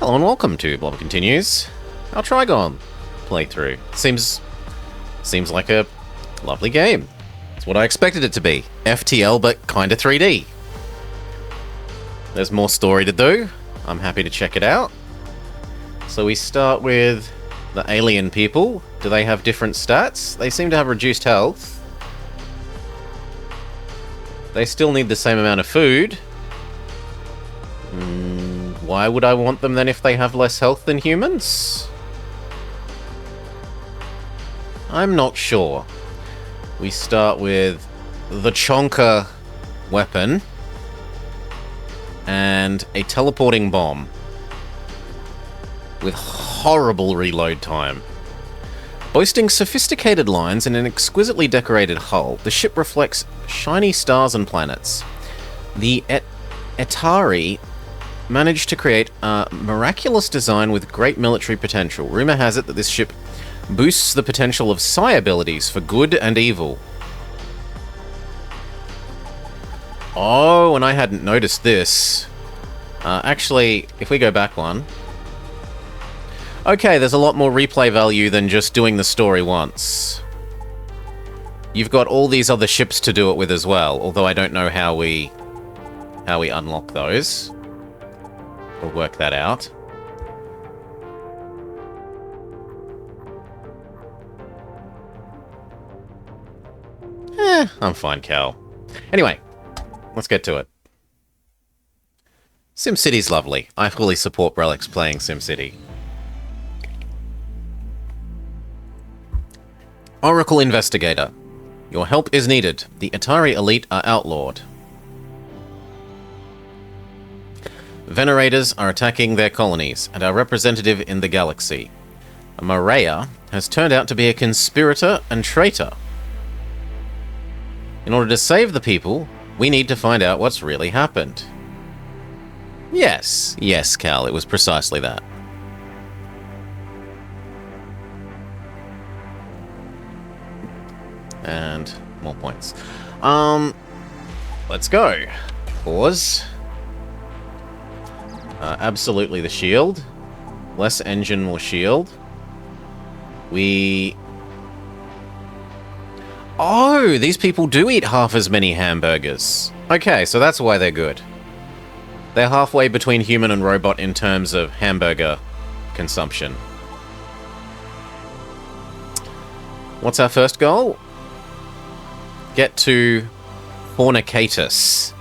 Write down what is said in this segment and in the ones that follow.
Hello and welcome to Blobber Continues, our Trigon playthrough. Seems like a lovely game. It's what I expected it to be. FTL, but kinda 3D. There's more story to do. I'm happy to check it out. So we start with the alien people. Do they have different stats? They seem to have reduced health. They still need the same amount of food. Why would I want them then if they have less health than humans? I'm not sure. We start with the Chonka weapon and a teleporting bomb with horrible reload time. Boasting sophisticated lines and an exquisitely decorated hull, the ship reflects shiny stars and planets. The Atari managed to create a miraculous design with great military potential. Rumor has it that this ship boosts the potential of psi abilities for good and evil. Oh, and I hadn't noticed this. Actually, if we go back one... Okay, there's a lot more replay value than just doing the story once. You've got all these other ships to do it with as well, although I don't know how we unlock those. We'll work that out. I'm fine, Cal. Anyway, let's get to it. SimCity's lovely. I fully support Relics playing SimCity. Oracle Investigator. Your help is needed. The Atari Elite are outlawed. Venerators are attacking their colonies, and our representative in the galaxy, Maria, has turned out to be a conspirator and traitor. In order to save the people, we need to find out what's really happened. Yes, Cal, it was precisely that. And more points. Let's go. Pause. Absolutely the shield. Less engine, more shield. Oh, these people do eat half as many hamburgers. Okay, so that's why they're good. They're halfway between human and robot in terms of hamburger consumption. What's our first goal? Get to Fornicatus.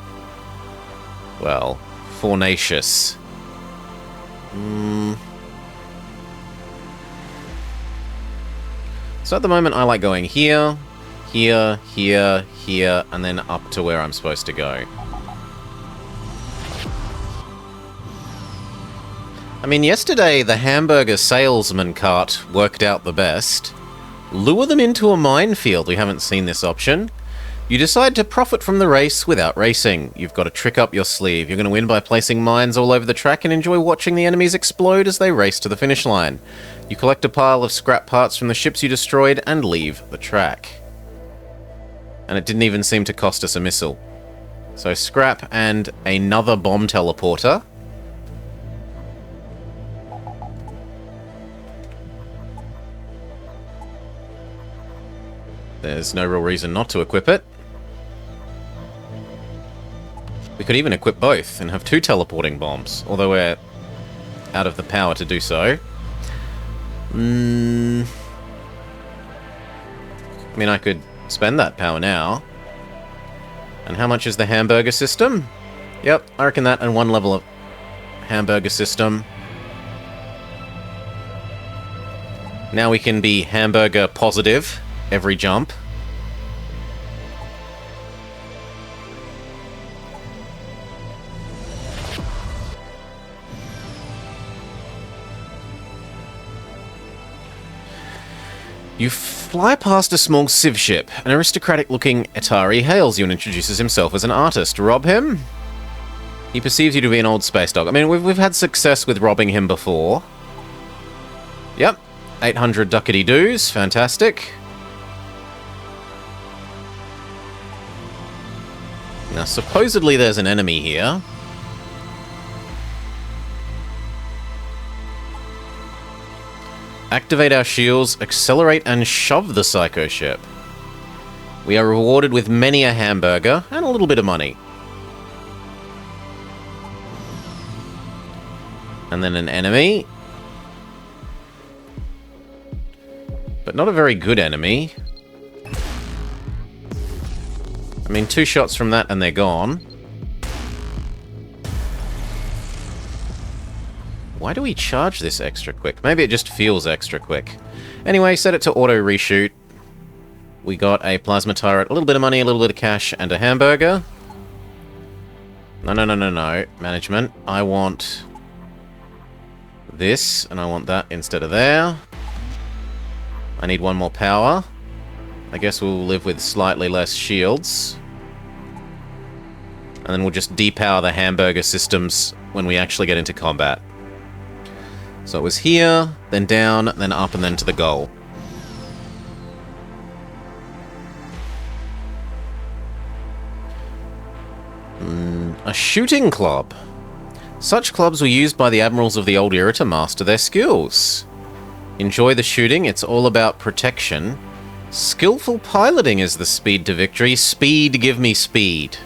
Well, Fornacious. So at the moment I like going here, here, here, here, and then up to where I'm supposed to go. I mean, yesterday the hamburger salesman cart worked out the best. Lure them into a minefield. We haven't seen this option. You decide to profit from the race without racing. You've got a trick up your sleeve. You're going to win by placing mines all over the track and enjoy watching the enemies explode as they race to the finish line. You collect a pile of scrap parts from the ships you destroyed and leave the track. And it didn't even seem to cost us a missile. So scrap and another bomb teleporter. There's no real reason not to equip it. We could even equip both and have 2 teleporting bombs, although we're out of the power to do so. I mean, I could spend that power now. And how much is the hamburger system? Yep, I reckon that and 1 level of hamburger system. Now we can be hamburger positive every jump. You fly past a small civ ship. An aristocratic-looking Atari hails you and introduces himself as an artist. Rob him? He perceives you to be an old space dog. I mean, we've had success with robbing him before. Yep. 800 duckety-doos. Fantastic. Now, supposedly there's an enemy here. Activate our shields, accelerate and shove the Psycho Ship. We are rewarded with many a hamburger and a little bit of money. And then an enemy. But not a very good enemy. I mean, 2 shots from that and they're gone. Why do we charge this extra quick? Maybe it just feels extra quick. Anyway, set it to auto reshoot. We got a plasma turret, a little bit of money, a little bit of cash, and a hamburger. No. Management. I want this, and I want that instead of there. I need 1 more power. I guess we'll live with slightly less shields. And then we'll just depower the hamburger systems when we actually get into combat. So it was here, then down, then up, and then to the goal. A shooting club. Such clubs were used by the admirals of the old era to master their skills. Enjoy the shooting, it's all about protection. Skillful piloting is the speed to victory. Speed, give me speed.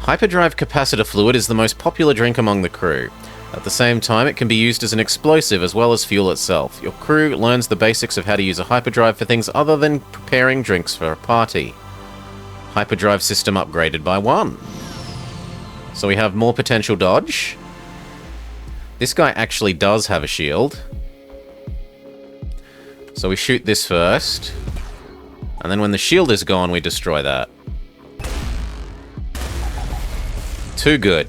Hyperdrive capacitor fluid is the most popular drink among the crew. At the same time, it can be used as an explosive as well as fuel itself. Your crew learns the basics of how to use a hyperdrive for things other than preparing drinks for a party. Hyperdrive system upgraded by 1. So we have more potential dodge. This guy actually does have a shield. So we shoot this first. And then when the shield is gone, we destroy that. Too good.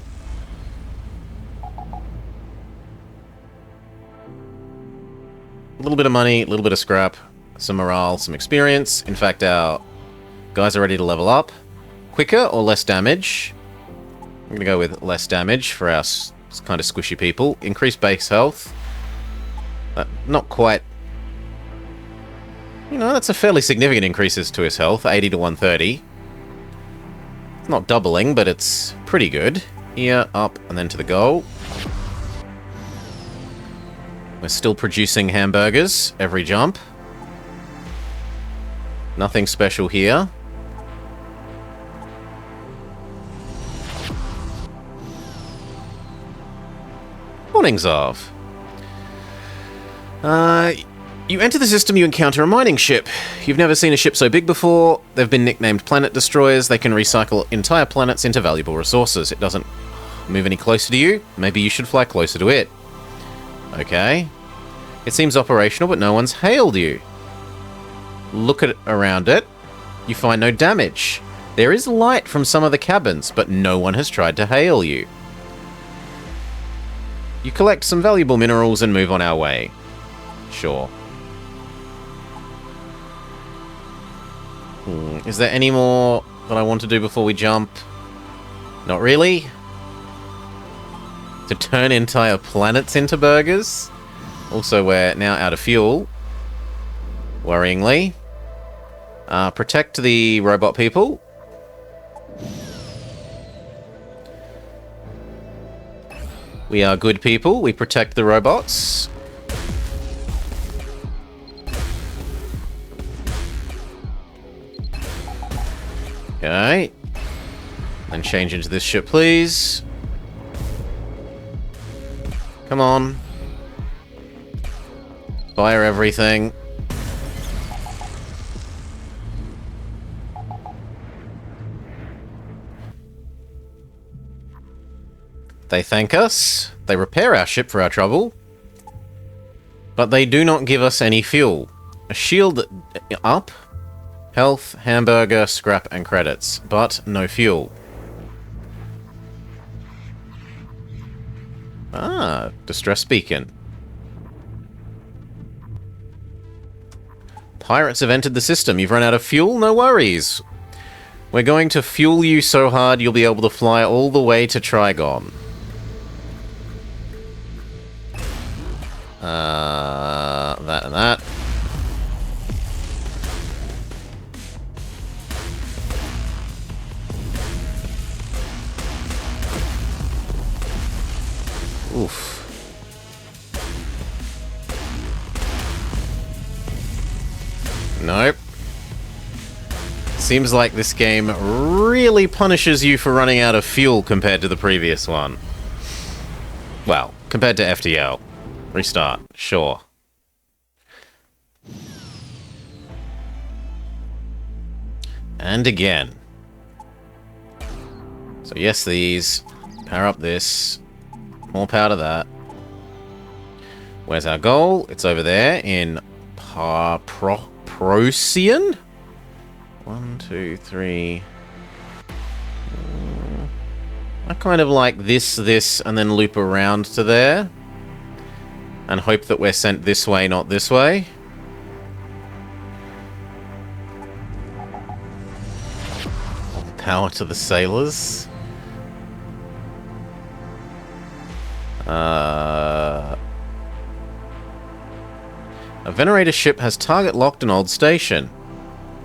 A little bit of money, a little bit of scrap, some morale, some experience. In fact, our guys are ready to level up. Quicker or less damage? I'm going to go with less damage for our kind of squishy people. Increased base health. Not quite. You know, that's a fairly significant increase to his health. 80 to 130. It's not doubling, but it's pretty good. Here, up, and then to the goal. We're still producing hamburgers every jump. Nothing special here. Mornings off. You enter the system, you encounter a mining ship. You've never seen a ship so big before. They've been nicknamed planet destroyers. They can recycle entire planets into valuable resources. It doesn't move any closer to you. Maybe you should fly closer to it. Okay. It seems operational, but no one's hailed you. Look around it. You find no damage. There is light from some of the cabins, but no one has tried to hail you. You collect some valuable minerals and move on our way. Sure. Is there any more that I want to do before we jump? Not really. To turn entire planets into burgers? Also, we're now out of fuel. Worryingly. Protect the robot people. We are good people. We protect the robots. Okay. Then change into this ship, please. Come on. Fire everything. They thank us. They repair our ship for our trouble. But they do not give us any fuel. A shield up. Health, hamburger, scrap, and credits. But no fuel. Ah, distress beacon. Pirates have entered the system. You've run out of fuel? No worries. We're going to fuel you so hard you'll be able to fly all the way to Trigon. That and that. Oof. Nope. Seems like this game really punishes you for running out of fuel compared to the previous one. Well, compared to FTL. Restart, sure. And again. So yes, these. Power up this. More power to that. Where's our goal? It's over there in Procyon? 1, 2, 3. I kind of like this, and then loop around to there. And hope that we're sent this way, not this way. Power to the sailors. A Venerator ship has target locked an old station.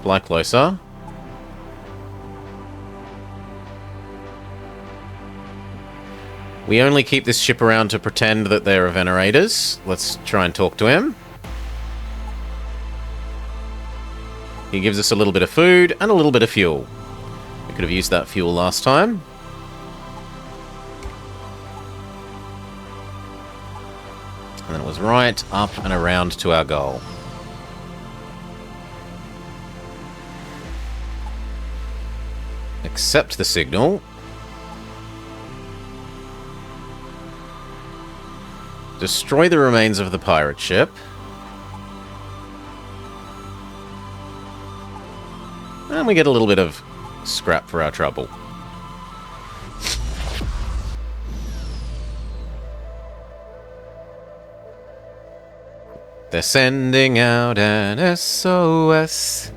Fly closer. We only keep this ship around to pretend that they're Venerators. Let's try and talk to him. He gives us a little bit of food and a little bit of fuel. We could have used that fuel last time. And then it was right up and around to our goal. Accept the signal. Destroy the remains of the pirate ship. And we get a little bit of scrap for our trouble. They're sending out an SOS.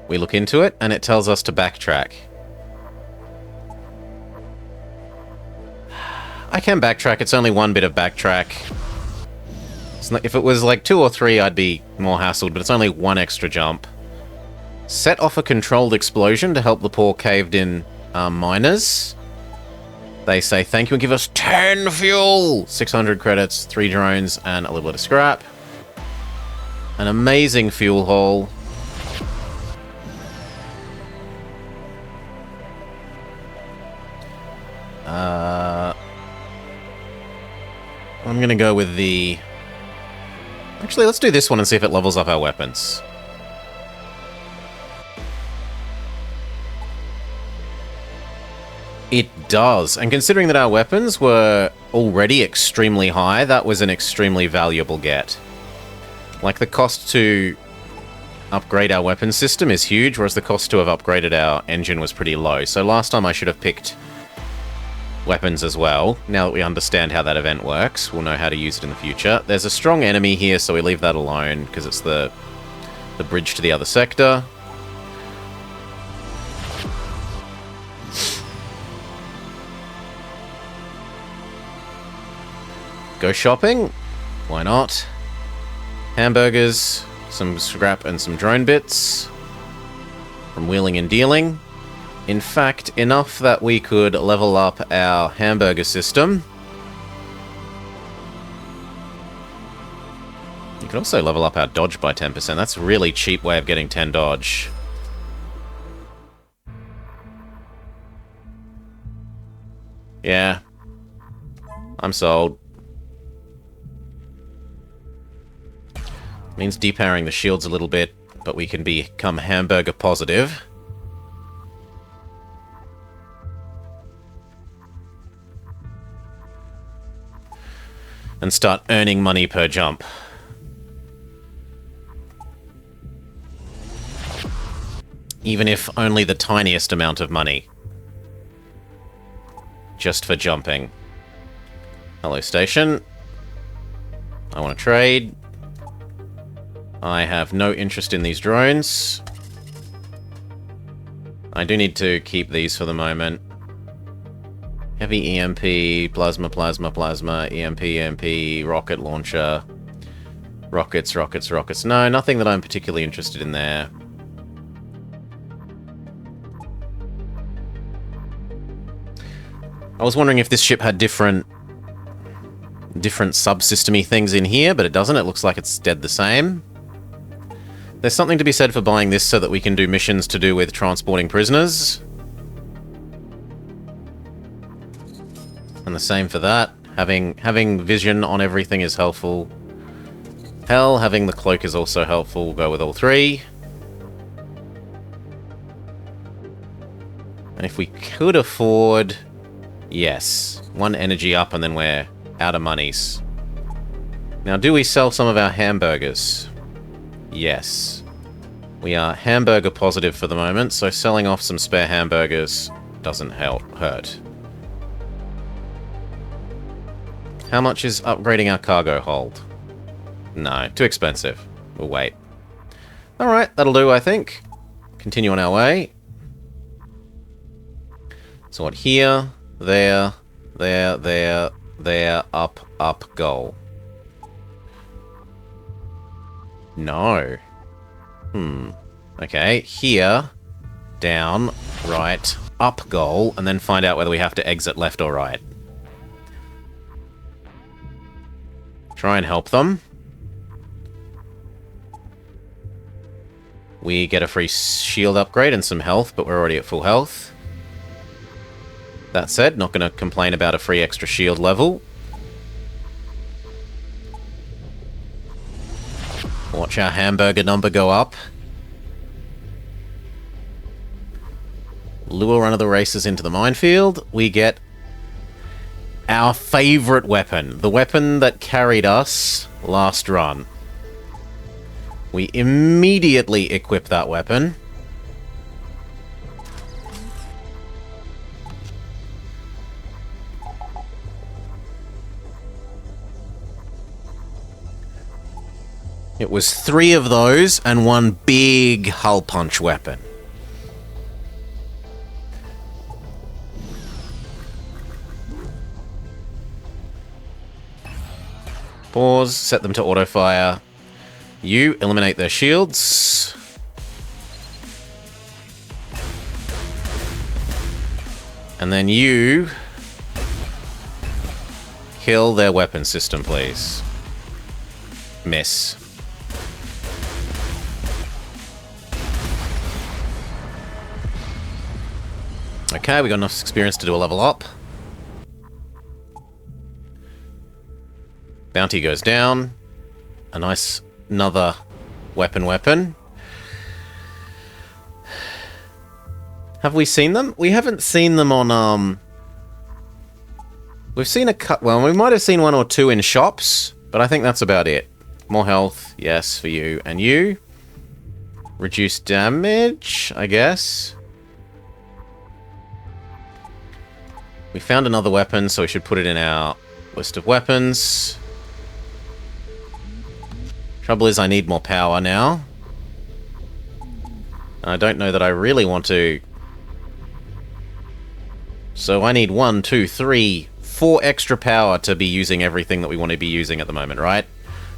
We look into it, and it tells us to backtrack. I can backtrack, it's only one bit of backtrack. It's not, if it was like 2 or 3, I'd be more hassled, but it's only 1 extra jump. Set off a controlled explosion to help the poor caved-in miners. They say thank you and give us 10 fuel! 600 credits, 3 drones, and a little bit of scrap. An amazing fuel haul. I'm gonna go with the... Actually, let's do this one and see if it levels up our weapons. It does, and considering that our weapons were already extremely high, that was an extremely valuable get. Like, the cost to upgrade our weapon system is huge, whereas the cost to have upgraded our engine was pretty low. So last time I should have picked weapons as well. Now that we understand how that event works, we'll know how to use it in the future. There's a strong enemy here, so we leave that alone, because it's the bridge to the other sector. Go shopping? Why not? Hamburgers, some scrap and some drone bits from wheeling and dealing. In fact, enough that we could level up our hamburger system. You could also level up our dodge by 10%. That's a really cheap way of getting 10 dodge. Yeah. I'm sold. Means depowering the shields a little bit, but we can become hamburger positive. And start earning money per jump. Even if only the tiniest amount of money. Just for jumping. Hello, station. I want to trade. I have no interest in these drones. I do need to keep these for the moment. Heavy EMP, plasma, plasma, plasma, EMP, EMP, rocket launcher. Rockets, rockets, rockets. No, nothing that I'm particularly interested in there. I was wondering if this ship had different subsystem-y things in here, but it doesn't. It looks like it's dead the same. There's something to be said for buying this so that we can do missions to do with transporting prisoners. And the same for that. Having vision on everything is helpful. Hell, having the cloak is also helpful. We'll go with all three. And if we could afford... Yes. 1 energy up and then we're out of monies. Now, do we sell some of our hamburgers? Yes. We are hamburger positive for the moment, so selling off some spare hamburgers doesn't hurt. How much is upgrading our cargo hold? No, too expensive. We'll wait. Alright, that'll do, I think. Continue on our way. So what, here, there, up, goal. No. Okay, here, down, right, up goal, and then find out whether we have to exit left or right. Try and help them. We get a free shield upgrade and some health, but we're already at full health. That said, not going to complain about a free extra shield level. Watch our hamburger number go up. Lure one of the racers into the minefield. We get our favorite weapon. The weapon that carried us last run. We immediately equip that weapon. It was 3 of those and 1 big hull punch weapon. Pause, set them to auto-fire. You eliminate their shields. And then you kill their weapon system, please. Miss. Okay, we got enough experience to do a level up. Bounty goes down. A nice another weapon. Have we seen them? We haven't seen them on, We've seen well, we might have seen 1 or 2 in shops, but I think that's about it. More health, yes, for you. And you? Reduce damage, I guess. We found another weapon, so we should put it in our list of weapons. Trouble is, I need more power now. And I don't know that I really want to. So I need 1, 2, 3, 4 extra power to be using everything that we want to be using at the moment, right?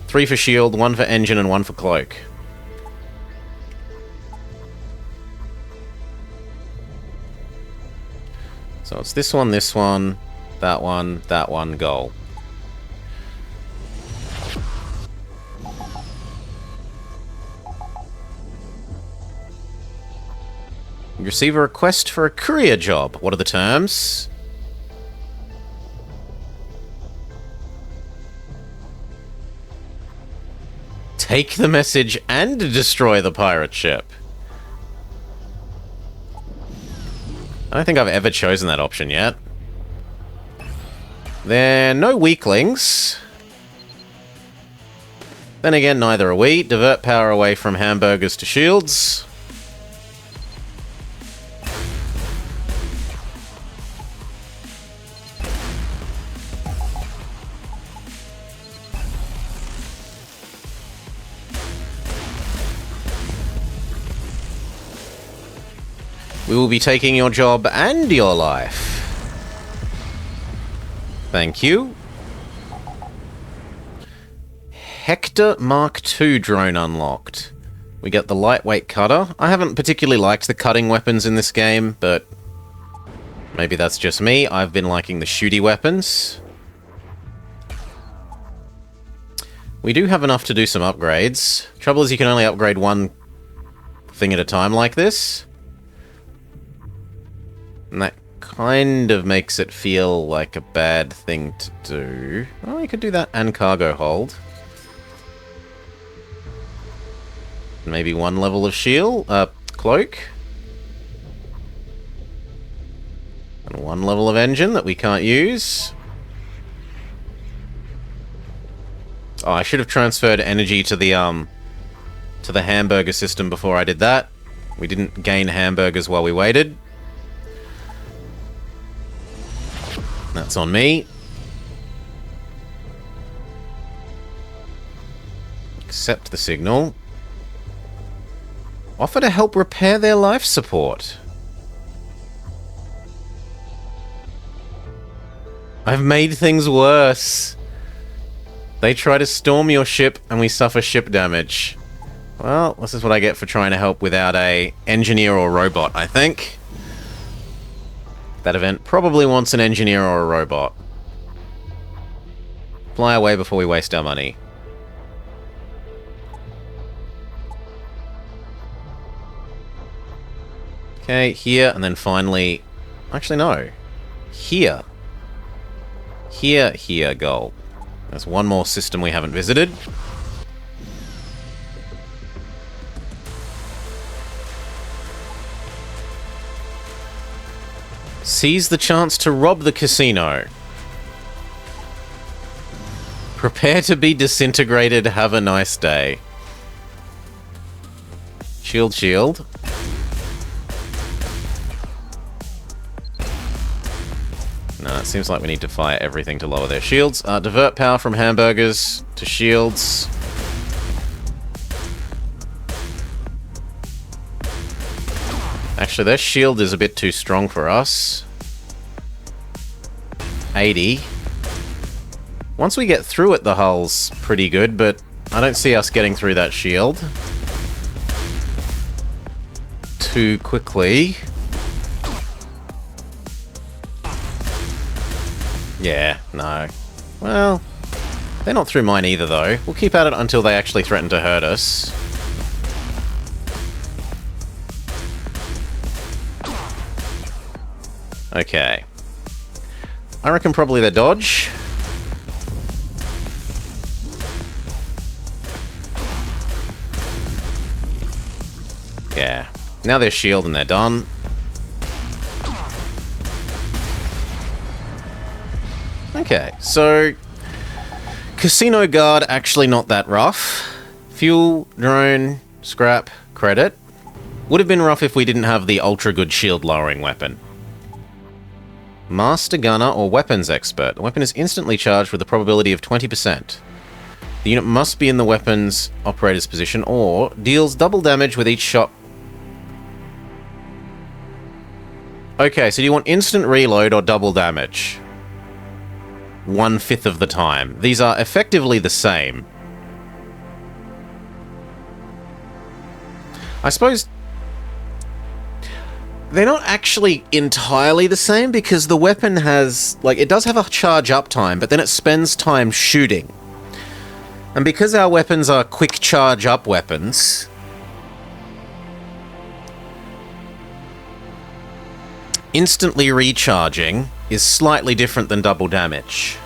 3 for shield, 1 for engine, and 1 for cloak. So it's this one, that one, goal. You receive a request for a courier job. What are the terms? Take the message and destroy the pirate ship. I don't think I've ever chosen that option yet. There are no weaklings. Then again, neither are we. Divert power away from hamburgers to shields. We will be taking your job and your life. Thank you. Hector Mark II drone unlocked. We get the lightweight cutter. I haven't particularly liked the cutting weapons in this game, but maybe that's just me. I've been liking the shooty weapons. We do have enough to do some upgrades. Trouble is you can only upgrade 1 thing at a time like this. And that kind of makes it feel like a bad thing to do. Oh, you could do that and cargo hold. Maybe one level of shield, cloak. And one level of engine that we can't use. Oh, I should have transferred energy to the hamburger system before I did that. We didn't gain hamburgers while we waited. That's on me. Accept the signal. Offer to help repair their life support. I've made things worse. They try to storm your ship and we suffer ship damage. Well, this is what I get for trying to help without a engineer or robot, I think. That event probably wants an engineer or a robot. Fly away before we waste our money. Okay, here, and then finally... Actually, no. Here. Here, goal. There's one more system we haven't visited. Seize the chance to rob the casino. Prepare to be disintegrated. Have a nice day. Shield, shield. No, it seems like we need to fire everything to lower their shields. Divert power from hamburgers to shields. Actually, their shield is a bit too strong for us. 80. Once we get through it, the hull's pretty good, but I don't see us getting through that shield too quickly. Yeah, no. Well, they're not through mine either, though. We'll keep at it until they actually threaten to hurt us. Okay. I reckon probably they dodge. Yeah. Now they're shield and they're done. Okay, so... Casino guard, actually not that rough. Fuel, drone, scrap, credit. Would have been rough if we didn't have the ultra good shield lowering weapon. Master gunner or weapons expert. The weapon is instantly charged with a probability of 20%. The unit must be in the weapons operator's position or deals double damage with each shot. Okay, so do you want instant reload or double damage? 1/5 of the time. These are effectively the same. I suppose they're not actually entirely the same because the weapon has, like, it does have a charge up time, but then it spends time shooting. And because our weapons are quick charge up weapons, instantly recharging is slightly different than double damage.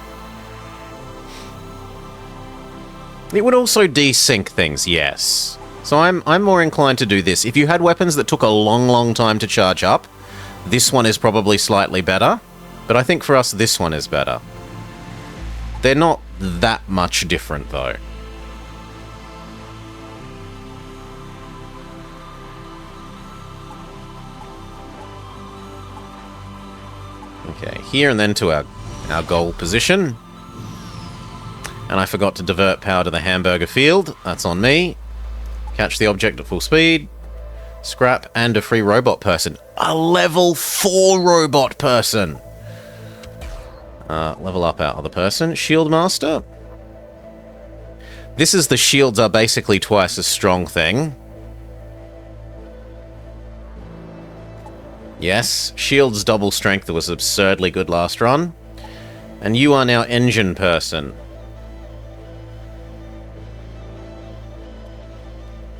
It would also desync things, yes. So I'm more inclined to do this. If you had weapons that took a long time to charge up, this one is probably slightly better. But I think for us, this one is better. They're not that much different, though. Okay, here and then to our goal position. And I forgot to divert power to the hamburger field. That's on me. Catch the object at full speed. Scrap and a free robot person. A level 4 robot person! Level up our other person. Shield Master. This is the shields are basically twice as strong thing. Yes, shields double strength was absurdly good last run. And you are now engine person.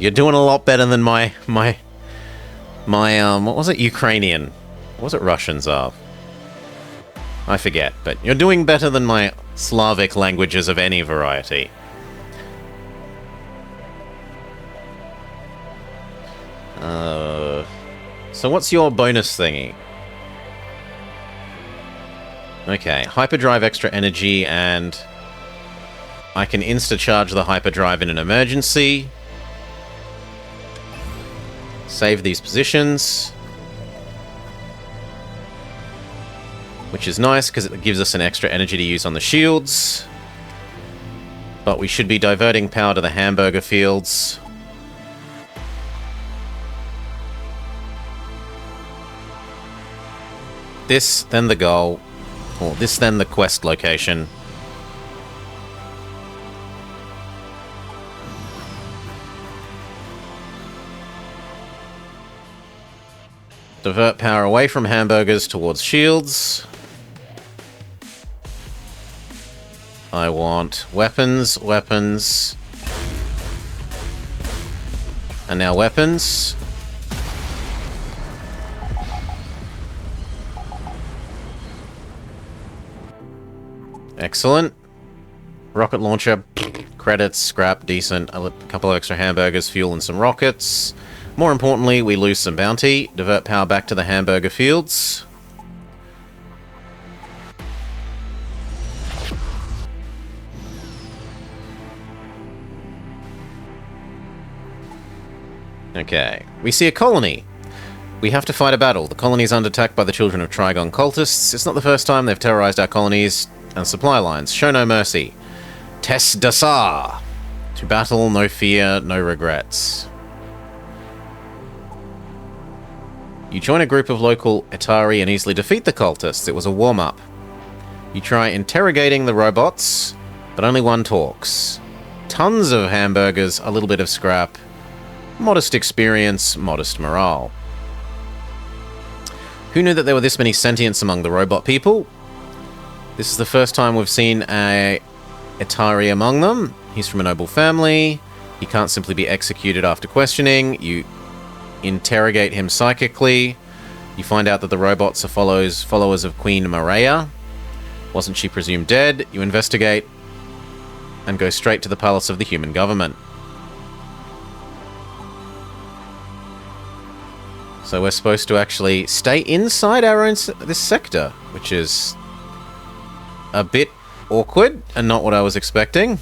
You're doing a lot better than my what was it? Ukrainian. What was it Russians are? I forget, but you're doing better than my Slavic languages of any variety. So what's your bonus thingy? Okay, hyperdrive extra energy, and I can insta-charge the hyperdrive in an emergency. Save these positions. Which is nice, because it gives us an extra energy to use on the shields. But we should be diverting power to the hamburger fields. This, then the goal. Or this, then the quest location. Divert power away from hamburgers towards shields. I want weapons, weapons. And now weapons. Excellent. Rocket launcher, credits, scrap, decent. A couple of extra hamburgers, fuel, and some rockets. More importantly, we lose some bounty. Divert power back to the hamburger fields. Okay. We see a colony. We have to fight a battle. The colony is under attack by the children of Trigon cultists. It's not the first time they've terrorized our colonies and supply lines. Show no mercy. Tes Dasar. To battle, no fear, no regrets. You join a group of local Atari and easily defeat the cultists. It was a warm-up. You try interrogating the robots, but only one talks. Tons of hamburgers, a little bit of scrap. Modest experience, modest morale. Who knew that there were this many sentients among the robot people? This is the first time we've seen a Atari among them. He's from a noble family. He can't simply be executed after questioning. You interrogate him psychically. You find out that the robots are followers of Queen Maria. Wasn't she presumed dead? You investigate and go straight to the palace of the human government. So we're supposed to actually stay inside our own this sector, which is a bit awkward and not what I was expecting.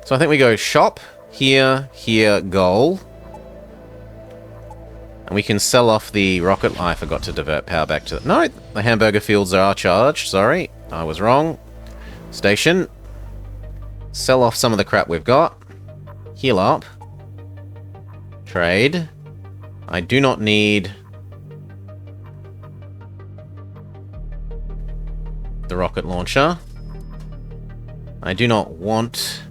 So I think we go shop, here, goal. And we can sell off the rocket... I forgot to divert power back to... No, the hamburger fields are charged. Sorry, I was wrong. Station. Sell off some of the crap we've got. Heal up. Trade. I do not need... the rocket launcher. I do not want...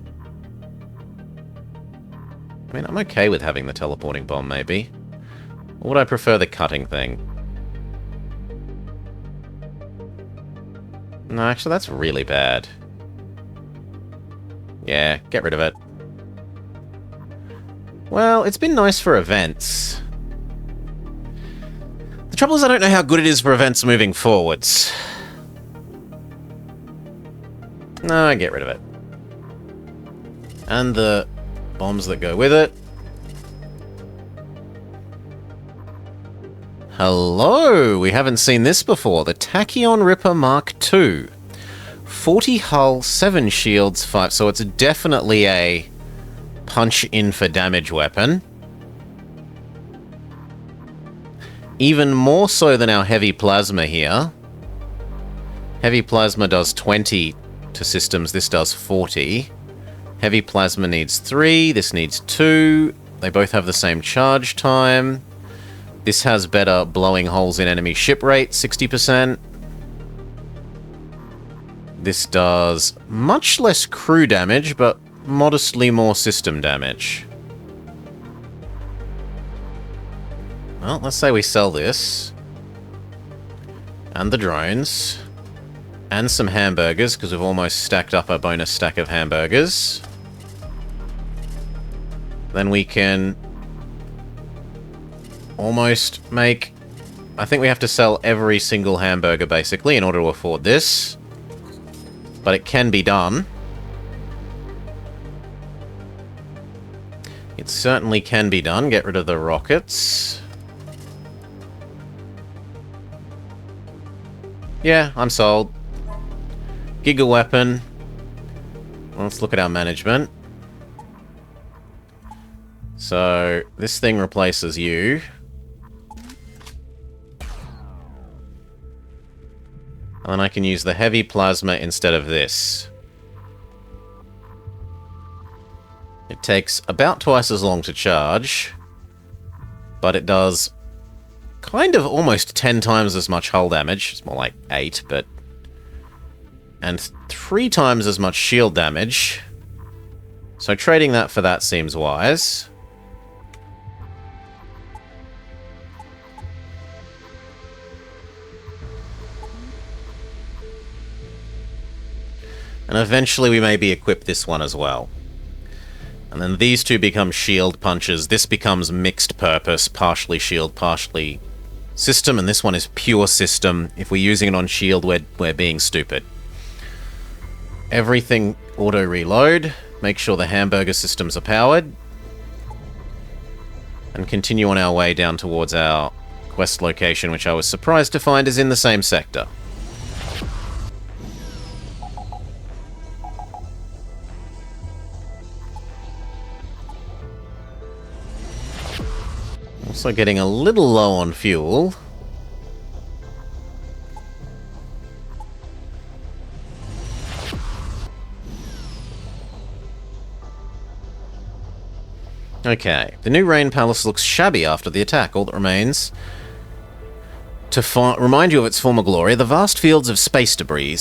I mean, I'm okay with having the teleporting bomb, maybe. Or would I prefer the cutting thing? No, actually, that's really bad. Yeah, get rid of it. Well, it's been nice for events. The trouble is I don't know how good it is for events moving forwards. No, get rid of it. And the bombs that go with it. Hello! We haven't seen this before. The Tachyon Ripper Mark II. 40 hull, 7 shields, 5... So it's definitely a punch-in for damage weapon. Even more so than our heavy plasma here. Heavy plasma does 20 to systems, this does 40. Heavy plasma needs 3, this needs 2. They both have the same charge time. This has better blowing holes in enemy ship rate, 60%. This does much less crew damage, but modestly more system damage. Well, let's say we sell this. And the drones. And some hamburgers, because we've almost stacked up a bonus stack of hamburgers. Then we can almost make... I think we have to sell every single hamburger, basically, in order to afford this. But it can be done. It certainly can be done. Get rid of the rockets. Yeah, I'm sold. Giga weapon. Let's look at our management. So, this thing replaces you. And then I can use the heavy plasma instead of this. It takes about twice as long to charge, but it does kind of almost 10 times as much hull damage. It's more like 8, but... And 3 times as much shield damage. So trading that for that seems wise. And eventually we maybe equip this one as well. And then these two become shield punches. This becomes mixed purpose, partially shield, partially system, and this one is pure system. If we're using it on shield, we're being stupid. Everything auto-reload. Make sure the hamburger systems are powered. And continue on our way down towards our quest location, which I was surprised to find is in the same sector. Also getting a little low on fuel. Okay, the new Rain Palace looks shabby after the attack. All that remains to remind you of its former glory, the vast fields of space debris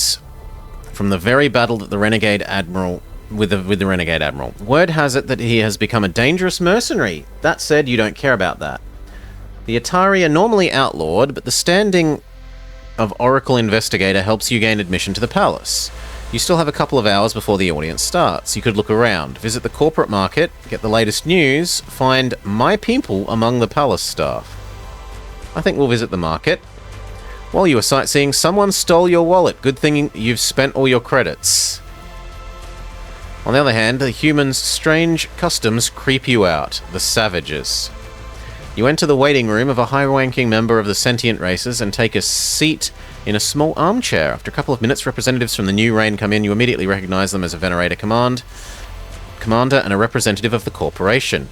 from the very battle that the Renegade Admiral with the Renegade Admiral. Word has it that he has become a dangerous mercenary. That said, you don't care about that. The Atari are normally outlawed, but the standing of Oracle Investigator helps you gain admission to the palace. You still have a couple of hours before the audience starts. You could look around, visit the corporate market, get the latest news, find my people among the palace staff. I think we'll visit the market. While you were sightseeing, someone stole your wallet. Good thing you've spent all your credits. On the other hand, the humans' strange customs creep you out. The savages. You enter the waiting room of a high-ranking member of the sentient races and take a seat in a small armchair. After a couple of minutes, representatives from the new reign come in. You immediately recognize them as a Venerator commander and a representative of the corporation.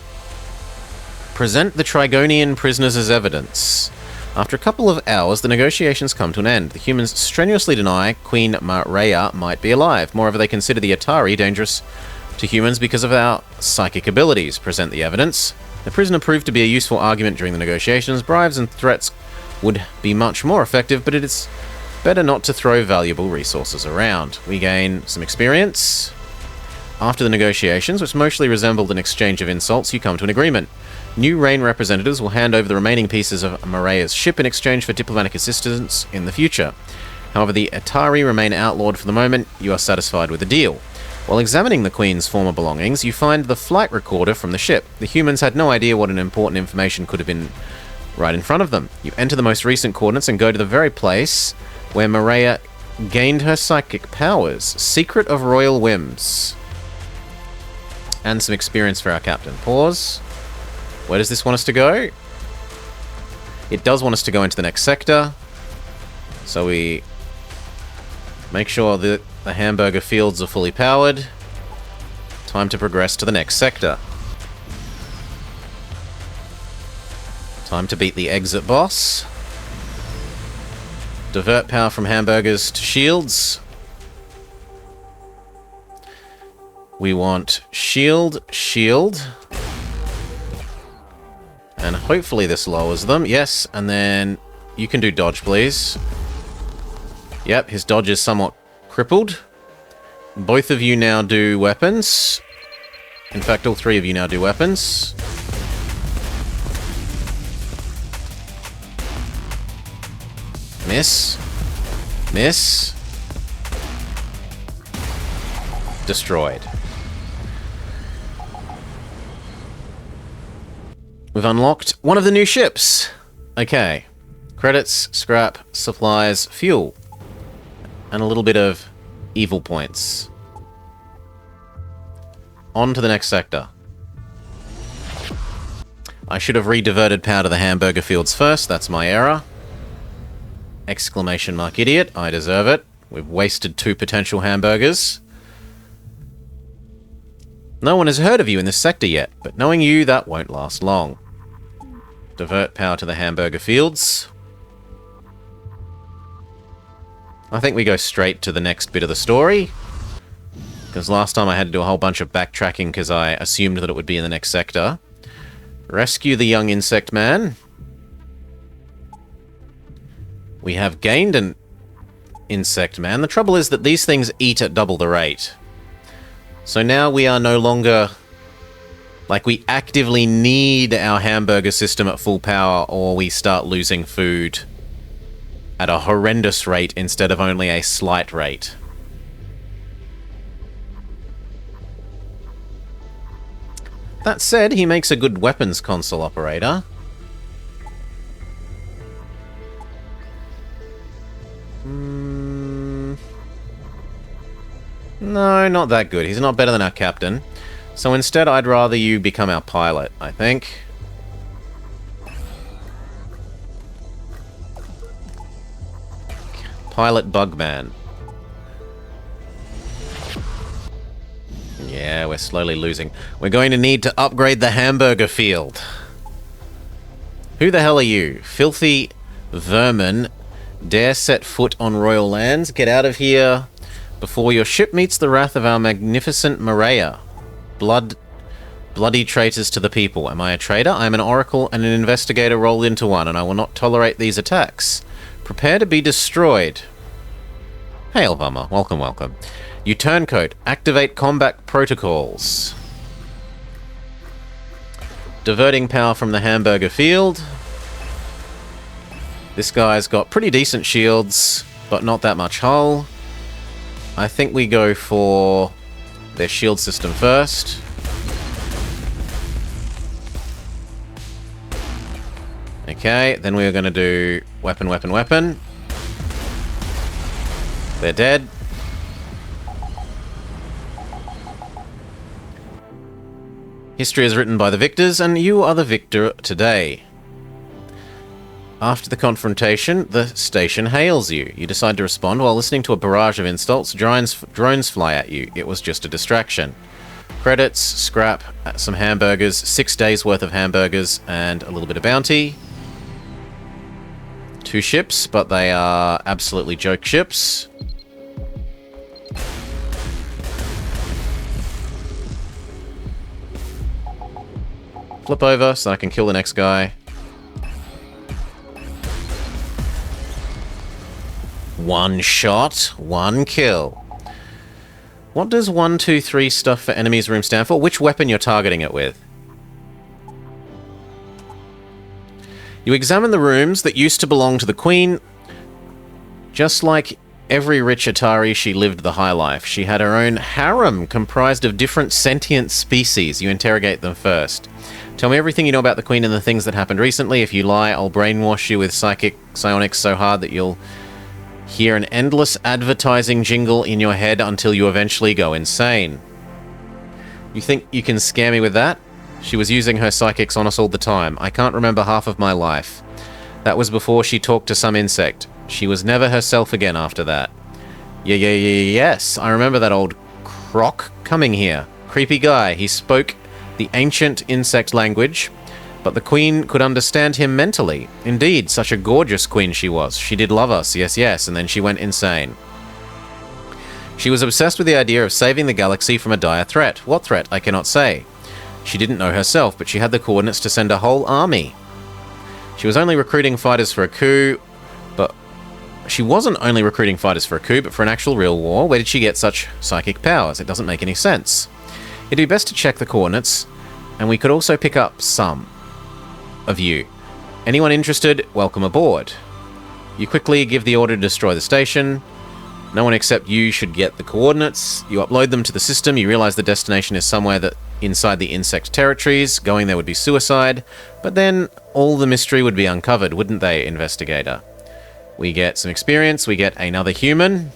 Present the Trigonian prisoners as evidence. After a couple of hours, the negotiations come to an end. The humans strenuously deny Queen Mareya might be alive. Moreover, they consider the Atari dangerous to humans because of our psychic abilities. Present the evidence. The prisoner proved to be a useful argument during the negotiations. Bribes and threats would be much more effective, but it is better not to throw valuable resources around. We gain some experience. After the negotiations, which mostly resembled an exchange of insults, you come to an agreement. New Reign representatives will hand over the remaining pieces of Mareya's ship in exchange for diplomatic assistance in the future. However, the Atari remain outlawed for the moment. You are satisfied with the deal. While examining the Queen's former belongings, you find the flight recorder from the ship. The humans had no idea what an important information could have been right in front of them. You enter the most recent coordinates and go to the very place where Mareya gained her psychic powers. Secret of Royal Whims. And some experience for our captain. Pause. Where does this want us to go? It does want us to go into the next sector. So we make sure that the hamburger fields are fully powered. Time to progress to the next sector. Time to beat the exit boss. Divert power from hamburgers to shields. We want shield. And hopefully this lowers them. Yes, and then you can do dodge, please. Yep, his dodge is somewhat crippled. Both of you now do weapons. In fact, all three of you now do weapons. Miss. Miss. destroyed. We've unlocked one of the new ships. Okay. Credits, scrap, supplies, fuel. And a little bit of evil points. On to the next sector. I should have re-diverted power to the hamburger fields first. That's my error. Exclamation mark idiot. I deserve it. We've wasted 2 potential hamburgers. No one has heard of you in this sector yet, but knowing you, that won't last long. Divert power to the hamburger fields. I think we go straight to the next bit of the story. Because last time I had to do a whole bunch of backtracking because I assumed that it would be in the next sector. Rescue the young insect man. We have gained an insect man. The trouble is that these things eat at double the rate. So now we are no longer... like, we actively need our hamburger system at full power, or we start losing food at a horrendous rate instead of only a slight rate. That said, he makes a good weapons console operator. No, not that good. He's not better than our captain. So instead, I'd rather you become our pilot, I think. Pilot Bugman. Yeah, we're slowly losing. We're going to need to upgrade the hamburger field. Who the hell are you? Filthy vermin. Dare set foot on royal lands? Get out of here before your ship meets the wrath of our magnificent Maria. Bloody traitors to the people. Am I a traitor? I am an oracle and an investigator rolled into one, and I will not tolerate these attacks. Prepare to be destroyed. Hail, Bummer. Welcome, welcome. You turncoat. Activate combat protocols. Diverting power from the hamburger field. This guy's got pretty decent shields, but not that much hull. I think we go for their shield system first. Okay, then we're going to do weapon, weapon, weapon. They're dead. History is written by the victors, and you are the victor today. After the confrontation, the station hails you. You decide to respond while listening to a barrage of insults. Drones fly at you. It was just a distraction. Credits, scrap, some hamburgers, 6 days worth of hamburgers, and a little bit of bounty. 2 ships, but they are absolutely joke ships. Flip over so I can kill the next guy. One shot, one kill. What does 1, 2, 3 stuff for enemies room stand for? Which weapon you're targeting it with? You examine the rooms that used to belong to the Queen. Just like every rich Atari, she lived the high life. She had her own harem comprised of different sentient species. You interrogate them first. Tell me everything you know about the Queen and the things that happened recently. If you lie, I'll brainwash you with psionics so hard that you'll hear an endless advertising jingle in your head until you eventually go insane. You think you can scare me with that? She was using her psychics on us all the time. I can't remember half of my life. That was before she talked to some insect. She was never herself again after that. Yes, I remember that old croc coming here. Creepy guy. He spoke the ancient insect language, but the Queen could understand him mentally. Indeed, such a gorgeous queen she was. She did love us, yes, and then she went insane. She was obsessed with the idea of saving the galaxy from a dire threat. What threat? I cannot say. She didn't know herself, but she had the coordinates to send a whole army. She was only recruiting fighters for a coup, but she wasn't only recruiting fighters for a coup, but for an actual real war. Where did she get such psychic powers? It doesn't make any sense. It'd be best to check the coordinates, and we could also pick up some of you. Anyone interested, welcome aboard. You quickly give the order to destroy the station. No one except you should get the coordinates. You upload them to the system. You realize the destination is somewhere that inside the insect territories. Going there would be suicide. But then all the mystery would be uncovered, wouldn't they, investigator? We get some experience. We get another human.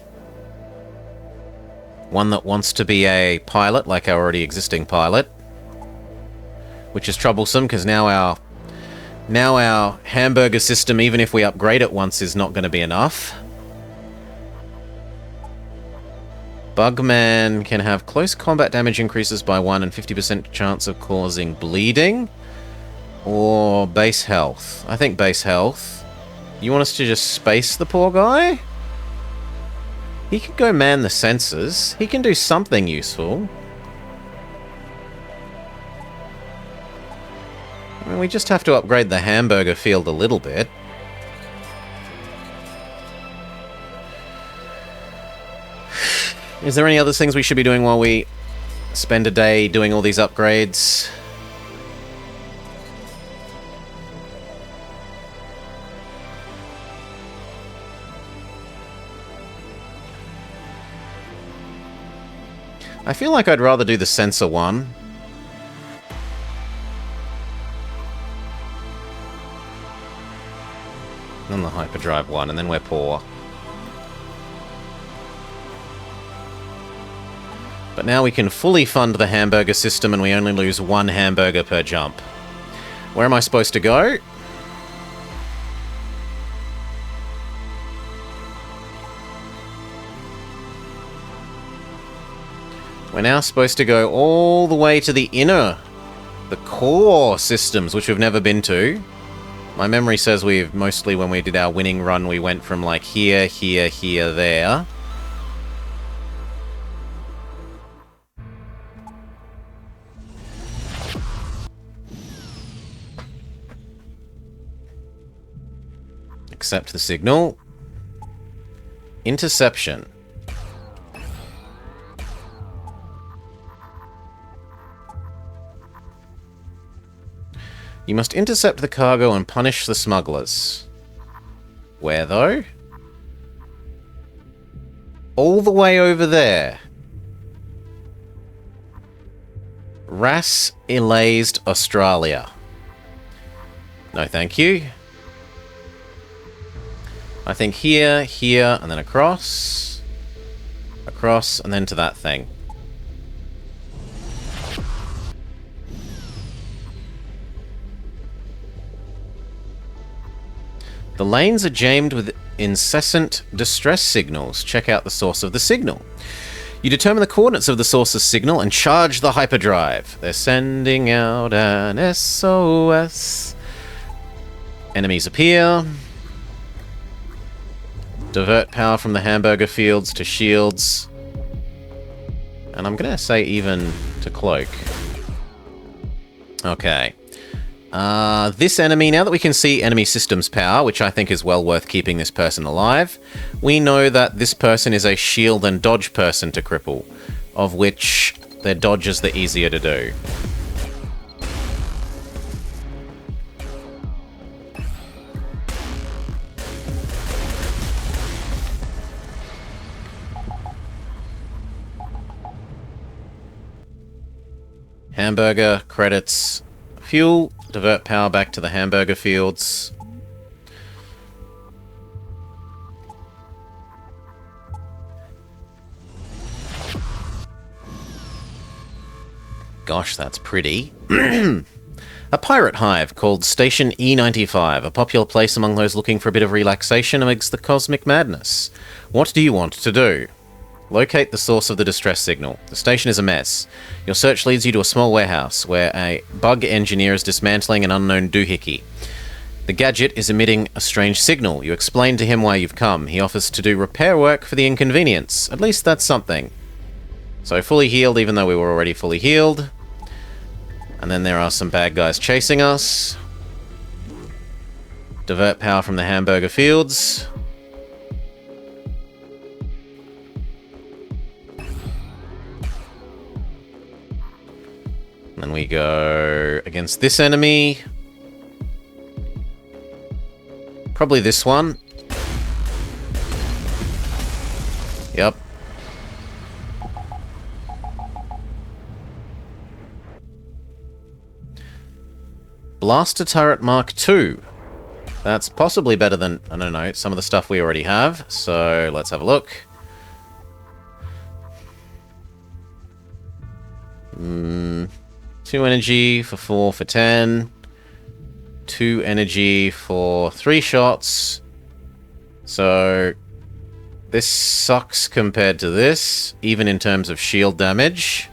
One that wants to be a pilot, like our already existing pilot. Which is troublesome, because now our hamburger system, even if we upgrade it once, is not going to be enough. Bugman can have close combat damage increases by 1 and 50% chance of causing bleeding. Or base health. I think base health. You want us to just space the poor guy? He could go man the sensors. He can do something useful. I mean, we just have to upgrade the hamburger field a little bit. Is there any other things we should be doing while we spend a day doing all these upgrades? I feel like I'd rather do the sensor one. Than the hyperdrive one, and then we're poor. But now we can fully fund the hamburger system and we only lose 1 hamburger per jump. Where am I supposed to go? We're now supposed to go all the way to the core systems, which we've never been to. My memory says we've mostly, when we did our winning run, we went from like here, here, here, there. Accept the signal. Interception. You must intercept the cargo and punish the smugglers. Where, though? All the way over there. Ras Elazed, Australia. No, thank you. I think here, here, and then across. Across, and then to that thing. The lanes are jammed with incessant distress signals. Check out the source of the signal. You determine the coordinates of the source's signal and charge the hyperdrive. They're sending out an SOS. Enemies appear. Divert power from the hamburger fields to shields. And I'm going to say even to cloak. Okay. This enemy, now that we can see enemy systems power, which I think is well worth keeping this person alive, we know that this person is a shield and dodge person to cripple, of which their dodge is the easier to do. Hamburger, credits, fuel, divert power back to the hamburger fields. Gosh, that's pretty. A pirate hive called Station E95, a popular place among those looking for a bit of relaxation amidst the cosmic madness. What do you want to do? Locate the source of the distress signal. The station is a mess. Your search leads you to a small warehouse where a bug engineer is dismantling an unknown doohickey. The gadget is emitting a strange signal. You explain to him why you've come. He offers to do repair work for the inconvenience. At least that's something. So fully healed, even though we were already fully healed. And then there are some bad guys chasing us. Divert power from the hamburger fields. And then we go against this enemy. Probably this one. Blaster Turret Mark II. That's possibly better than, I don't know, some of the stuff we already have. So let's have a look. 2 energy for 4 for 10. 2 energy for 3 shots. So this sucks compared to this, even in terms of shield damage.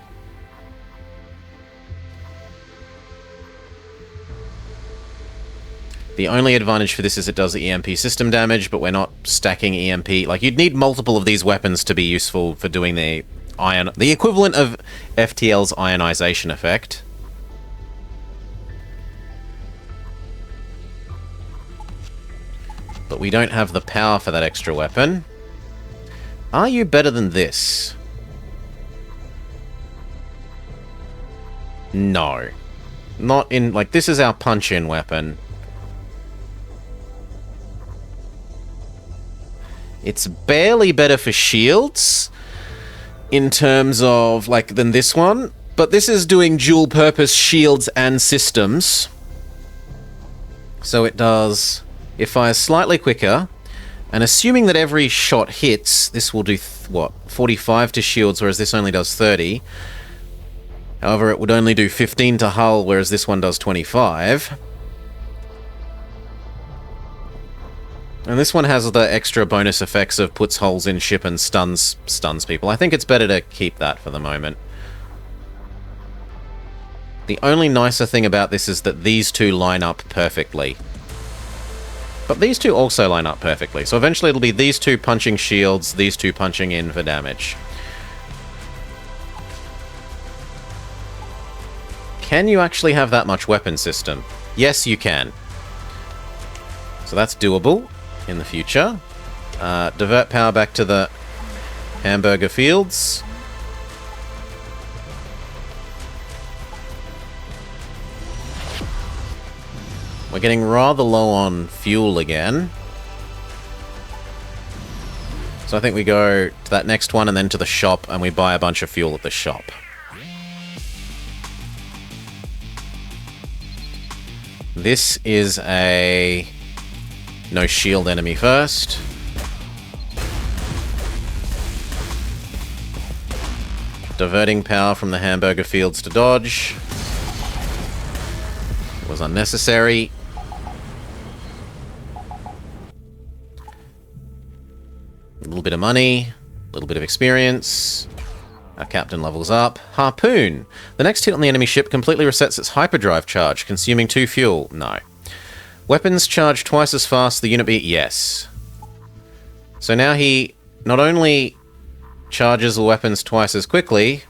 The only advantage for this is it does the EMP system damage, but we're not stacking EMP. Like, you'd need multiple of these weapons to be useful for doing the equivalent of FTL's ionization effect. But we don't have the power for that extra weapon. Are you better than this? No. Not in... Like, this is our punch-in weapon. It's barely better for shields in terms of, like, than this one. But this is doing dual-purpose shields and systems. So it does... It fires slightly quicker. And assuming that every shot hits, this will do, what, 45 to shields, whereas this only does 30. However, it would only do 15 to hull, whereas this one does 25. And this one has the extra bonus effects of puts holes in ship and stuns people. I think it's better to keep that for the moment. The only nicer thing about this is that these two line up perfectly. But these two also line up perfectly. So eventually it'll be these two punching shields, these two punching in for damage. Can you actually have that much weapon system? Yes, you can. So that's doable in the future. Divert power back to the hamburger fields. We're getting rather low on fuel again. So I think we go to that next one and then to the shop and we buy a bunch of fuel at the shop. This is a no shield enemy first. Diverting power from the hamburger fields to dodge. It was unnecessary. A little bit of money, a little bit of experience. Our captain levels up. Harpoon. The next hit on the enemy ship completely resets its hyperdrive charge, consuming 2 fuel. No. Weapons charge twice as fast the unit beat. Yes. So now he not only charges the weapons twice as quickly,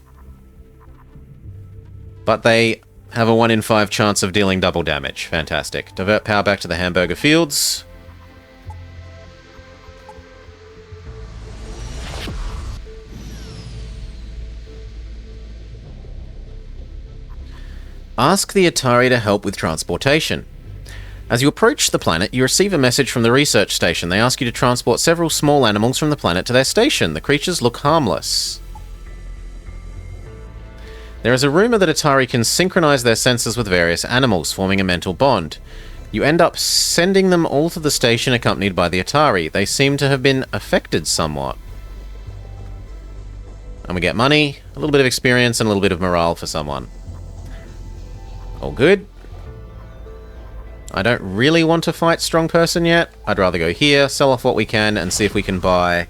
but they have a 1 in 5 chance of dealing double damage. Fantastic. Divert power back to the hamburger fields. Ask the Atari to help with transportation. As you approach the planet, you receive a message from the research station. They ask you to transport several small animals from the planet to their station. The creatures look harmless. There is a rumor that Atari can synchronize their senses with various animals, forming a mental bond. You end up sending them all to the station accompanied by the Atari. They seem to have been affected somewhat. And we get money, a little bit of experience, and a little bit of morale for someone. All good. I don't really want to fight strong person yet. I'd rather go here, sell off what we can, and see if we can buy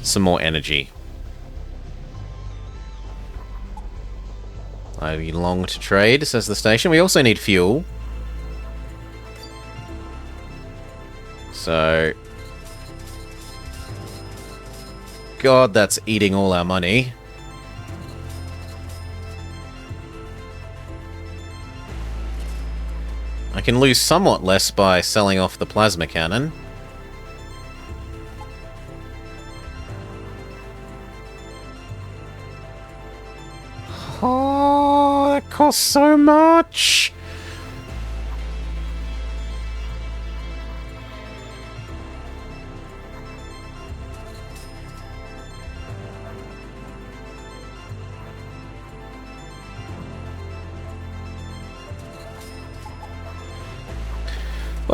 some more energy. I long to trade, says the station. We also need fuel. So... God, that's eating all our money. I can lose somewhat less by selling off the plasma cannon. Oh, that costs so much!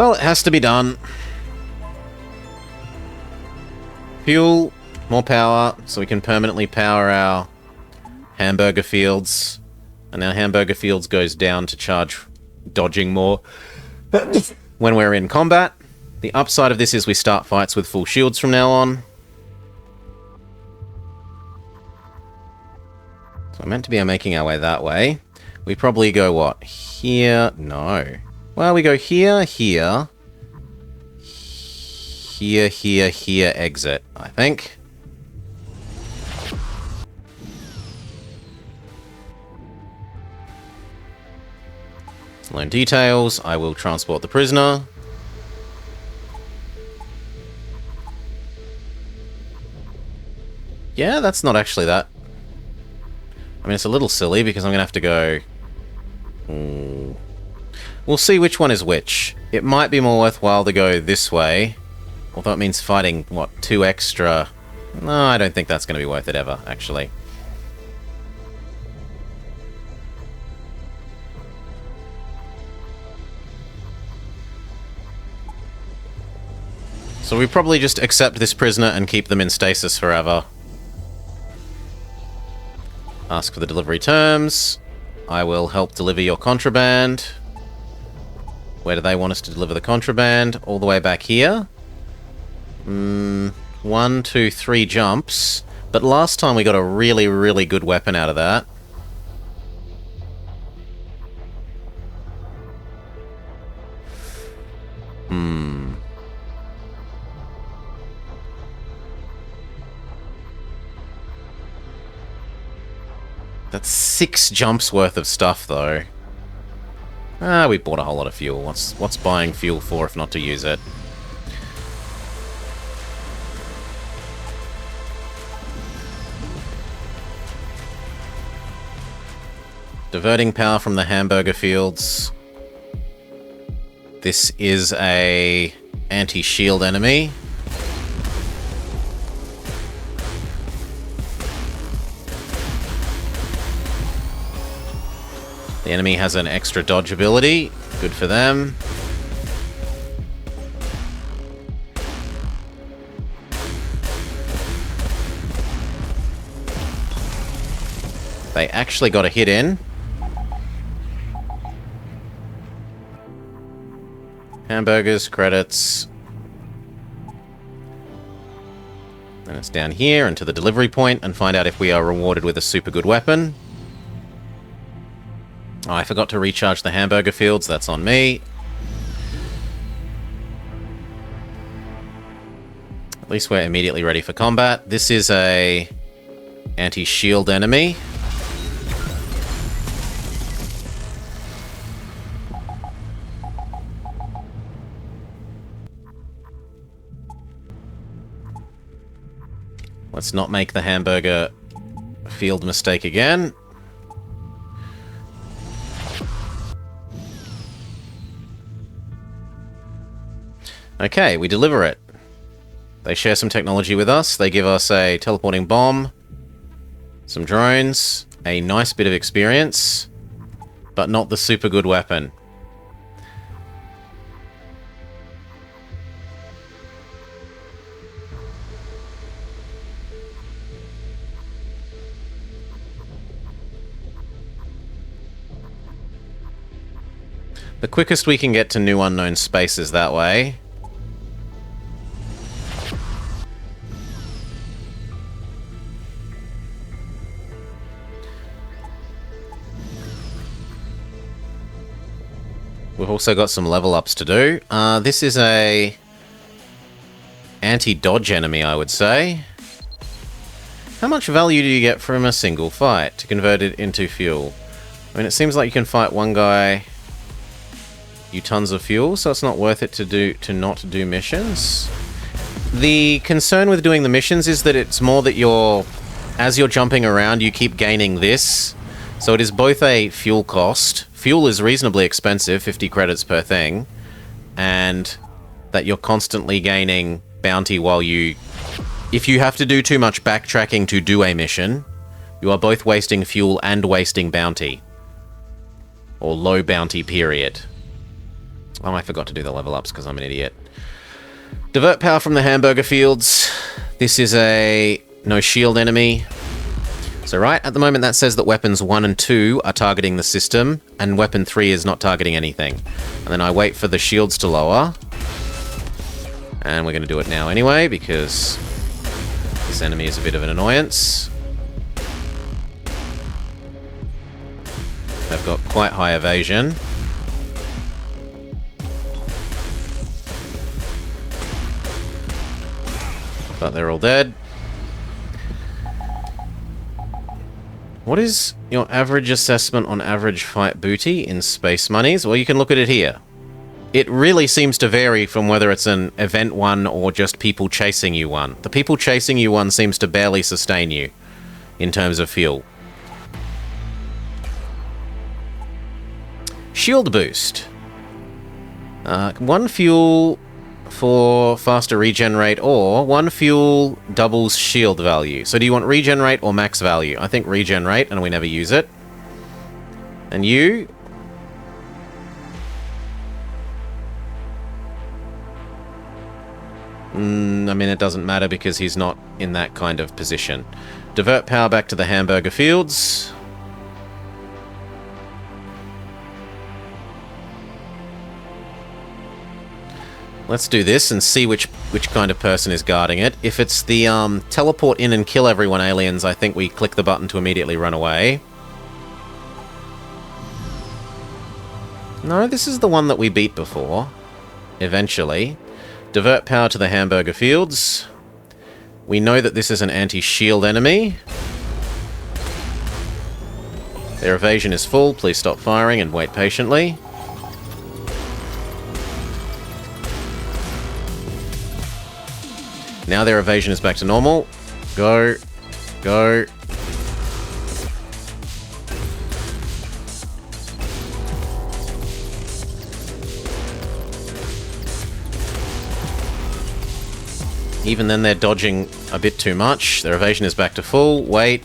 Well, it has to be done. Fuel, more power, so we can permanently power our hamburger fields. And our hamburger fields goes down to charge dodging more when we're in combat. The upside of this is we start fights with full shields from now on. So we're meant to be making our way that way. We probably go, what? Here? No. Well, we go here, here. Here, here, here, exit, I think. Learn details. I will transport the prisoner. Yeah, that's not actually that. I mean, it's a little silly because I'm going to have to go... We'll see which one is which. It might be more worthwhile to go this way. Although it means fighting, what, 2 extra... No, I don't think that's going to be worth it ever, actually. So we probably just accept this prisoner and keep them in stasis forever. Ask for the delivery terms. I will help deliver your contraband. Where do they want us to deliver the contraband? All the way back here. 1, 2, 3 jumps. But last time we got a really, really good weapon out of that. That's 6 jumps worth of stuff, though. Ah, we bought a whole lot of fuel. What's buying fuel for if not to use it? Diverting power from the hamburger fields. This is a anti-shield enemy. The enemy has an extra dodge ability. Good for them. They actually got a hit in. Hamburgers, credits. And it's down here and to the delivery point and find out if we are rewarded with a super good weapon. Oh, I forgot to recharge the hamburger fields. That's on me. At least we're immediately ready for combat. This is a anti-shield enemy. Let's not make the hamburger field mistake again. Okay, we deliver it. They share some technology with us. They give us a teleporting bomb, some drones, a nice bit of experience, but not the super good weapon. The quickest we can get to new unknown space is that way. We've also got some level ups to do. This is a anti-dodge enemy, I would say. How much value do you get from a single fight to convert it into fuel? I mean, it seems like you can fight one guy, you tons of fuel, so it's not worth it to not do missions. The concern with doing the missions is that it's more that as you're jumping around, you keep gaining this. So it is both a fuel cost. Fuel is reasonably expensive, 50 credits per thing, and that you're constantly gaining bounty while if you have to do too much backtracking to do a mission, you are both wasting fuel and wasting bounty. Or low bounty period. Oh, I forgot to do the level ups because I'm an idiot. Divert power from the hamburger fields. This is a no shield enemy. So right at the moment that says that weapons 1 and 2 are targeting the system, and weapon 3 is not targeting anything. And then I wait for the shields to lower. And we're going to do it now anyway, because this enemy is a bit of an annoyance. They've got quite high evasion. But they're all dead. What is your average assessment on average fight booty in Space Monies? Well, you can look at it here. It really seems to vary from whether it's an event one or just people chasing you one. The people chasing you one seems to barely sustain you in terms of fuel. Shield boost. 1 fuel for faster regenerate, or 1 fuel doubles shield value. So do you want regenerate or max value? I think regenerate, and we never use it. And you? I mean, it doesn't matter because he's not in that kind of position. Divert power back to the hamburger fields. Let's do this and see which kind of person is guarding it. If it's the teleport in and kill everyone aliens, I think we click the button to immediately run away. No, this is the one that we beat before. Eventually. Divert power to the hamburger fields. We know that this is an anti-shield enemy. Their evasion is full. Please stop firing and wait patiently. Now their evasion is back to normal. Go. Go. Even then they're dodging a bit too much. Their evasion is back to full. Wait.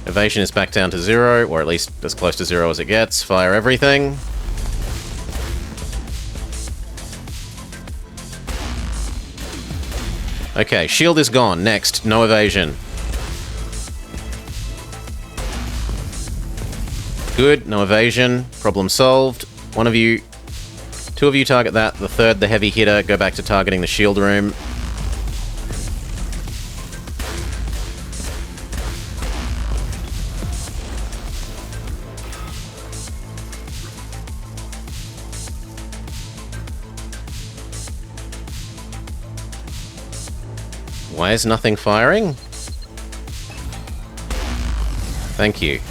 Evasion is back down to 0, or at least as close to 0 as it gets. Fire everything. Okay, shield is gone. Next, no evasion. Good, no evasion. Problem solved. One of you... 2 of you target that. The third, the heavy hitter, go back to targeting the shield room. Why is nothing firing? Thank you.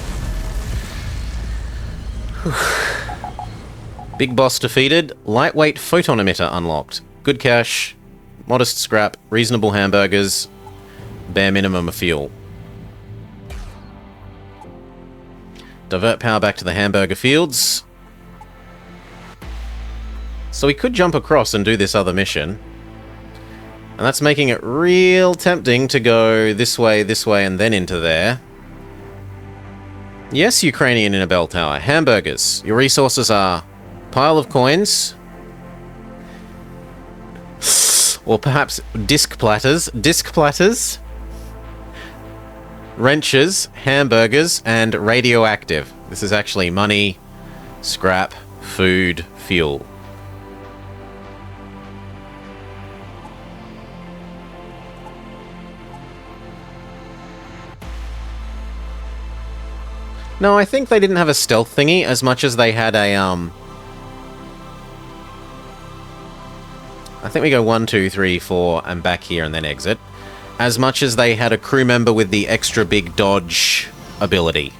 Big boss defeated. Lightweight photon emitter unlocked. Good cash. Modest scrap. Reasonable hamburgers. Bare minimum of fuel. Divert power back to the hamburger fields. So we could jump across and do this other mission. And that's making it real tempting to go this way, and then into there. Yes, Ukrainian in a bell tower. Hamburgers. Your resources are pile of coins. Or perhaps disc platters. Disc platters. Wrenches, hamburgers, and radioactive. This is actually money, scrap, food, fuel. No, I think they didn't have a stealth thingy as much as they had a, I think we go 1, 2, 3, 4, and back here and then exit. As much as they had a crew member with the extra big dodge ability.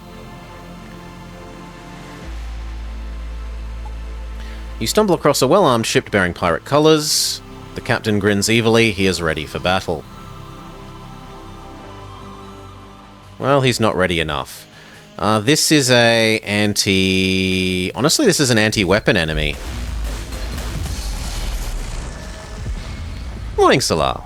You stumble across a well-armed ship bearing pirate colours. The captain grins evilly. He is ready for battle. Well, he's not ready enough. This is a anti... Honestly, this is an anti-weapon enemy. Morning, Salah.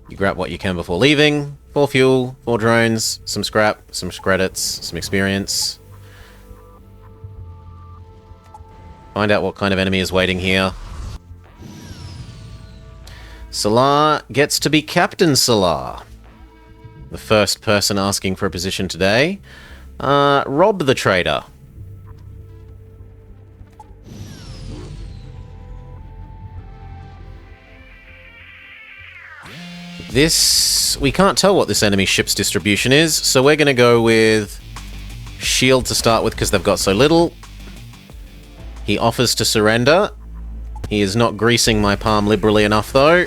You grab what you can before leaving. 4 fuel, 4 drones, some scrap, some credits, some experience. Find out what kind of enemy is waiting here. Salar gets to be Captain Salar. The first person asking for a position today. Rob the trader. This... we can't tell what this enemy ship's distribution is, so we're going to go with shield to start with because they've got so little. He offers to surrender. He is not greasing my palm liberally enough, though.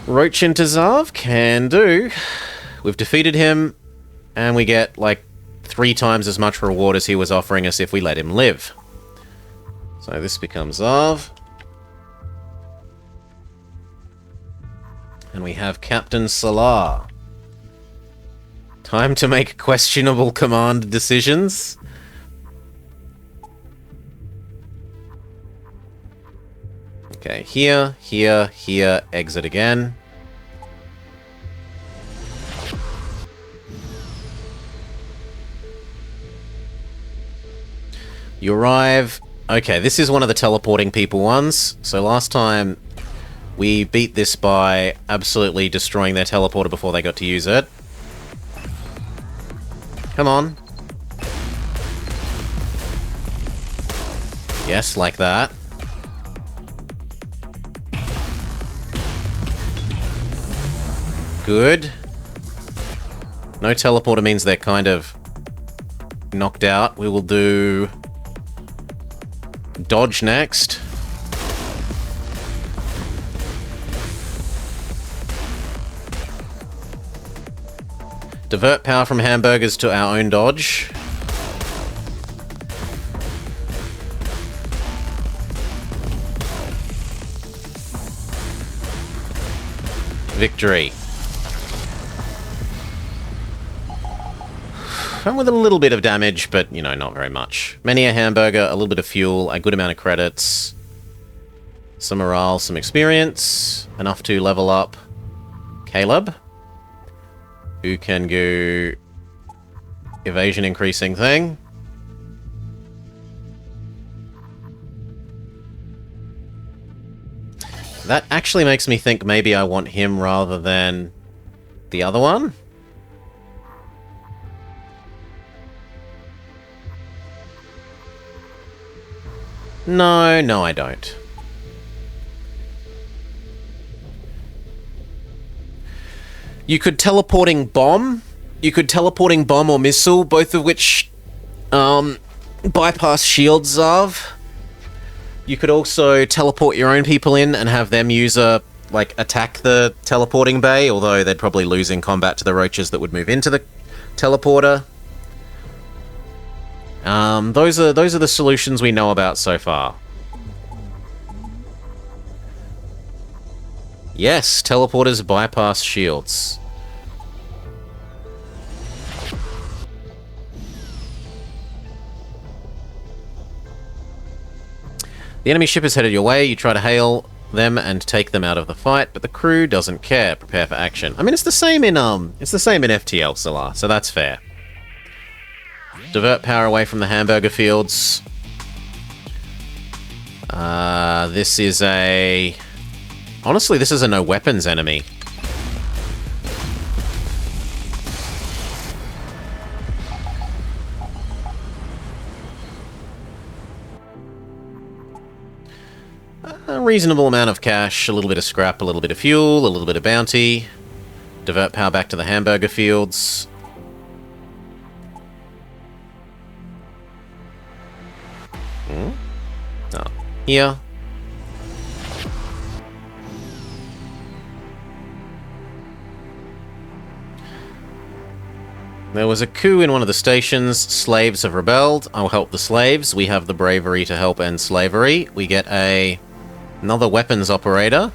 Roach into Zav? Can do. We've defeated him, and we get, like, 3 times as much reward as he was offering us if we let him live. So this becomes Zav. And we have Captain Salar. Time to make questionable command decisions. Okay, here, here, here, exit again. You arrive... okay, this is one of the teleporting people ones. So last time we beat this by absolutely destroying their teleporter before they got to use it. Come on. Yes, like that. Good. No teleporter means they're kind of knocked out. We will do dodge next. Divert power from hamburgers to our own dodge. Victory. And with a little bit of damage, but, you know, not very much. Many a hamburger, a little bit of fuel, a good amount of credits, some morale, some experience, enough to level up Caleb, who can go evasion increasing thing. That actually makes me think maybe I want him rather than the other one. No, I don't. You could teleporting bomb. You could teleporting bomb or missile, both of which bypass shields of. You could also teleport your own people in and have them use attack the teleporting bay, although they'd probably lose in combat to the roaches that would move into the teleporter. Those are the solutions we know about so far. Yes, teleporters bypass shields. The enemy ship is headed your way. You try to hail them and take them out of the fight, but the crew doesn't care. Prepare for action. I mean, it's the same in FTL, Salar, so that's fair. Divert power away from the hamburger fields. This is a... honestly, this is a no weapons enemy. A reasonable amount of cash, a little bit of scrap, a little bit of fuel, a little bit of bounty. Divert power back to the hamburger fields. Oh, here. There was a coup in one of the stations. Slaves have rebelled. I'll help the slaves. We have the bravery to help end slavery. We get another weapons operator,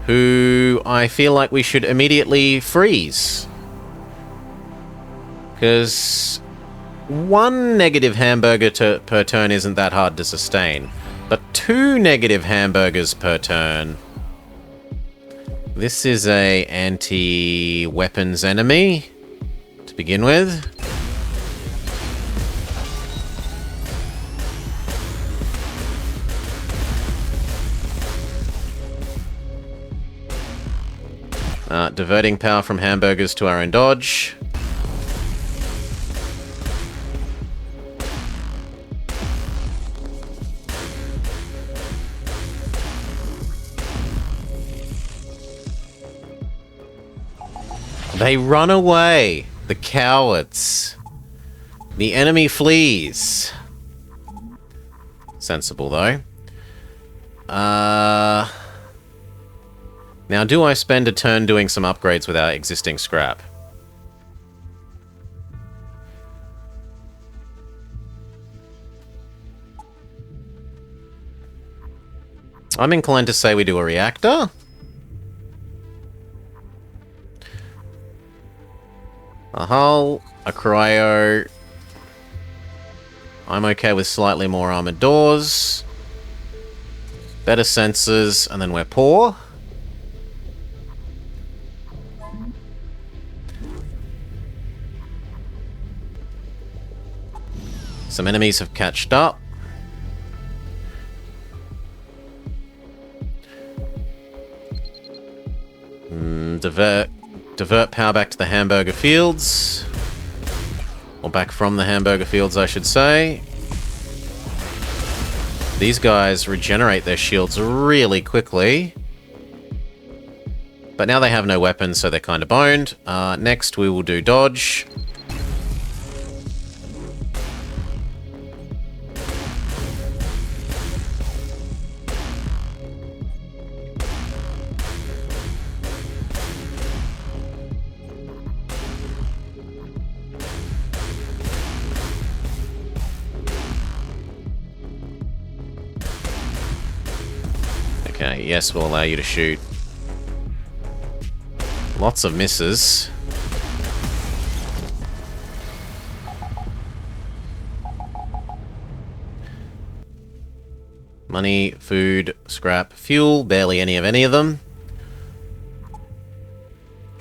who I feel like we should immediately freeze. Because one negative hamburger per turn isn't that hard to sustain. but 2 negative hamburgers per turn. This is a anti-weapons enemy to begin with. Diverting power from hamburgers to our own dodge. They run away! The cowards! The enemy flees! Sensible, though. Now, do I spend a turn doing some upgrades with our existing scrap? I'm inclined to say we do a reactor. A hull, a cryo. I'm okay with slightly more armored doors. Better sensors, and then we're poor. Some enemies have catched up. Divert power back to the hamburger fields. Or back from the hamburger fields, I should say. These guys regenerate their shields really quickly. But now they have no weapons, so they're kind of boned. Next, we will do dodge. Okay, yes, we'll allow you to shoot. Lots of misses. Money, food, scrap, fuel, barely any of them.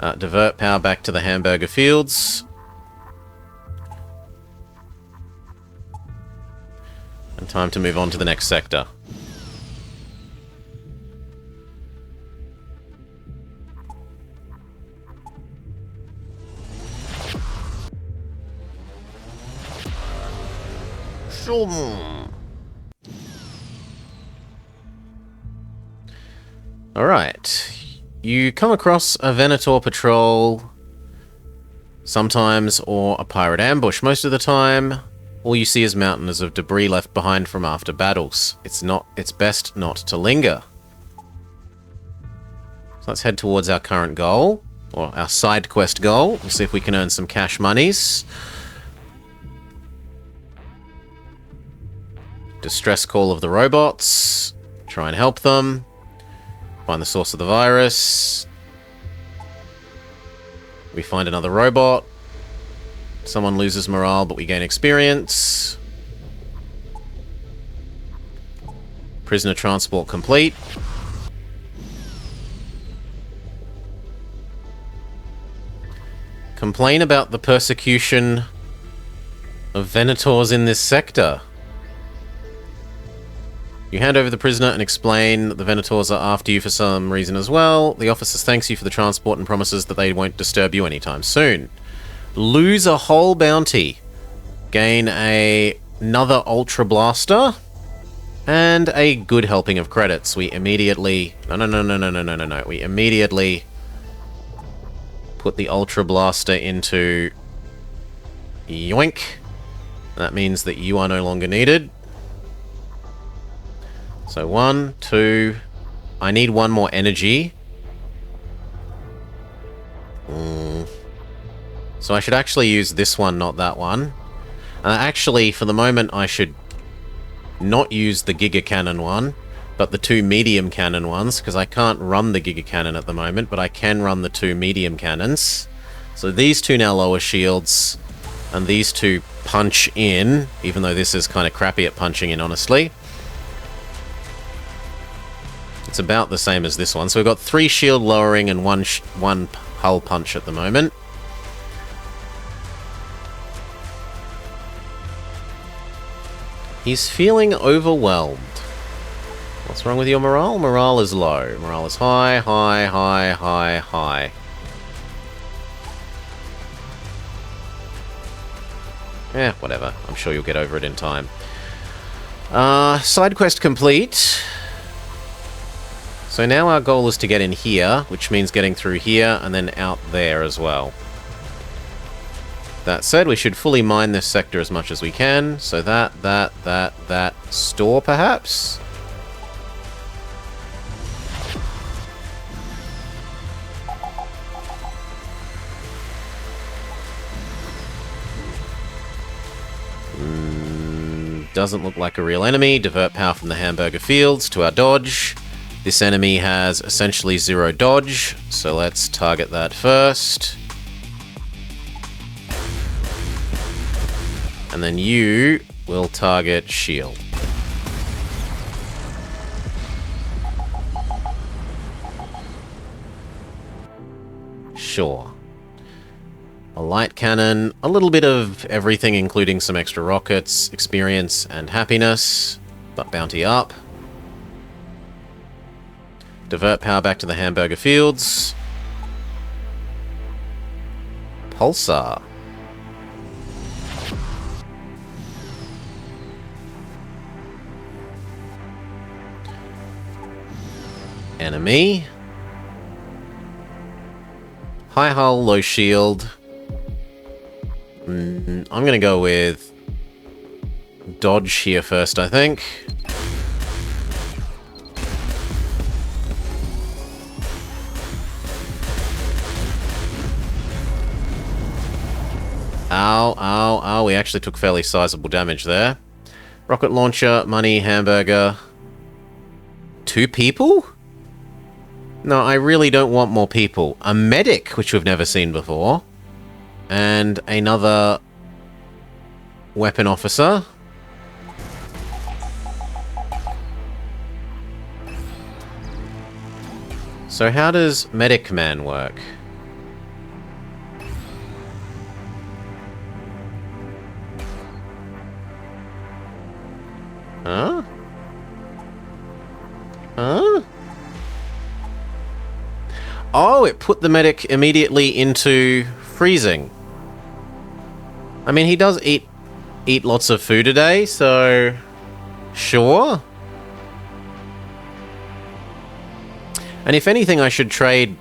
Divert power back to the hamburger fields. And time to move on to the next sector. Alright. You come across a Venator patrol sometimes, or a pirate ambush. Most of the time, all you see is mountains of debris left behind from after battles. It's best not to linger. So let's head towards our current goal, or our side quest goal. We'll see if we can earn some cash monies. Distress call of the robots. Try and help them. Find the source of the virus. We find another robot. Someone loses morale, but we gain experience. Prisoner transport complete. Complain about the persecution of Venators in this sector. You hand over the prisoner and explain that the Venators are after you for some reason as well. The officer thanks you for the transport and promises that they won't disturb you anytime soon. Lose a whole bounty. Gain another Ultra Blaster. And a good helping of credits. We immediately... No. We immediately put the Ultra Blaster into... Yoink. That means that you are no longer needed. So 1, 2... I need one more energy. So I should actually use this one, not that one. Actually, for the moment, I should not use the Giga Cannon one, but the 2 medium cannon ones, because I can't run the Giga Cannon at the moment, but I can run the 2 medium cannons. So these 2 now lower shields, and these 2 punch in, even though this is kind of crappy at punching in, honestly. It's about the same as this one. So we've got 3 shield lowering and one hull punch at the moment. He's feeling overwhelmed. What's wrong with your morale? Morale is low. Morale is high, high, high, high, high. Eh, whatever. I'm sure you'll get over it in time. Side quest complete. So now our goal is to get in here, which means getting through here and then out there as well. That said, we should fully mine this sector as much as we can. So that. Store, perhaps? Doesn't look like a real enemy. Divert power from the hamburger fields to our dodge. This enemy has essentially 0 dodge, so let's target that first. And then you will target shield. Sure. A light cannon, a little bit of everything, including some extra rockets, experience, and happiness, but bounty up. Divert power back to the hamburger fields. Pulsar. Enemy. High hull, low shield. I'm gonna go with dodge here first, I think. Ow, ow, ow. We actually took fairly sizable damage there. Rocket launcher, money, hamburger. 2 people? No, I really don't want more people. A medic, which we've never seen before. And another weapon officer. So how does Medic Man work? Huh? Huh? Oh, it put the medic immediately into freezing. I mean, he does eat lots of food a day, so sure. And if anything, I should trade...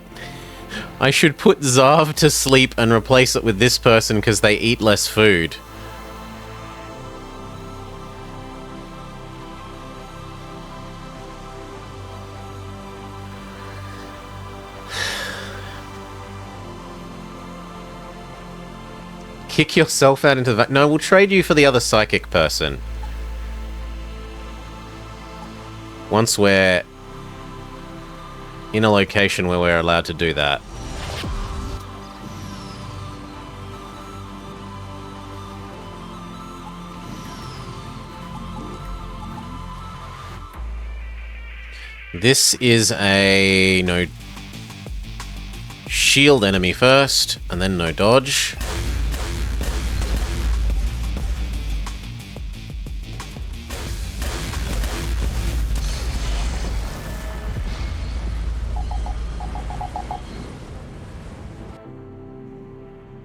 I should put Zav to sleep and replace it with this person because they eat less food. Kick yourself out into the... No, we'll trade you for the other psychic person. Once we're in a location where we're allowed to do that. This is a no shield enemy first, and then no dodge.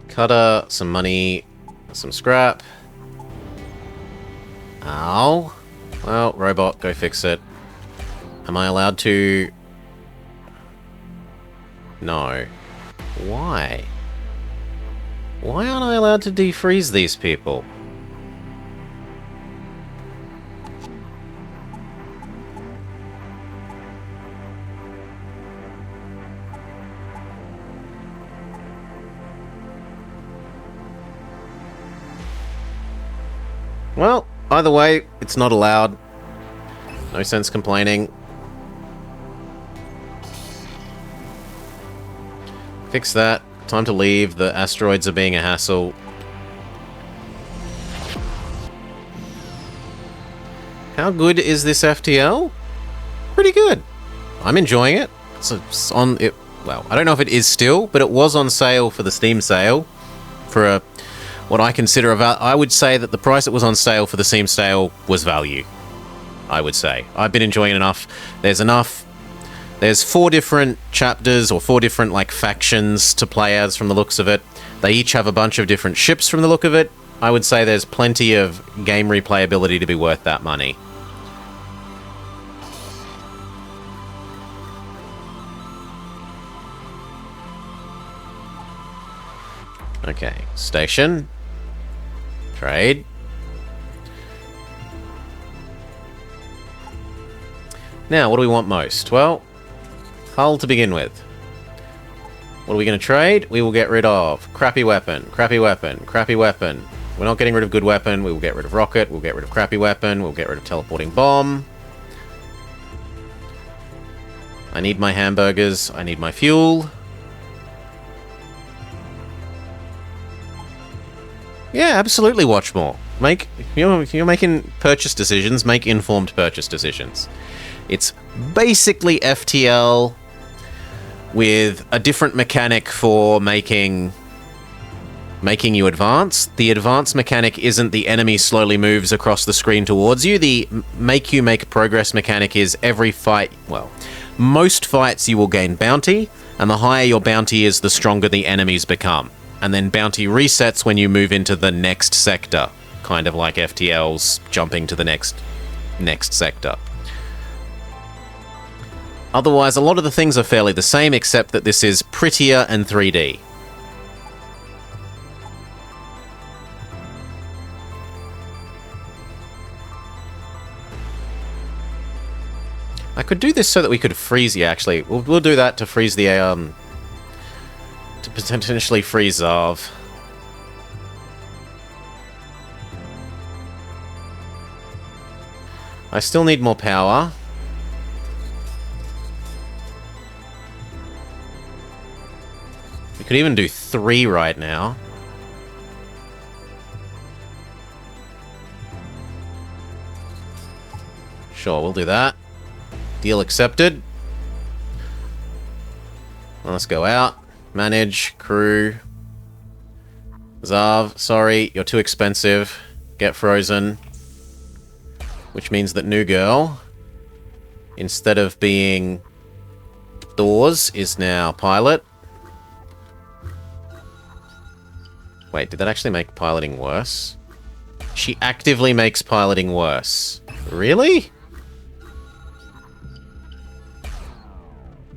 Cutter, some money, some scrap. Ow. Well, robot, go fix it. Am I allowed to... No. Why? Why aren't I allowed to defreeze these people? Well, either way, it's not allowed. No sense complaining. Fix that. Time to leave. The asteroids are being a hassle. How good is this FTL? Pretty good. I'm enjoying it. It's on it. Well, I don't know if it is still, but it was on sale for the Steam sale for what I consider I would say that the price it was on sale for the Steam sale was value. I would say. I've been enjoying it enough. There's 4 different chapters or 4 different like factions to play as from the looks of it. They each have a bunch of different ships from the look of it. I would say there's plenty of game replayability to be worth that money. Okay, station. Trade. Now, what do we want most? Well, hull to begin with. What are we going to trade? We will get rid of crappy weapon, crappy weapon, crappy weapon. We're not getting rid of good weapon. We will get rid of rocket. We'll get rid of crappy weapon. We'll get rid of teleporting bomb. I need my hamburgers. I need my fuel. Yeah, absolutely watch more. You're making purchase decisions, make informed purchase decisions. It's basically FTL with a different mechanic for making you advance. The advance mechanic isn't the enemy slowly moves across the screen towards you. The make you make progress mechanic is every fight, well, most fights you will gain bounty, and the higher your bounty is, the stronger the enemies become. And then bounty resets when you move into the next sector, kind of like FTL's jumping to the next sector. Otherwise, a lot of the things are fairly the same, except that this is prettier and 3D. I could do this so that we could freeze... Yeah, actually, we'll do that to freeze the... to potentially freeze Zarv. I still need more power. We could even do 3 right now. Sure, we'll do that. Deal accepted. Well, let's go out. Manage, crew. Zarv, sorry, you're too expensive. Get frozen. Which means that New Girl, instead of being doors, is now pilot. Wait, did that actually make piloting worse? She actively makes piloting worse. Really?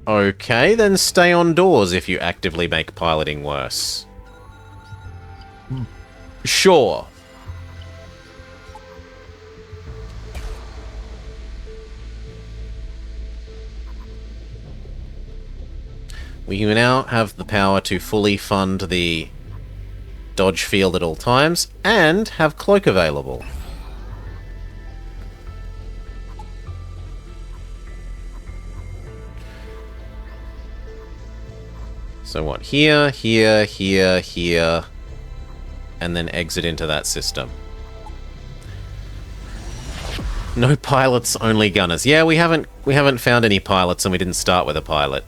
Okay, then stay on doors if you actively make piloting worse. Sure. We now have the power to fully fund the dodge field at all times, and have cloak available. So what? Here, here, here, here, and then exit into that system. No pilots, only gunners. Yeah, we haven't found any pilots, and we didn't start with a pilot.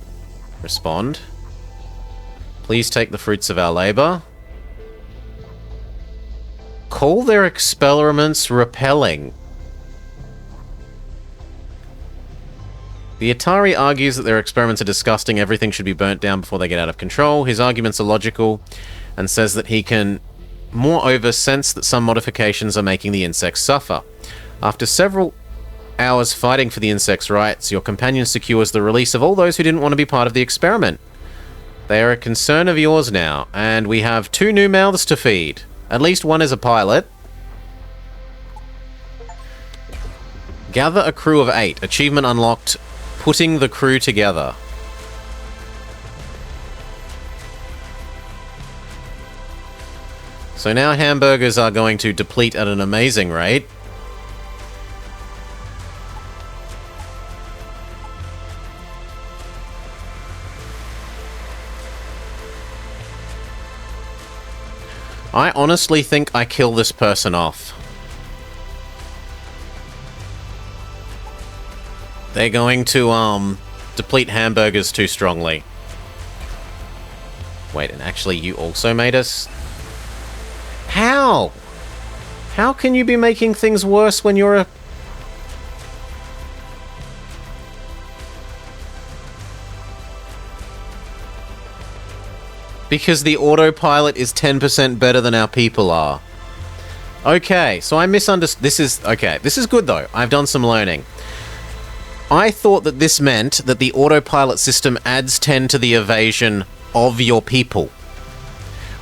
Respond. Please take the fruits of our labor. Call their experiments repelling. The Atari argues that their experiments are disgusting, everything should be burnt down before they get out of control. His arguments are logical, and says that he can moreover sense that some modifications are making the insects suffer. After several hours fighting for the insects' rights, your companion secures the release of all those who didn't want to be part of the experiment. They are a concern of yours now, and we have 2 new mouths to feed. At least one is a pilot. Gather a crew of 8. Achievement unlocked. Putting the crew together. So now hamburgers are going to deplete at an amazing rate. I honestly think I kill this person off. They're going to, deplete hamburgers too strongly. Wait, and actually you also made us... How? How can you be making things worse when you're a... Because the autopilot is 10% better than our people are. Okay, so I misunderstood. This is... Okay, this is good though. I've done some learning. I thought that this meant that the autopilot system adds 10 to the evasion of your people.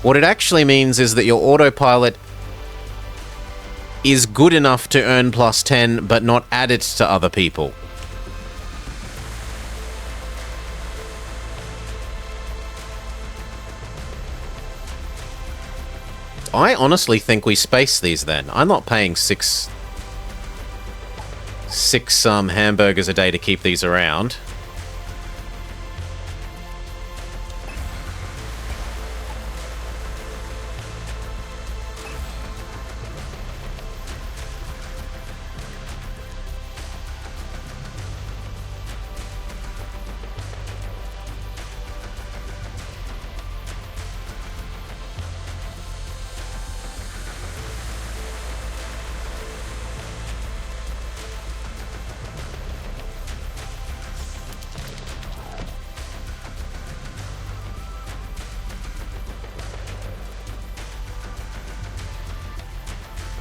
What it actually means is that your autopilot is good enough to earn plus 10, but not add it to other people. I honestly think we space these then. I'm not paying six hamburgers a day to keep these around.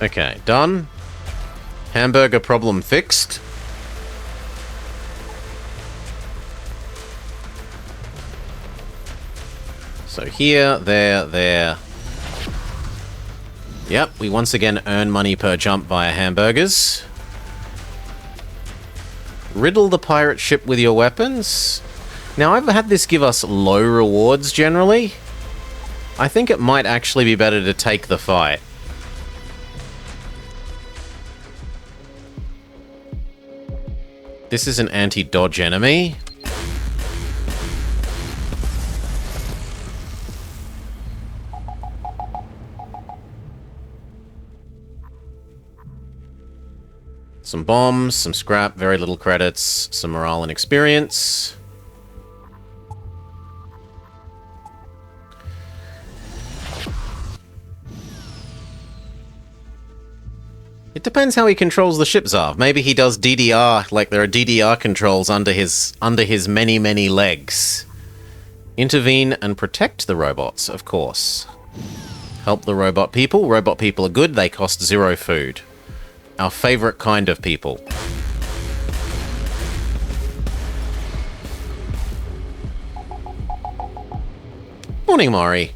Okay, done. Hamburger problem fixed. So here, there. Yep, we once again earn money per jump via hamburgers. Riddle the pirate ship with your weapons. Now, I've had this give us low rewards generally. I think it might actually be better to take the fight. This is an anti-dodge enemy. Some bombs, some scrap, very little credits, some morale and experience. It depends how he controls the ship, Zarv. Maybe he does DDR, like there are DDR controls under his many, many legs. Intervene and protect the robots, of course. Help the robot people. Robot people are good, they cost 0 food. Our favorite kind of people. Morning, Maury.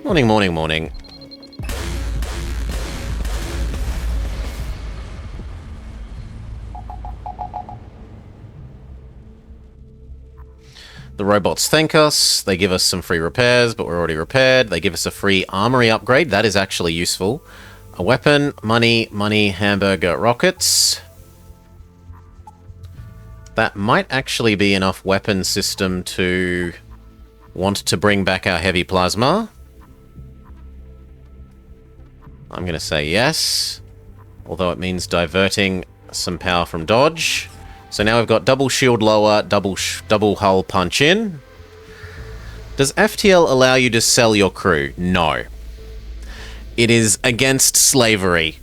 Morning, morning, morning. The robots thank us, they give us some free repairs, but we're already repaired. They give us a free armory upgrade, that is actually useful. A weapon, money, hamburger, rockets. That might actually be enough weapon system to want to bring back our heavy plasma. I'm going to say yes, although it means diverting some power from dodge. So now we've got double shield lower, double hull punch in. Does FTL allow you to sell your crew? No. It is against slavery.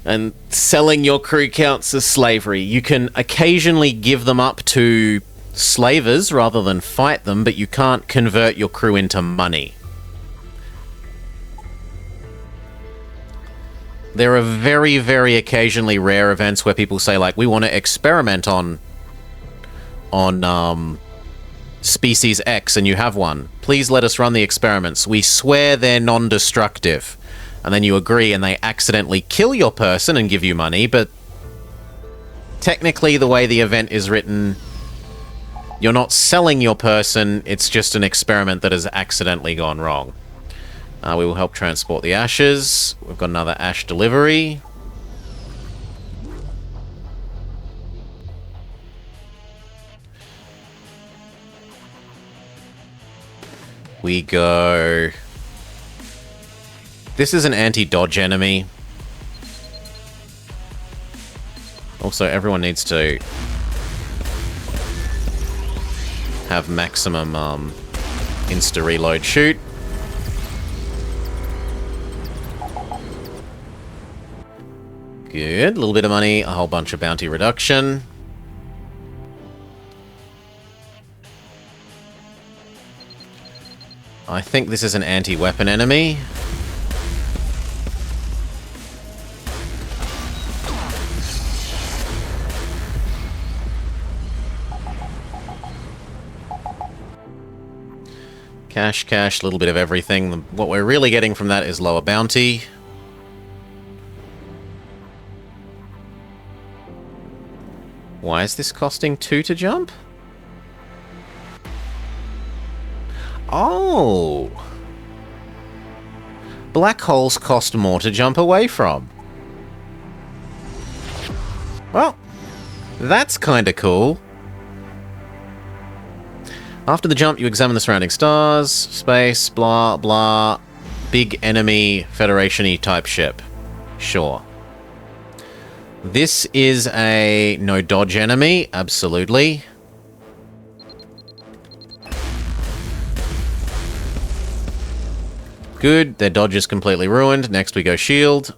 And selling your crew counts as slavery. You can occasionally give them up to slavers rather than fight them, but you can't convert your crew into money. There are very, very occasionally rare events where people say, like, we want to experiment on species X, and you have one. Please let us run the experiments. We swear they're non-destructive. And then you agree, and they accidentally kill your person and give you money, but technically the way the event is written, you're not selling your person, it's just an experiment that has accidentally gone wrong. We will help transport the ashes. We've got another ash delivery. We go... This is an anti-dodge enemy. Also, everyone needs to have maximum insta-reload shoot. Good. A little bit of money, a whole bunch of bounty reduction. I think this is an anti-weapon enemy. Cash, cash, a little bit of everything. What we're really getting from that is lower bounty. Why is this costing 2 to jump? Oh! Black holes cost more to jump away from. Well, that's kinda cool. After the jump, you examine the surrounding stars, space, blah, blah. Big enemy, Federation-y type ship. Sure. This is a no-dodge enemy, absolutely. Good, their dodge is completely ruined. Next we go shield.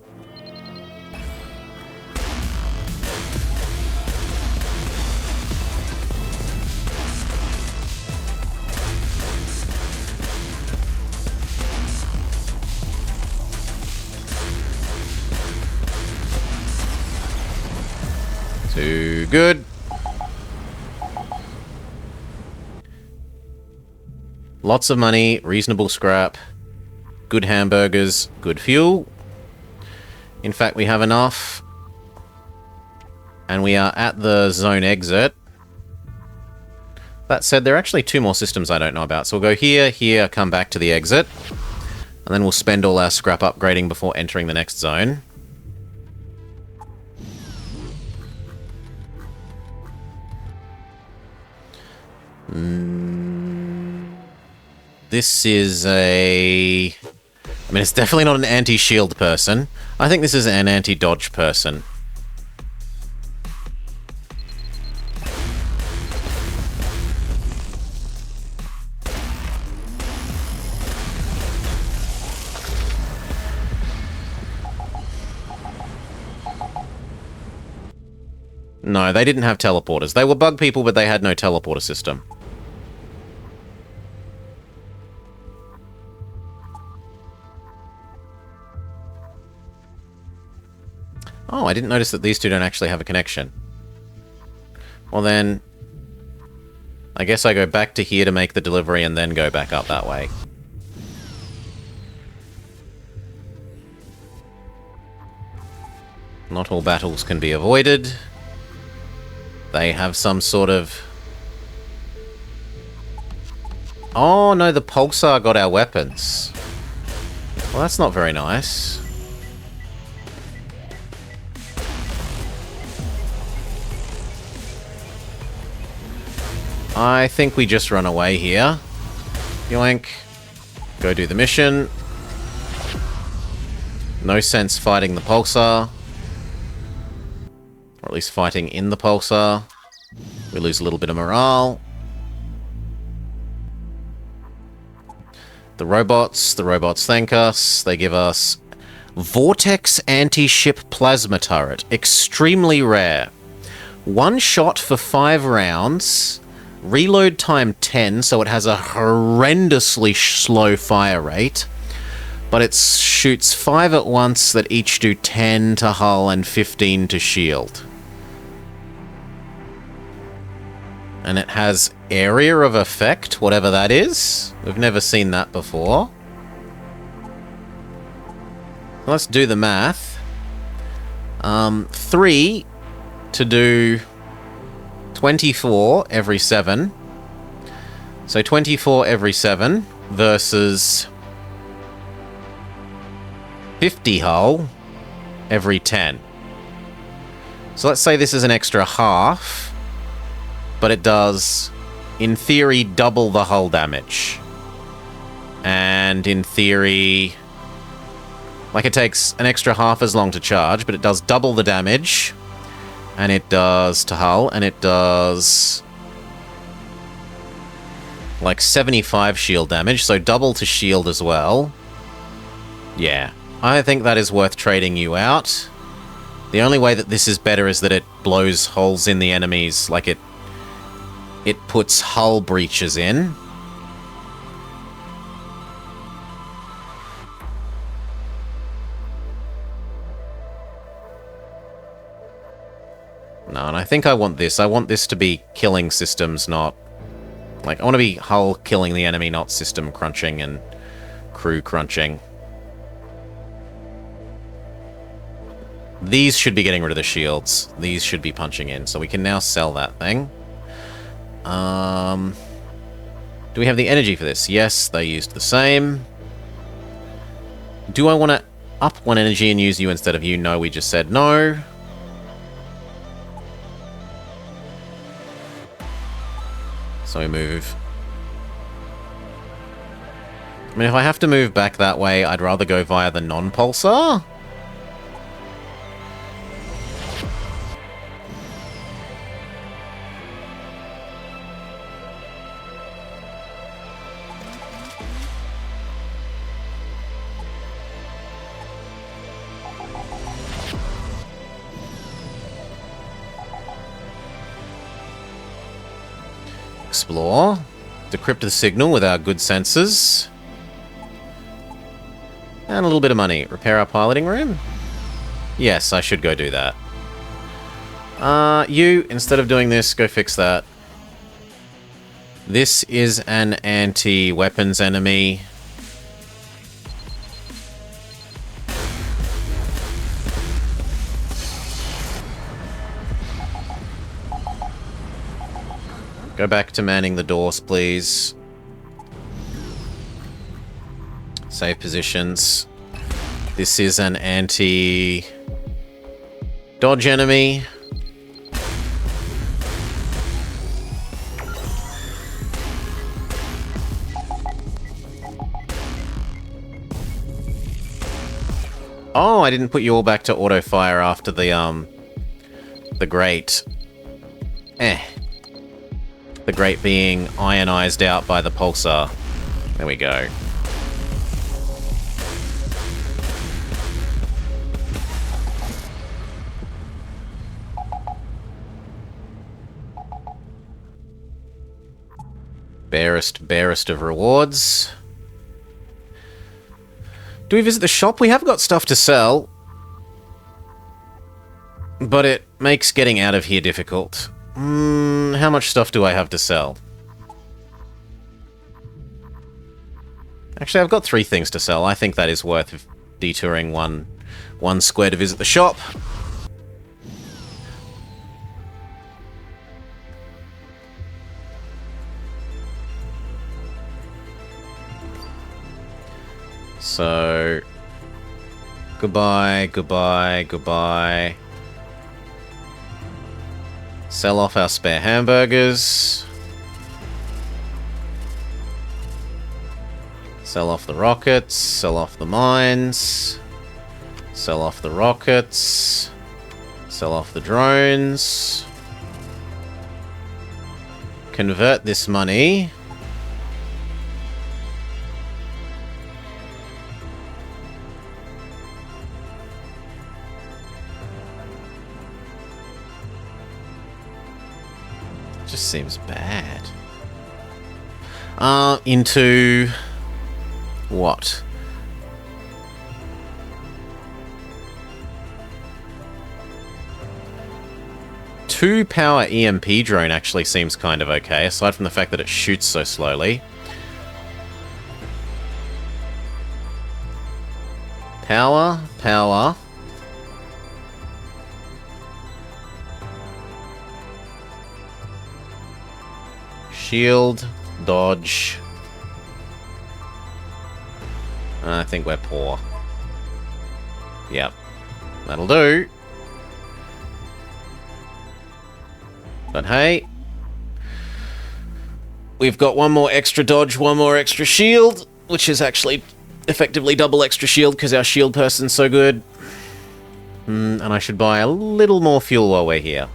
Too good. Lots of money, reasonable scrap, good hamburgers, good fuel. In fact, we have enough. And we are at the zone exit. That said, there are actually 2 more systems I don't know about. So we'll go here, here, come back to the exit. And then we'll spend all our scrap upgrading before entering the next zone. This is a... I mean, it's definitely not an anti-shield person. I think this is an anti-dodge person. No, they didn't have teleporters. They were bug people, but they had no teleporter system. Oh, I didn't notice that these 2 don't actually have a connection. Well then, I guess I go back to here to make the delivery and then go back up that way. Not all battles can be avoided. They have some sort of... Oh no, the pulsar got our weapons. Well, that's not very nice. I think we just run away here. Yoink. Go do the mission. No sense fighting the pulsar. Or at least fighting in the pulsar. We lose a little bit of morale. The robots thank us. They give us Vortex Anti-Ship Plasma Turret. Extremely rare. 1 shot for 5 rounds. Reload time 10, so it has a horrendously slow fire rate. But it shoots 5 at once that each do 10 to hull and 15 to shield. And it has area of effect, whatever that is. We've never seen that before. Let's do the math. 3 to do 24 every 7. So 24 every 7 versus 50 hull every 10. So let's say this is an extra half, but it does, in theory, double the hull damage. And in theory, like it takes an extra half as long to charge, but it does double the damage. And it does to hull, and it does Like 75 shield damage, so double to shield as well. Yeah, I think that is worth trading you out. The only way that this is better is that it blows holes in the enemies, like it puts hull breaches in. No, and I think I want this. I want this to be killing systems, not... Like, I want to be hull killing the enemy, not system crunching and crew crunching. These should be getting rid of the shields. These should be punching in, so we can now sell that thing. Do we have the energy for this? Yes, they used the same. Do I want to up one energy and use you instead of you? No, we just said no. So we move. I mean, if I have to move back that way, I'd rather go via the non-pulsar. Explore. Decrypt the signal with our good sensors. And a little bit of money. Repair our piloting room? Yes, I should go do that. You, instead of doing this, go fix that. This is an anti-weapons enemy. Go back to manning the doors, please. Save positions. This is an anti-dodge enemy. Oh, I didn't put you all back to auto fire after the grate. The grate being ionized out by the pulsar. There we go. Barest of rewards. Do we visit the shop? We have got stuff to sell. But it makes getting out of here difficult. How much stuff do I have to sell? Actually, I've got 3 things to sell. I think that is worth detouring one square to visit the shop. So, goodbye, goodbye, goodbye. Sell off our spare hamburgers. Sell off the rockets. Sell off the mines. Sell off the rockets. Sell off the drones. Convert this money. Just seems bad. Into what? Two power EMP drone actually seems kind of okay, aside from the fact that it shoots so slowly. Power, power. Shield, dodge. I think we're poor. Yep. That'll do. But hey, we've got one more extra dodge, one more extra shield, which is actually effectively double extra shield because our shield person's so good. And I should buy a little more fuel while we're here.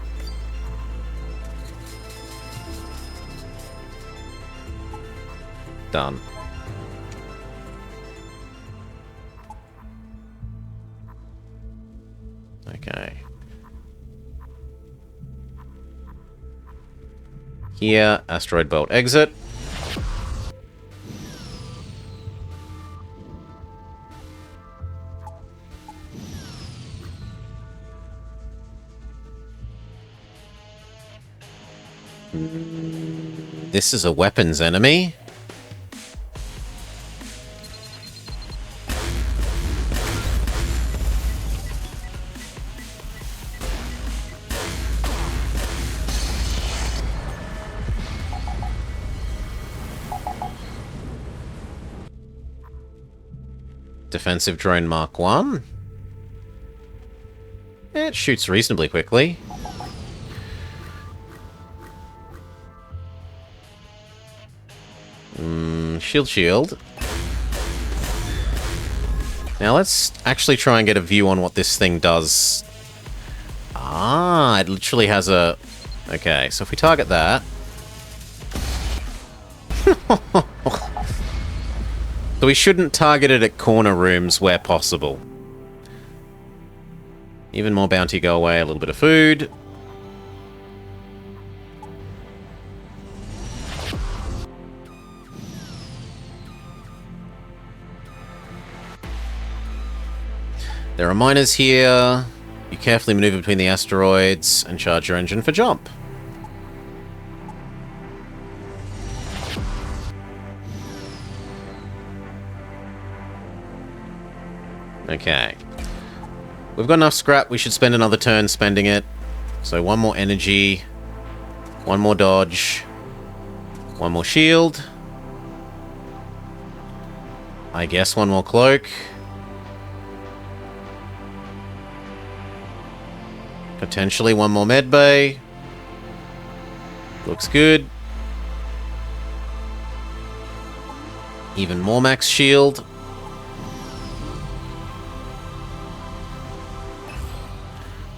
Done. Okay. Here, asteroid belt exit. This is a weapons enemy. Defensive drone Mark 1. It shoots reasonably quickly. Shield. Now let's actually try and get a view on what this thing does. Ah, it literally has a... Okay, so if we target that... So we shouldn't target it at corner rooms where possible. Even more bounty go away, a little bit of food. There are miners here. You carefully maneuver between the asteroids and charge your engine for jump. Okay. We've got enough scrap. We should spend another turn spending it. So one more energy. One more dodge. One more shield. I guess one more cloak. Potentially one more med bay. Looks good. Even more max shield.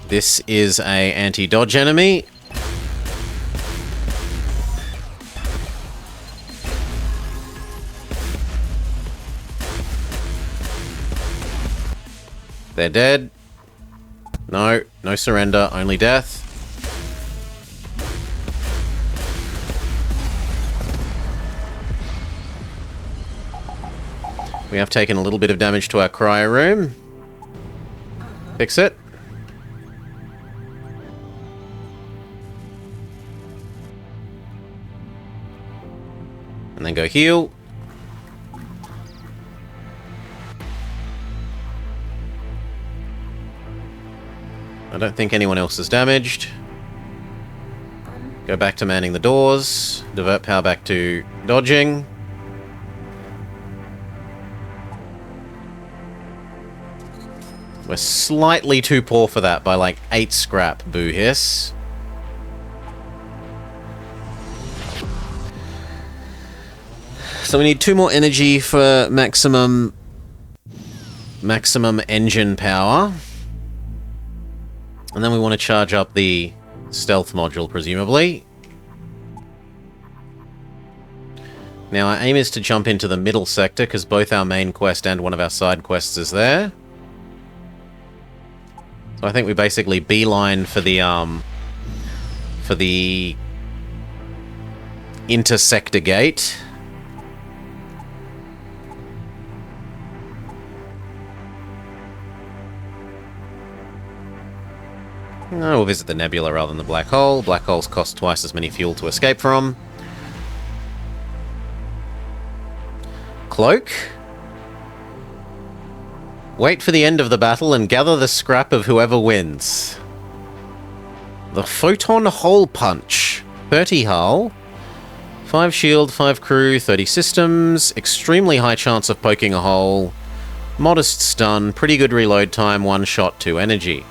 This is a anti-dodge enemy. They're dead. No, no surrender, only death. We have taken a little bit of damage to our cryo room. Fix it. And then go heal. I don't think anyone else is damaged. Go back to manning the doors. Divert power back to dodging. We're slightly too poor for that by like 8 scrap, boo hiss. So we need 2 more energy for maximum engine power. And then we want to charge up the stealth module, presumably. Now our aim is to jump into the middle sector, because both our main quest and one of our side quests is there. So I think we basically beeline for the intersector gate. No, we'll visit the nebula rather than the black hole. Black holes cost twice as many fuel to escape from. Cloak. Wait for the end of the battle and gather the scrap of whoever wins. The Photon Hole Punch. 30 hull. 5 shield, 5 crew, 30 systems. Extremely high chance of poking a hole. Modest stun. Pretty good reload time. 1 shot, 2 energy.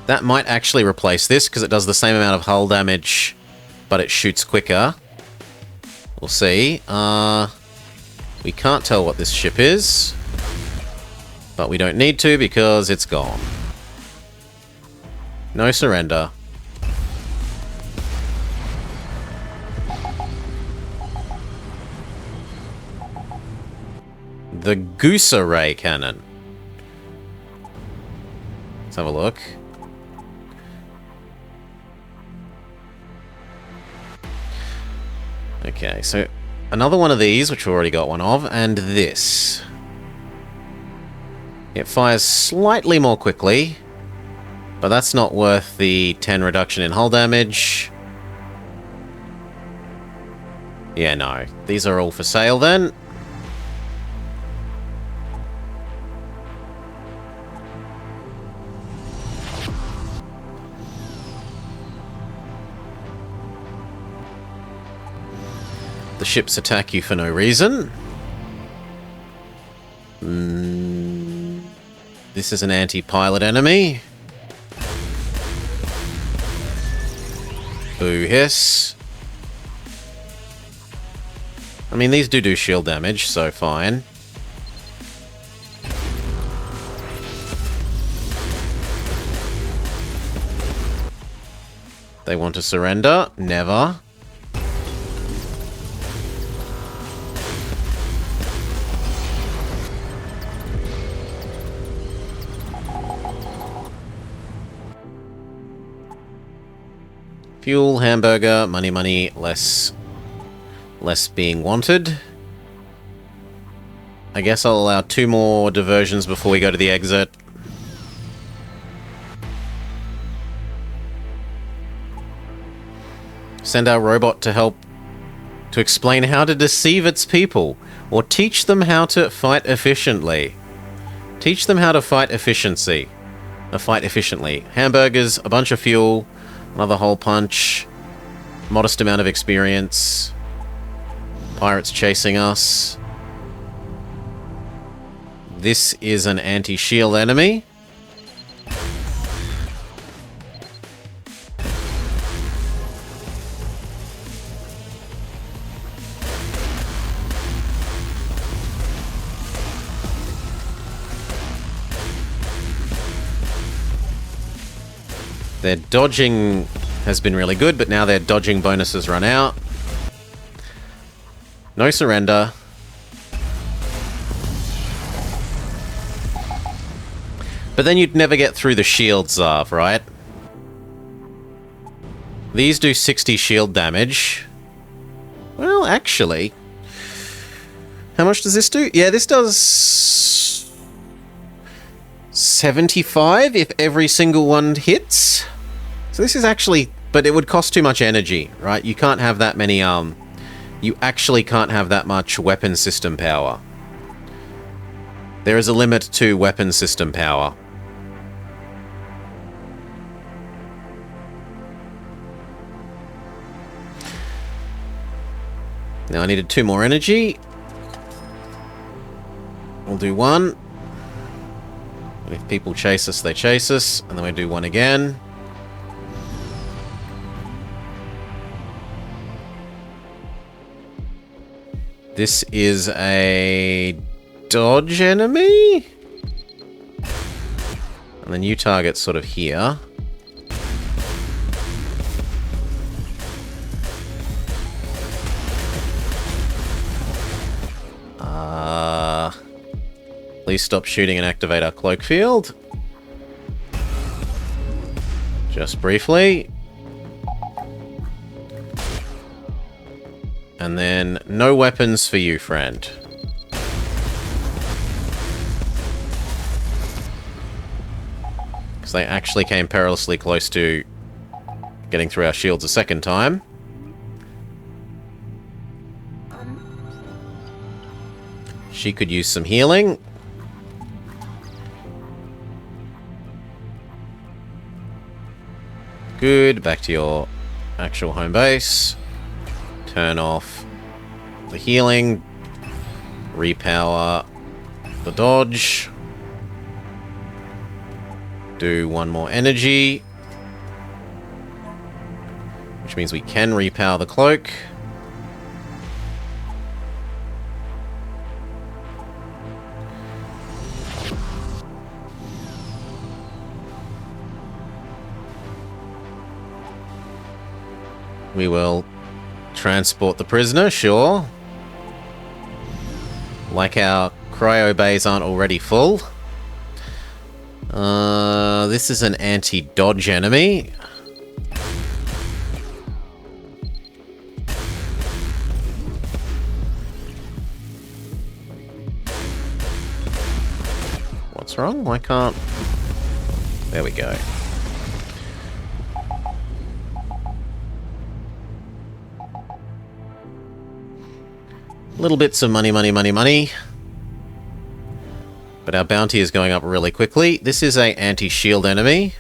That might actually replace this, because it does the same amount of hull damage, but it shoots quicker. We'll see. We can't tell what this ship is, but we don't need to, because it's gone. No surrender. The Gooser Ray Cannon. Let's have a look. Okay, so another one of these, which we already got one of, and this. It fires slightly more quickly, but that's not worth the 10 reduction in hull damage. Yeah, no. These are all for sale then. The ships attack you for no reason. This is an anti-pilot enemy. Boo hiss. I mean, these do shield damage, so fine. They want to surrender? Never. Fuel, hamburger, money, less being wanted. I guess I'll allow 2 more diversions before we go to the exit. Send our robot to help to explain how to deceive its people, or teach them how to fight efficiently. Teach them how to fight efficiently. Hamburgers, a bunch of fuel, another hole punch, modest amount of experience. Pirates chasing us. This is an anti-shield enemy. Their dodging has been really good, but now their dodging bonuses run out. No surrender. But then you'd never get through the shield Zarv, right? These do 60 shield damage. Well, actually... How much does this do? Yeah, this does... 75 if every single one hits. So this is actually... But it would cost too much energy, right? You can't have that many, You actually can't have that much weapon system power. There is a limit to weapon system power. Now I needed 2 more energy. We'll do 1. And if people chase us, they chase us. And then we do 1 again. This is a dodge enemy? And the new target's sort of here. Please stop shooting and activate our cloak field. Just briefly. And then, no weapons for you, friend. Because they actually came perilously close to getting through our shields a second time. She could use some healing. Good, back to your actual home base. Turn off the healing. Repower the dodge. Do 1 more energy. Which means we can repower the cloak. We will transport the prisoner, sure. Like our cryo bays aren't already full. This is an anti-dodge enemy. What's wrong? Why can't... There we go. Little bits of money, money, money, money. But our bounty is going up really quickly. This is a anti-shield enemy.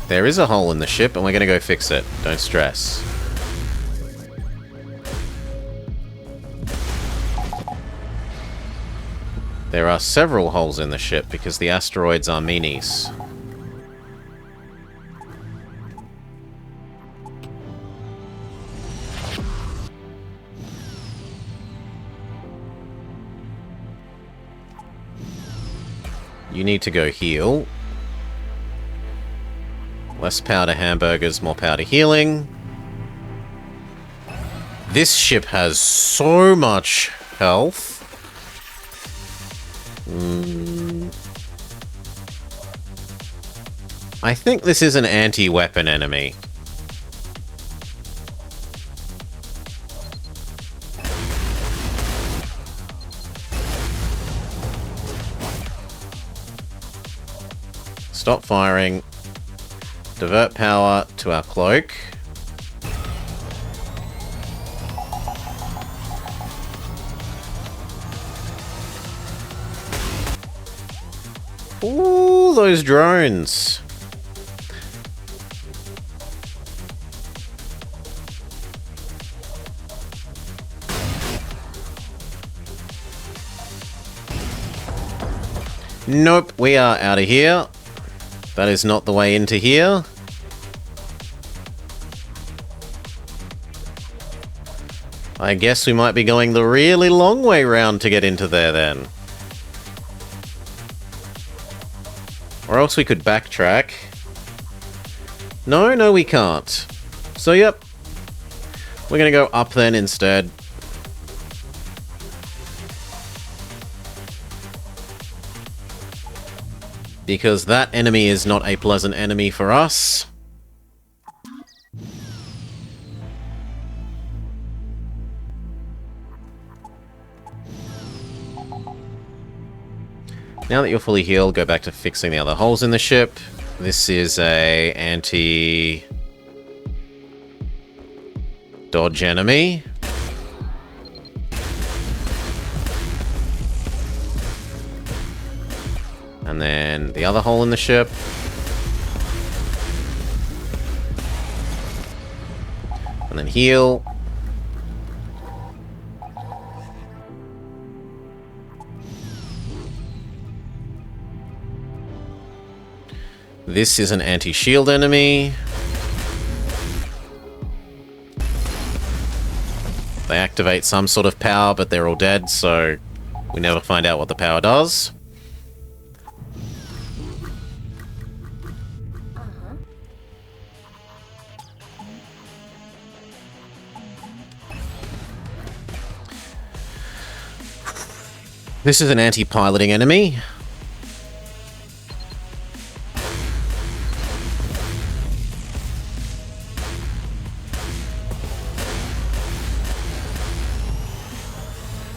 There is a hole in the ship, and we're going to go fix it. Don't stress. There are several holes in the ship because the asteroids are meanies. You need to go heal. Less power to hamburgers, more power to healing. This ship has so much health. I think this is an anti-weapon enemy. Stop firing. Divert power to our cloak. Ooh, those drones. Nope, we are out of here. That is not the way into here. I guess we might be going the really long way round to get into there then. Or else we could backtrack. No, we can't. So yep. We're gonna go up then instead. Because that enemy is not a pleasant enemy for us. Now that you're fully healed, go back to fixing the other holes in the ship. This is a anti-dodge enemy. And then the other hole in the ship. And then heal. This is an anti-shield enemy. They activate some sort of power, but they're all dead, so we never find out what the power does. This is an anti-piloting enemy.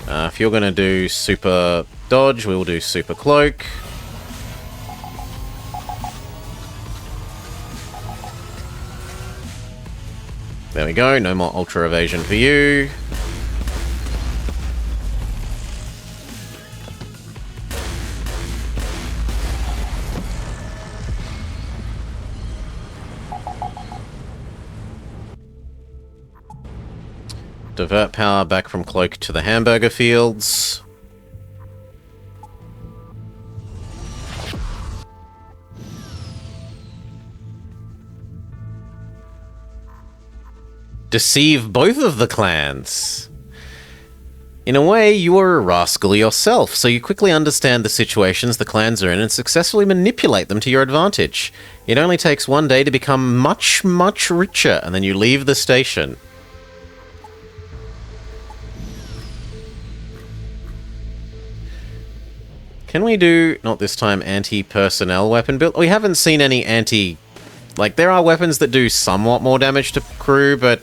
If you're going to do super dodge, we will do super cloak. There we go, no more ultra evasion for you. Divert power back from cloak to the hamburger fields. Deceive both of the clans. In a way, you are a rascal yourself, so you quickly understand the situations the clans are in and successfully manipulate them to your advantage. It only takes one day to become much, much richer, and then you leave the station. Can we do, not this time, anti-personnel weapon build? We haven't seen any anti... Like, there are weapons that do somewhat more damage to crew, but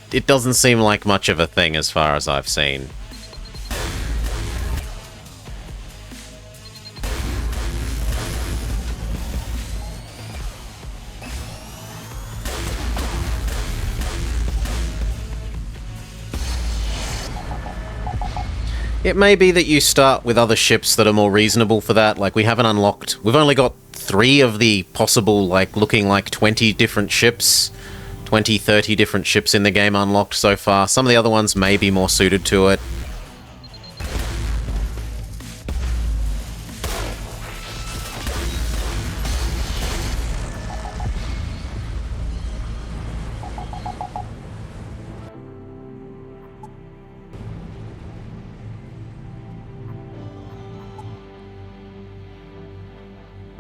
it doesn't seem like much of a thing as far as I've seen. It may be that you start with other ships that are more reasonable for that. Like, we haven't unlocked... We've only got 3 of the possible, like, looking like 20 different ships. 20, 30 different ships in the game unlocked so far. Some of the other ones may be more suited to it.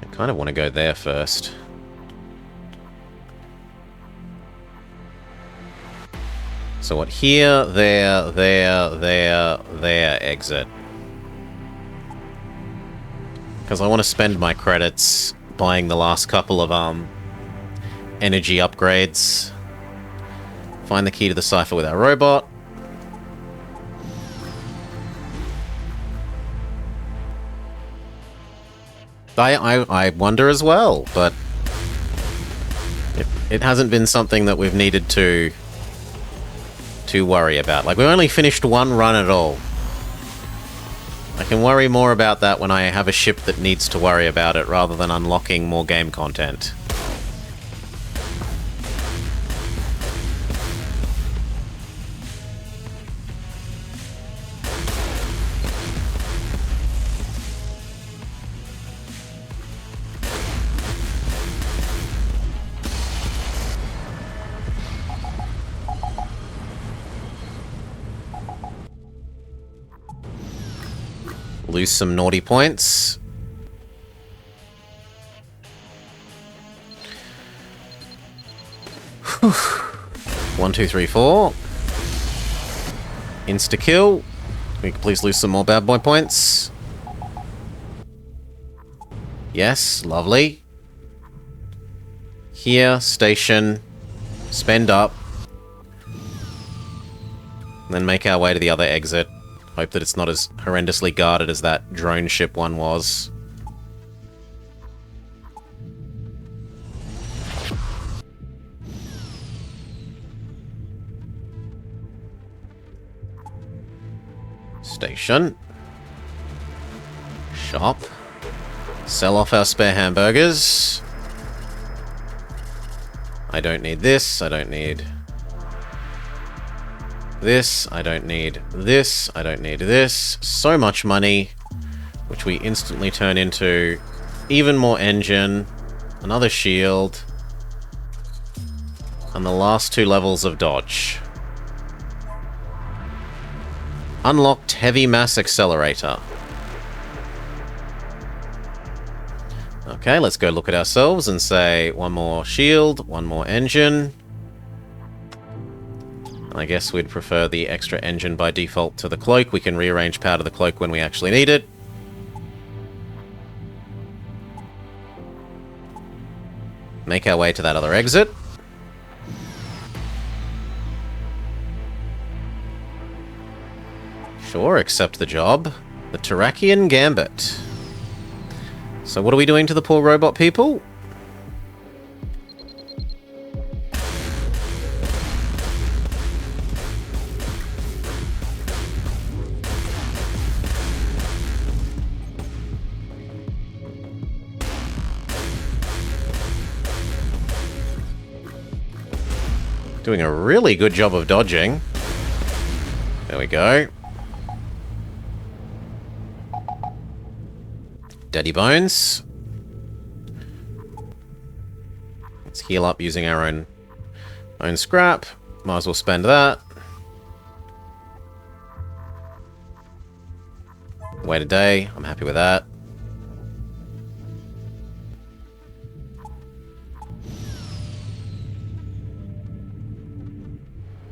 I kind of want to go there first. So what, here, there, exit. Because I want to spend my credits buying the last couple of, energy upgrades. Find the key to the cipher with our robot. I wonder as well, but it hasn't been something that we've needed to worry about. Like, we only finished one run at all. I can worry more about that when I have a ship that needs to worry about it, rather than unlocking more game content. Lose some naughty points. Whew. 1, 2, 3, 4. Insta-kill. We can please lose some more bad boy points. Yes, lovely. Here, station. Spend up. Then make our way to the other exit. Hope that it's not as horrendously guarded as that drone ship one was. Station. Shop. Sell off our spare hamburgers. I don't need this. I don't need... this, I don't need this, I don't need this. So much money, which we instantly turn into even more engine, another shield, and the last 2 levels of dodge. Unlocked heavy mass accelerator. Okay, let's go look at ourselves and say 1 more shield, 1 more engine. I guess we'd prefer the extra engine by default to the cloak. We can rearrange power to the cloak when we actually need it. Make our way to that other exit. Sure, accept the job. The Terrakian Gambit. So what are we doing to the poor robot people? Doing a really good job of dodging. There we go. Daddy Bones. Let's heal up using our own scrap. Might as well spend that. Wait a day. I'm happy with that.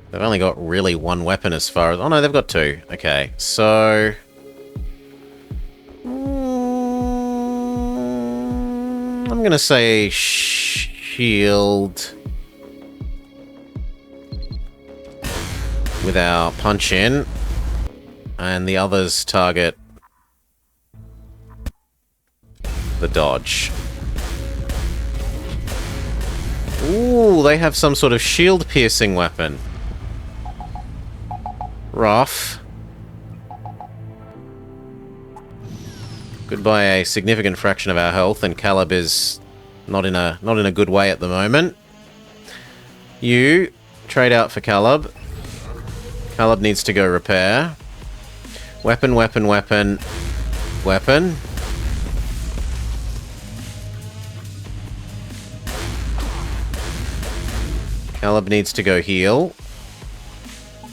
They've only got really one weapon as far as... Oh no, they've got two. Okay, so... I'm gonna say shield with our punch in, and the others target the dodge. Ooh, they have some sort of shield piercing weapon. Rough. Goodbye a significant fraction of our health, and Caleb is not in a good way at the moment. You trade out for Caleb. Caleb needs to go repair. Weapon, weapon, weapon, weapon. Caleb needs to go heal.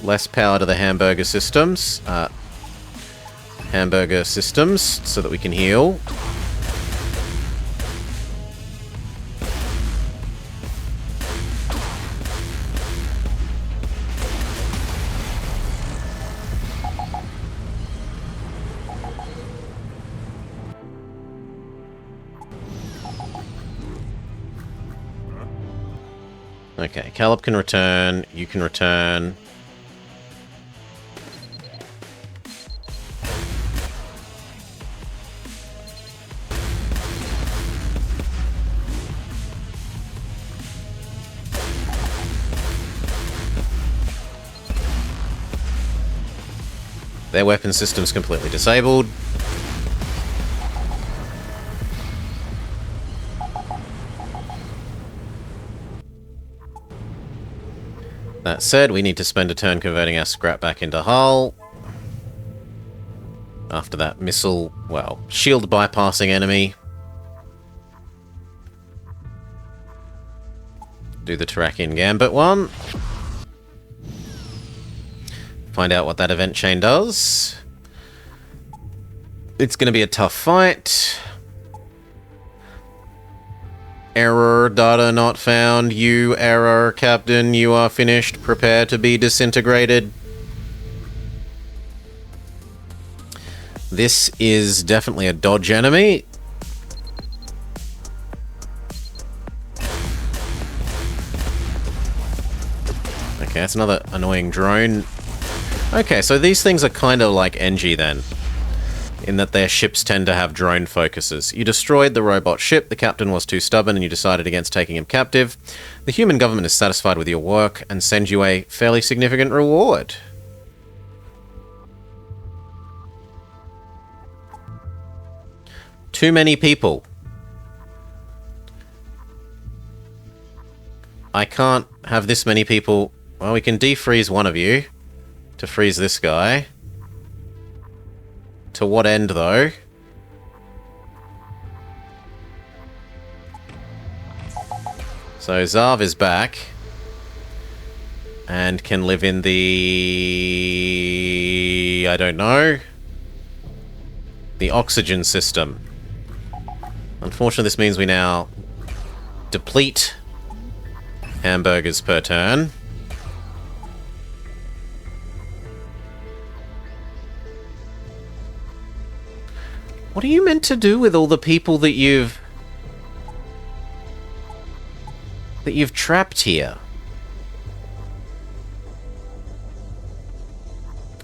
Less power to the hamburger systems. Hamburger systems, so that we can heal. Okay, Caleb can return, you can return. Their weapon system's completely disabled. That said, we need to spend a turn converting our scrap back into hull. After that missile, well, shield bypassing enemy. Do the Terrakian Gambit one. Find out what that event chain does. It's going to be a tough fight. Error, data not found. You, error, Captain, you are finished. Prepare to be disintegrated. This is definitely a dodge enemy. Okay, that's another annoying drone. Okay, so these things are kind of like NG then, in that their ships tend to have drone focuses. You destroyed the robot ship, the captain was too stubborn, and you decided against taking him captive. The human government is satisfied with your work and sends you a fairly significant reward. Too many people. I can't have this many people. Well, we can defreeze one of you to freeze this guy. To what end, though? So Zarv is back and can live in the... I don't know. The oxygen system. Unfortunately, this means we now deplete hamburgers per turn. What are you meant to do with all the people that you've trapped here?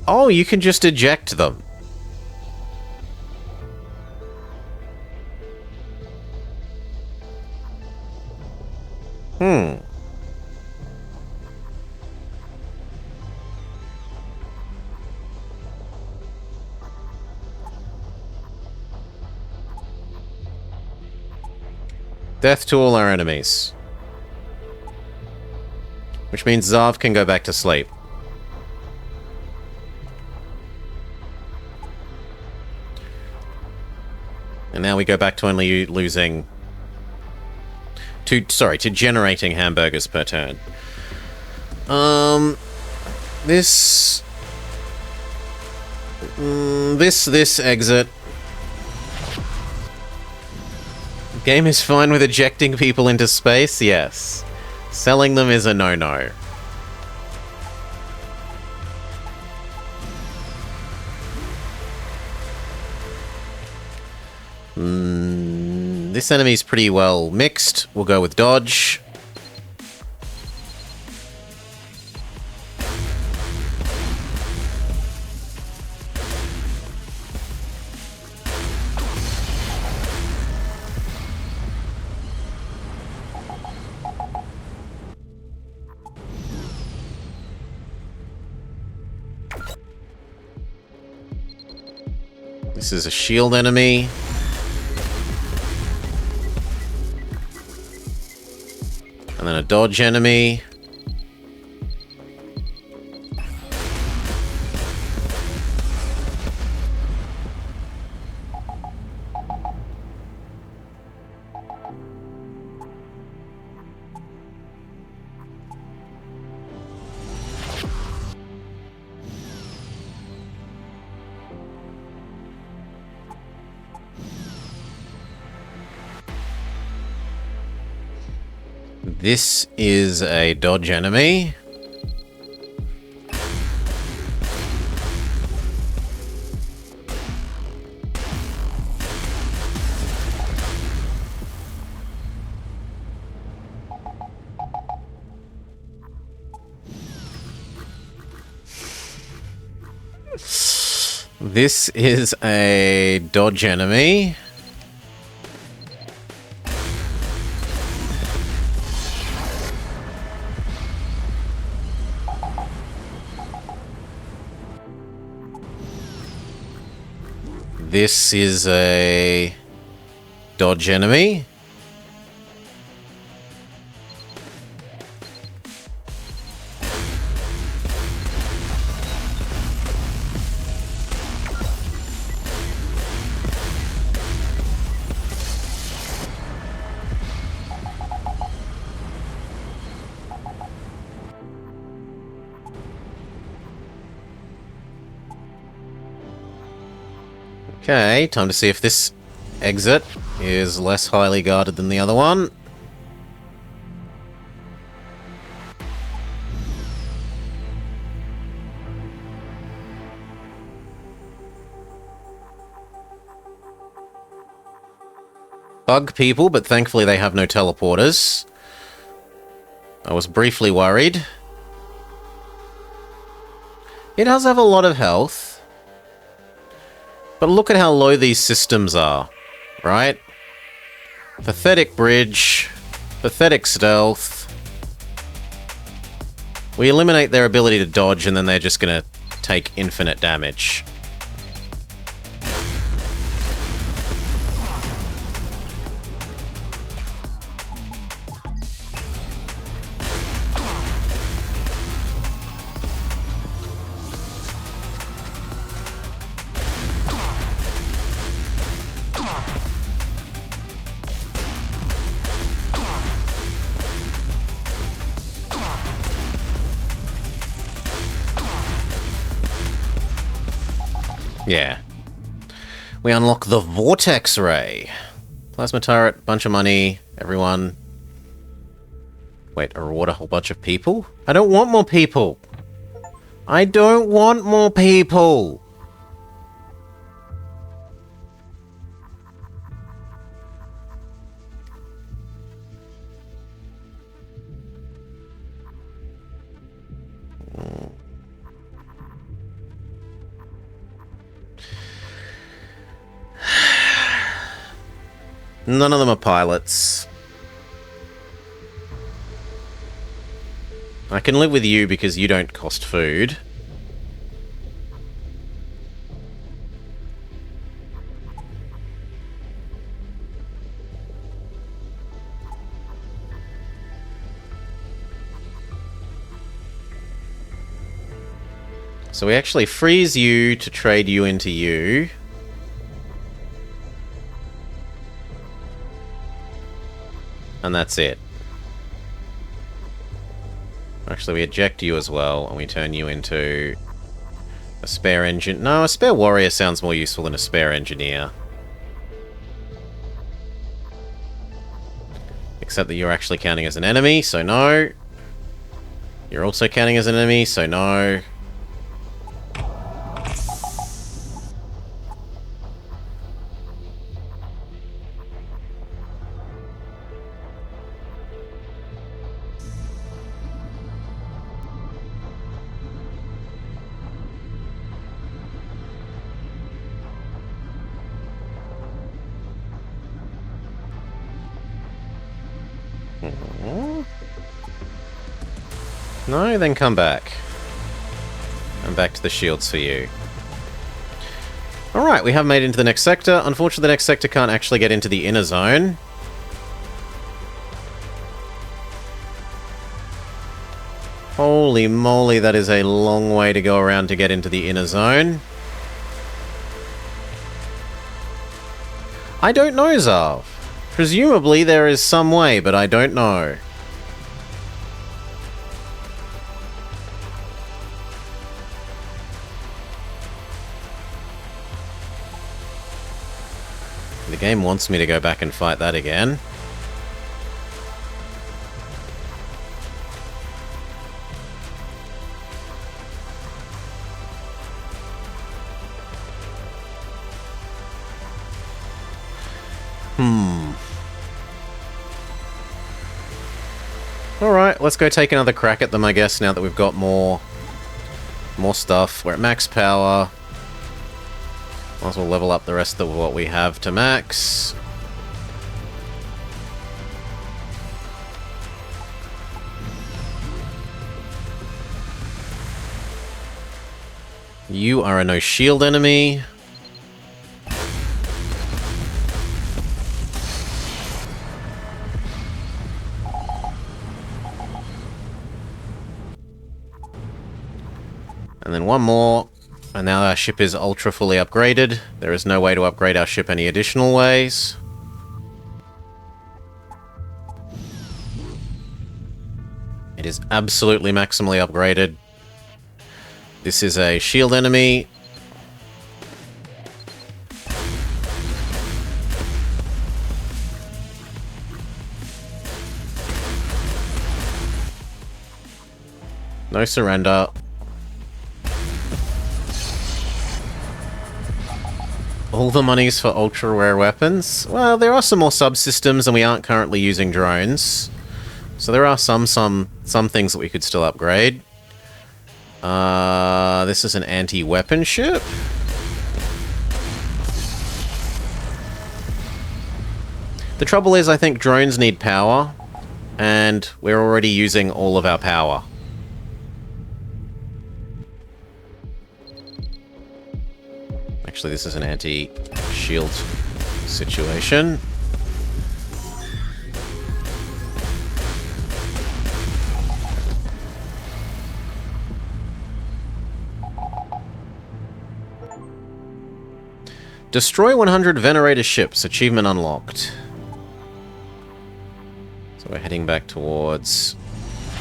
Oh, you can just eject them. Death to all our enemies. Which means Zarv can go back to sleep. And now we go back to only losing... to generating hamburgers per turn. This... This exit. Game is fine with ejecting people into space, yes. Selling them is a no-no. This enemy's pretty well mixed. We'll go with dodge. This is a shield enemy. And then a dodge enemy. This is a dodge enemy. This is a dodge enemy. This is a dodge enemy. Okay, time to see if this exit is less highly guarded than the other one. Bug people, but thankfully they have no teleporters. I was briefly worried. It does have a lot of health. But look at how low these systems are, right? Pathetic bridge, pathetic stealth. We eliminate their ability to dodge and then they're just gonna take infinite damage. Yeah. We unlock the Vortex Ray. Plasma turret, bunch of money, everyone. Wait, a reward a whole bunch of people? I don't want more people. I don't want more people. None of them are pilots. I can live with you because you don't cost food. So we actually freeze you to trade you into you. And that's it. Actually, we eject you as well, and we turn you into A spare engine. No, a spare warrior sounds more useful than a spare engineer. Except that you're actually counting as an enemy, so no. You're also counting as an enemy, so no. No, then come back. And back to the shields for you. Alright, we have made it into the next sector. Unfortunately, the next sector can't actually get into the inner zone. Holy moly, that is a long way to go around to get into the inner zone. I don't know, Zarv. Presumably there is some way, but I don't know. The game wants me to go back and fight that again. Alright, let's go take another crack at them, I guess, now that we've got more stuff. We're at max power. Might as well level up the rest of what we have to max. You are a no shield enemy. And then one more. And now our ship is ultra fully upgraded. There is no way to upgrade our ship any additional ways. It is absolutely maximally upgraded. This is a shield enemy. No surrender. All the money's for ultra rare weapons? Well, there are some more subsystems and we aren't currently using drones. So there are some things that we could still upgrade. This is an anti-weapon ship. The trouble is, I think drones need power, and we're already using all of our power. Actually, this is an anti-shield situation. Destroy 100 Venerator ships. Achievement unlocked. So we're heading back towards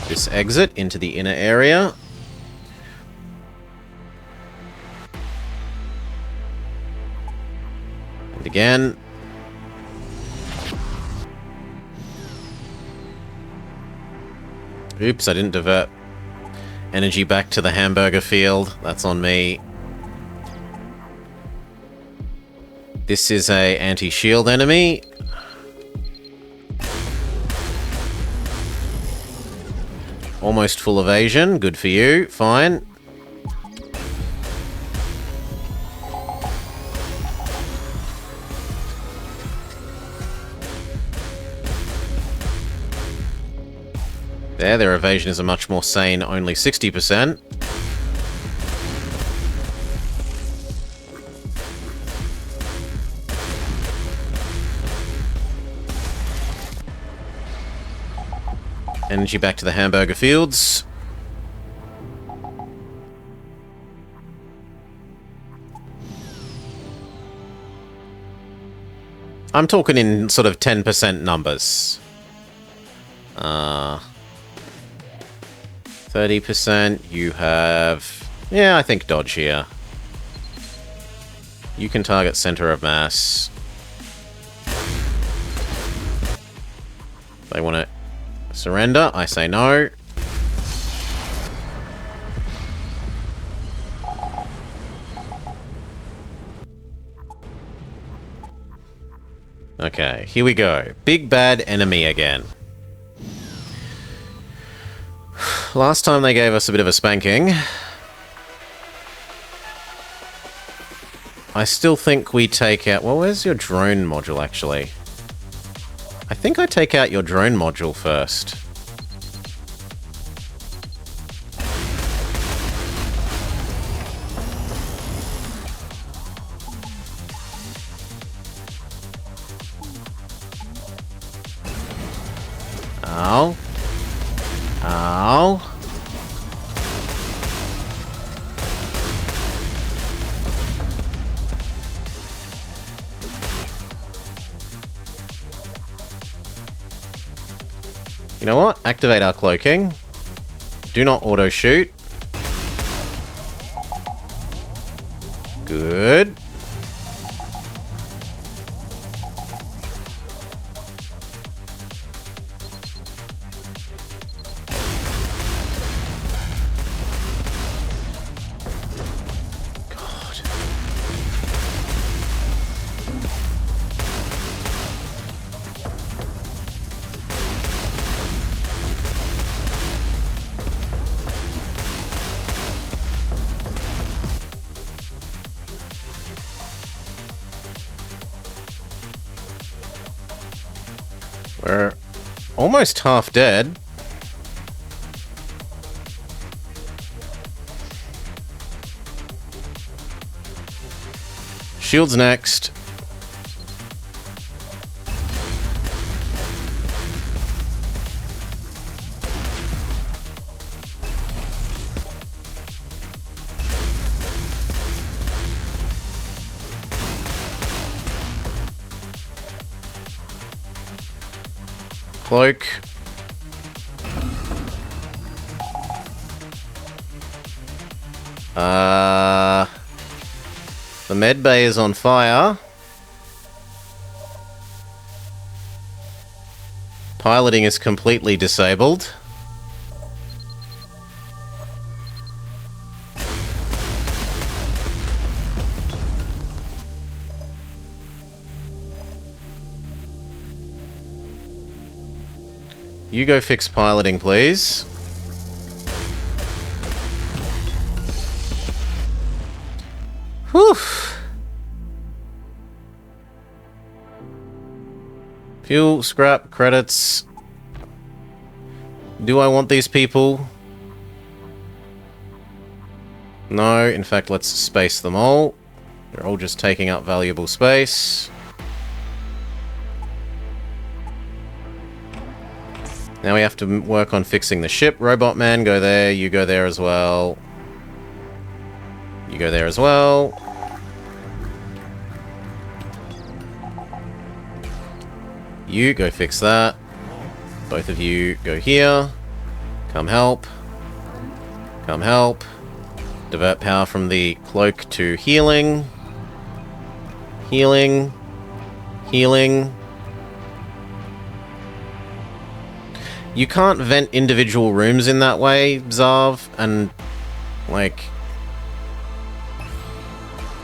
this exit into the inner area. And again. Oops, I didn't divert energy back to the hamburger field. That's on me. This is a anti-shield enemy. Almost full evasion. Good for you. Fine. There, their evasion is a much more sane, only 60%. Energy back to the hamburger fields. I'm talking in sort of 10% numbers. 30%, you have Yeah, I think dodge here. You can target center of mass. They want to surrender. I say no. Okay, here we go. Big bad enemy again. Last time they gave us a bit of a spanking. I still think we take out... Well, where's your drone module, actually? I think I take out your drone module first. Ow. Ow. You know what? Activate our cloaking. Do not auto-shoot. Good. We're almost half dead. Shields next. Cloak. The med bay is on fire. Piloting is completely disabled. You go fix piloting, please. Whew. Fuel, scrap, credits. Do I want these people? No, in fact, let's space them all. They're all just taking up valuable space. Now we have to work on fixing the ship. Robot man, go there. You go there as well. You go there as well. You go fix that. Both of you go here. Come help. Come help. Divert power from the cloak to healing. Healing. Healing. You can't vent individual rooms in that way, Zarv, and, like...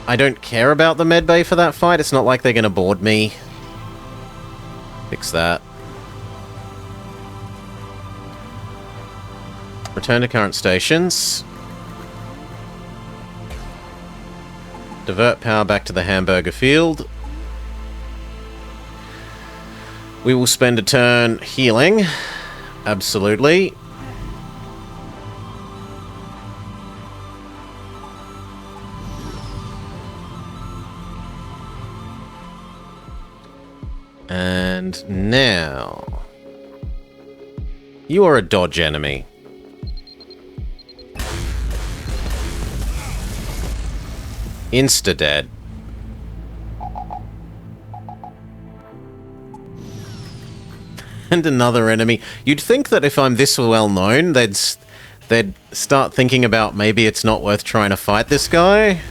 I don't care about the medbay for that fight. It's not like they're gonna board me. Fix that. Return to current stations. Divert power back to the hamburger field. We will spend a turn healing. Absolutely. And now... You are a dodge enemy. Insta-dead. And another enemy. You'd think that if I'm this well known, they'd start thinking about maybe it's not worth trying to fight this guy.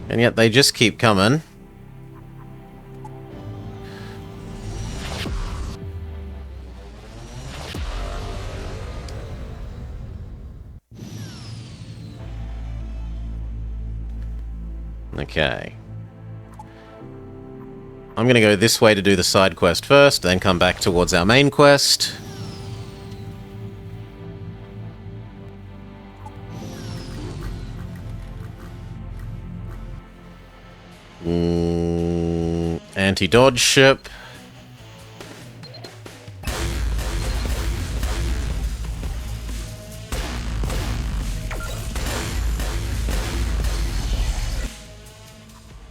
And yet they just keep coming. Okay. I'm going to go this way to do the side quest first, then come back towards our main quest. Anti-dodge ship.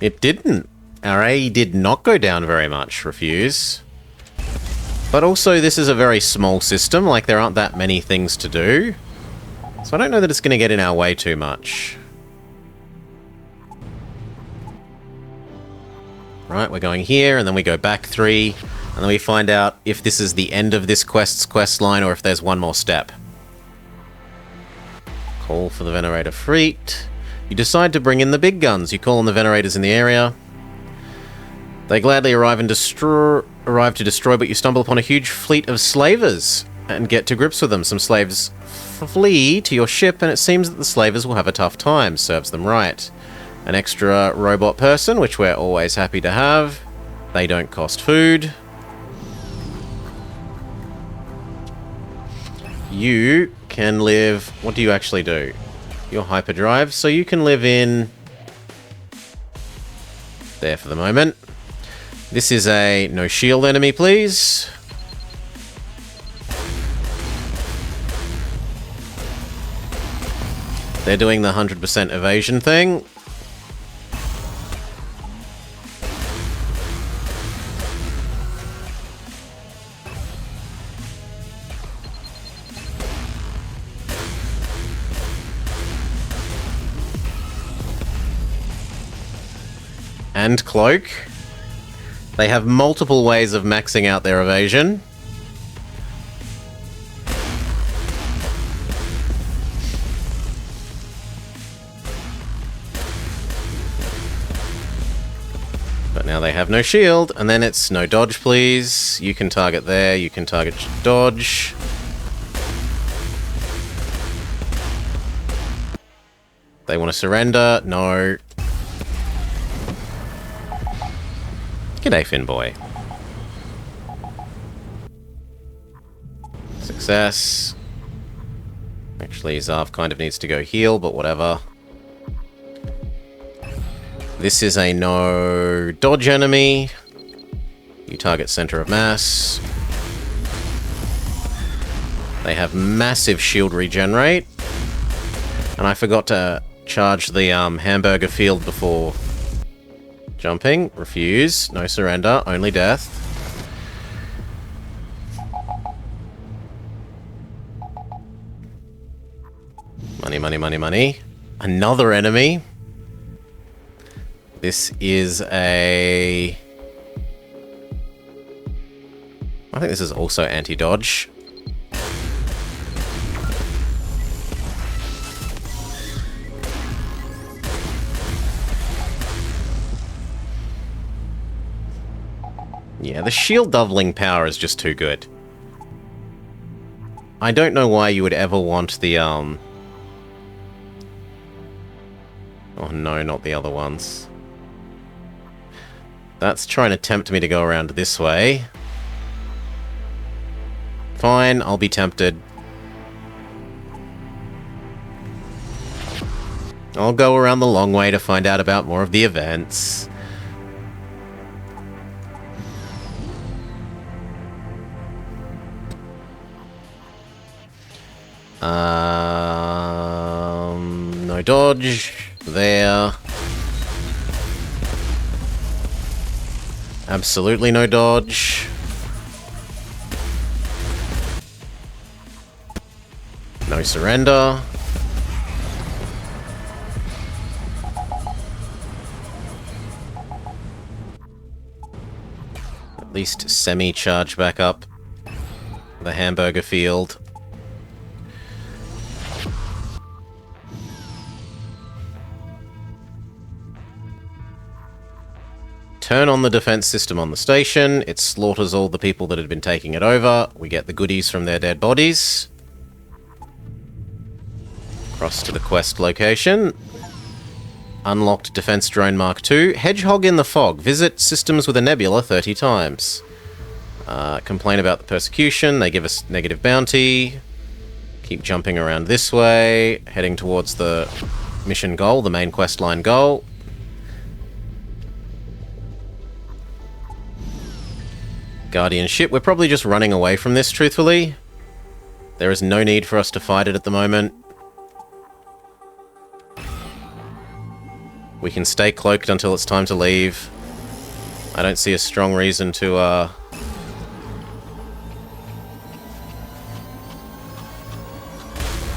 It didn't. Our AE did not go down very much, refuse. But also, this is a very small system, like there aren't that many things to do. So I don't know that it's going to get in our way too much. Right, we're going here, and then we go back 3, and then we find out if this is the end of this quest's quest line or if there's one more step. Call for the Venerator Fleet. You decide to bring in the big guns. You call on the Venerators in the area. They gladly arrive to destroy, but you stumble upon a huge fleet of slavers and get to grips with them. Some slaves flee to your ship, and it seems that the slavers will have a tough time. Serves them right. An extra robot person, which we're always happy to have. They don't cost food. You can live... What do you actually do? You're hyperdrive, so you can live in... there for the moment. This is a no shield enemy, please. They're doing the 100% evasion thing. And cloak. They have multiple ways of maxing out their evasion. But now they have no shield, and then it's no dodge, please. You can target there, you can target dodge. They want to surrender? No. G'day, Finboy. Success. Actually, Zarv kind of needs to go heal, but whatever. This is a no dodge enemy. You target center of mass. They have massive shield regenerate. And I forgot to charge the hamburger field before jumping. Refuse. No surrender. Only death. Money, money, money, money. Another enemy. This is a... I think this is also anti-dodge. Yeah, the shield doubling power is just too good. I don't know why you would ever want the, Oh no, not the other ones. That's trying to tempt me to go around this way. Fine, I'll be tempted. I'll go around the long way to find out about more of the events. No dodge. There. Absolutely no dodge. No surrender. least semi-charge back up the hamburger field. Turn on the defense system on the station. It slaughters all the people that had been taking it over. We get the goodies from their dead bodies. Cross to the quest location. Unlocked Defense Drone Mark II. Hedgehog in the Fog. Visit systems with a nebula 30 times. Complain about the persecution. They give us negative bounty. Keep jumping around this way. Heading towards the mission goal, the main quest line goal. Guardian ship. We're probably just running away from this, truthfully. There is no need for us to fight it at the moment. We can stay cloaked until it's time to leave. I don't see a strong reason to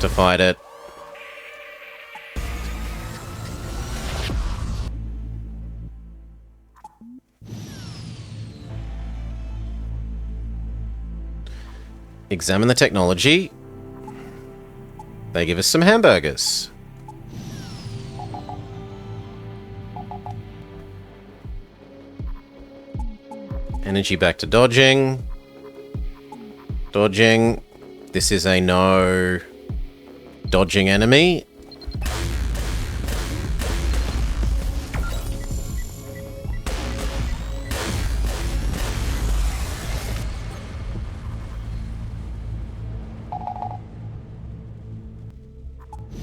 fight it. Examine the technology. They give us some hamburgers. Energy back to dodging. Dodging. This is a no dodging enemy.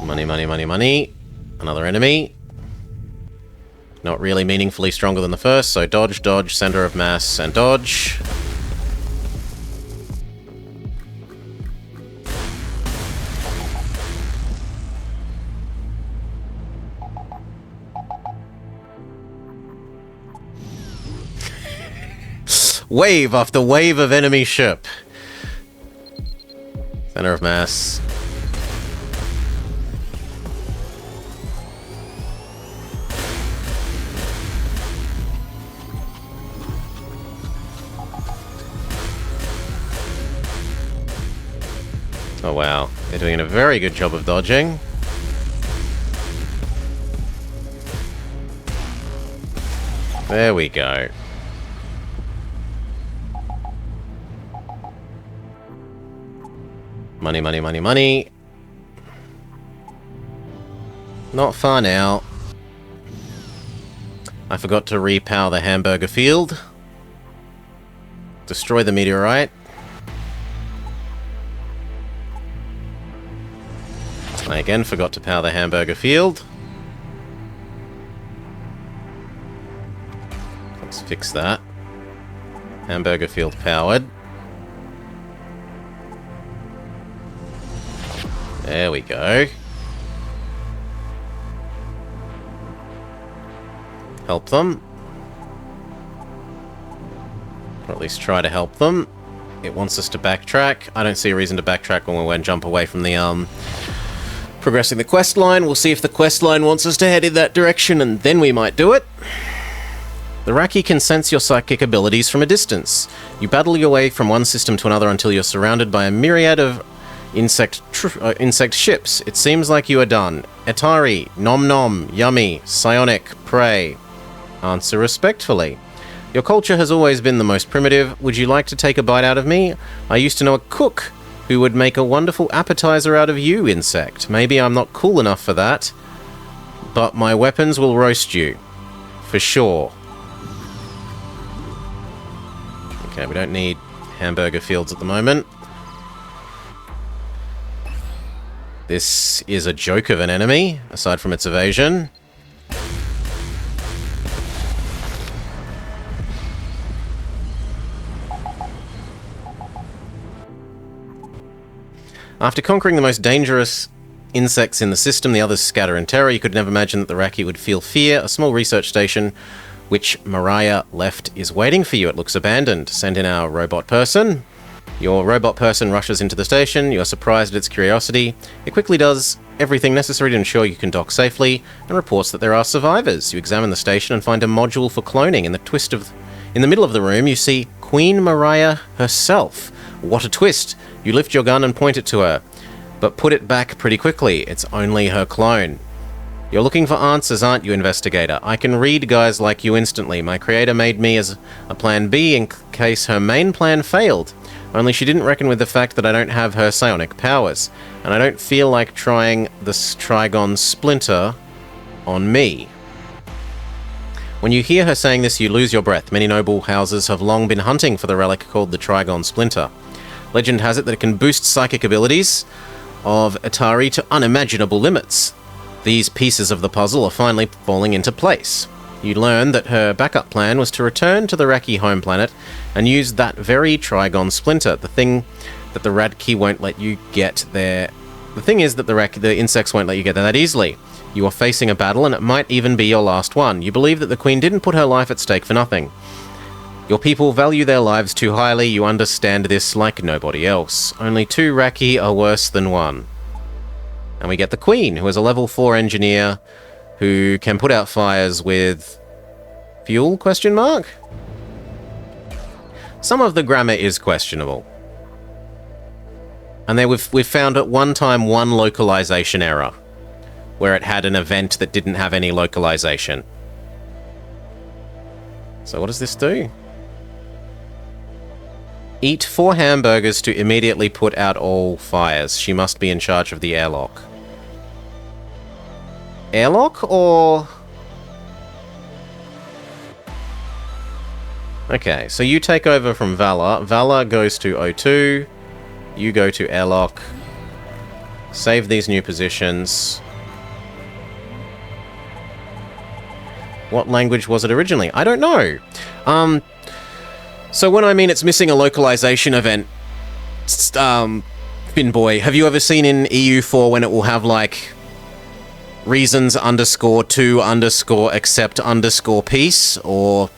Money, money, money, money. Another enemy. Not really meaningfully stronger than the first, so dodge, dodge, center of mass, and dodge. Wave after wave of enemy ship. Center of mass. Oh wow, they're doing a very good job of dodging. There we go. Money, money, money, money. Not far now. I forgot to repower the hamburger field. Destroy the meteorite. I again forgot to power the hamburger field. Let's fix that. Hamburger field powered. There we go. Help them. Or at least try to help them. It wants us to backtrack. I don't see a reason to backtrack when we jump away from the progressing the quest line. We'll see if the quest line wants us to head in that direction, and then we might do it. The Raki can sense your psychic abilities from a distance. You battle your way from one system to another until you're surrounded by a myriad of insect ships. It seems like you are done. Etari, Nom Nom, Yummy, Psionic, Prey. Answer respectfully. Your culture has always been the most primitive. Would you like to take a bite out of me? I used to know a cook who would make a wonderful appetizer out of you, insect. Maybe I'm not cool enough for that, but my weapons will roast you. For sure. Okay, we don't need hamburger fields at the moment. This is a joke of an enemy, aside from its evasion. After conquering the most dangerous insects in the system, the others scatter in terror. You could never imagine that the Raki would feel fear. A small research station, which Mariah left, is waiting for you. It looks abandoned. Send in our robot person. Your robot person rushes into the station. You are surprised at its curiosity. It quickly does everything necessary to ensure you can dock safely, and reports that there are survivors. You examine the station and find a module for cloning. In the middle of the room, you see Queen Mariah herself. What a twist. You lift your gun and point it to her, but put it back pretty quickly. It's only her clone. You're looking for answers, aren't you, investigator? I can read guys like you instantly. My creator made me as a plan B in case her main plan failed. Only she didn't reckon with the fact that I don't have her psionic powers, and I don't feel like trying this Trigon splinter on me. When you hear her saying this, you lose your breath. Many noble houses have long been hunting for the relic called the Trigon splinter. Legend has it that it can boost psychic abilities of Atari to unimaginable limits. These pieces of the puzzle are finally falling into place. You learn that her backup plan was to return to the Raki home planet and use that very Trigon splinter, the thing that the Radki won't let you get there. The thing is that the insects won't let you get there that easily. You are facing a battle, and it might even be your last one. You believe that the Queen didn't put her life at stake for nothing. Your people value their lives too highly. You understand this like nobody else. Only 2 Raki are worse than 1. And we get the Queen, who is a level 4 engineer who can put out fires with fuel, question mark? Some of the grammar is questionable. And then we've found at one time one localization error, where it had an event that didn't have any localization. So what does this do? Eat 4 hamburgers to immediately put out all fires. She must be in charge of the airlock. Airlock or... Okay, so you take over from Valor. Valor goes to O2. You go to airlock. Save these new positions. What language was it originally? I don't know. So when I mean it's missing a localization event, Finboy, have you ever seen in EU4 when it will have like reasons underscore to underscore accept underscore peace, or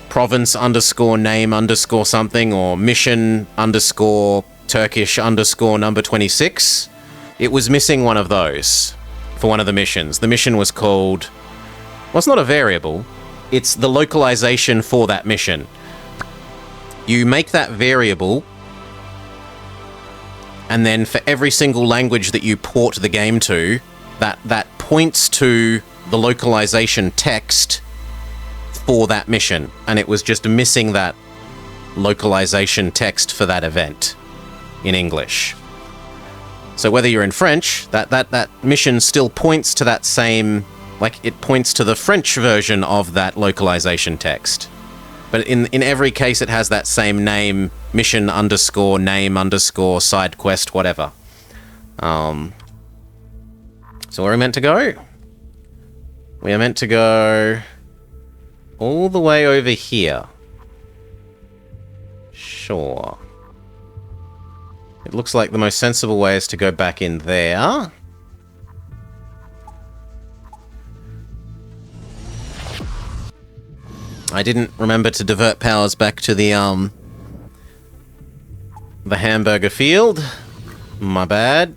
province underscore name underscore something, or mission underscore Turkish underscore number 26? It was missing one of those for one of the missions. The mission was called... Well, it's not a variable. It's the localization for that mission. You make that variable, and then for every single language that you port the game to, that points to the localization text for that mission. And it was just missing that localization text for that event in English. So whether you're in French, that mission still points to that same... Like, it points to the French version of that localization text. But in every case, it has that same name, mission underscore, name underscore, side quest, whatever. So where are we meant to go? We are meant to go all the way over here. Sure. It looks like the most sensible way is to go back in there. I didn't remember to divert powers back to the hamburger field. My bad.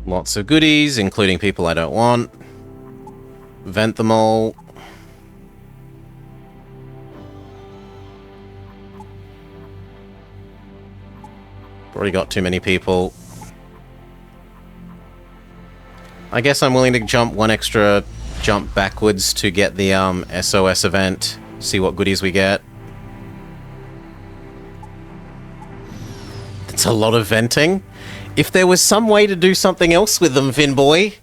Lots of goodies, including people I don't want. Vent them all. Already got too many people. I guess I'm willing to jump one extra jump backwards to get the SOS event. See what goodies we get. That's a lot of venting. If there was some way to do something else with them, Finboy,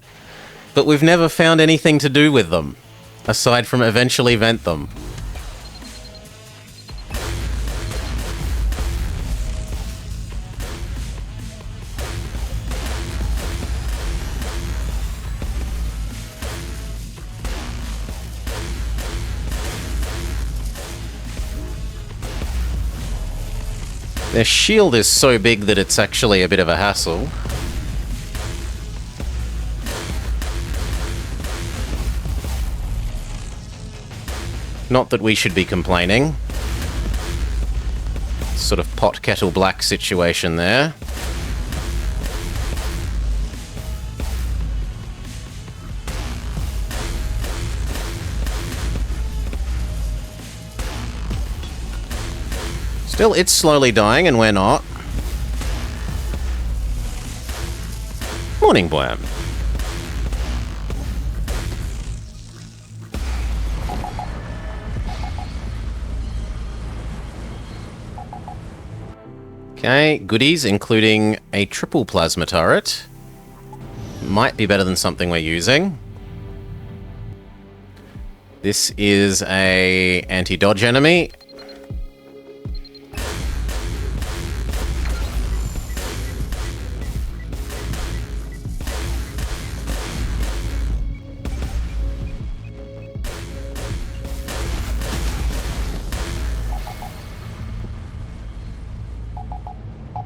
but we've never found anything to do with them, aside from eventually vent them. Their shield is so big that it's actually a bit of a hassle. Not that we should be complaining. Sort of pot kettle black situation there. Still, it's slowly dying and we're not. Morning, Blam. Okay, goodies, including a triple plasma turret. Might be better than something we're using. This is a anti-dodge enemy.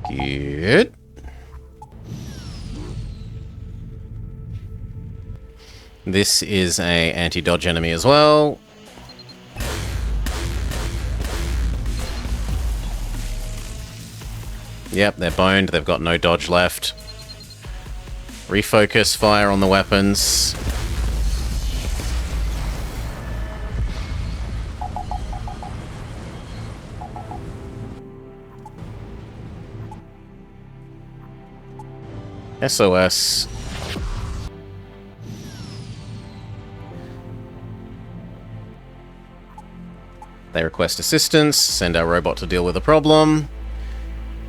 Good. This is a anti-dodge enemy as well. Yep, they're boned. They've got no dodge left. Refocus fire on the weapons. SOS. They request assistance. Send our robot to deal with the problem.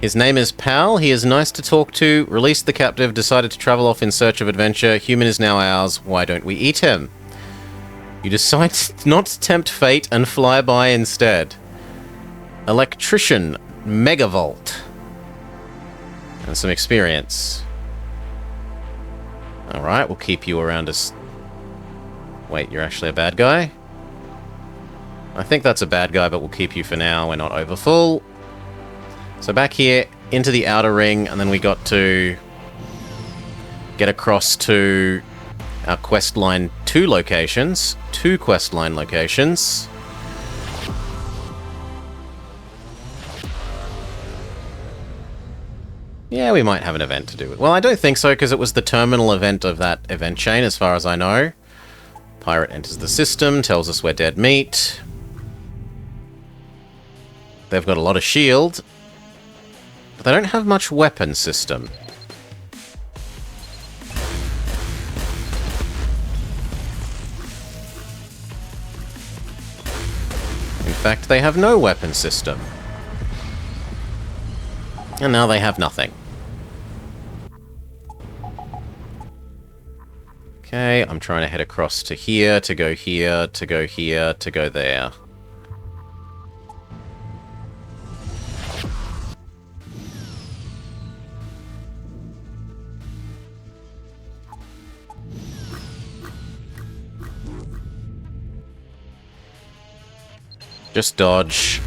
His name is Pal. He is nice to talk to. Released the captive. Decided to travel off in search of adventure. Human is now ours. Why don't we eat him? You decide not to tempt fate and fly by instead. Electrician. Megavolt. And some experience. Alright, we'll keep you around us. Wait, you're actually a bad guy? I think that's a bad guy, but we'll keep you for now. We're not over full. So back here, into the outer ring, and then we got to get across to our quest line 2 locations. 2 quest line locations. Yeah, we might have an event to do with. Well, I don't think so, because it was the terminal event of that event chain, as far as I know. Pirate enters the system, tells us we're dead meat. They've got a lot of shield, but they don't have much weapon system. In fact, they have no weapon system. And now they have nothing. Okay, I'm trying to head across to here, to go here, to go here, to go there. Just dodge.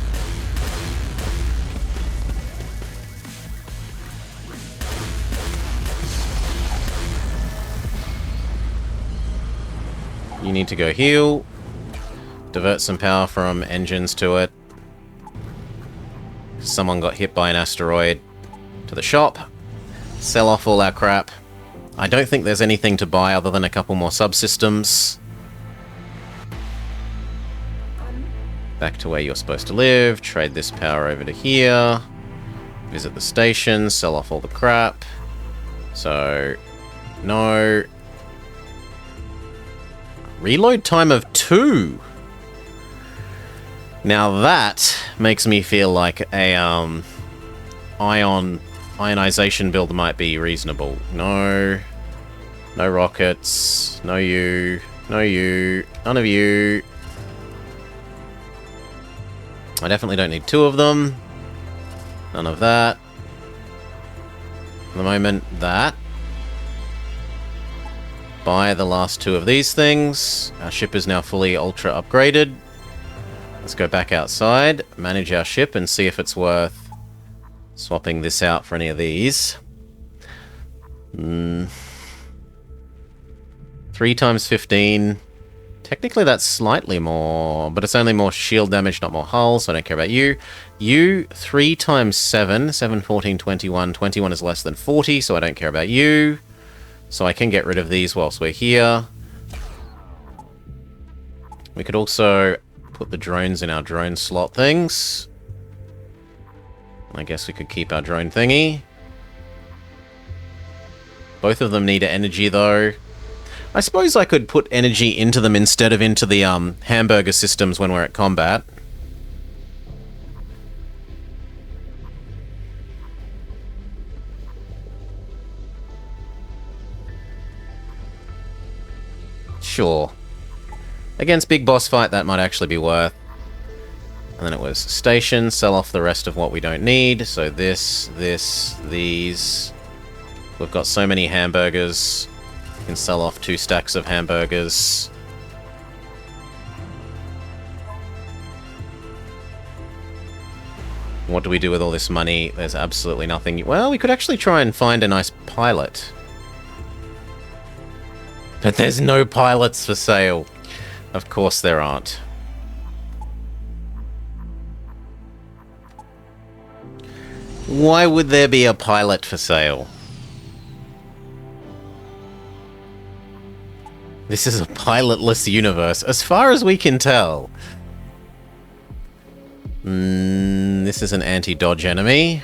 You need to go heal. Divert some power from engines to it. Someone got hit by an asteroid. To the shop. Sell off all our crap. I don't think there's anything to buy other than a couple more subsystems. Back to where you're supposed to live. Trade this power over to here. Visit the station. Sell off all the crap. So, no. Reload time of 2. Now that makes me feel like a ionization build might be reasonable. No. No rockets. No you. No you. None of you. I definitely don't need 2 of them. None of that. At the moment, that. Buy the last 2 of these things. Our ship is now fully ultra upgraded. Let's go back outside, manage our ship, and see if it's worth swapping this out for any of these. 3 times 15. Technically that's slightly more, but it's only more shield damage, not more hull, so I don't care about you. You, 3 times 7, 7, 14, 21. 21 is less than 40, so I don't care about you. So I can get rid of these whilst we're here. We could also put the drones in our drone slot things. I guess we could keep our drone thingy. Both of them need energy, though. I suppose I could put energy into them instead of into the hamburger systems when we're at combat. Sure. Against big boss fight, that might actually be worth. And then it was station, sell off the rest of what we don't need. So this, these. We've got so many hamburgers. We can sell off 2 stacks of hamburgers. What do we do with all this money? There's absolutely nothing. Well, we could actually try and find a nice pilot. But there's no pilots for sale. Of course there aren't. Why would there be a pilot for sale? This is a pilotless universe, as far as we can tell. This is an anti-dodge enemy.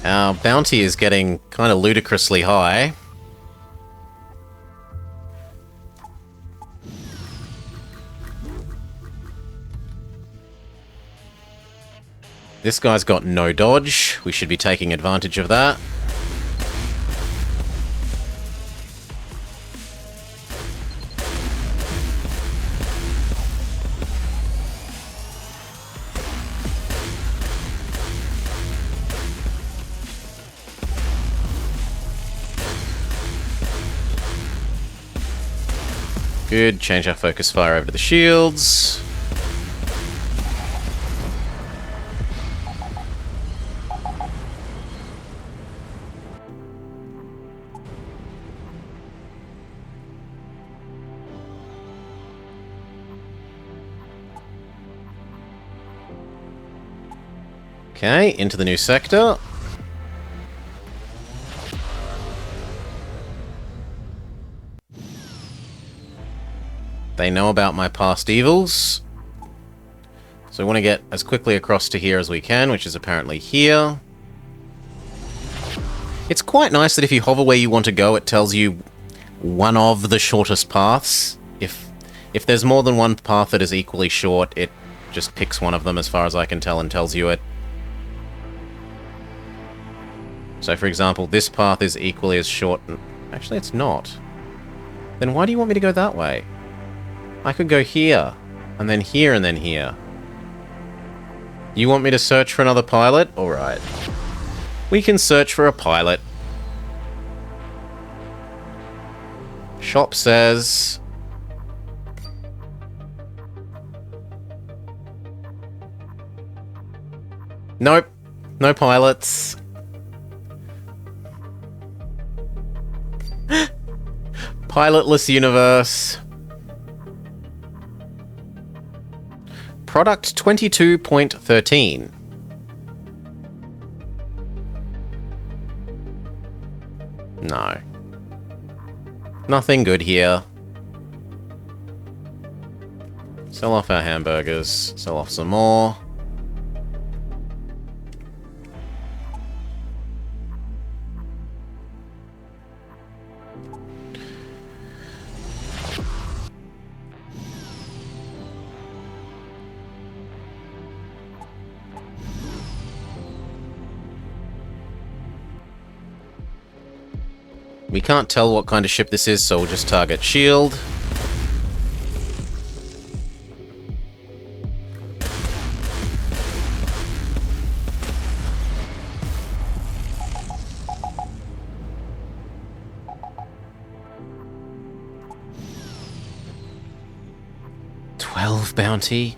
Our bounty is getting kind of ludicrously high. This guy's got no dodge. We should be taking advantage of that. Good. Change our focus fire over to the shields. Okay, into the new sector. They know about my past evils. So we want to get as quickly across to here as we can, which is apparently here. It's quite nice that if you hover where you want to go, it tells you one of the shortest paths. If there's more than one path that is equally short, it just picks one of them as far as I can tell and tells you it. So for example, this path is equally as short. Actually, it's not. Then why do you want me to go that way? I could go here, and then here, and then here. You want me to search for another pilot? Alright. We can search for a pilot. Shop says... Nope. No pilots. Pilotless universe. Product 22.13. No. Nothing good here. Sell off our hamburgers. Sell off some more. We can't tell what kind of ship this is, so we'll just target shield. 12 bounty.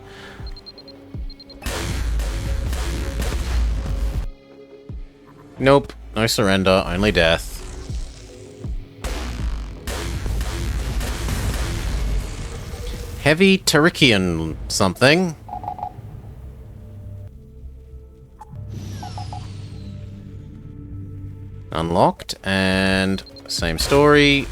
Nope. No surrender, only death. Heavy Tarikian something. Unlocked, and same story.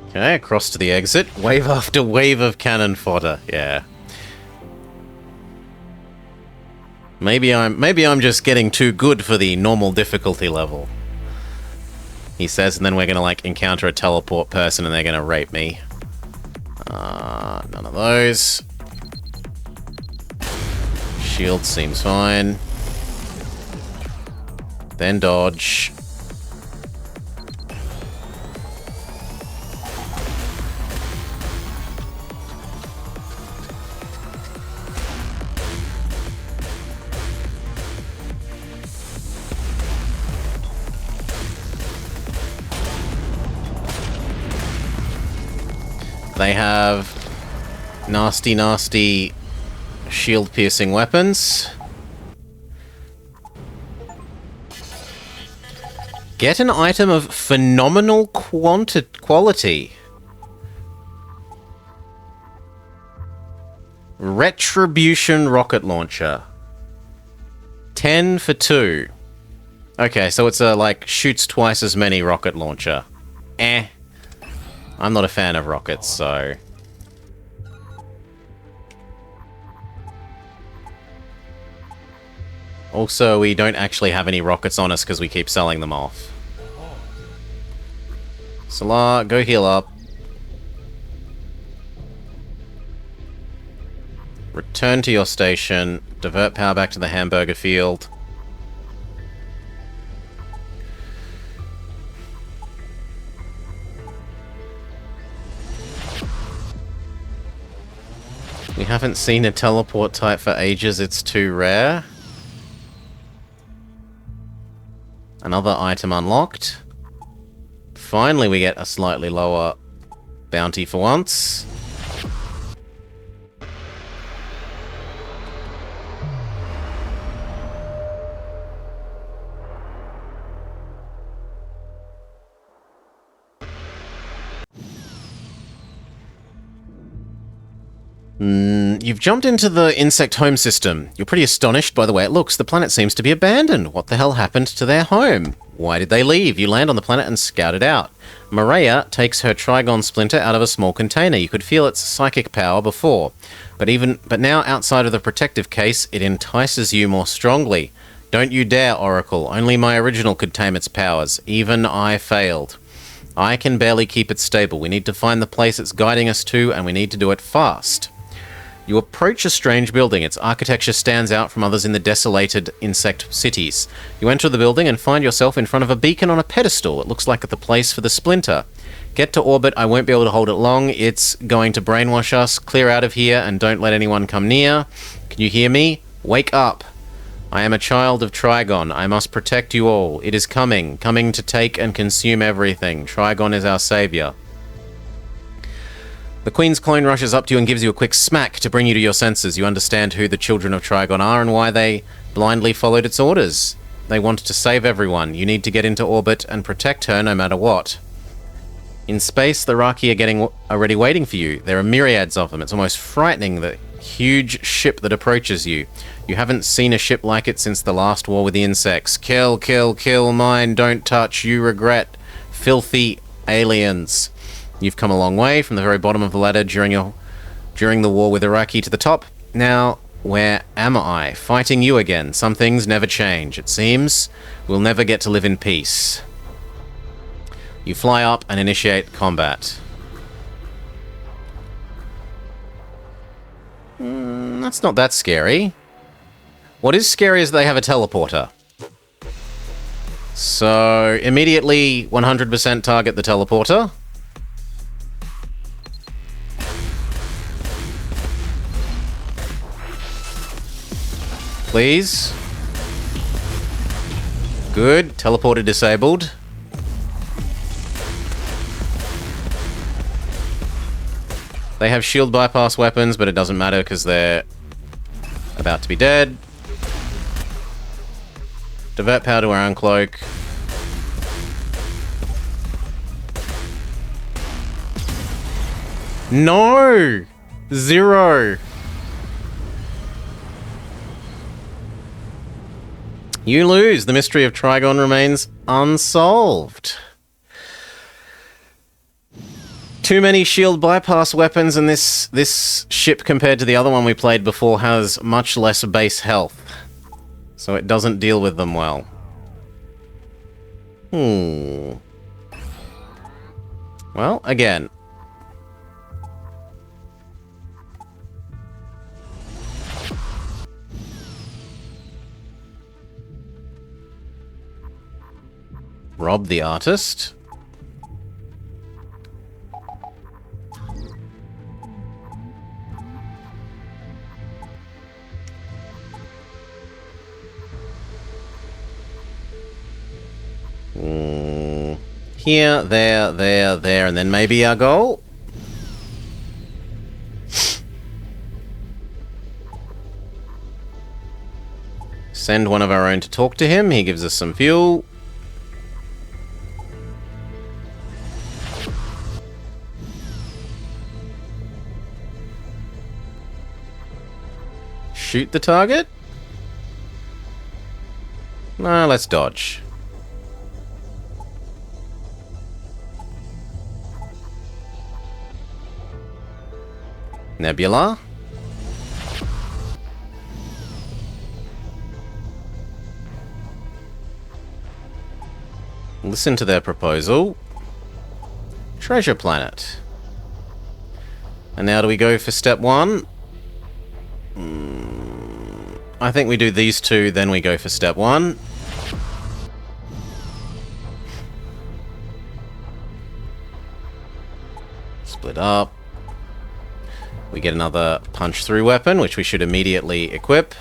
Okay, across to the exit. Wave after wave of cannon fodder. Yeah. Maybe I'm just getting too good for the normal difficulty level. He says, and then we're gonna like encounter a teleport person and they're gonna rape me. None of those. Shield seems fine. Then dodge. They have nasty, nasty shield-piercing weapons. Get an item of phenomenal quality. Retribution rocket launcher. 10 for 2. Okay, so it's a, like, shoots twice as many rocket launcher. I'm not a fan of rockets, so... Also, we don't actually have any rockets on us because we keep selling them off. Salah, go heal up. Return to your station. Divert power back to the hamburger field. We haven't seen a teleport type for ages, it's too rare. Another item unlocked. Finally we get a slightly lower bounty for once. You've jumped into the insect home system. You're pretty astonished by the way it looks. The planet seems to be abandoned. What the hell happened to their home? Why did they leave? You land on the planet and scout it out. Maria takes her Trigon splinter out of a small container. You could feel its psychic power before. But now outside of the protective case, it entices you more strongly. Don't you dare, Oracle. Only my original could tame its powers. Even I failed. I can barely keep it stable. We need to find the place it's guiding us to, and we need to do it fast. You approach a strange building. Its architecture stands out from others in the desolated insect cities. You enter the building and find yourself in front of a beacon on a pedestal. It looks like the place for the splinter. Get to orbit. I won't be able to hold it long. It's going to brainwash us. Clear out of here and don't let anyone come near. Can you hear me? Wake up. I am a child of Trigon. I must protect you all. It is coming to take and consume everything. Trigon is our savior. The Queen's clone rushes up to you and gives you a quick smack to bring you to your senses. You understand who the children of Trigon are and why they blindly followed its orders. They wanted to save everyone. You need to get into orbit and protect her no matter what. In space, the Raki are already waiting for you. There are myriads of them. It's almost frightening, the huge ship that approaches you. You haven't seen a ship like it since the last war with the insects. Kill, kill, kill, mine, don't touch, you regret. Filthy aliens. You've come a long way from the very bottom of the ladder during the war with Iraqi to the top. Now, where am I? Fighting you again. Some things never change. It seems we'll never get to live in peace. You fly up and initiate combat. That's not that scary. What is scary is they have a teleporter. So, immediately 100% target the teleporter. please. Good. Teleporter disabled. They have shield bypass weapons, but it doesn't matter because they're about to be dead. Divert power to our own cloak. No! 0. You lose. The mystery of Trigon remains unsolved. Too many shield bypass weapons, and this ship, compared to the other one we played before, has much less base health. So it doesn't deal with them well. Well, again. Rob the artist. Here, there, and then maybe our goal? Send one of our own to talk to him. He gives us some fuel. Shoot the target? Nah, let's dodge. Nebula. Listen to their proposal. Treasure planet. And now do we go for step 1? I think we do these two, then we go for step 1. Split up. We get another punch-through weapon, which we should immediately equip.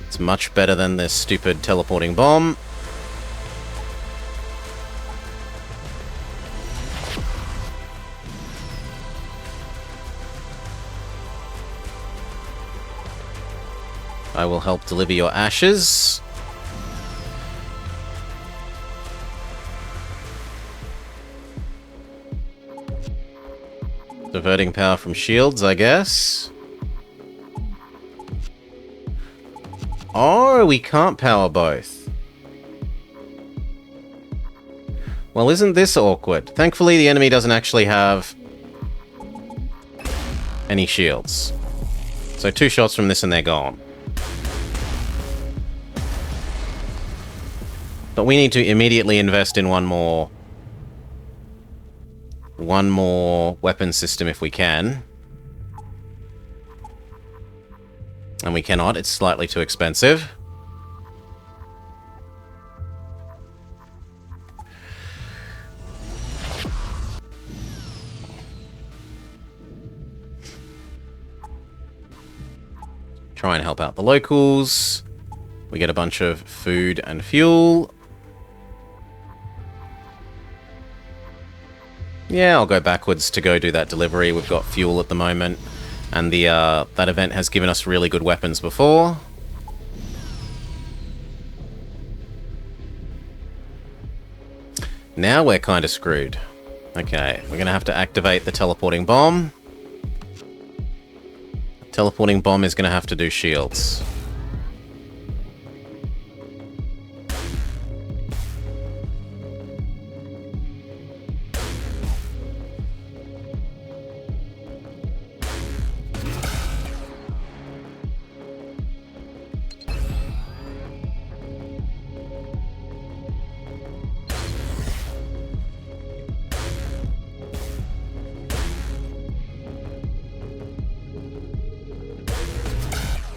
It's much better than this stupid teleporting bomb. I will help deliver your ashes. Diverting power from shields, I guess. Oh, we can't power both. Well, isn't this awkward? Thankfully, the enemy doesn't actually have any shields. So 2 shots from this and they're gone. But we need to immediately invest in one more weapon system if we can. And we cannot, it's slightly too expensive. Try and help out the locals. We get a bunch of food and fuel. Yeah, I'll go backwards to go do that delivery. We've got fuel at the moment. And the that event has given us really good weapons before. Now we're kind of screwed. Okay, we're going to have to activate the teleporting bomb. Teleporting bomb is going to have to do shields.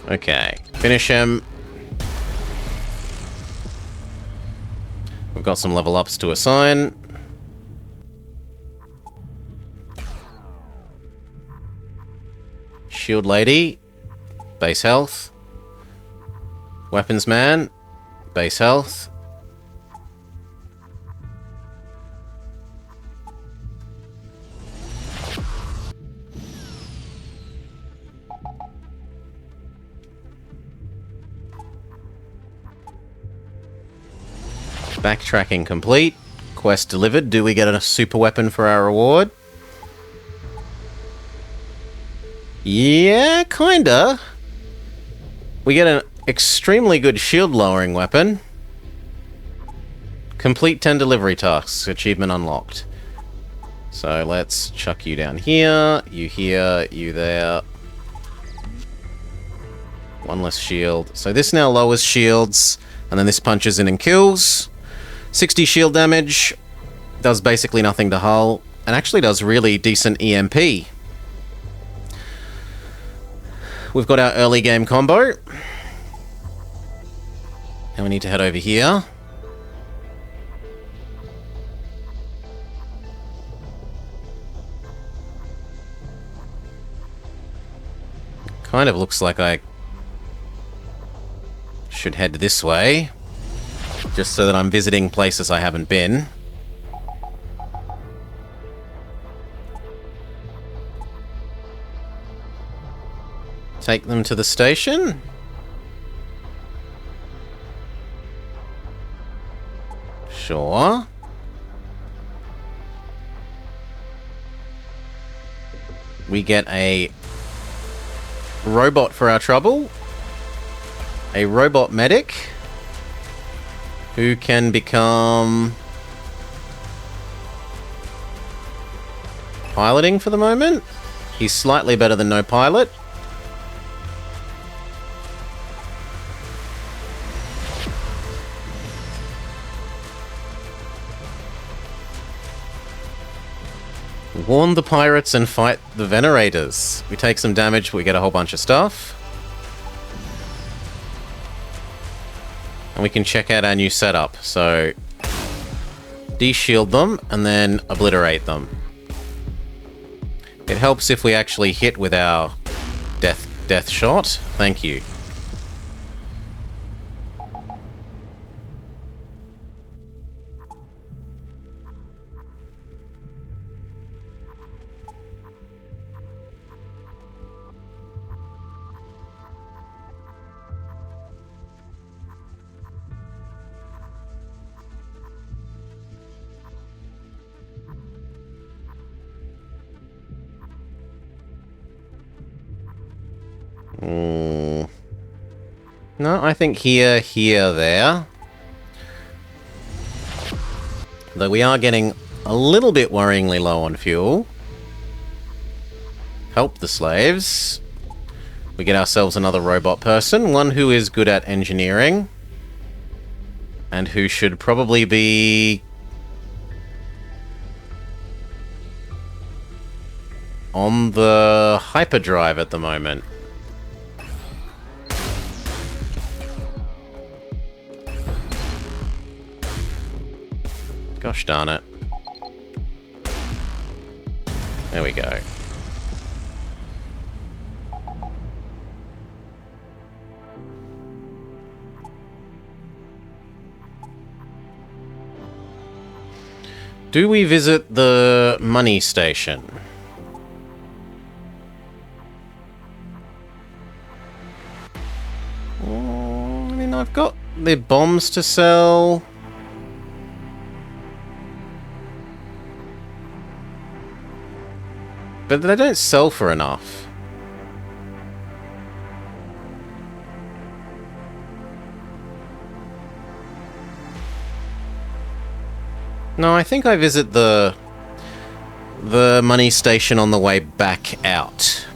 Okay, finish him. We've got some level ups to assign. Shield lady. base health. Weapons man, base health. Backtracking complete. Quest delivered. Do we get a super weapon for our reward? Yeah, kinda. We get an extremely good shield lowering weapon. Complete 10 delivery tasks. Achievement unlocked. So let's chuck you down here, you there. One less shield. So this now lowers shields, and then this punches in and kills. 60 shield damage. Does basically nothing to hull, and actually does really decent EMP. We've got our early game combo. And we need to head over here. Kind of looks like I should head this way, just so that I'm visiting places I haven't been. Take them to the station. Sure. We get a robot for our trouble. A robot medic who can become piloting for the moment. He's slightly better than no pilot. Warn the pirates and fight the Venerators. We take some damage, we get a whole bunch of stuff. And we can check out our new setup. So, de-shield them and then obliterate them. It helps if we actually hit with our death shot. Thank you. No, I think here, there. Though we are getting a little bit worryingly low on fuel. Help the slaves. We get ourselves another robot person, one who is good at engineering. And who should probably be on the hyperdrive at the moment. Gosh darn it. There we go. Do we visit the money station? I mean, I've got the bombs to sell. But they don't sell for enough. No, I think I visit the money station on the way back out.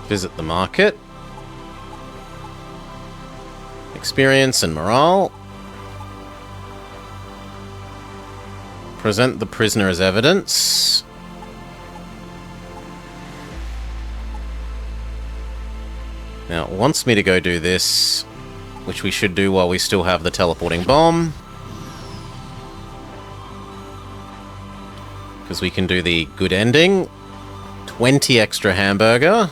Visit the market. Experience and morale. Present the prisoner as evidence. Now, it wants me to go do this, which we should do while we still have the teleporting bomb. Because we can do the good ending. 20 extra hamburger.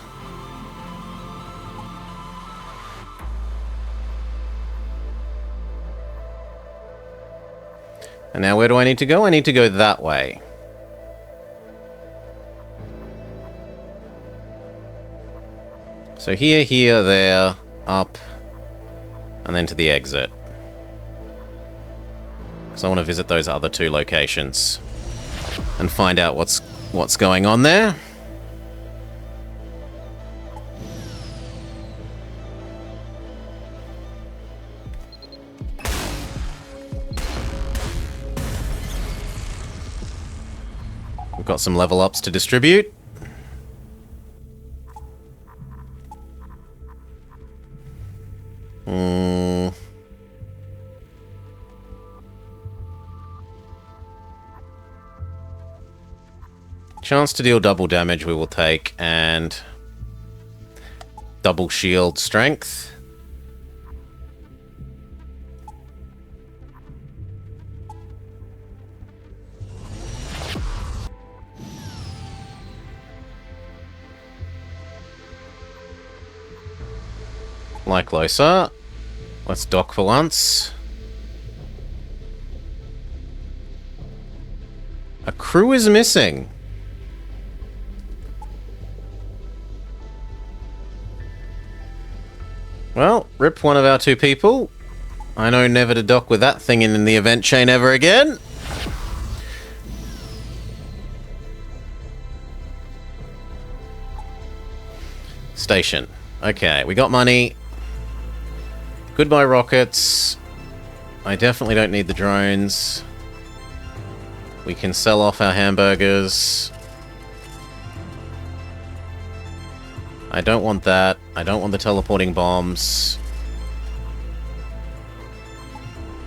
And now where do I need to go? I need to go that way. So here, here, there, up, and then to the exit. Because I want to visit those other 2 locations and find out what's going on there. We've got some level ups to distribute. Chance to deal double damage we will take, and double shield strength. Like closer. Let's dock for once. A crew is missing. Well, rip one of our 2 people. I know never to dock with that thing in the event chain ever again. Station. Okay, we got money. Goodbye rockets. I definitely don't need the drones. We can sell off our hamburgers. I don't want that. I don't want the teleporting bombs.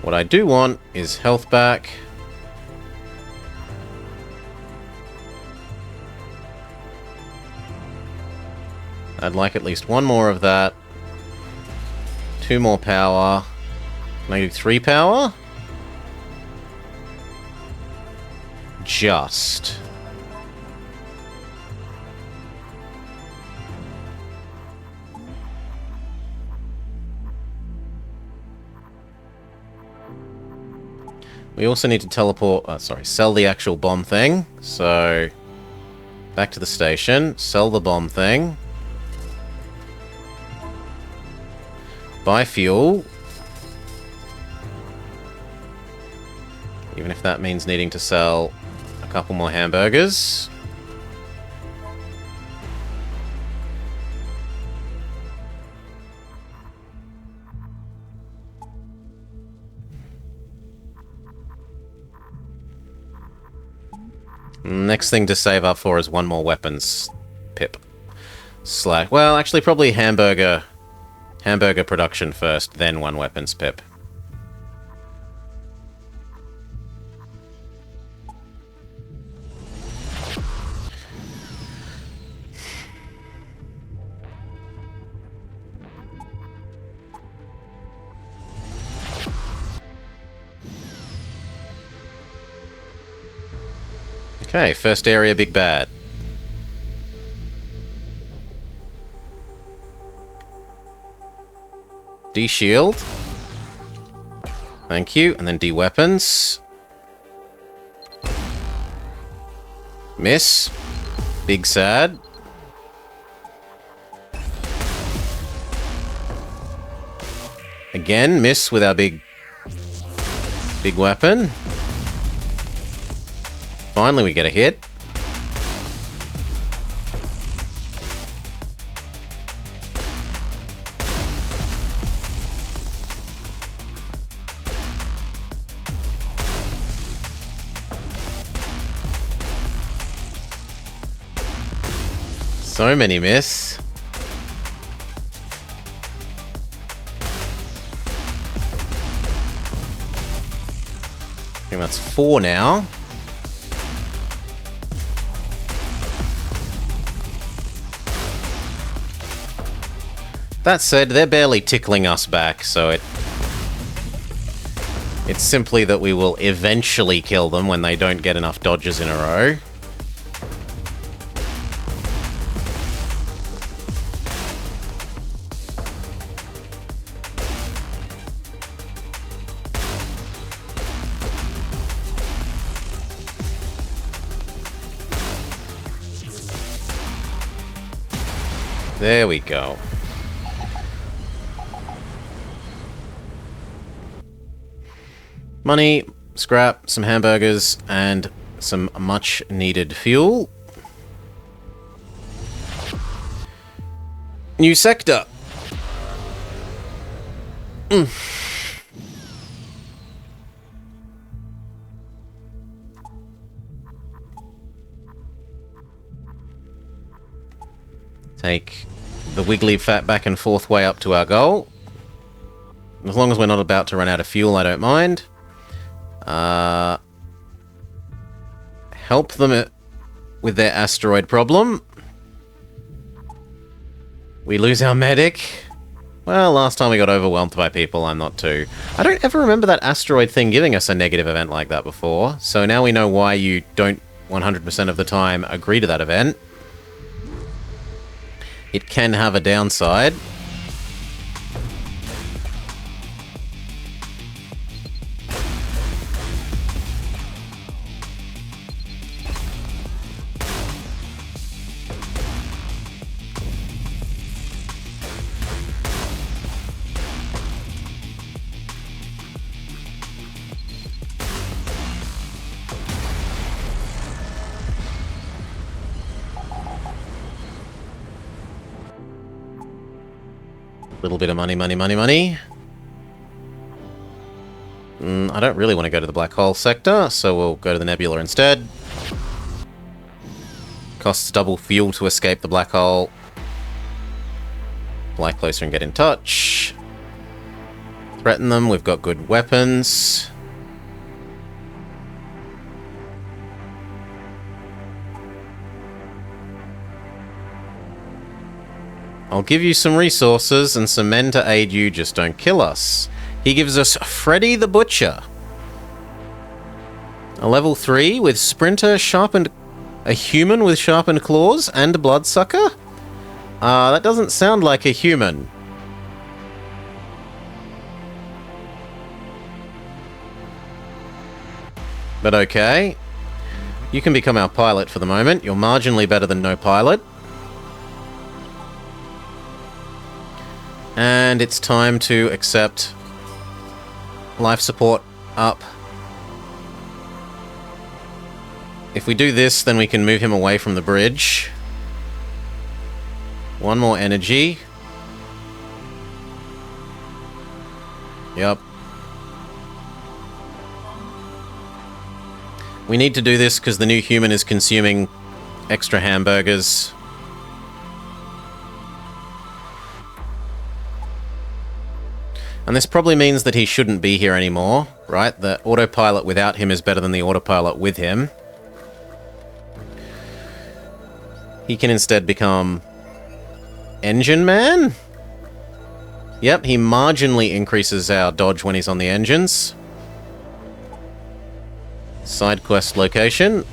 What I do want is health back. I'd like at least 1 more of that. 2 more power. Can I do 3 power? Just. We also need to teleport... sell the actual bomb thing. So, back to the station. Sell the bomb thing. Buy fuel. Even if that means needing to sell a couple more hamburgers. Next thing to save up for is 1 more weapons pip. Well, actually, probably hamburger production first, then 1 weapons pip. Okay, first area, big bad. D-shield. Thank you, and then D-weapons. Miss. Big sad. Again, miss with our big weapon. Finally, we get a hit. So many miss. I think that's 4 now. That said, they're barely tickling us back, so it's simply that we will eventually kill them when they don't get enough dodges in a row. There we go. Money, scrap, some hamburgers, and some much-needed fuel. New sector. Take the wiggly fat back and forth way up to our goal. As long as we're not about to run out of fuel, I don't mind. Help them with their asteroid problem. We lose our medic. Well, last time we got overwhelmed by people, I'm not too... I don't ever remember that asteroid thing giving us a negative event like that before, so now we know why you don't 100% of the time agree to that event. It can have a downside. Little bit of money, money, money, money. I don't really want to go to the black hole sector, so we'll go to the nebula instead. Costs double fuel to escape the black hole. Fly closer and get in touch. Threaten them, we've got good weapons. I'll give you some resources and some men to aid you, just don't kill us. He gives us Freddy the Butcher. A level 3 with Sprinter, sharpened... A human with sharpened claws and a bloodsucker? That doesn't sound like a human. But okay. You can become our pilot for the moment. You're marginally better than no pilot. And it's time to accept life support up. If we do this, then we can move him away from the bridge. One more energy. Yep. We need to do this because the new human is consuming extra hamburgers. And this probably means that he shouldn't be here anymore, right? The autopilot without him is better than the autopilot with him. He can instead become Engine Man? Yep, he marginally increases our dodge when he's on the engines. Side quest location.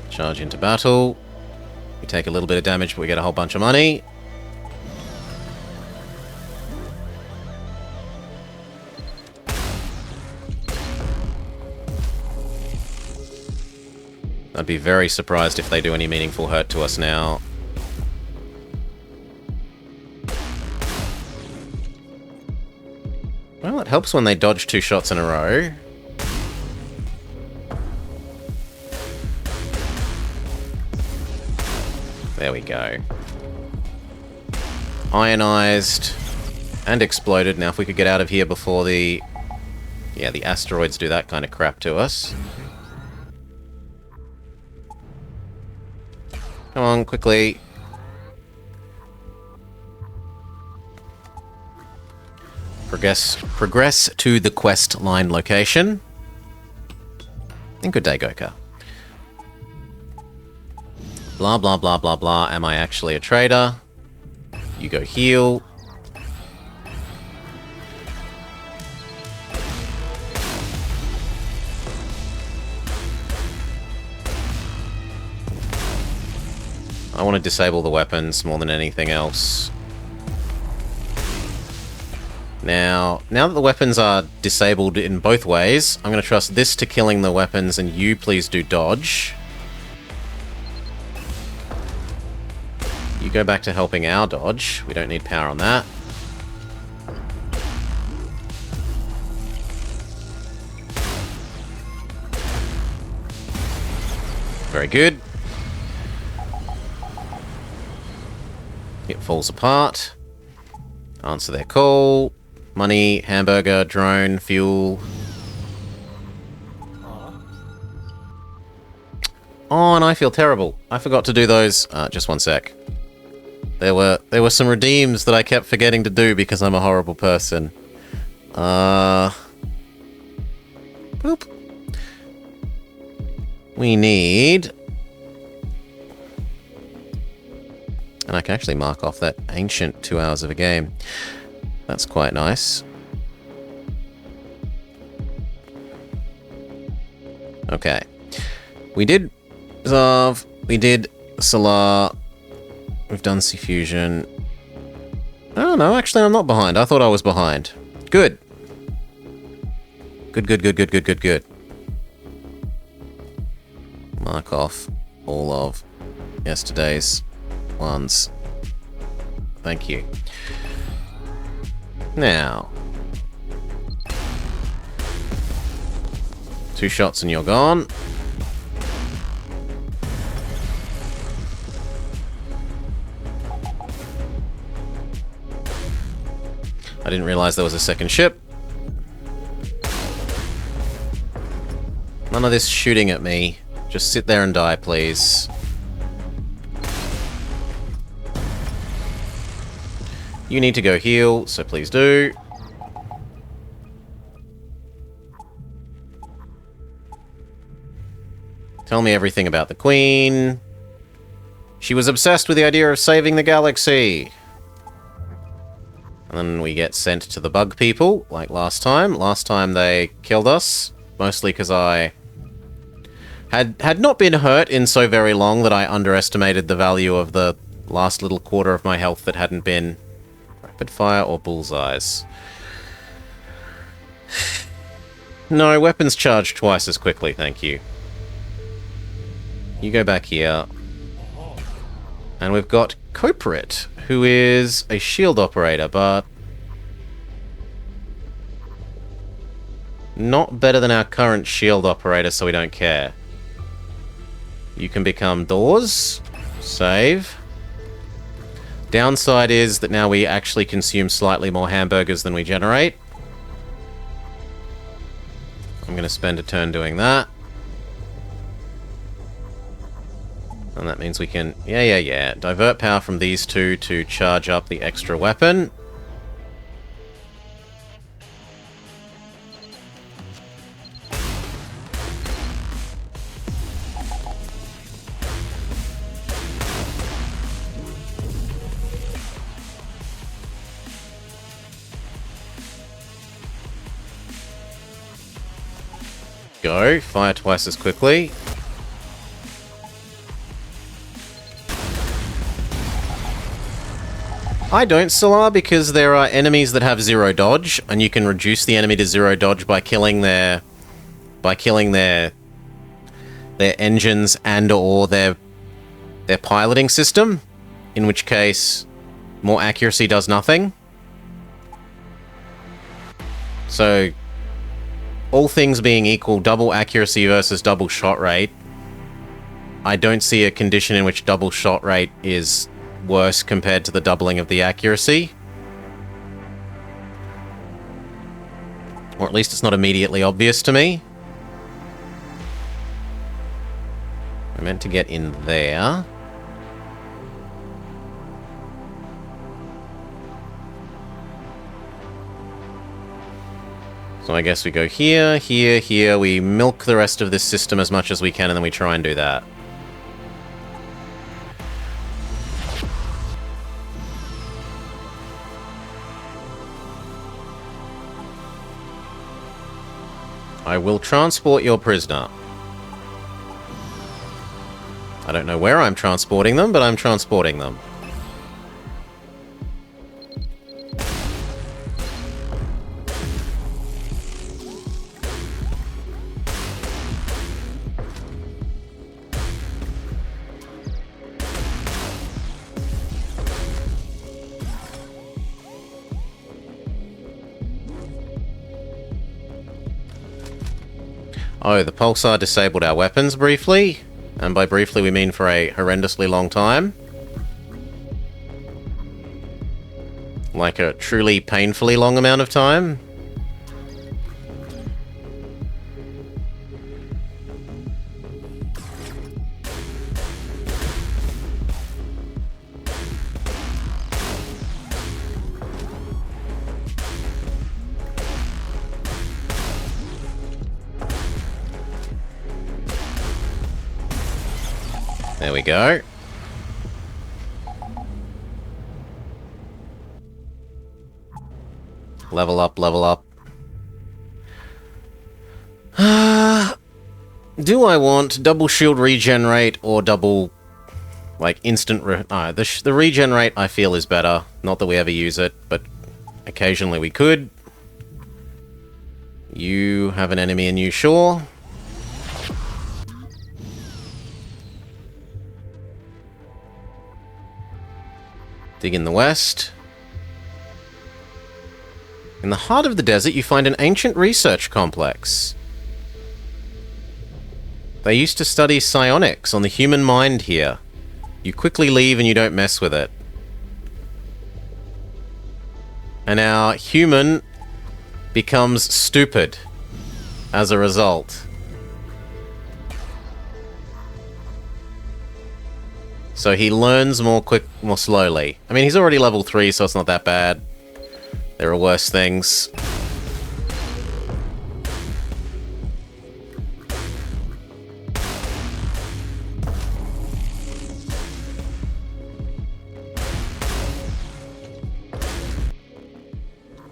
Charge into battle. We take a little bit of damage, but we get a whole bunch of money. I'd be very surprised if they do any meaningful hurt to us now. Well, it helps when they dodge 2 shots in a row. There we go. Ionized and exploded. Now, if we could get out of here before the... Yeah, the asteroids do that kind of crap to us. Come on, quickly. Progress to the quest line location. And good day, Goka. Blah, blah, blah, blah, blah. Am I actually a traitor? You go heal. I want to disable the weapons more than anything else. Now that the weapons are disabled in both ways, I'm going to trust this to killing the weapons, and you please do dodge. You go back to helping our dodge. We don't need power on that. Very good. It falls apart. Answer their call. Money, hamburger, drone, fuel. Oh, and I feel terrible. I forgot to do those. Just one sec. There were some redeems that I kept forgetting to do because I'm a horrible person. Boop. We need... And I can actually mark off that ancient 2 hours of a game. That's quite nice. Okay. We did Zarv. We did Solar. We've done Fusion. Oh no, actually I'm not behind. I thought I was behind. Good. Good. Mark off all of yesterday's ones. Thank you. Now. 2 shots and you're gone. I didn't realize there was a second ship. None of this shooting at me. Just sit there and die, please. You need to go heal, so please do. Tell me everything about the Queen. She was obsessed with the idea of saving the galaxy. And then we get sent to the bug people, like last time. Last time they killed us, mostly because I had not been hurt in so very long that I underestimated the value of the last little quarter of my health that hadn't been rapid fire or bullseyes. No, weapons charge twice as quickly, thank you. You go back here. And we've got Coprit, who is a shield operator, but not better than our current shield operator, so we don't care. You can become doors. Save. Downside is that now we actually consume slightly more hamburgers than we generate. I'm going to spend a turn doing that. And that means we can... Yeah. Divert power from these two to charge up the extra weapon. Go. Fire twice as quickly. I don't, Solar, because there are enemies that have 0 dodge, and you can reduce the enemy to 0 dodge by killing their engines and or their piloting system, in which case more accuracy does nothing. So, all things being equal, double accuracy versus double shot rate, I don't see a condition in which double shot rate is worse compared to the doubling of the accuracy. Or at least it's not immediately obvious to me. I meant to get in there. So I guess we go here, here, here. We milk the rest of this system as much as we can, and then we try and do that. I will transport your prisoner. I don't know where I'm transporting them, but I'm transporting them. Oh, the pulsar disabled our weapons briefly. And by briefly, we mean for a horrendously long time. Like a truly painfully long amount of time. There we go. Level up, level up. Do I want double shield regenerate or double, like, instant... the regenerate I feel is better. Not that we ever use it, but occasionally we could. You have an enemy in you, sure. Dig in the west. In the heart of the desert, you find an ancient research complex. They used to study psionics on the human mind here. You quickly leave and you don't mess with it. And our human becomes stupid as a result. So he learns more slowly. I mean, he's already level 3, so it's not that bad. There are worse things.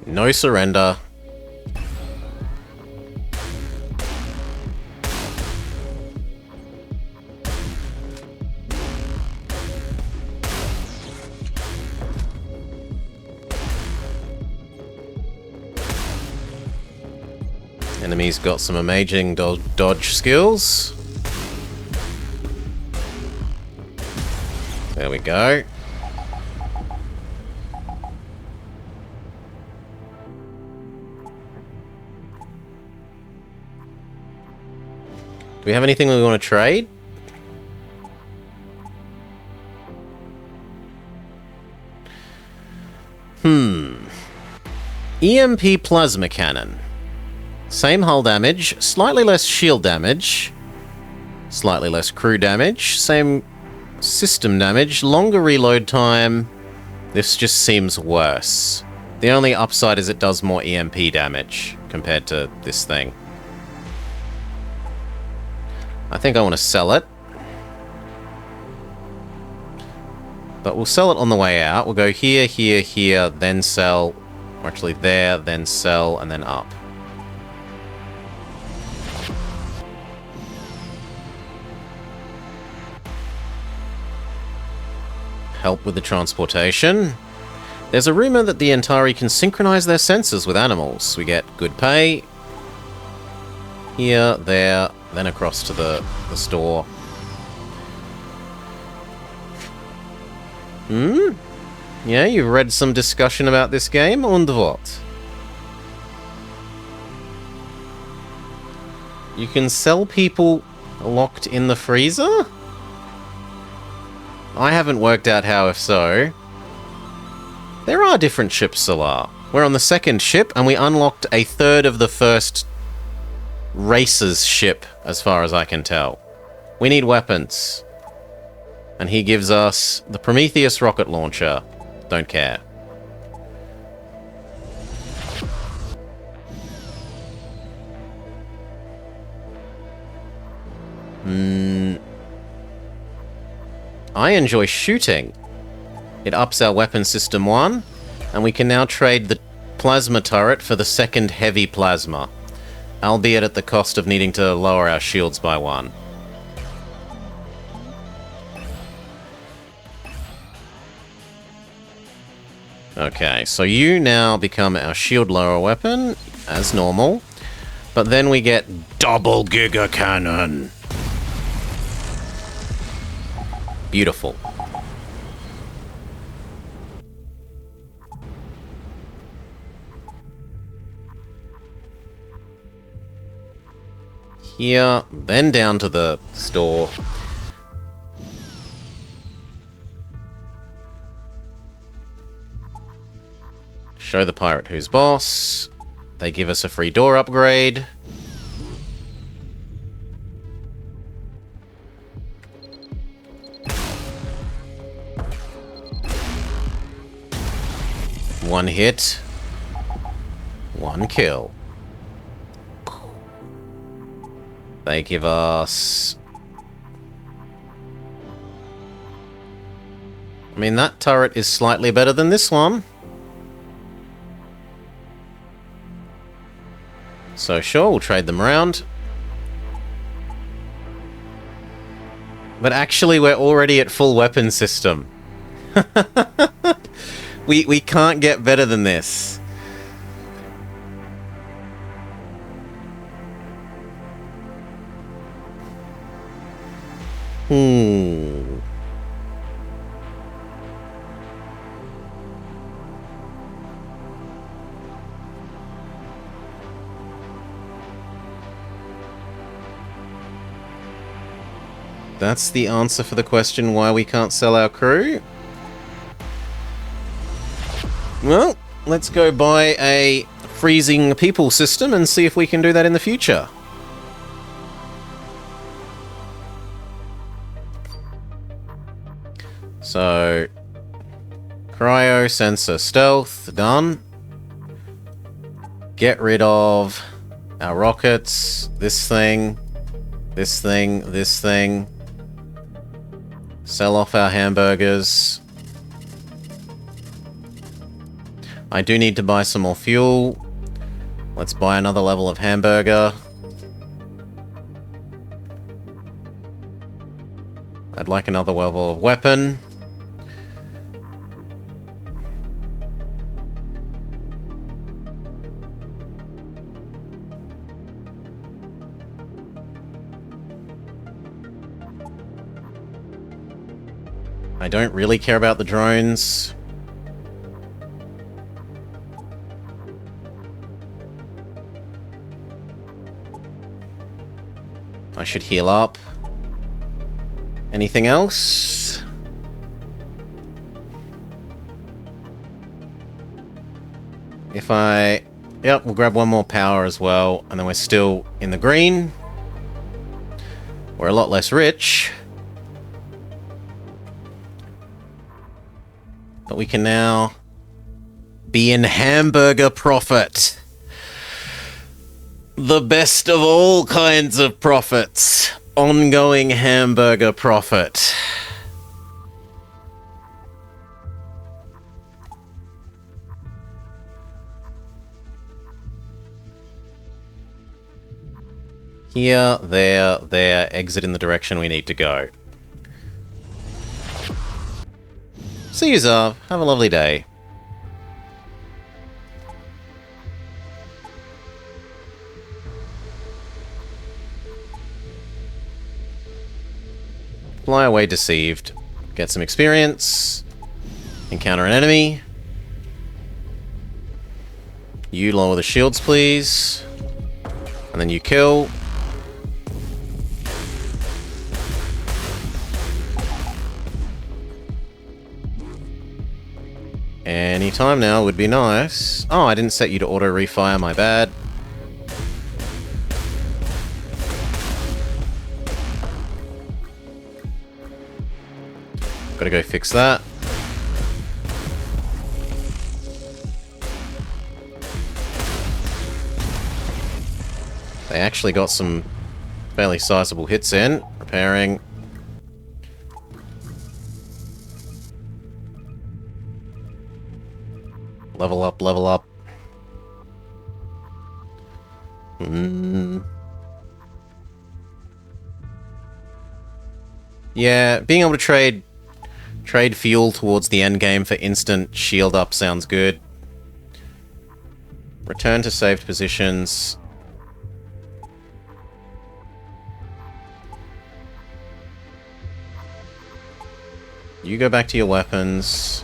No surrender. Enemy's got some amazing dodge skills. There we go. Do we have anything we want to trade? EMP plasma cannon. Same hull damage, slightly less shield damage, slightly less crew damage, same system damage, longer reload time. This just seems worse. The only upside is it does more EMP damage compared to this thing. I think I want to sell it. But we'll sell it on the way out. We'll go here, here, here, then sell. Or actually there, then sell, and then up. Help with the transportation. There's a rumor that the Antari can synchronize their sensors with animals. We get good pay. Here, there, then across to the store. Yeah, you've read some discussion about this game, und what? You can sell people locked in the freezer? I haven't worked out how, if so. There are different ships, Solar. We're on the second ship, and we unlocked a third of the first racer's ship, as far as I can tell. We need weapons. And he gives us the Prometheus rocket launcher. Don't care. I enjoy shooting. It ups our weapon system 1, and we can now trade the plasma turret for the second heavy plasma. albeit at the cost of needing to lower our shields by 1. Okay, so you now become our shield lower weapon, as normal. But then we get double Giga Cannon. Beautiful. Here, then down to the store. Show the pirate who's boss. They give us a free door upgrade. One hit. One kill. They give us... I mean, that turret is slightly better than this one. So sure, we'll trade them around. But actually, we're already at full weapon system. We can't get better than this. That's the answer for the question why we can't sell our crew. Well, let's go buy a freezing people system and see if we can do that in the future. So, cryo, sensor, stealth, done. Get rid of our rockets, this thing, this thing, this thing. Sell off our hamburgers. I do need to buy some more fuel. Let's buy another level of hamburger. I'd like another level of weapon. I don't really care about the drones. I should heal up. Anything else? If I... Yep, we'll grab one more power as well, and then we're still in the green. We're a lot less rich. But we can now be in hamburger profit. The best of all kinds of profits. Ongoing hamburger profit. Here, there, exit in the direction we need to go. See you, Zav. Have a lovely day. Fly away deceived. Get some experience. Encounter an enemy. You lower the shields, please. And then you kill. Any time now would be nice. Oh, I didn't set you to auto refire, my bad. Gotta go fix that. They actually got some fairly sizable hits in. Repairing. Level up, level up. Yeah, being able to trade fuel towards the end game for instant shield up sounds good. Return to saved positions. You go back to your weapons.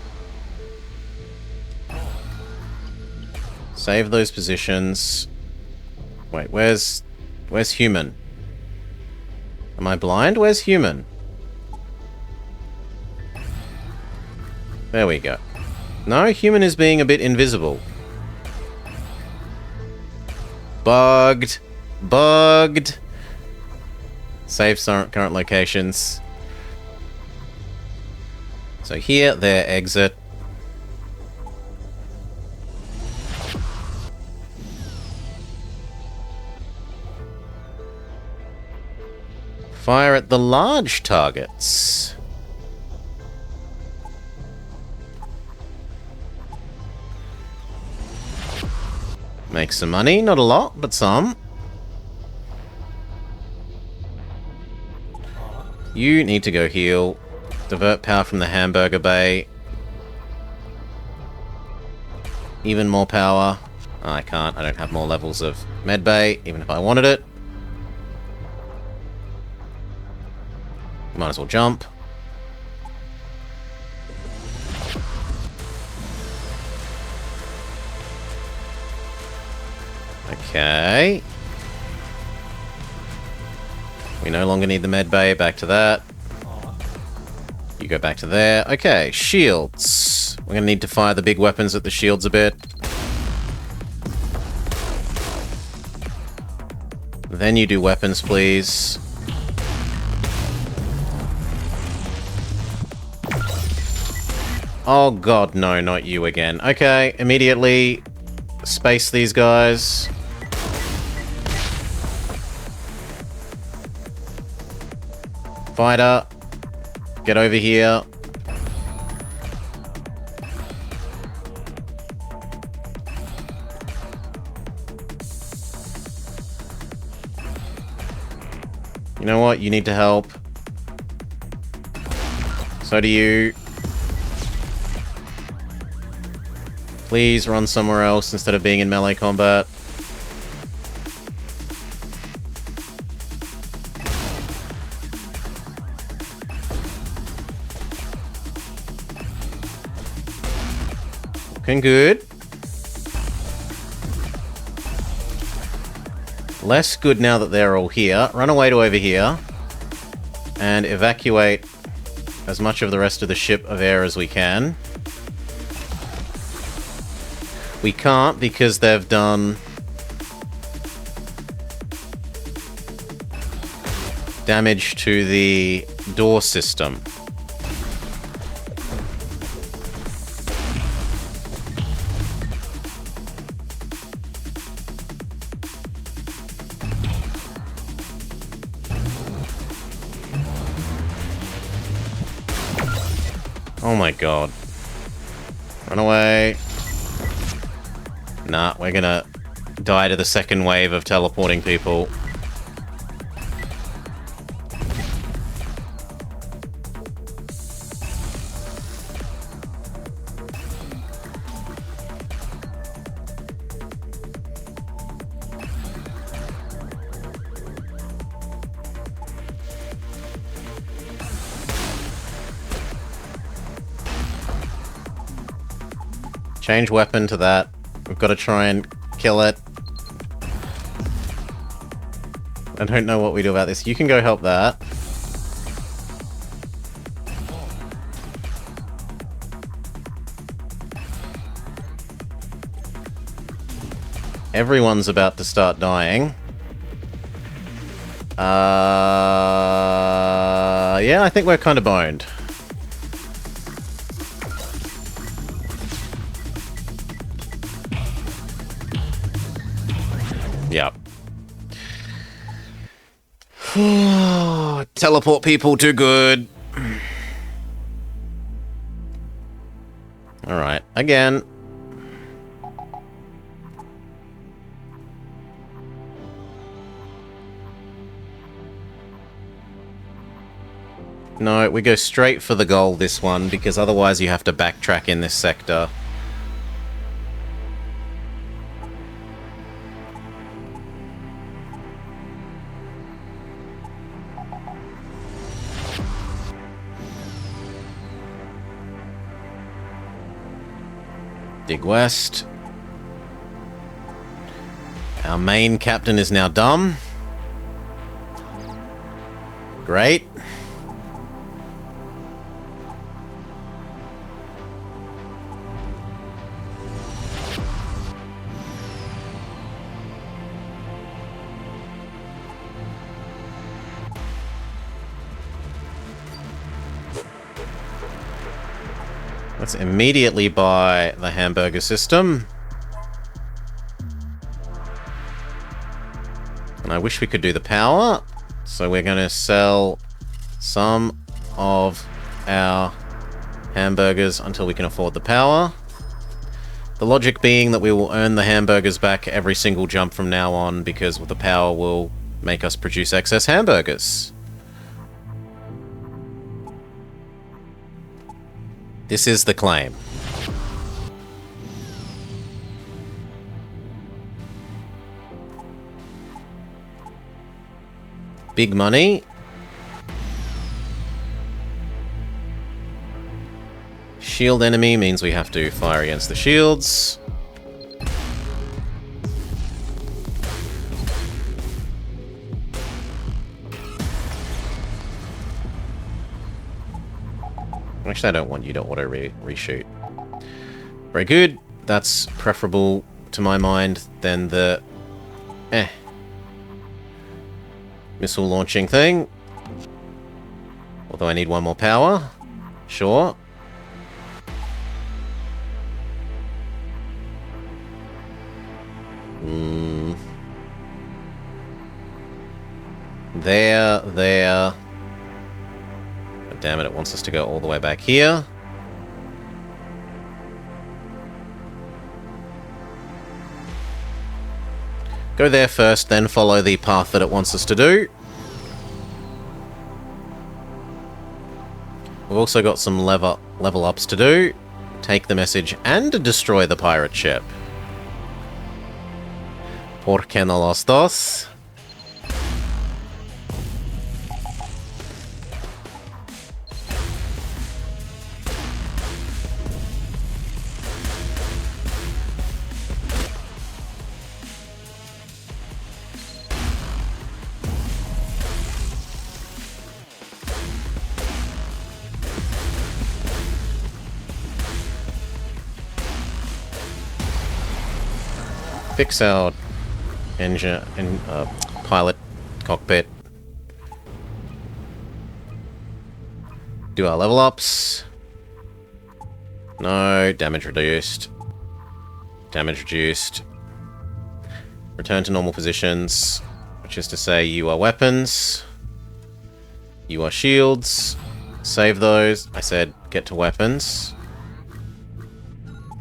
Save those positions. Wait, where's human? Am I blind? Where's human? There we go. No, human is being a bit invisible. Bugged. Bugged. Save current locations. So here, there, exit. Fire at the large targets. Make some money, not a lot, but some. You need to go heal. Divert power from the hamburger bay. Even more power. Oh, I can't. I don't have more levels of med bay, even if I wanted it. Might as well jump. Okay. We no longer need the med bay. Back to that. You go back to there. Okay, shields. We're going to need to fire the big weapons at the shields a bit. Then you do weapons, please. Oh god, no, not you again. Okay, immediately space these guys. Fighter, get over here. You know what? You need to help. So do you. Please run somewhere else instead of being in melee combat. Looking good. Less good now that they're all here. Run away to over here. And evacuate as much of the rest of the ship of air as we can. We can't because they've done damage to the door system. Oh my god. Run away. Nah, we're gonna die to the second wave of teleporting people. Change weapon to that. We've got to try and kill it. I don't know what we do about this. You can go help that. Everyone's about to start dying. Yeah, I think we're kind of boned. Yep. Teleport people too good. Alright, again. No, we go straight for the goal this one, because otherwise you have to backtrack in this sector. Dig west. Our main captain is now dumb. Great. Let's immediately buy the hamburger system. And I wish we could do the power. So we're going to sell some of our hamburgers until we can afford the power. The logic being that we will earn the hamburgers back every single jump from now on, because the power will make us produce excess hamburgers. This is the claim. Big money. Shield enemy means we have to fire against the shields. Actually, I don't want you to auto reshoot. Very good. That's preferable to my mind than the missile launching thing. Although I need one more power. Sure. There. Oh, damn it, it wants us to go all the way back here. Go there first, then follow the path that it wants us to do. We've also got some level ups to do. Take the message and destroy the pirate ship. ¿Por qué no los dos? Fix our engine and pilot cockpit. Do our level ups. No, damage reduced. Damage reduced. Return to normal positions, which is to say you are weapons. You are shields. Save those. I said get to weapons.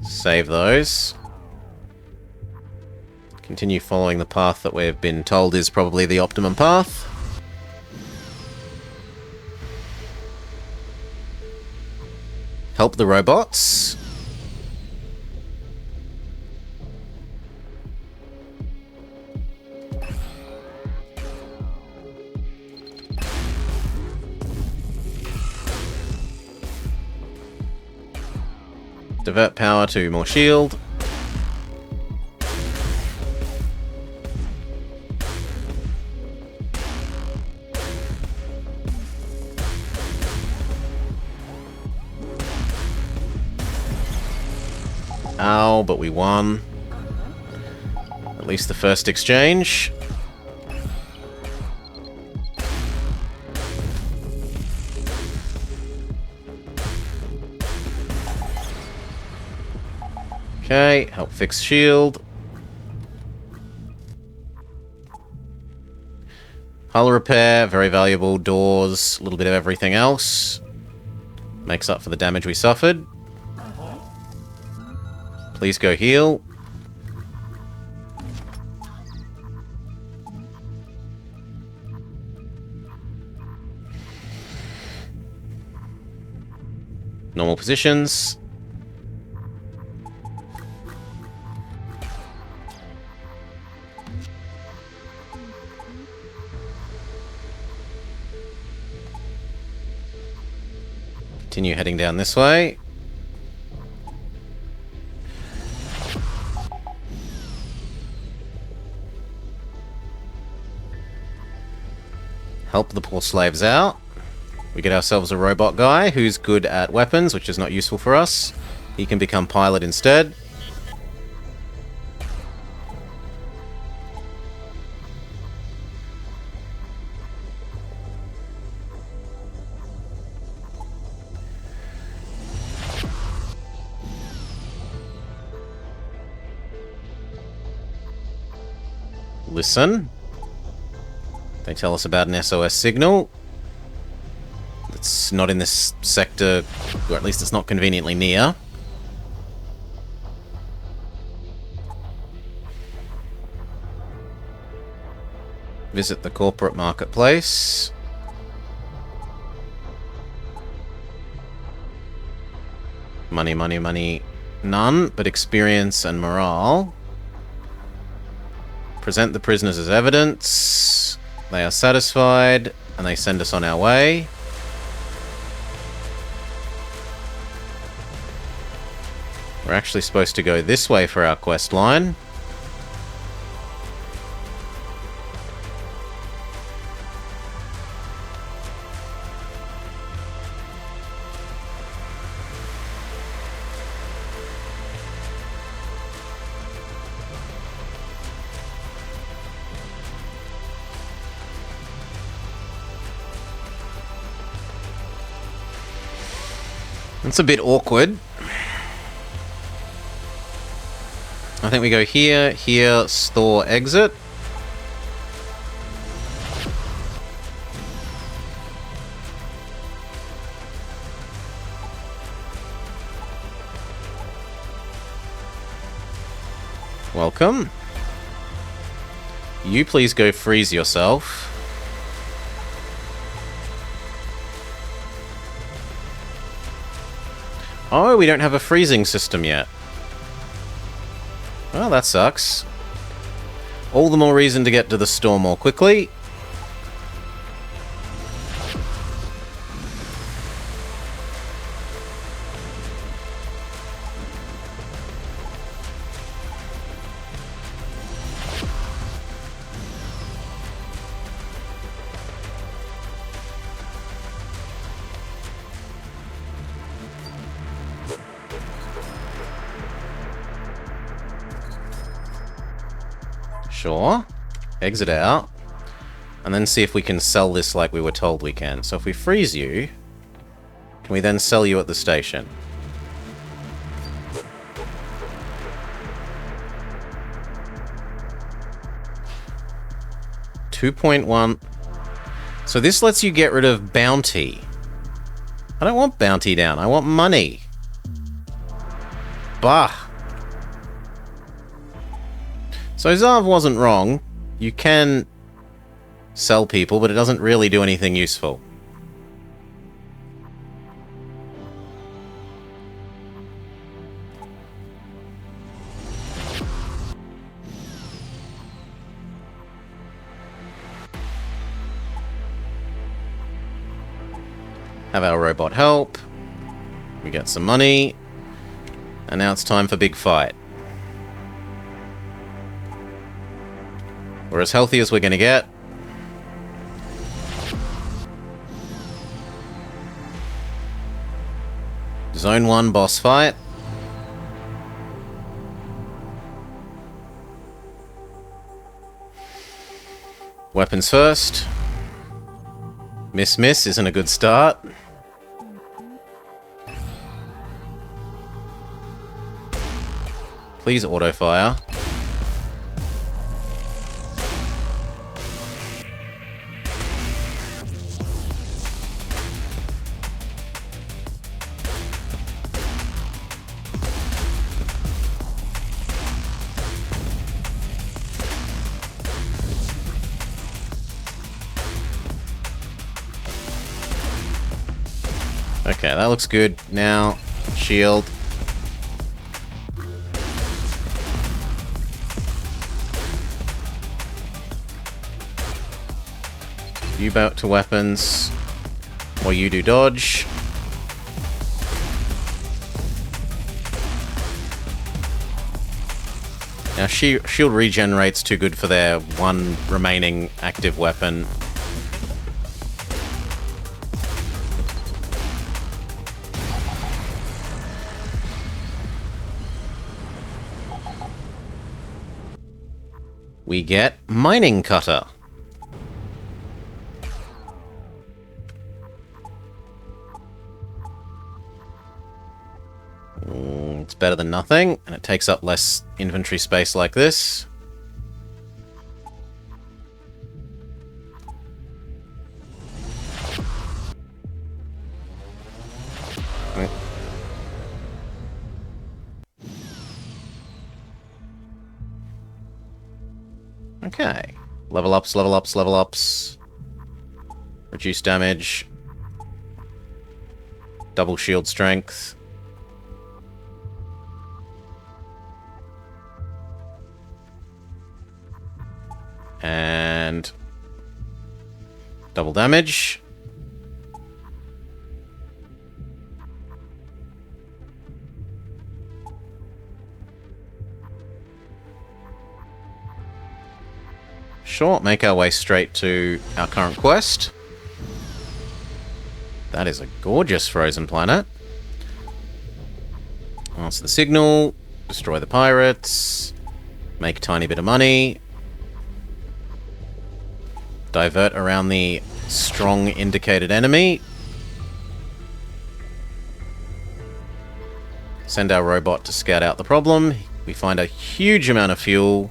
Save those. Continue following the path that we've been told is probably the optimum path. Help the robots. Divert power to more shield. Ow, but we won. At least the first exchange. Okay, help fix shield. Hull repair, very valuable. Doors, a little bit of everything else. Makes up for the damage we suffered. Please go heal. more positions. Continue heading down this way. Help the poor slaves out. We get ourselves a robot guy who's good at weapons, which is not useful for us. He can become pilot instead. Listen. They tell us about an SOS signal. It's not in this sector, or at least it's not conveniently near. Visit the corporate marketplace. Money, money, money. None, but experience and morale. Present the prisoners as evidence. They are satisfied, and they send us on our way. We're actually supposed to go this way for our quest line. It's a bit awkward. I think we go here, here, store, exit. Welcome. You please go freeze yourself. Oh, we don't have a freezing system yet. Well, that sucks. All the more reason to get to the store more quickly. Sure. Exit out. And then see if we can sell this like we were told we can. So if we freeze you, can we then sell you at the station? $2.1. So this lets you get rid of bounty. I don't want bounty down. I want money. Bah. So Zarv wasn't wrong. You can sell people, but it doesn't really do anything useful. Have our robot help. We get some money. And now it's time for big fight. We're as healthy as we're going to get. Zone 1 boss fight. Weapons first. Miss isn't a good start. Please auto-fire. Okay, that looks good. Now, Shield. You back to weapons. Or you do dodge. Now, shield regenerate's too good for their one remaining active weapon. We get Mining Cutter. It's better than nothing, and it takes up less inventory space like this. Okay. Level ups, level ups, level ups. Reduce damage. Double shield strength. And double damage. Sure, make our way straight to our current quest. That is a gorgeous frozen planet. Answer the signal, destroy the pirates, make a tiny bit of money, divert around the strong indicated enemy, send our robot to scout out the problem. We find a huge amount of fuel.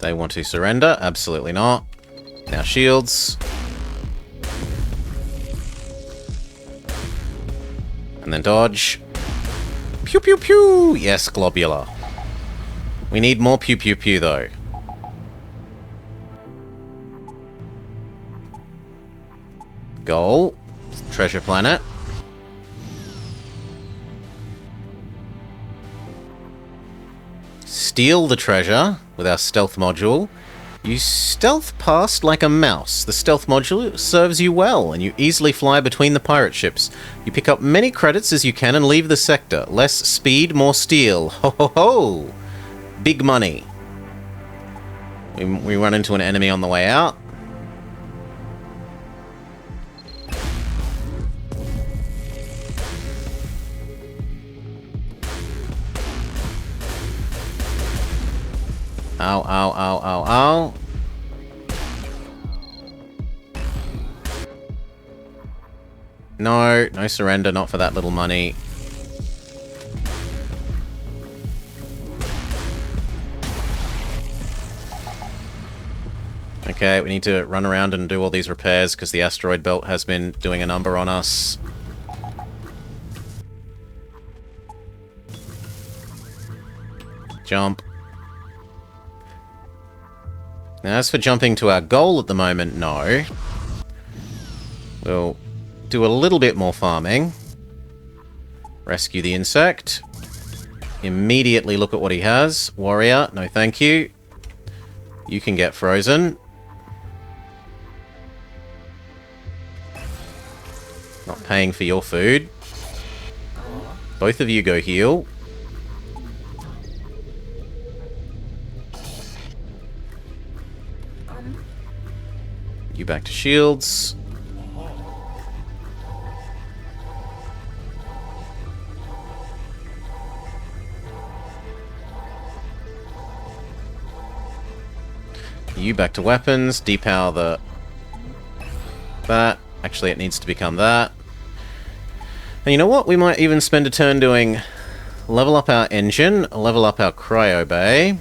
They want to surrender? Absolutely not. Now shields. And then dodge. Pew pew pew! Yes, globular. We need more pew pew pew though. Goal. Treasure planet. Steal the treasure with our stealth module. You stealth past like a mouse. The stealth module serves you well, and you easily fly between the pirate ships. You pick up many credits as you can and leave the sector. Less speed, more steel. Ho ho ho! Big money. We run into an enemy on the way out. Ow, ow, ow, ow, ow. No, no surrender, not for that little money. Okay, we need to run around and do all these repairs because the asteroid belt has been doing a number on us. Jump. Now, as for jumping to our goal at the moment, no. We'll do a little bit more farming. Rescue the insect. Immediately look at what he has. Warrior, no thank you. You can get frozen. Not paying for your food. Both of you go heal. You back to shields. You back to weapons. Depower the... that. Actually, it needs to become that. And you know what? We might even spend a turn doing... level up our engine, level up our cryo bay.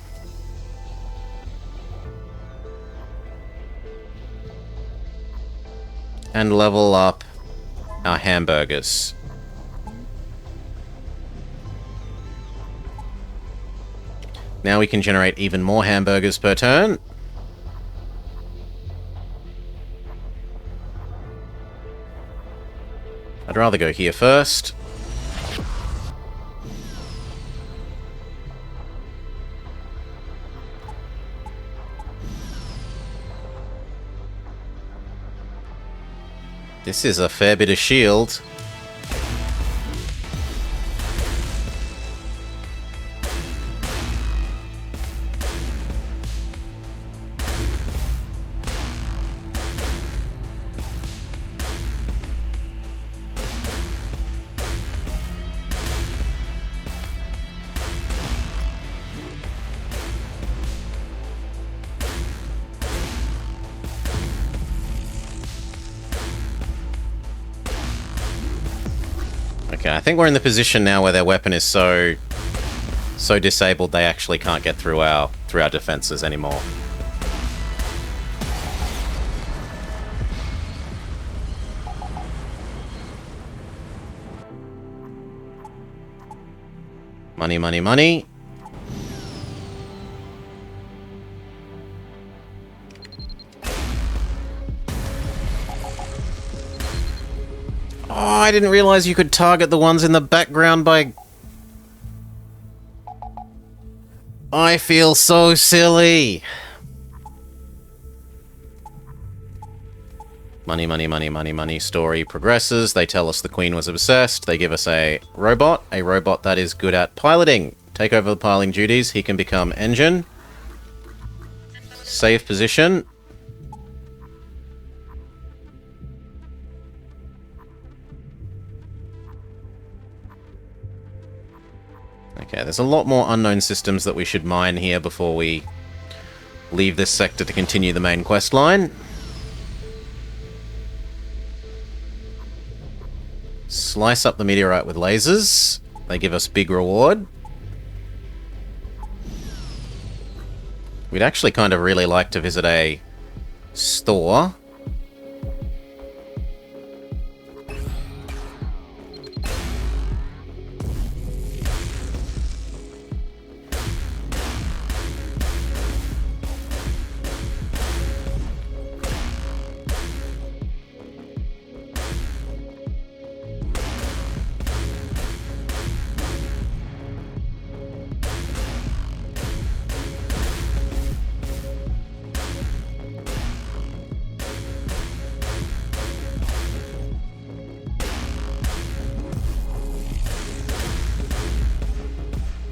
And level up our hamburgers. Now we can generate even more hamburgers per turn. I'd rather go here first. This is a fair bit of shield. Okay, I think we're in the position now where their weapon is so disabled they actually can't get through our defenses anymore. Money, money, money. Oh, I didn't realize you could target the ones in the background by... I feel so silly. Money, money, money, money, money. Story progresses. They tell us the Queen was obsessed. They give us a robot that is good at piloting. Take over the piloting duties. He can become engine. Save position. Okay, there's a lot more unknown systems that we should mine here before we leave this sector to continue the main quest line. Slice up the meteorite with lasers. They give us big reward. We'd actually kind of really like to visit a store.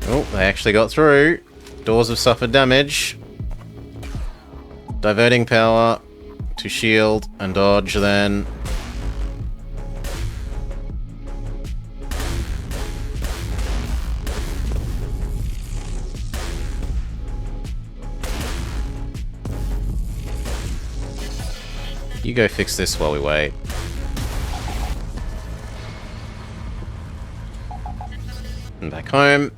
Oh, they actually got through. Doors have suffered damage. Diverting power to shield and dodge then. You go fix this while we wait. And back home.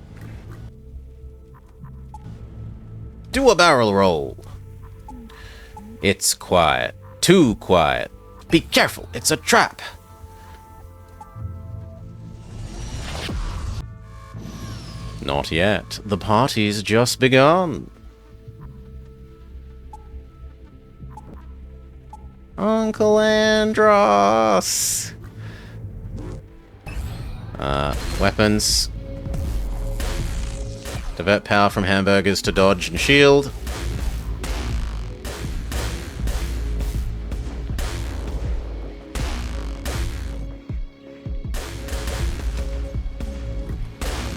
Do a barrel roll. It's quiet. Too quiet. Be careful, it's a trap. Not yet. The party's just begun. Uncle Andros. Weapons. Divert power from hamburgers to dodge and shield.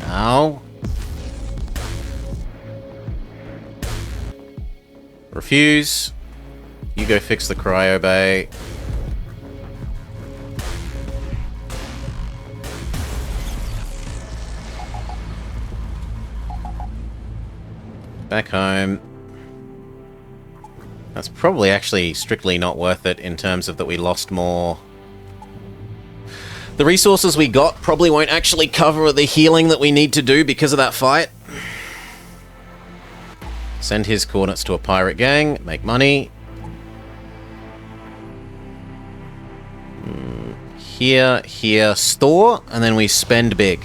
Ow. Refuse. You go fix the cryo bay. Back home. That's probably actually strictly not worth it in terms of that we lost more. The resources we got probably won't actually cover the healing that we need to do because of that fight. Send his coordinates to a pirate gang, make money. here, here, store, and then we spend big.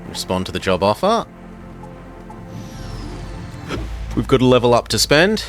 Respond to the job offer. We've got a level up to spend.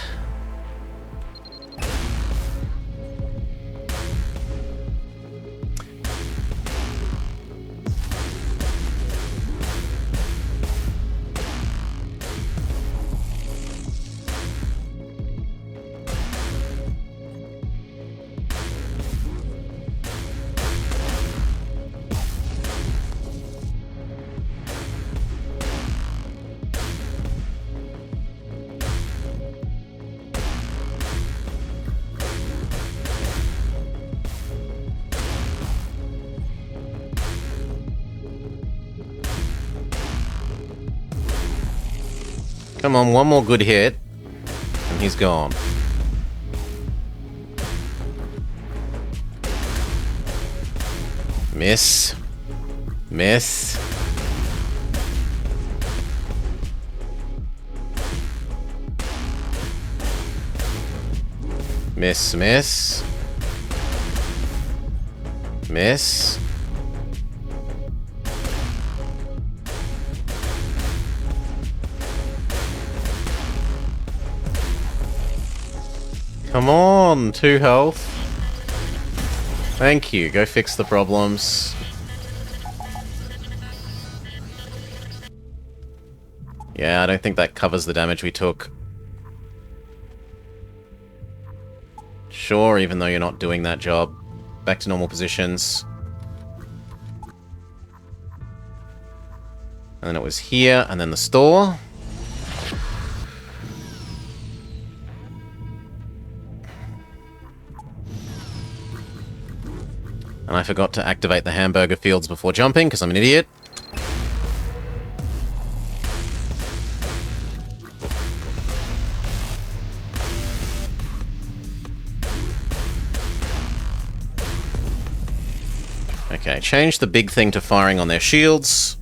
Come on, one more good hit, and he's gone. Miss. Miss. Miss, miss. Miss. Come on, 2 health. Thank you, go fix the problems. Yeah, I don't think that covers the damage we took. Sure, even though you're not doing that job. Back to normal positions. And then it was here, and then the store. And I forgot to activate the hamburger fields before jumping, because I'm an idiot. Okay, change the big thing to firing on their shields.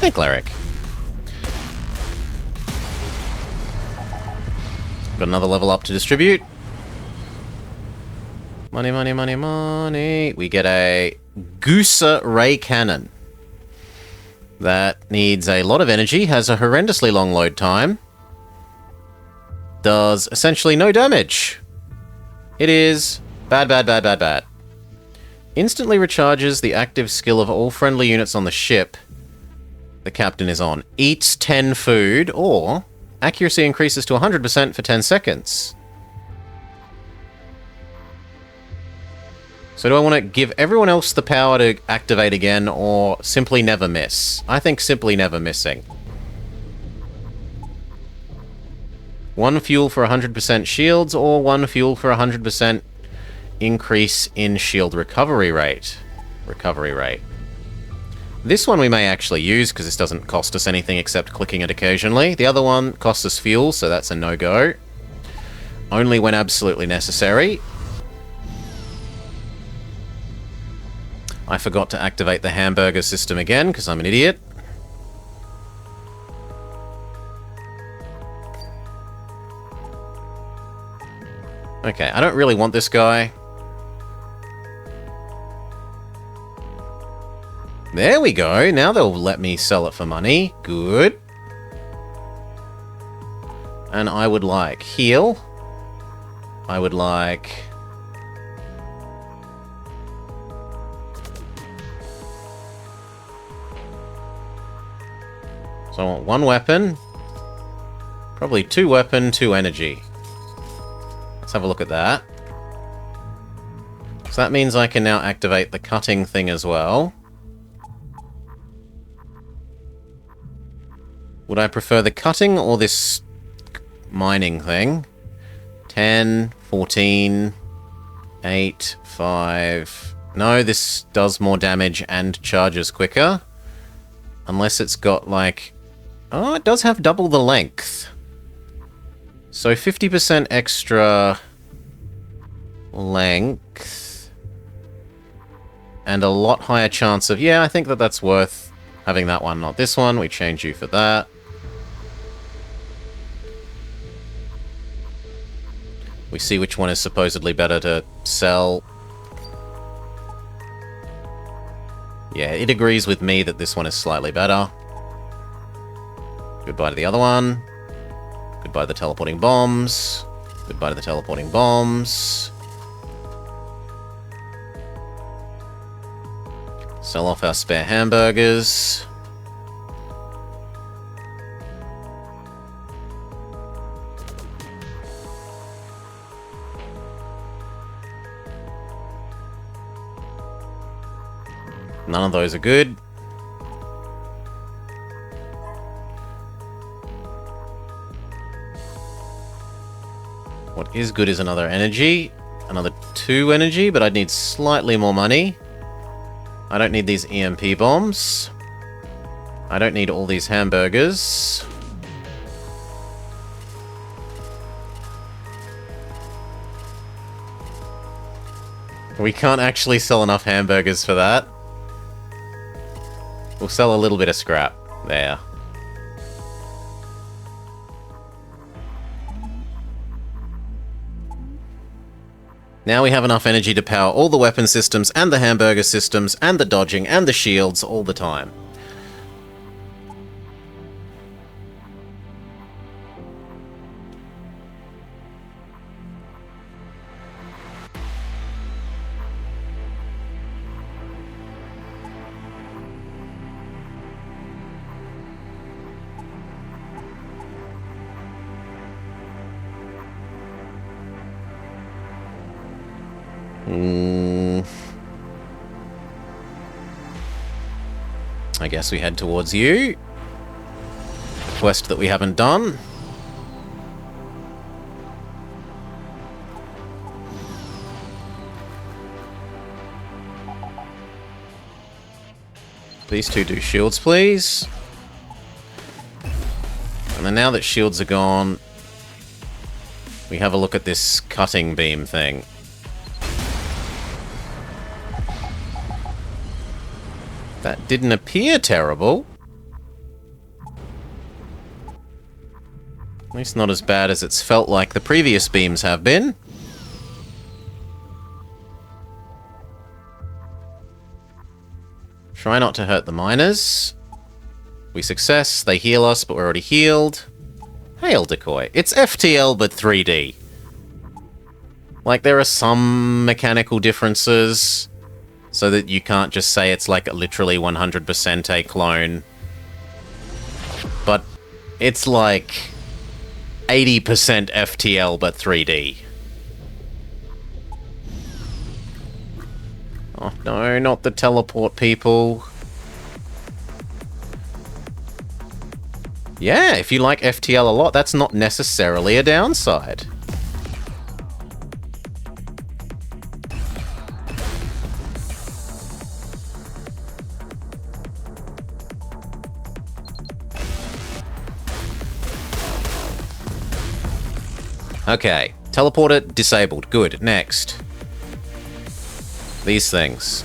Hey, Cleric. Got another level up to distribute. Money, money, money, money. We get a Goosa Ray Cannon. That needs a lot of energy, has a horrendously long load time. Does essentially no damage. It is bad, bad, bad, bad, bad. Instantly recharges the active skill of all friendly units on the ship the captain is on. Eats 10 food, or accuracy increases to 100% for 10 seconds. So do I want to give everyone else the power to activate again, or simply never miss? I think simply never missing. 1 fuel for 100% shields, or 1 fuel for 100% increase in shield recovery rate. This one we may actually use, because this doesn't cost us anything except clicking it occasionally. The other one costs us fuel, so that's a no-go. Only when absolutely necessary. I forgot to activate the hamburger system again, because I'm an idiot. Okay, I don't really want this guy. There we go. Now they'll let me sell it for money. Good. And I would like heal. I would like... So I want 1 weapon. Probably 2 weapon, 2 energy. Let's have a look at that. So that means I can now activate the cutting thing as well. Would I prefer the cutting or this mining thing? 10, 14, 8, 5... No, this does more damage and charges quicker. Unless it's got, like... Oh, it does have double the length. So 50% extra length. and a lot higher chance of... Yeah, I think that that's worth having that one, not this one. We change you for that. We see which one is supposedly better to sell. Yeah, it agrees with me that this one is slightly better. Goodbye to the other one. Goodbye to the teleporting bombs. Goodbye to the teleporting bombs. Sell off our spare hamburgers. None of those are good. What is good is another energy. Another 2 energy, but I'd need slightly more money. I don't need these EMP bombs. I don't need all these hamburgers. We can't actually sell enough hamburgers for that. We'll sell a little bit of scrap. There. Now we have enough energy to power all the weapon systems, and the hamburger systems, and the dodging, and the shields all the time. I guess we head towards you. Quest that we haven't done. These two do shields, please. And then now that shields are gone, we have a look at this cutting beam thing. That didn't appear terrible. At least not as bad as it's felt like the previous beams have been. Try not to hurt the miners. We success, they heal us, but we're already healed. Hail decoy. It's FTL, but 3D. Like, there are some mechanical differences, so that you can't just say it's like literally 100% a clone. But it's like 80% FTL, but 3D. Oh no, not the teleport people. Yeah, if you like FTL a lot, that's not necessarily a downside. Okay, teleporter disabled. Good. Next. These things.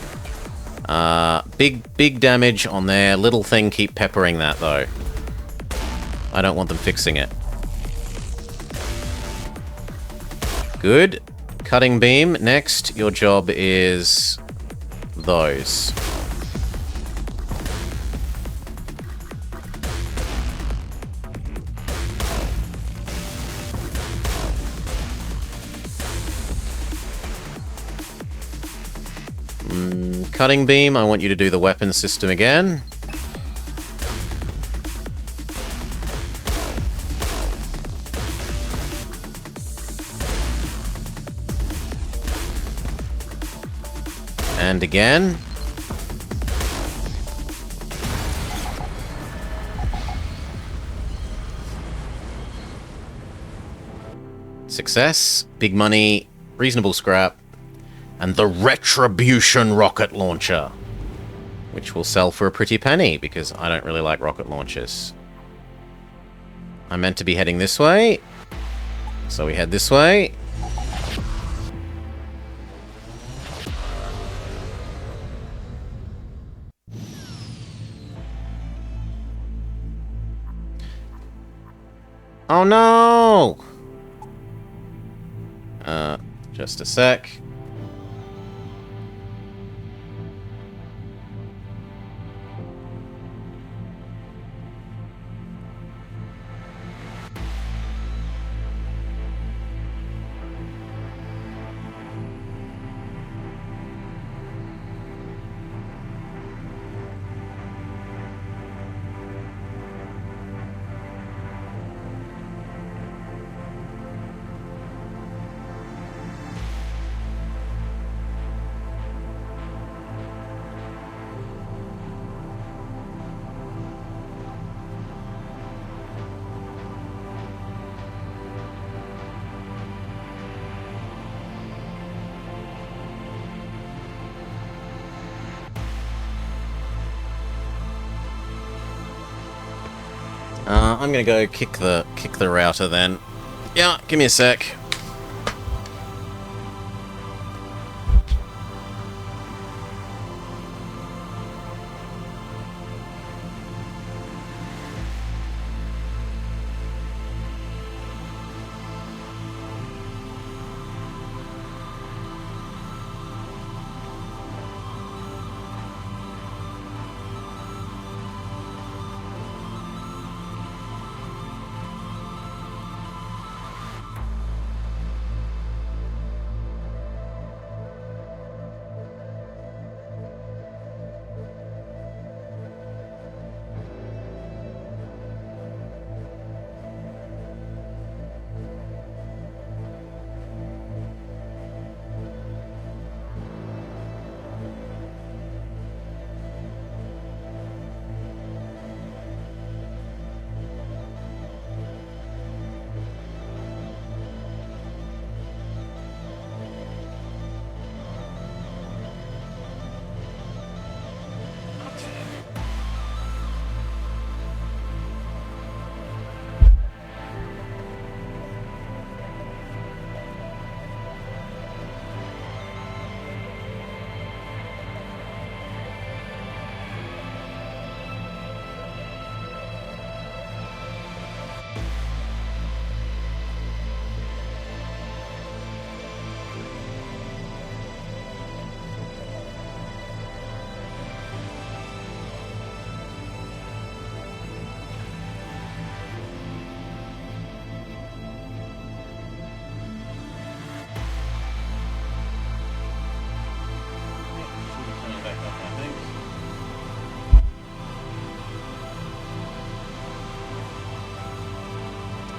Big damage on there. Little thing, keep peppering that, though. I don't want them fixing it. Good. Cutting beam. Next, your job is those. Cutting beam, I want you to do the weapon system again. And again. Success, big money, reasonable scrap. And the Retribution rocket launcher, which will sell for a pretty penny, because I don't really like rocket launchers. I'm meant to be heading this way, so we head this way. Oh no! Just a sec. I'm gonna go kick the router then. Yeah, give me a sec.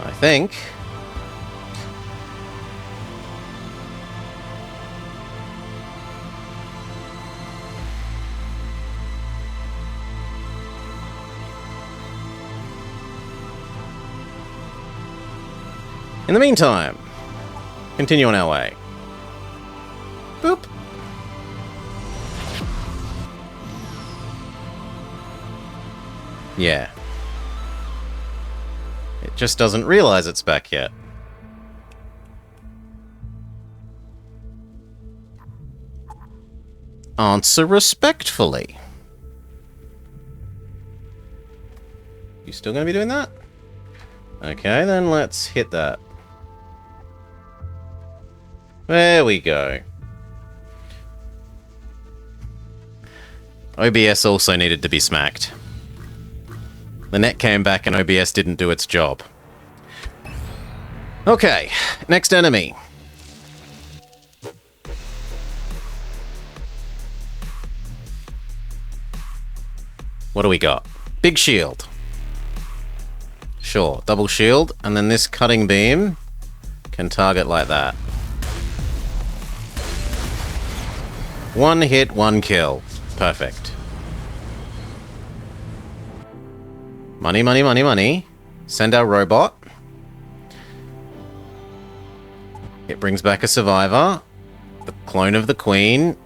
I think. In the meantime, continue on our way. Boop. Yeah. It just doesn't realize it's back yet. Answer respectfully. You still gonna be doing that? Okay, then let's hit that. There we go. OBS also needed to be smacked. The net came back and OBS didn't do its job. Okay, next enemy. What do we got? Big shield. Sure, double shield, and then this cutting beam can target like that. One hit, one kill. Perfect. Money, money, money, money. Send our robot. It brings back a survivor. The clone of the queen.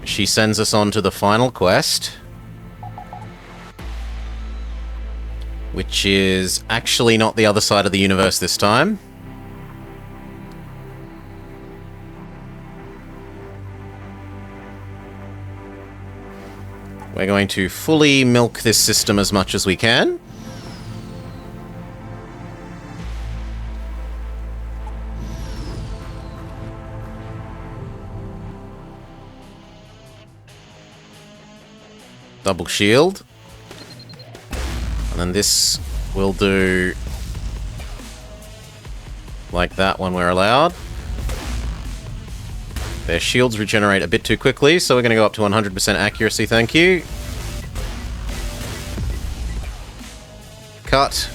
She sends us on to the final quest. Which is actually not the other side of the universe this time. We're going to fully milk this system as much as we can. Double shield. And then this will do like that when we're allowed. Their shields regenerate a bit too quickly, so we're going to go up to 100% accuracy, thank you. Cut.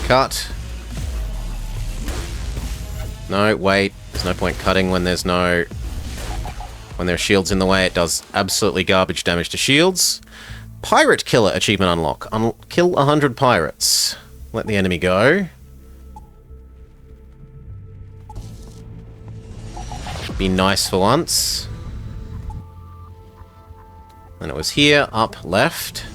Cut. No, wait. There's no point cutting when there's no... When there are shields in the way. It does absolutely garbage damage to shields. Pirate Killer achievement unlock. Kill 100 pirates. Let the enemy go. Be nice for once. And it was here, up, left.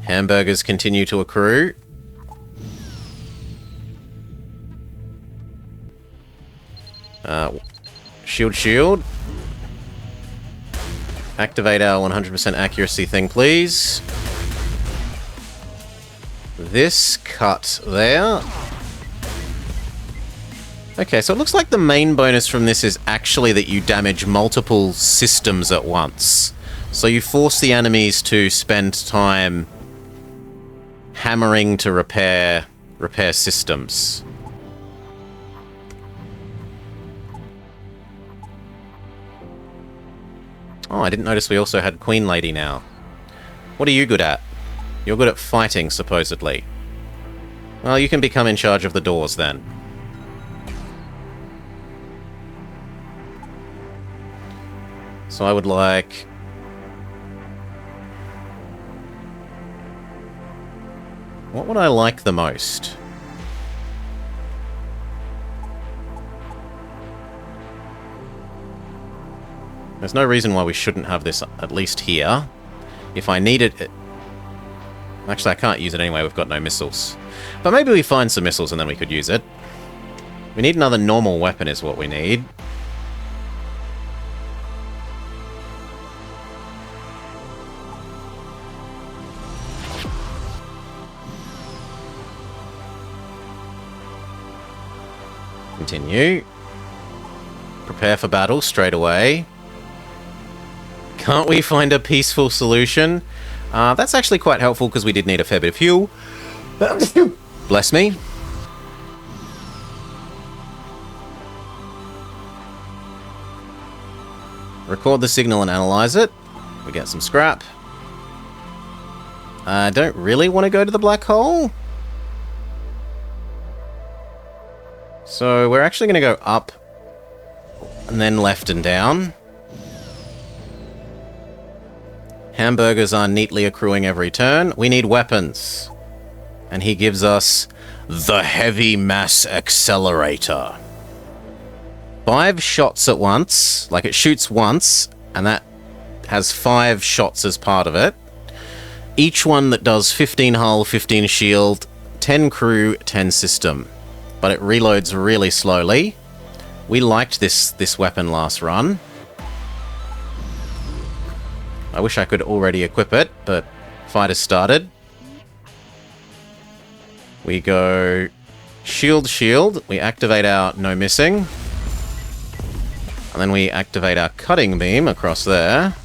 Hamburgers continue to accrue. Shield. Activate our 100% accuracy thing, please. This cut there. Okay, so it looks like the main bonus from this is actually that you damage multiple systems at once. So you force the enemies to spend time hammering to repair systems. Oh, I didn't notice we also had Queen Lady now. What are you good at? You're good at fighting, supposedly. Well, you can become in charge of the doors, then. So I would like... What would I like the most? There's no reason why we shouldn't have this at least here. If I needed it... Actually, I can't use it anyway, we've got no missiles. But maybe we find some missiles and then we could use it. We need another normal weapon is what we need. Continue. Prepare for battle straight away. Can't we find a peaceful solution? That's actually quite helpful because we did need a fair bit of fuel. Bless me. Record the signal and analyze it. We get some scrap. I don't really want to go to the black hole. So we're actually going to go up and then left and down. Hamburgers are neatly accruing every turn. We need weapons. And he gives us the Heavy Mass Accelerator. 5 shots at once. Like, it shoots once, and that has 5 shots as part of it. Each one that does 15 hull, 15 shield, 10 crew, 10 system. But it reloads really slowly. We liked this weapon last run. I wish I could already equip it, but fight has started. We go shield. We activate our no missing. And then we activate our cutting beam across there.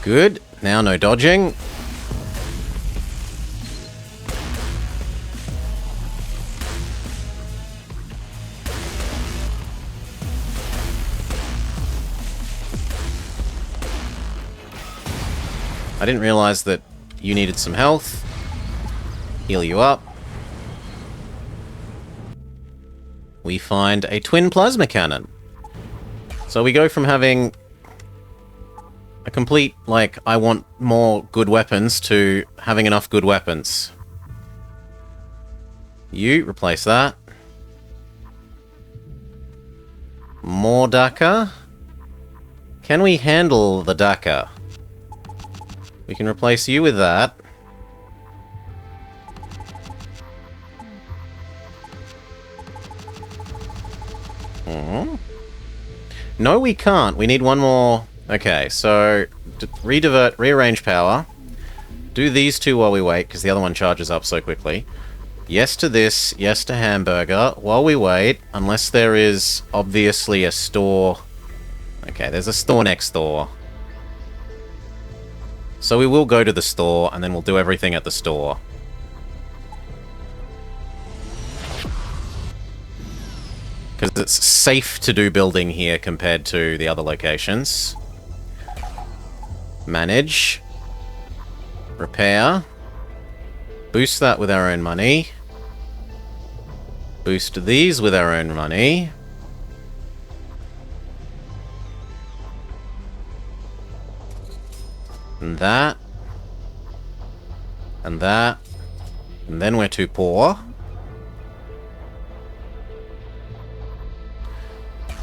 Good. Now no dodging. I didn't realize that you needed some health. Heal you up. We find a twin plasma cannon. So we go from having a complete, like, I want more good weapons to having enough good weapons. You, replace that. More Daka. Can we handle the Daka? We can replace you with that. No, we can't. We need one more. Okay, so rearrange power. do these two while we wait, because the other one charges up so quickly. Yes to this, yes to hamburger, while we wait, unless there is obviously a store. Okay, there's a store next door. So we will go to the store, and then we'll do everything at the store. Because it's safe to do building here compared to the other locations. Manage. Repair. Boost that with our own money. Boost these with our own money. And that. And that. And then we're too poor.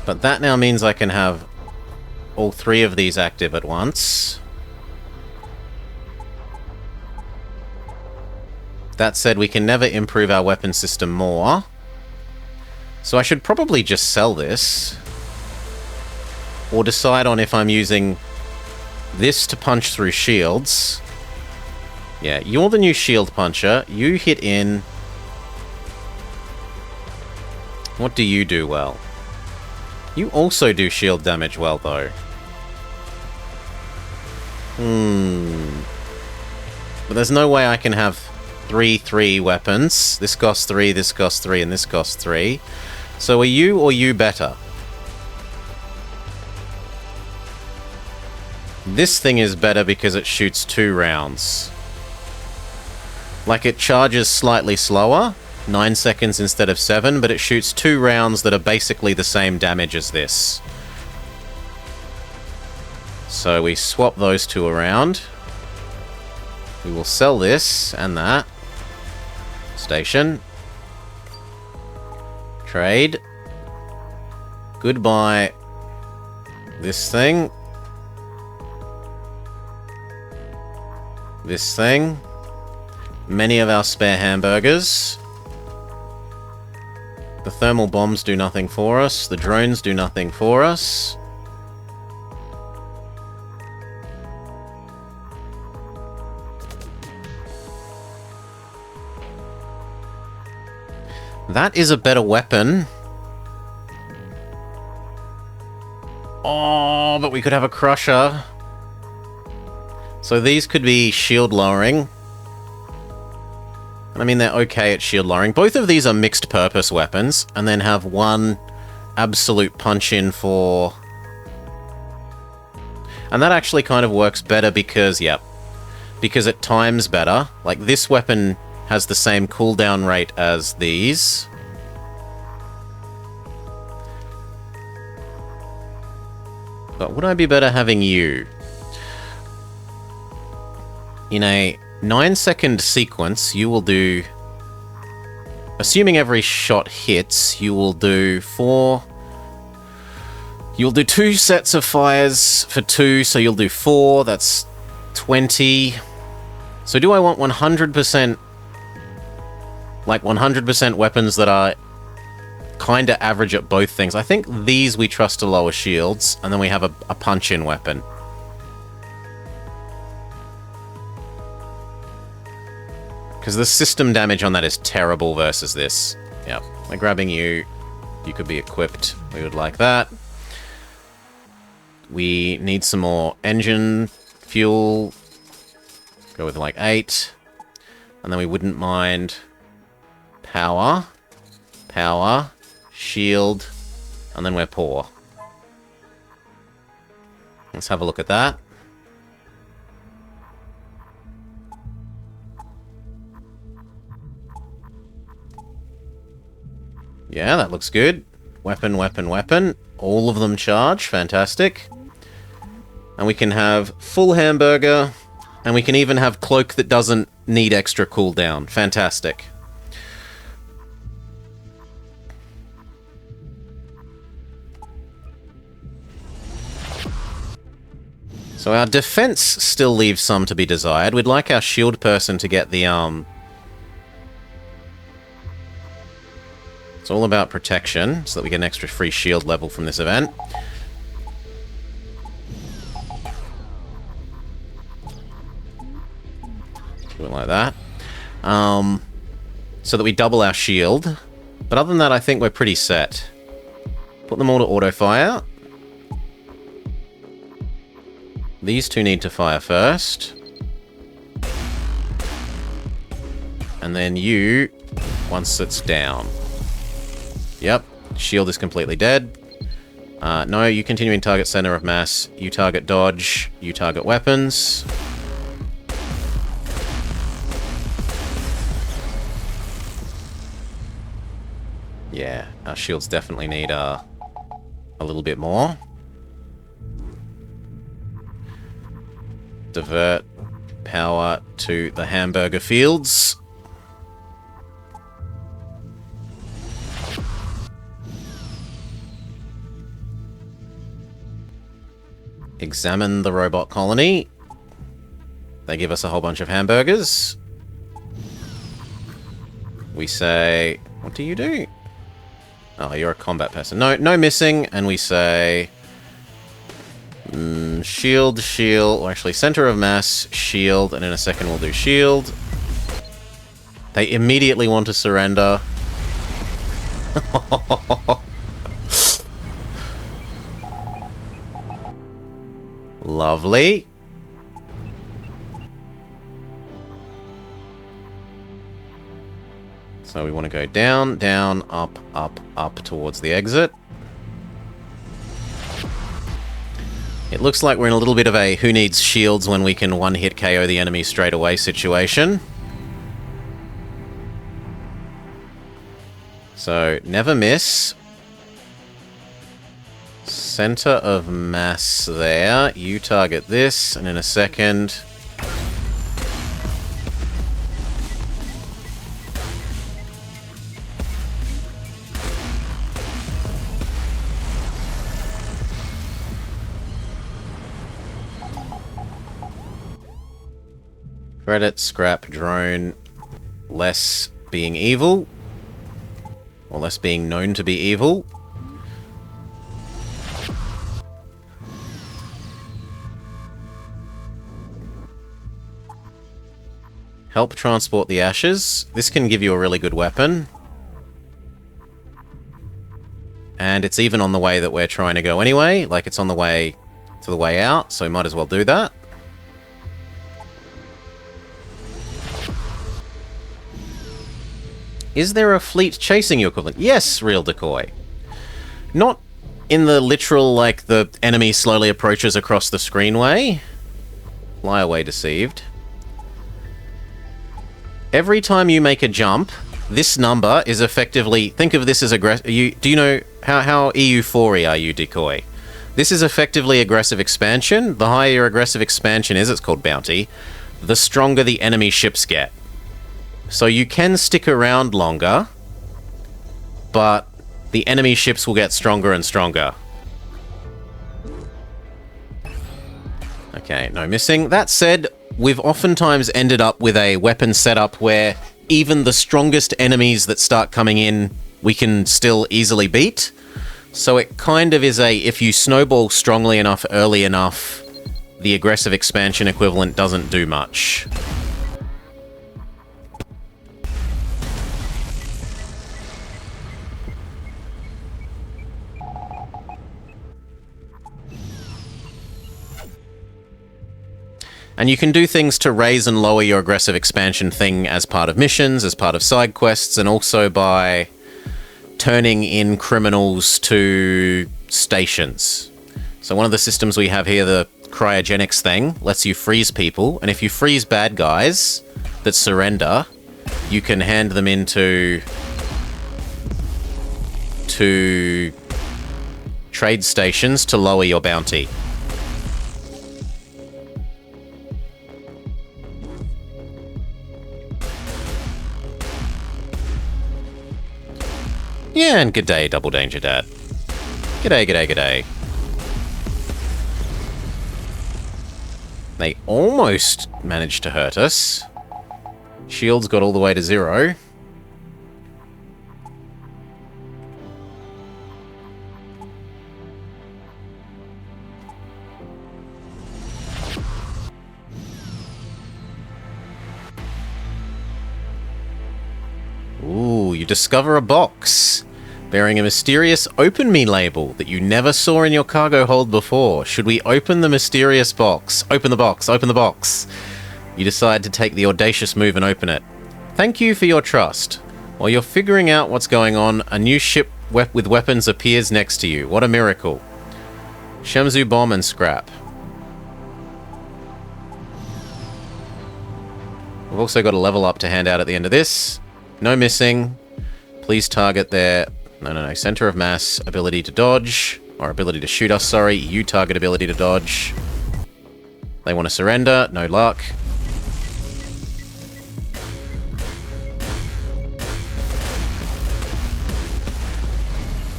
But that now means I can have all three of these active at once. That said, we can never improve our weapon system more. So I should probably just sell this. Or decide on if I'm using this to punch through shields. Yeah, you're the new shield puncher. You hit in. What do you do well? You also do shield damage well, though. But there's no way I can have 3 weapons. This costs 3, this costs 3, and this costs 3. So are you or you better? This thing is better because it shoots 2 rounds. Like, it charges slightly slower. 9 seconds instead of 7, but it shoots 2 rounds that are basically the same damage as this. So we swap those 2 around. We will sell this and that. Station. Trade. Goodbye. This thing. This thing. Many of our spare hamburgers. The thermal bombs do nothing for us. The drones do nothing for us. That is a better weapon. Oh, but we could have a crusher. So these could be shield lowering. I mean, they're okay at shield lowering. Both of these are mixed purpose weapons, and then have one absolute punch-in for... And that actually kind of works better because, yep, because it times better. Like, this weapon has the same cooldown rate as these. But would I be better having you? In a 9-second sequence, you will do... Assuming every shot hits, you will do 4... You'll do 2 sets of fires for 2, so you'll do 4, that's 20. So do I want 100%... Like, 100% weapons that are kinda average at both things? I think these we trust to lower shields, and then we have a punch-in weapon. Because the system damage on that is terrible versus this. Yep. We're grabbing you. You could be equipped. We would like that. We need some more engine fuel. Go with like 8. And then we wouldn't mind power. Power. Shield. And then we're poor. Let's have a look at that. Yeah, that looks good. Weapon, weapon, weapon. All of them charge. Fantastic. And we can have full hamburger. And we can even have cloak that doesn't need extra cooldown. Fantastic. So our defense still leaves some to be desired. We'd like our shield person to get the It's all about protection, so that we get an extra free shield level from this event. like that. So that we double our shield. But other than that, I think we're pretty set. Put them all to auto-fire. These two need to fire first. And then you, once it's down. Yep, shield is completely dead. No, you continuing target center of mass. You target dodge. You target weapons. Yeah, our shields definitely need a little bit more. Divert power to the hamburger fields. Examine the robot colony. They give us a whole bunch of hamburgers. We say, what do you do? Oh, you're a combat person. No missing. And we say, shield, or actually center of mass, shield, and in a second we'll do shield. They immediately want to surrender. Lovely. So we want to go down, down, up, up, up towards the exit. It looks like we're in a little bit of a who needs shields when we can one-hit KO the enemy straight away situation. So, never miss. Center of mass there. You target this, and in a second... Credit, scrap, drone, less being evil. Or less being known to be evil. Help transport the ashes. This can give you a really good weapon. And it's even on the way that we're trying to go anyway. Like, it's on the way to the way out, so we might as well do that. Is there a fleet chasing you equivalent? Yes, real decoy. Not in the literal, like, the enemy slowly approaches across the screen way. Fly away deceived. Every time you make a jump, this number is effectively... Think of this as aggressive... Do you know... How EU4-y are you, decoy? This is effectively aggressive expansion. The higher your aggressive expansion is, it's called bounty, the stronger the enemy ships get. So you can stick around longer, but the enemy ships will get stronger and stronger. Okay, no missing. That said, we've oftentimes ended up with a weapon setup where even the strongest enemies that start coming in, we can still easily beat. So it kind of is a, if you snowball strongly enough, early enough, the aggressive expansion equivalent doesn't do much. And you can do things to raise and lower your aggressive expansion thing as part of missions, as part of side quests, and also by turning in criminals to stations. So one of the systems we have here, the cryogenics thing, lets you freeze people, and if you freeze bad guys that surrender, you can hand them into trade stations to lower your bounty. Yeah, and g'day, Double Danger Dad. G'day, g'day, g'day. They almost managed to hurt us. Shields got all the way to 0. you discover a box bearing a mysterious "Open Me" label that you never saw in your cargo hold before. Should we open the mysterious box? Open the box, open the box. You decide to take the audacious move and open it. Thank you for your trust. While you're figuring out what's going on, a new ship with weapons appears next to you. What a miracle. Shemzu bomb and scrap. We've also got a level up to hand out at the end of this. No missing. Please target their... No. Center of mass, ability to dodge. Or ability to shoot us, sorry. You target ability to dodge. They want to surrender. No luck.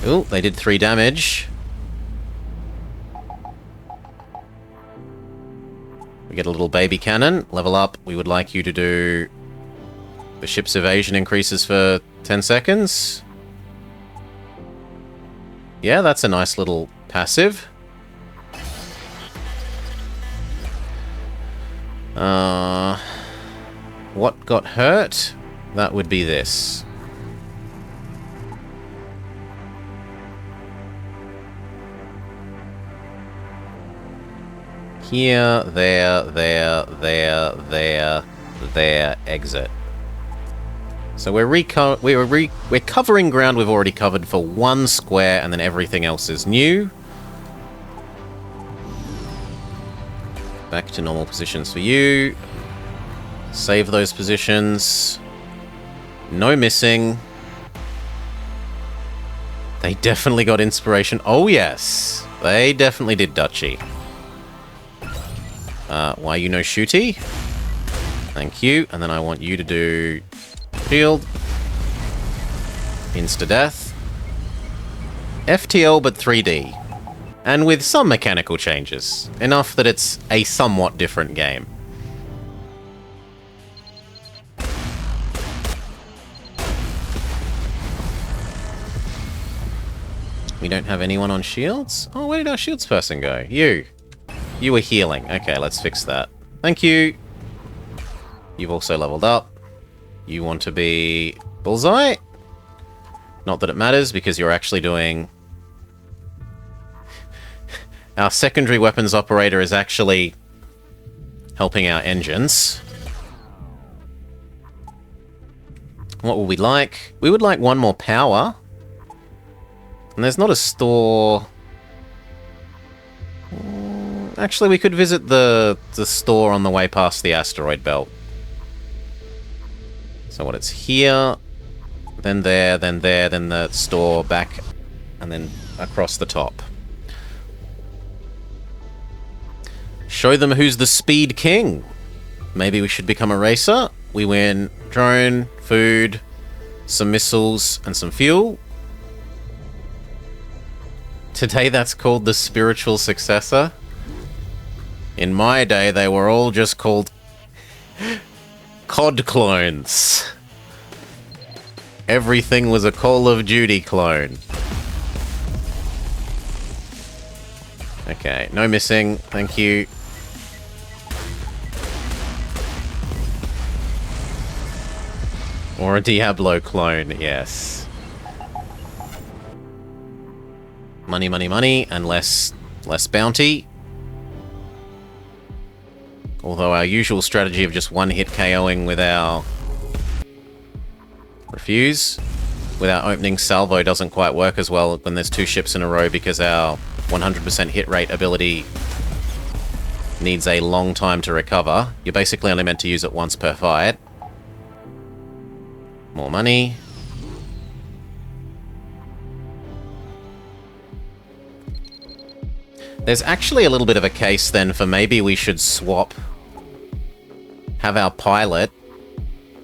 Ooh, they did 3 damage. We get a little baby cannon. Level up. We would like you to do... The ship's evasion increases for 10 seconds. Yeah, that's a nice little passive. What got hurt? That would be this. Here, there, exit. So we're covering ground we've already covered for 1 square, and then everything else is new. Back to normal positions for you. Save those positions. No missing. They definitely got inspiration. Oh yes, they definitely did Dutchy. Why you no shooty? Thank you. And then I want you to do shield. Insta-death. FTL but 3D. And with some mechanical changes. Enough that it's a somewhat different game. We don't have anyone on shields? Oh, where did our shields person go? You. You were healing. Okay, let's fix that. Thank you. You've also leveled up. You want to be Bullseye? Not that it matters, because you're actually doing... Our secondary weapons operator is actually helping our engines. What would we like? We would like 1 more power. And there's not a store... Actually, we could visit the store on the way past the asteroid belt. So what, it's here, then there, then the store, back, and then across the top. Show them who's the speed king. Maybe we should become a racer. We win drone, food, some missiles, and some fuel. Today that's called the spiritual successor. In my day, they were all just called COD clones. Everything was a Call of Duty clone. Okay, no missing. Thank you. Or a Diablo clone, yes. Money, money, money, and less bounty. Although our usual strategy of just 1-hit KOing with our... Refuse. With our opening salvo doesn't quite work as well when there's 2 ships in a row, because our 100% hit rate ability needs a long time to recover. You're basically only meant to use it once per fight. More money. There's actually a little bit of a case then for maybe we should swap. Have our pilot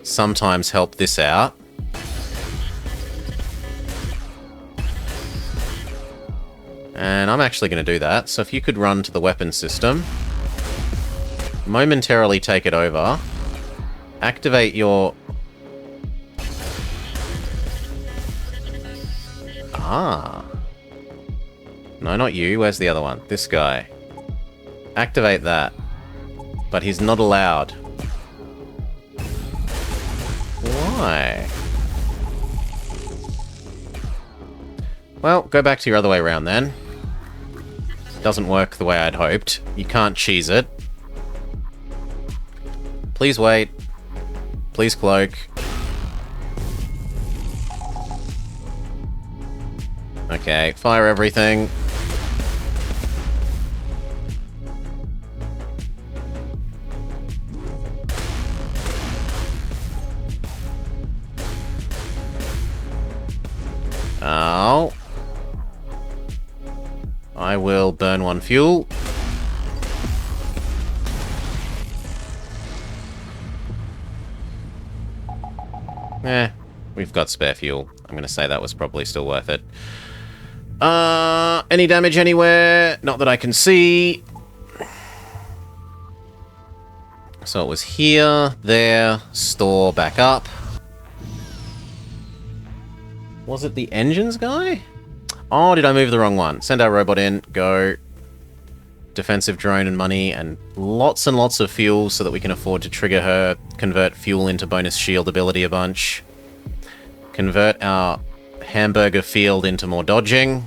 sometimes help this out. And I'm actually going to do that. So if you could run to the weapons system. Momentarily take it over. Activate your... Ah. No, not you. Where's the other one? This guy. Activate that. But he's not allowed. Why? Well, go back to your other way around then. Doesn't work the way I'd hoped. You can't cheese it. Please wait. Please cloak. Okay, fire everything. Oh. I will burn one fuel. We've got spare fuel. I'm gonna say that was probably still worth it. Any damage anywhere? Not that I can see. So it was here, there, store, back up. Was it the engines guy? Oh, did I move the wrong one? Send our robot in, go. Defensive drone and money and lots of fuel so that we can afford to trigger her, convert fuel into bonus shield ability a bunch. Convert our hamburger field into more dodging.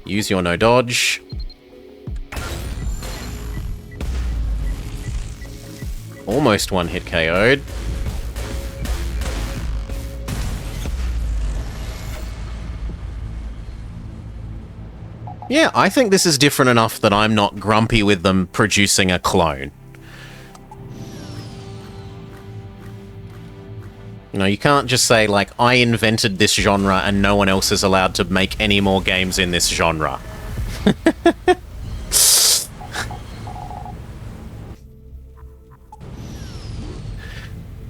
Use your no dodge. Almost one hit KO'd. Yeah, I think this is different enough that I'm not grumpy with them producing a clone. You know, you can't just say, like, I invented this genre and no one else is allowed to make any more games in this genre.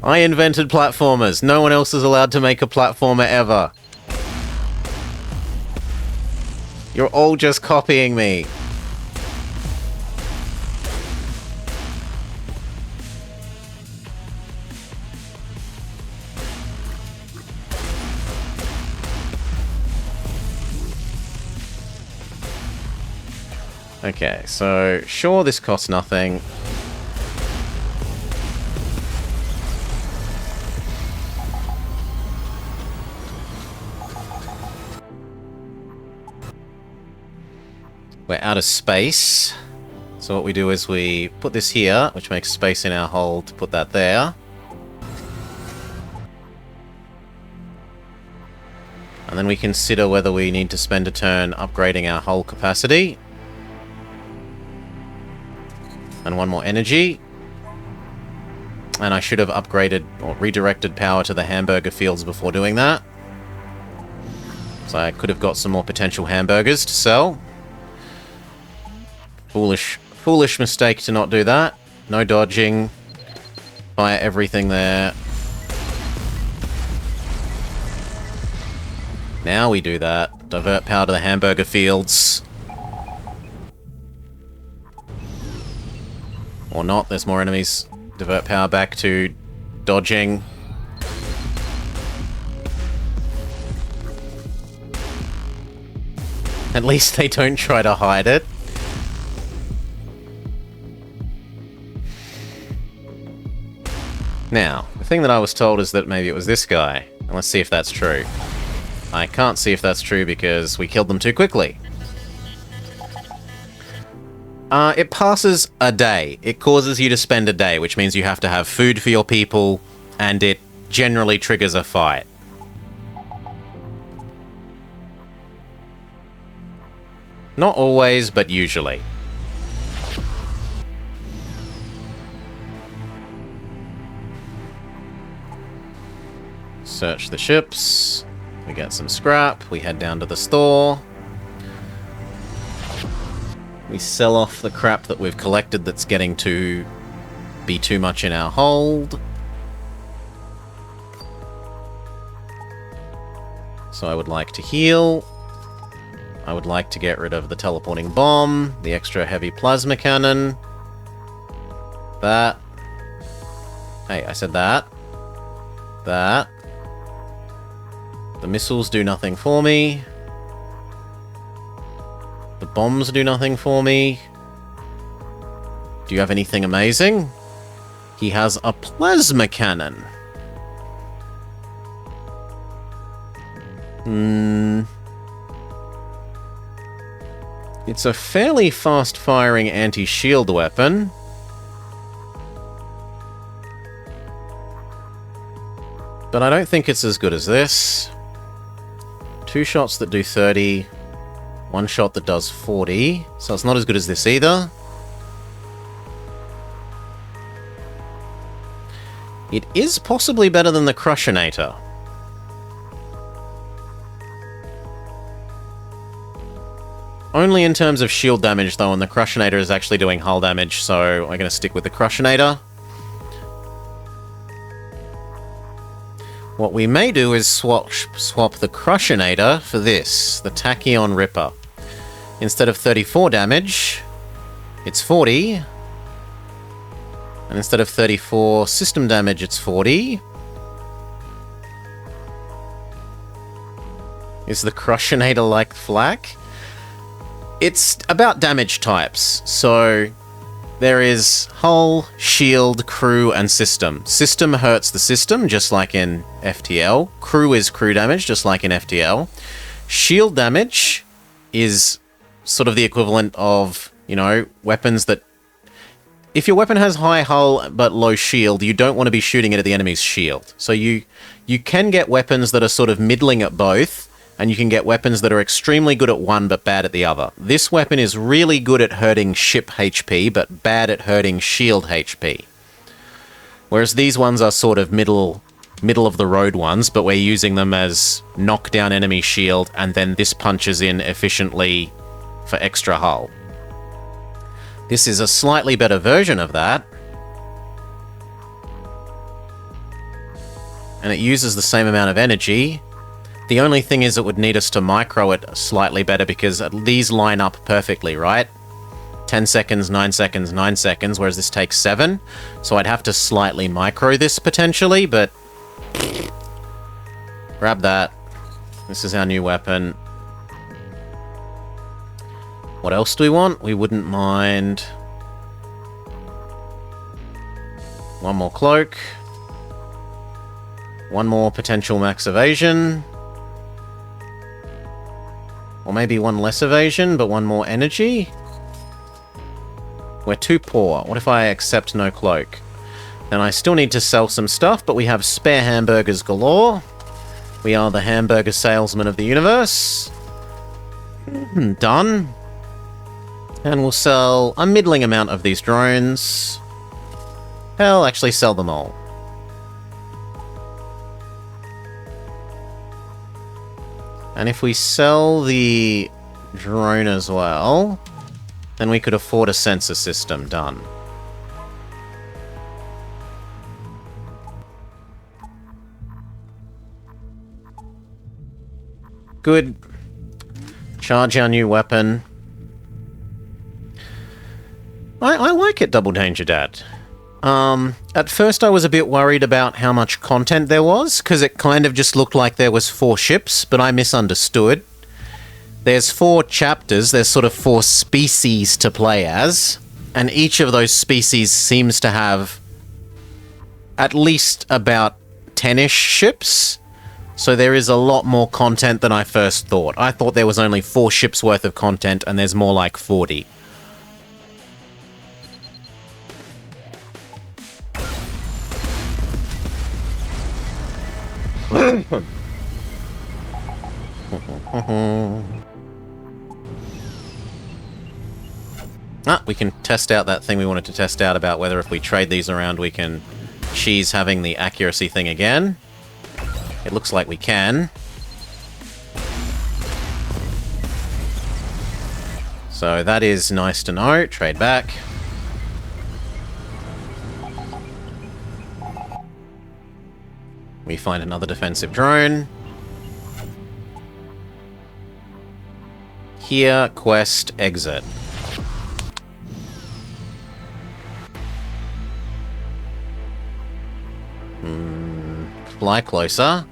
I invented platformers. No one else is allowed to make a platformer ever. You're all just copying me. Okay, so sure, this costs nothing. We're out of space. So what we do is we put this here, which makes space in our hull to put that there. And then we consider whether we need to spend a turn upgrading our hull capacity. And one more energy. And I should have upgraded or redirected power to the hamburger fields before doing that. So I could have got some more potential hamburgers to sell. Foolish mistake to not do that. No dodging. Fire everything there. Now we do that. Divert power to the hamburger fields. Or not, there's more enemies. Divert power back to dodging. At least they don't try to hide it. Now, the thing that I was told is that maybe it was this guy. And let's see if that's true. I can't see if that's true because we killed them too quickly. It passes a day. It causes you to spend a day, which means you have to have food for your people, and it generally triggers a fight. Not always, but usually. Search the ships. We get some scrap. We head down to the store. We sell off the crap that we've collected that's getting to be too much in our hold. So I would like to heal. I would like to get rid of the teleporting bomb, the extra heavy plasma cannon. That. Hey, I said that. That. The missiles do nothing for me. The bombs do nothing for me. Do you have anything amazing? He has a plasma cannon. It's a fairly fast-firing anti-shield weapon. But I don't think it's as good as this. 2 shots that do 30, 1 shot that does 40, so it's not as good as this either. It is possibly better than the Crushinator. Only in terms of shield damage, though, and the Crushinator is actually doing hull damage, so I'm going to stick with the Crushinator. What we may do is swap the Crushinator for this, the Tachyon Ripper. Instead of 34 damage, it's 40. And instead of 34 system damage, it's 40. Is the Crushinator like flak? It's about damage types, so there is hull, shield, crew, and system. System hurts the system, just like in FTL. Crew is crew damage, just like in FTL. Shield damage is sort of the equivalent of, you know, weapons that... If your weapon has high hull but low shield, you don't want to be shooting it at the enemy's shield. So you can get weapons that are sort of middling at both, and you can get weapons that are extremely good at one but bad at the other. This weapon is really good at hurting ship HP, but bad at hurting shield HP. Whereas these ones are sort of middle of the road ones, but we're using them as knock down enemy shield, and then this punches in efficiently for extra hull. This is a slightly better version of that. And it uses the same amount of energy. The only thing is it would need us to micro it slightly better because these line up perfectly, right? 10 seconds, 9 seconds, 9 seconds, whereas this takes 7. So I'd have to slightly micro this potentially, but... Grab that. This is our new weapon. What else do we want? We wouldn't mind... One more cloak. One more potential max evasion. Or maybe one less evasion, but one more energy? We're too poor. What if I accept no cloak? Then I still need to sell some stuff, but we have spare hamburgers galore. We are the hamburger salesman of the universe. Done. And we'll sell a middling amount of these drones. Hell, actually sell them all. And if we sell the drone as well, then we could afford a sensor system. Done. Good. Charge our new weapon. I like it, Double Danger Dad. At first I was a bit worried about how much content there was, because it kind of just looked like there was 4 ships, but I misunderstood. There's 4 chapters, there's sort of 4 species to play as, and each of those species seems to have at least about 10-ish ships, so there is a lot more content than I first thought. I thought there was only 4 ships worth of content, and there's more like 40. We can test out that thing we wanted to test out about whether if we trade these around we can cheese having the accuracy thing again. It looks like we can. So that is nice to know. Trade back. We find another defensive drone. Here, quest, exit. Fly closer.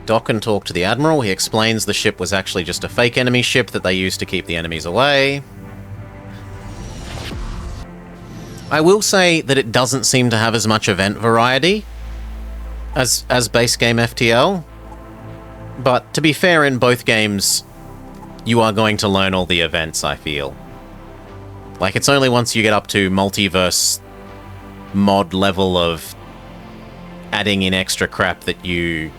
Dock and talk to the Admiral. He explains the ship was actually just a fake enemy ship that they used to keep the enemies away. I will say that it doesn't seem to have as much event variety as base game FTL. But to be fair, in both games, you are going to learn all the events, I feel. Like, it's only once you get up to multiverse mod level of adding in extra crap that you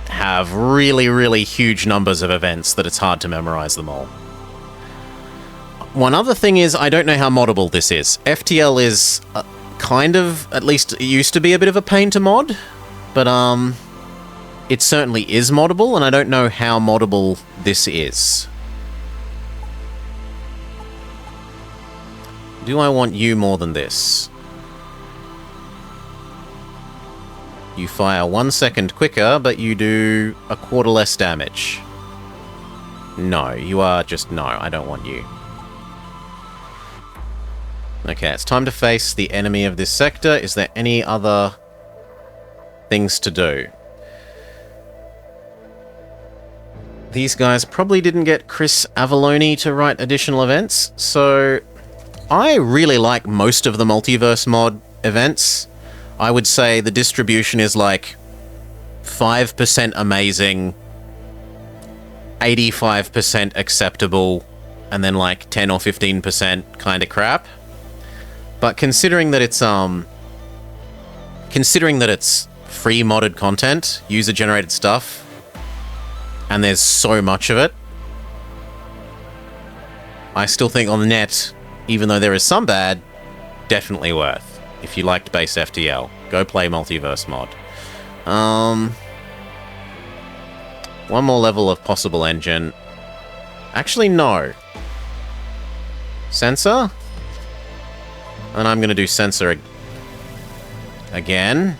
have really, really huge numbers of events that it's hard to memorize them all. One other thing is, I don't know how moddable this is. FTL is kind of, at least it used to be a bit of a pain to mod, but it certainly is moddable, and I don't know how moddable this is. Do I want you more than this? You fire 1 second quicker, but you do a quarter less damage. No, you are just... no, I don't want you. Okay, it's time to face the enemy of this sector. Is there any other things to do? These guys probably didn't get Chris Avalone to write additional events, so I really like most of the multiverse mod events. I would say the distribution is like 5% amazing, 85% acceptable, and then like 10 or 15% kind of crap. But considering that it's free modded content, user-generated stuff, and there's so much of it, I still think on the net, even though there is some bad, definitely worth. If you liked base FTL, go play Multiverse mod. One more level of possible engine. Actually, no. Sensor? And I'm going to do sensor again.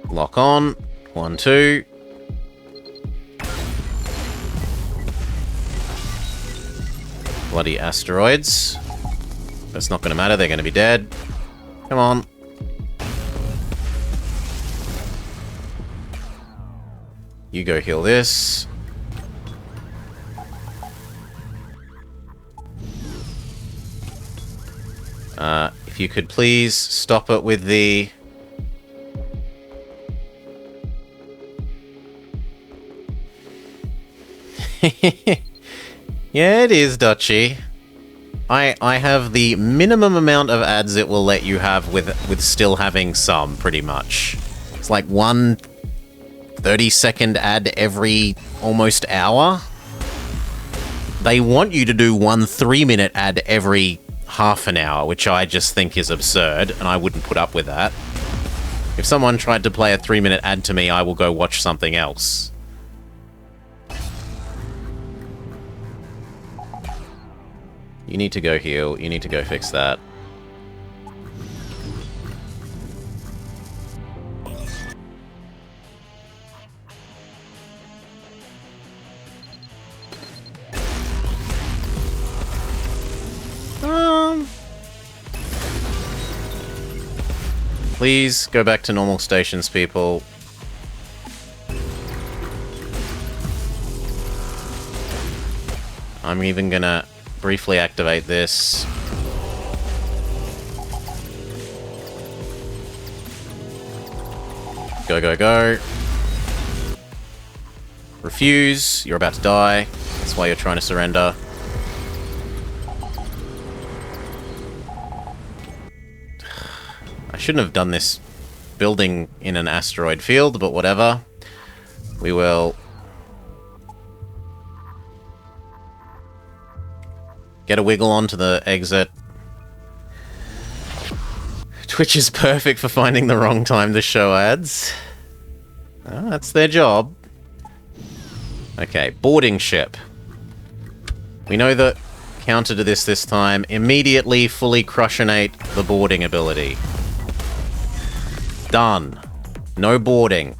Lock on. 1, 2. Bloody asteroids. That's not going to matter, they're going to be dead. Come on. You go heal this. If you could please stop it with the... Yeah, it is, Dutchy. I have the minimum amount of ads it will let you have with still having some, pretty much. It's like 1 30-second ad every almost hour. They want you to do 1 3-minute ad every half an hour, which I just think is absurd, and I wouldn't put up with that. If someone tried to play a 3-minute ad to me, I will go watch something else. You need to go heal. You need to go fix that. Please go back to normal stations, people. I'm even gonna briefly activate this. Go, go, go. Refuse. You're about to die. That's why you're trying to surrender. I shouldn't have done this building in an asteroid field, but whatever. We will get a wiggle onto the exit. Twitch is perfect for finding the wrong time to show ads. Oh, that's their job. Okay, boarding ship. We know the counter to this time. Immediately fully crushionate the boarding ability. Done. No boarding.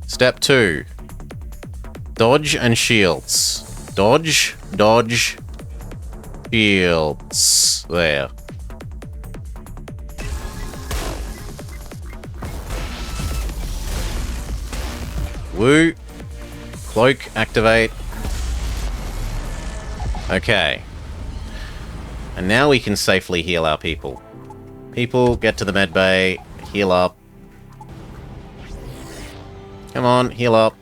Step 2. Dodge and shields. Dodge, dodge, shields. There. Woo. Cloak, activate. Okay. And now we can safely heal our people. People, get to the med bay, heal up. Come on, heal up.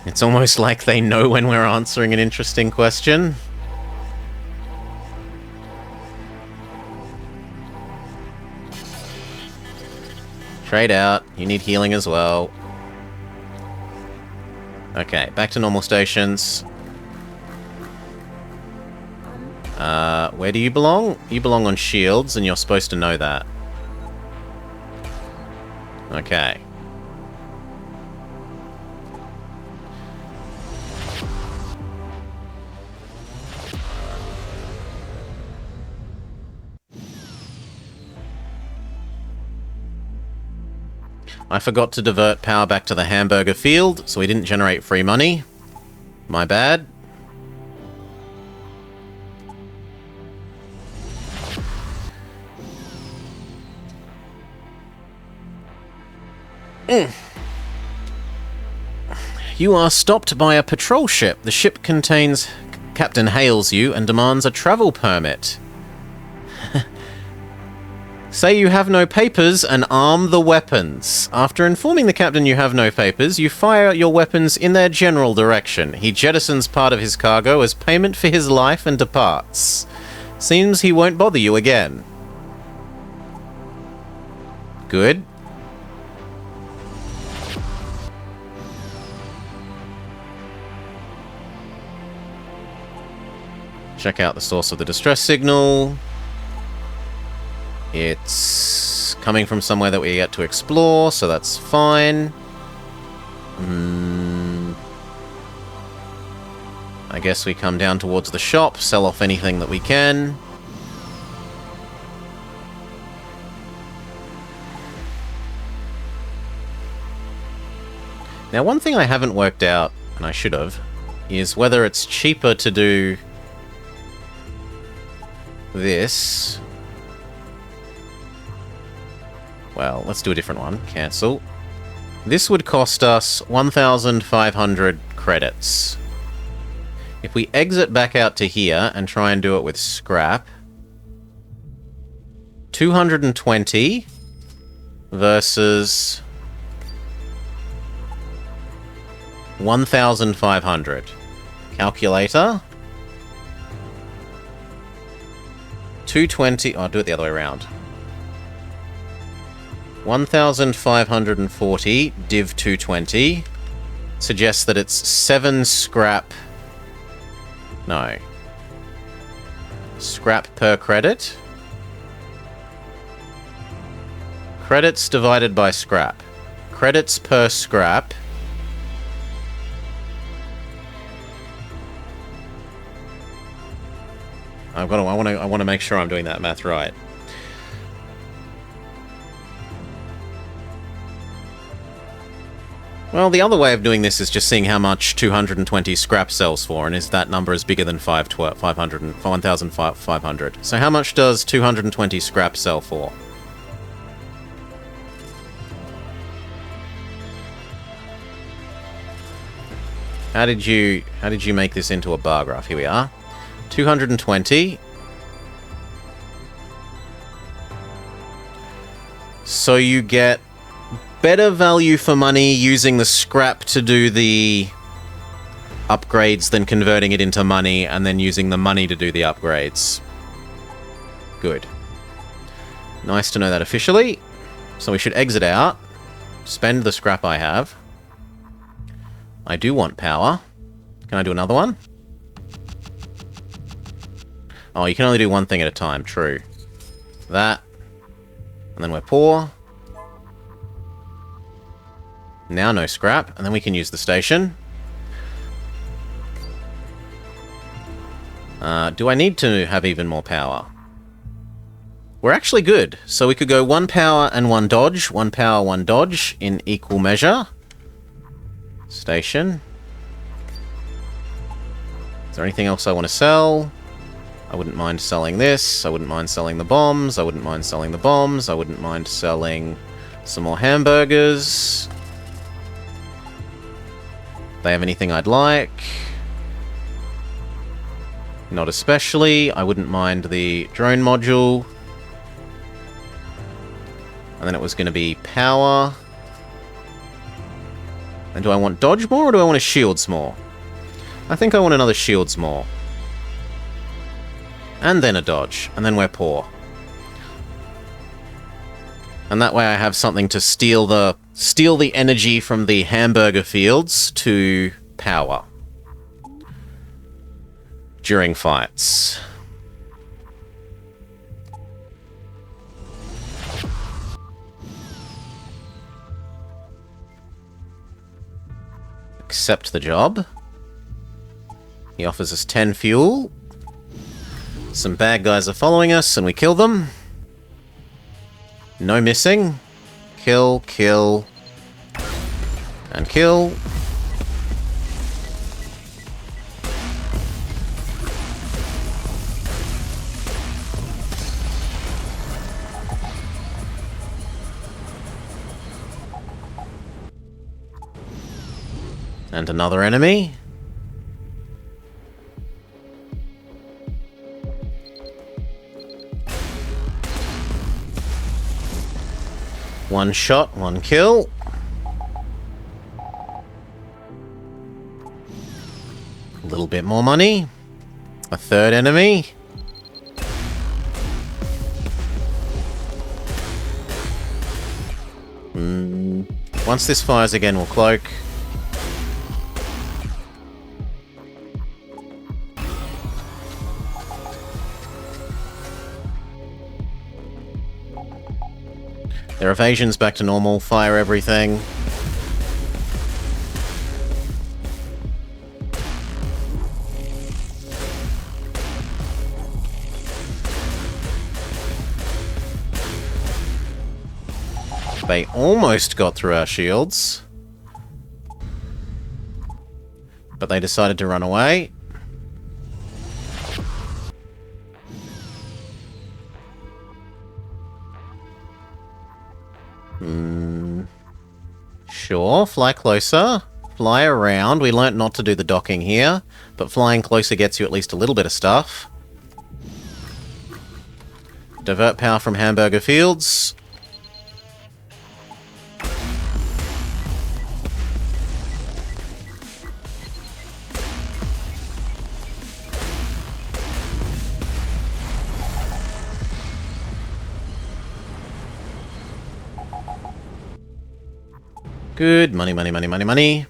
It's almost like they know when we're answering an interesting question. Trade out. You need healing as well. Okay, back to normal stations. Where do you belong? You belong on shields, and you're supposed to know that. Okay. I forgot to divert power back to the hamburger field, so we didn't generate free money. My bad. You are stopped by a patrol ship. The ship contains... Captain hails you and demands a travel permit. Say you have no papers and arm the weapons. After informing the captain you have no papers, you fire your weapons in their general direction. He jettisons part of his cargo as payment for his life and departs. Seems he won't bother you again. Good. Check out the source of the distress signal. It's coming from somewhere that we get to explore, so that's fine. I guess we come down towards the shop, sell off anything that we can. Now, one thing I haven't worked out, and I should have, is whether it's cheaper to do this. Well, let's do a different one. Cancel. This would cost us 1,500 credits. If we exit back out to here and try and do it with scrap, 220 versus 1,500. Calculator. 220. Oh, I'll do it the other way around. 1,540 div 220 suggests that it's 7 scrap. No. Scrap per credit. Credits divided by scrap. Credits per scrap. I want to make sure I'm doing that math right. Well, the other way of doing this is just seeing how much 220 scrap sells for, and is that number is bigger than 1,500. So how much does 220 scrap sell for? How did you make this into a bar graph? Here we are. 220. So you get better value for money using the scrap to do the upgrades than converting it into money and then using the money to do the upgrades. Good. Nice to know that officially. So we should exit out. Spend the scrap I have. I do want power. Can I do another one? Oh, you can only do one thing at a time. True. That. And then we're poor. Now no scrap, and then we can use the station. Do I need to have even more power? We're actually good. So we could go 1 power and 1 dodge. 1 power, 1 dodge in equal measure. Station. Is there anything else I want to sell? I wouldn't mind selling this. I wouldn't mind selling the bombs. I wouldn't mind selling the bombs. I wouldn't mind selling some more hamburgers. they have anything I'd like? Not especially. I wouldn't mind the drone module. And then it was going to be power. And do I want dodge more, or do I want a shields more? I think I want another shields more. And then a dodge. And then we're poor. And that way I have something to steal the energy from the hamburger fields to power. During fights. Accept the job. He offers us 10 fuel. Some bad guys are following us, and we kill them. No missing. Kill, kill, and kill. And another enemy. One shot, one kill. A little bit more money. A third enemy. Once this fires again, we'll cloak. Their evasion's back to normal. Fire everything. They almost got through our shields. But they decided to run away. Sure, fly closer. Fly around. We learnt not to do the docking here, but flying closer gets you at least a little bit of stuff. Divert power from hamburger fields. Good. Money, money, money, money, money.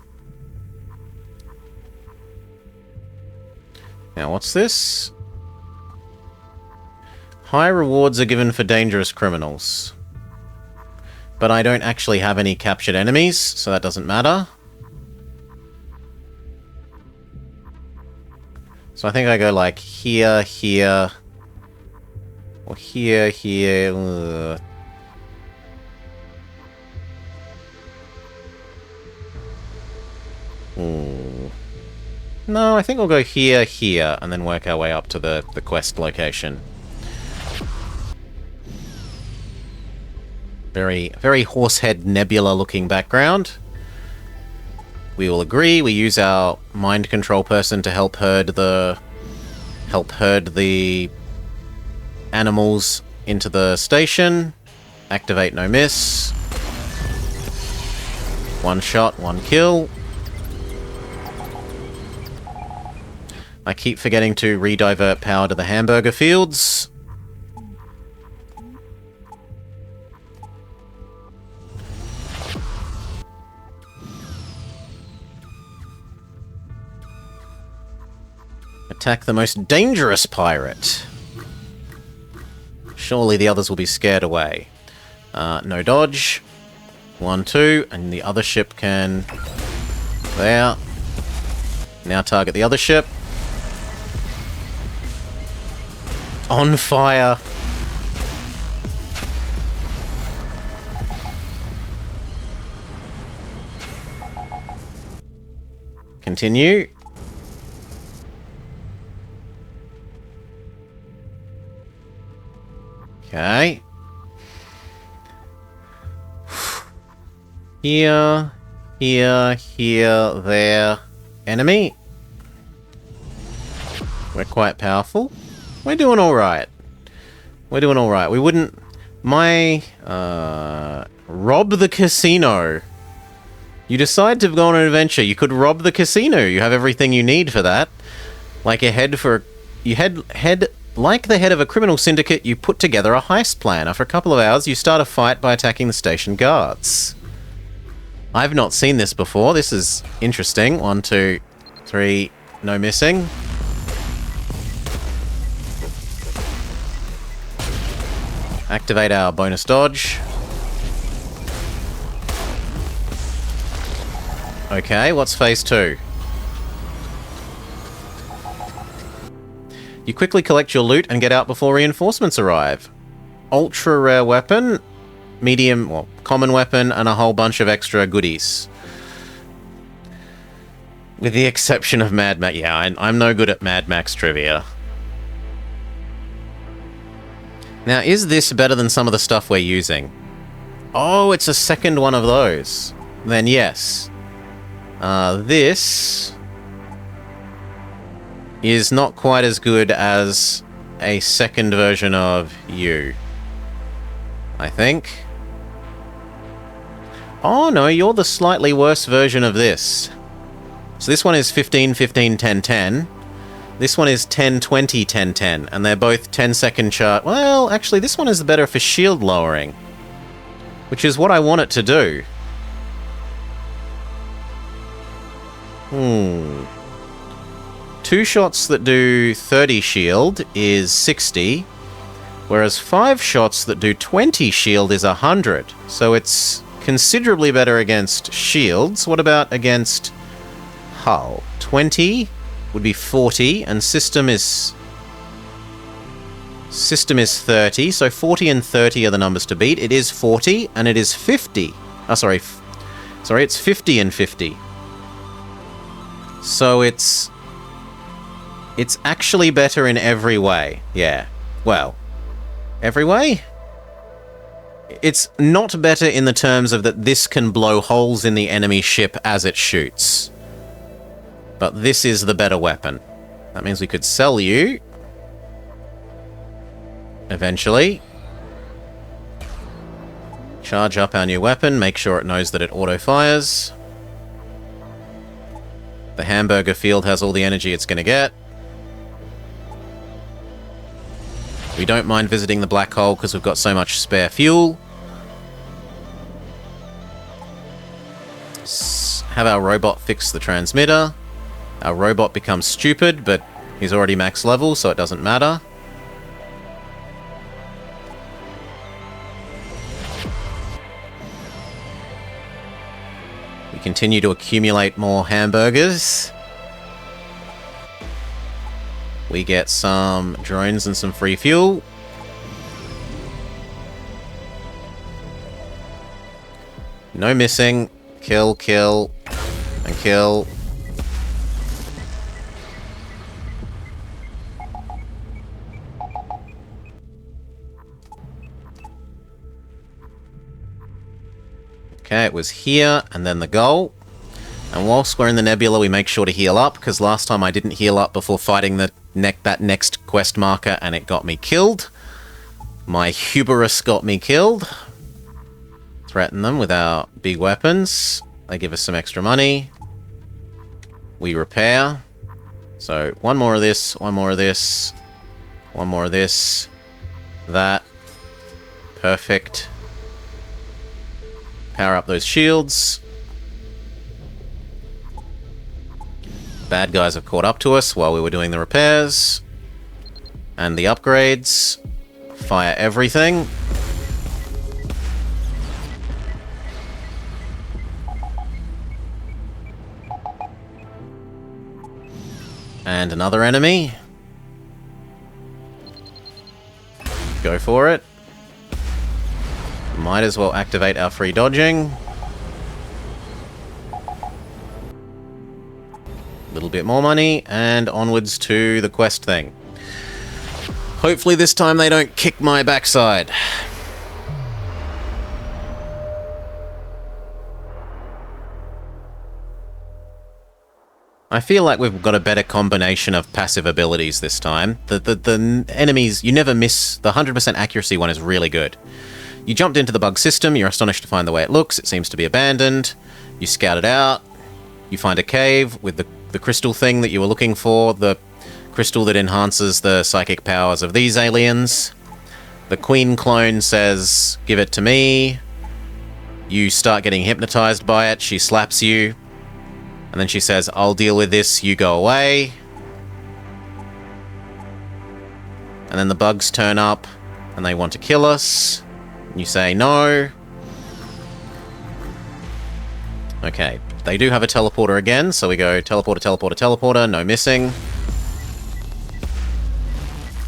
Now, what's this? High rewards are given for dangerous criminals. But I don't actually have any captured enemies, so that doesn't matter. So I think I go like here, here, or here, here. No, I think we'll go here, here, and then work our way up to the quest location. Very, very Horsehead Nebula looking background. We will agree, we use our mind control person to help herd the animals into the station. Activate no miss. One shot, one kill. I keep forgetting to re-divert power to the hamburger fields. Attack the most dangerous pirate. Surely the others will be scared away. No dodge. 1, 2, and the other ship can... There. Now target the other ship. On fire. Continue. Okay. Here, here, here, there. enemy. We're quite powerful. We're doing alright. We're doing alright. We wouldn't... rob the casino. You decide to go on an adventure. You could rob the casino. You have everything you need for that. Like a head for... Like the head of a criminal syndicate, you put together a heist plan. After a couple of hours, you start a fight by attacking the station guards. I've not seen this before. This is interesting. 1, 2, 3... No missing. Activate our bonus dodge. Okay, what's phase 2? You quickly collect your loot and get out before reinforcements arrive. Ultra rare weapon, medium, well, common weapon, and a whole bunch of extra goodies. With the exception of Mad Max. Yeah, I'm no good at Mad Max trivia. Now, is this better than some of the stuff we're using? Oh, it's a second one of those. Then yes. This is not quite as good as a second version of you, I think. Oh no, you're the slightly worse version of this. So this one is 15, 15, 10, 10. This one is 10, 20, 10, 10. And they're both 10-second chart. Well, actually, this one is better for shield lowering, which is what I want it to do. 2 shots that do 30 shield is 60, whereas 5 shots that do 20 shield is 100. So it's considerably better against shields. What about against hull? 20 would be 40, and system is 30, so 40 and 30 are the numbers to beat. It is 40, and it is 50. Oh, sorry, it's 50 and 50. So it's actually better in every way. Yeah. Well, every way? It's not better in the terms of that this can blow holes in the enemy ship as it shoots. But this is the better weapon. That means we could sell you. Eventually. Charge up our new weapon. Make sure it knows that it auto-fires. The hamburger field has all the energy it's going to get. We don't mind visiting the black hole because we've got so much spare fuel. Have our robot fix the transmitter. Our robot becomes stupid, but he's already max level, so it doesn't matter. We continue to accumulate more hamburgers. We get some drones and some free fuel. No missing. Kill, kill, and kill. Okay, it was here, and then the goal. And whilst we're in the nebula, we make sure to heal up, because last time I didn't heal up before fighting that next quest marker, and it got me killed. My hubris got me killed. Threaten them with our big weapons. They give us some extra money. We repair. So, one more of this, one more of this, one more of this. That. Perfect. Power up those shields. Bad guys have caught up to us while we were doing the repairs. And the upgrades. Fire everything. And another enemy. Go for it. Might as well activate our free dodging. A little bit more money, and onwards to the quest thing. Hopefully this time they don't kick my backside. I feel like we've got a better combination of passive abilities this time. The enemies, you never miss. The 100% accuracy one is really good. You jumped into the bug system, you're astonished to find the way it looks, it seems to be abandoned. You scout it out, you find a cave with the crystal thing that you were looking for, the crystal that enhances the psychic powers of these aliens. The Queen clone says, give it to me. You start getting hypnotized by it, she slaps you. And then she says, I'll deal with this, you go away. And then the bugs turn up, and they want to kill us. You say no. Okay, they do have a teleporter again, so we go teleporter, teleporter, teleporter, no missing.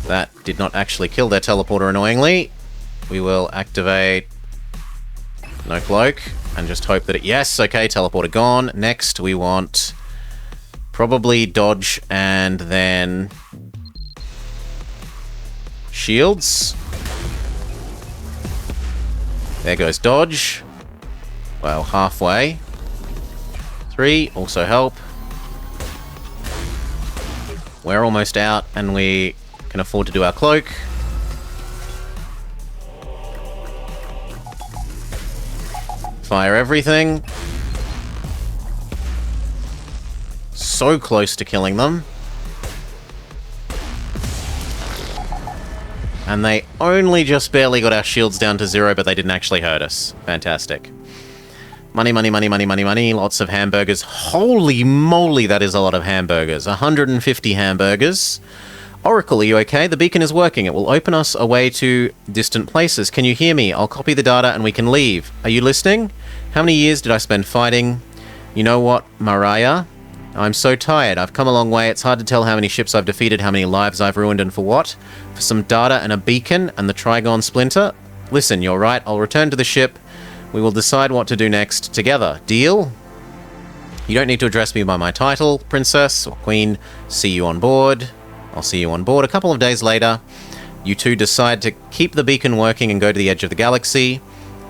That did not actually kill their teleporter, annoyingly. We will activate no cloak and just hope that it... Yes, okay, teleporter gone. Next, we want probably dodge and then shields. There goes dodge. Well, halfway. 3, also help. We're almost out, and we can afford to do our cloak. Fire everything. So close to killing them. And they only just barely got our shields down to 0, but they didn't actually hurt us. Fantastic. Money, money, money, money, money, money. Lots of hamburgers. Holy moly, that is a lot of hamburgers. 150 hamburgers. Oracle, are you okay? The beacon is working. It will open us a way to distant places. Can you hear me? I'll copy the data and we can leave. Are you listening? How many years did I spend fighting? You know what, Mariah? I'm so tired. I've come a long way. It's hard to tell how many ships I've defeated, how many lives I've ruined, and for what? For some data and a beacon and the Trigon splinter? Listen, you're right. I'll return to the ship. We will decide what to do next together. Deal? You don't need to address me by my title, Princess or Queen. See you on board. I'll see you on board. A couple of days later, you two decide to keep the beacon working and go to the edge of the galaxy.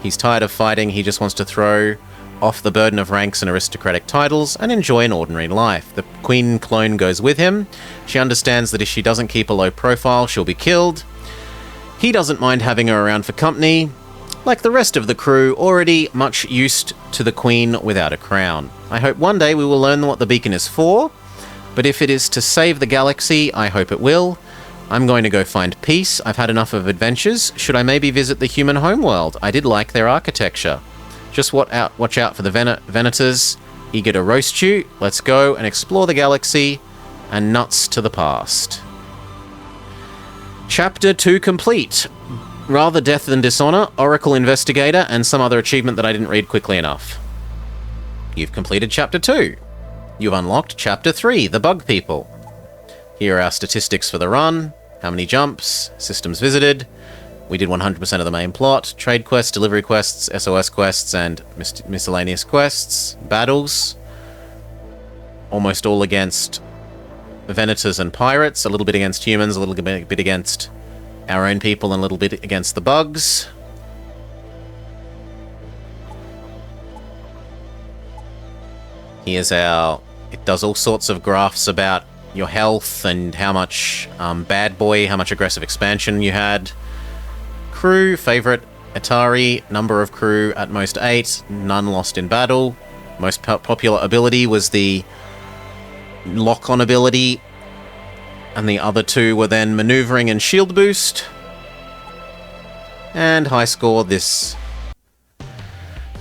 He's tired of fighting. He just wants to throw off the burden of ranks and aristocratic titles and enjoy an ordinary life. The Queen clone goes with him. She understands that if she doesn't keep a low profile, she'll be killed. He doesn't mind having her around for company. Like the rest of the crew, already much used to the Queen without a crown. I hope one day we will learn what the beacon is for, but if it is to save the galaxy, I hope it will. I'm going to go find peace. I've had enough of adventures. Should I maybe visit the human homeworld? I did like their architecture. Just watch out for the Venators, eager to roast you. Let's go and explore the galaxy and nuts to the past. Chapter 2 complete. Rather death than dishonor, Oracle Investigator, and some other achievement that I didn't read quickly enough. You've completed Chapter 2. You've unlocked Chapter 3, The Bug People. Here are our statistics for the run. How many jumps, systems visited. We did 100% of the main plot. Trade quests, delivery quests, SOS quests, and miscellaneous quests. Battles. Almost all against Venators and pirates. A little bit against humans, a little bit against our own people, and a little bit against the bugs. Here's our... It does all sorts of graphs about your health and how much bad boy, how much aggressive expansion you had. Crew, favorite, Atari, number of crew at most 8, none lost in battle. Most popular ability was the lock-on ability, and the other two were then maneuvering and shield boost. And high score this.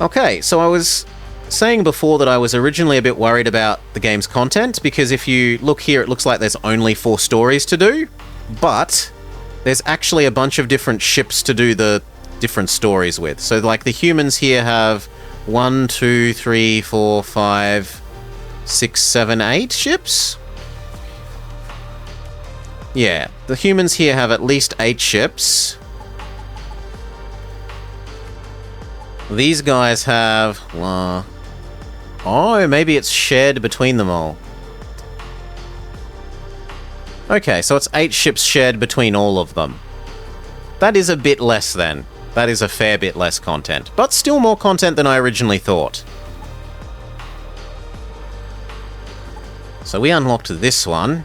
Okay, so I was saying before that I was originally a bit worried about the game's content, because if you look here, it looks like there's only 4 stories to do, but there's actually a bunch of different ships to do the different stories with. So, like, the humans here have 1, 2, 3, 4, 5, 6, 7, 8 ships? Yeah, the humans here have at least 8 ships. These guys have... oh, maybe it's shared between them all. Okay, so it's 8 ships shared between all of them. That is a bit less then. That is a fair bit less content, but still more content than I originally thought. So we unlocked this one.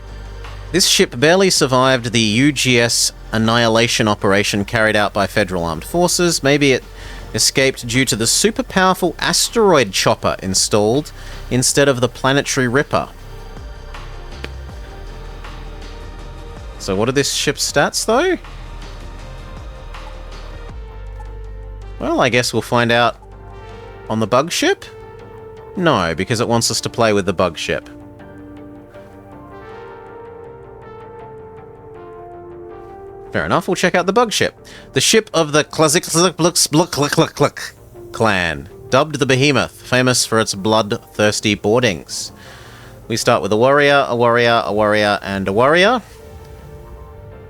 This ship barely survived the UGS annihilation operation carried out by Federal Armed Forces. Maybe it escaped due to the super powerful asteroid chopper installed instead of the planetary ripper. So what are this ship's stats, though? Well, I guess we'll find out on the bug ship? No, because it wants us to play with the bug ship. Fair enough, we'll check out the bug ship. The ship of the clan, dubbed the Behemoth, famous for its bloodthirsty boardings. We start with a warrior, a warrior, a warrior, and a warrior.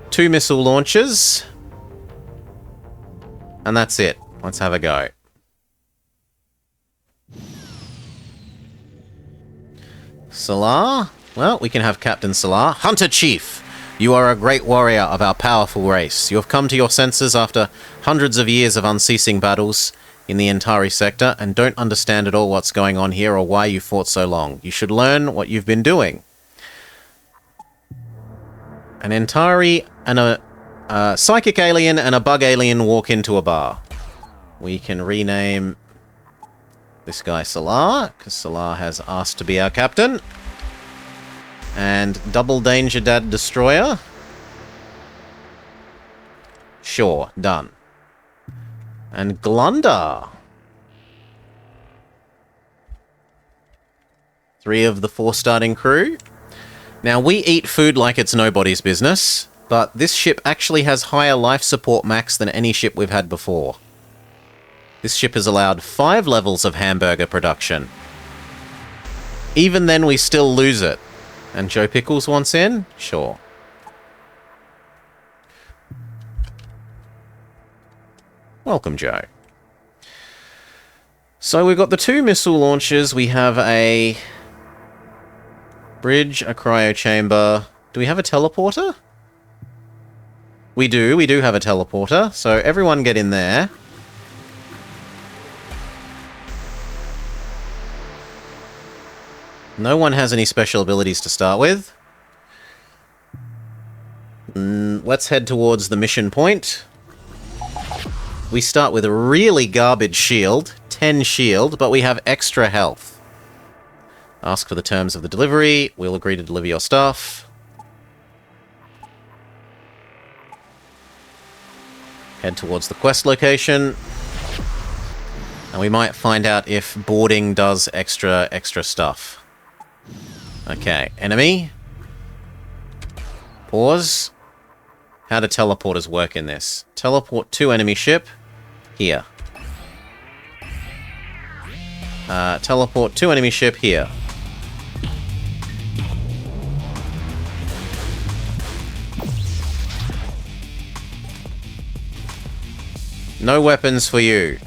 2 missile launchers. And that's it. Let's have a go. Salar? Well, we can have Captain Salar. Hunter Chief! You are a great warrior of our powerful race. You have come to your senses after hundreds of years of unceasing battles in the Antari sector and don't understand at all what's going on here or why you fought so long. You should learn what you've been doing. An Antari and a psychic alien and a bug alien walk into a bar. We can rename this guy Salar, because Salar has asked to be our captain. And Double Danger Dad Destroyer. Sure, done. And Glunder. 3 of the 4 starting crew. Now, we eat food like it's nobody's business, but this ship actually has higher life support max than any ship we've had before. This ship has allowed 5 levels of hamburger production. Even then, we still lose it. And Joe Pickles wants in? Sure. Welcome, Joe. So we've got the 2 missile launchers. We have a bridge, a cryo chamber. Do we have a teleporter? We do have a teleporter. So everyone get in there. No one has any special abilities to start with. Let's head towards the mission point. We start with a really garbage shield, 10 shield, but we have extra health. Ask for the terms of the delivery. We'll agree to deliver your stuff. Head towards the quest location. And we might find out if boarding does extra stuff. Okay, enemy. Pause. How do teleporters work in this? Teleport to enemy ship. Here. Teleport to enemy ship here. No weapons for you.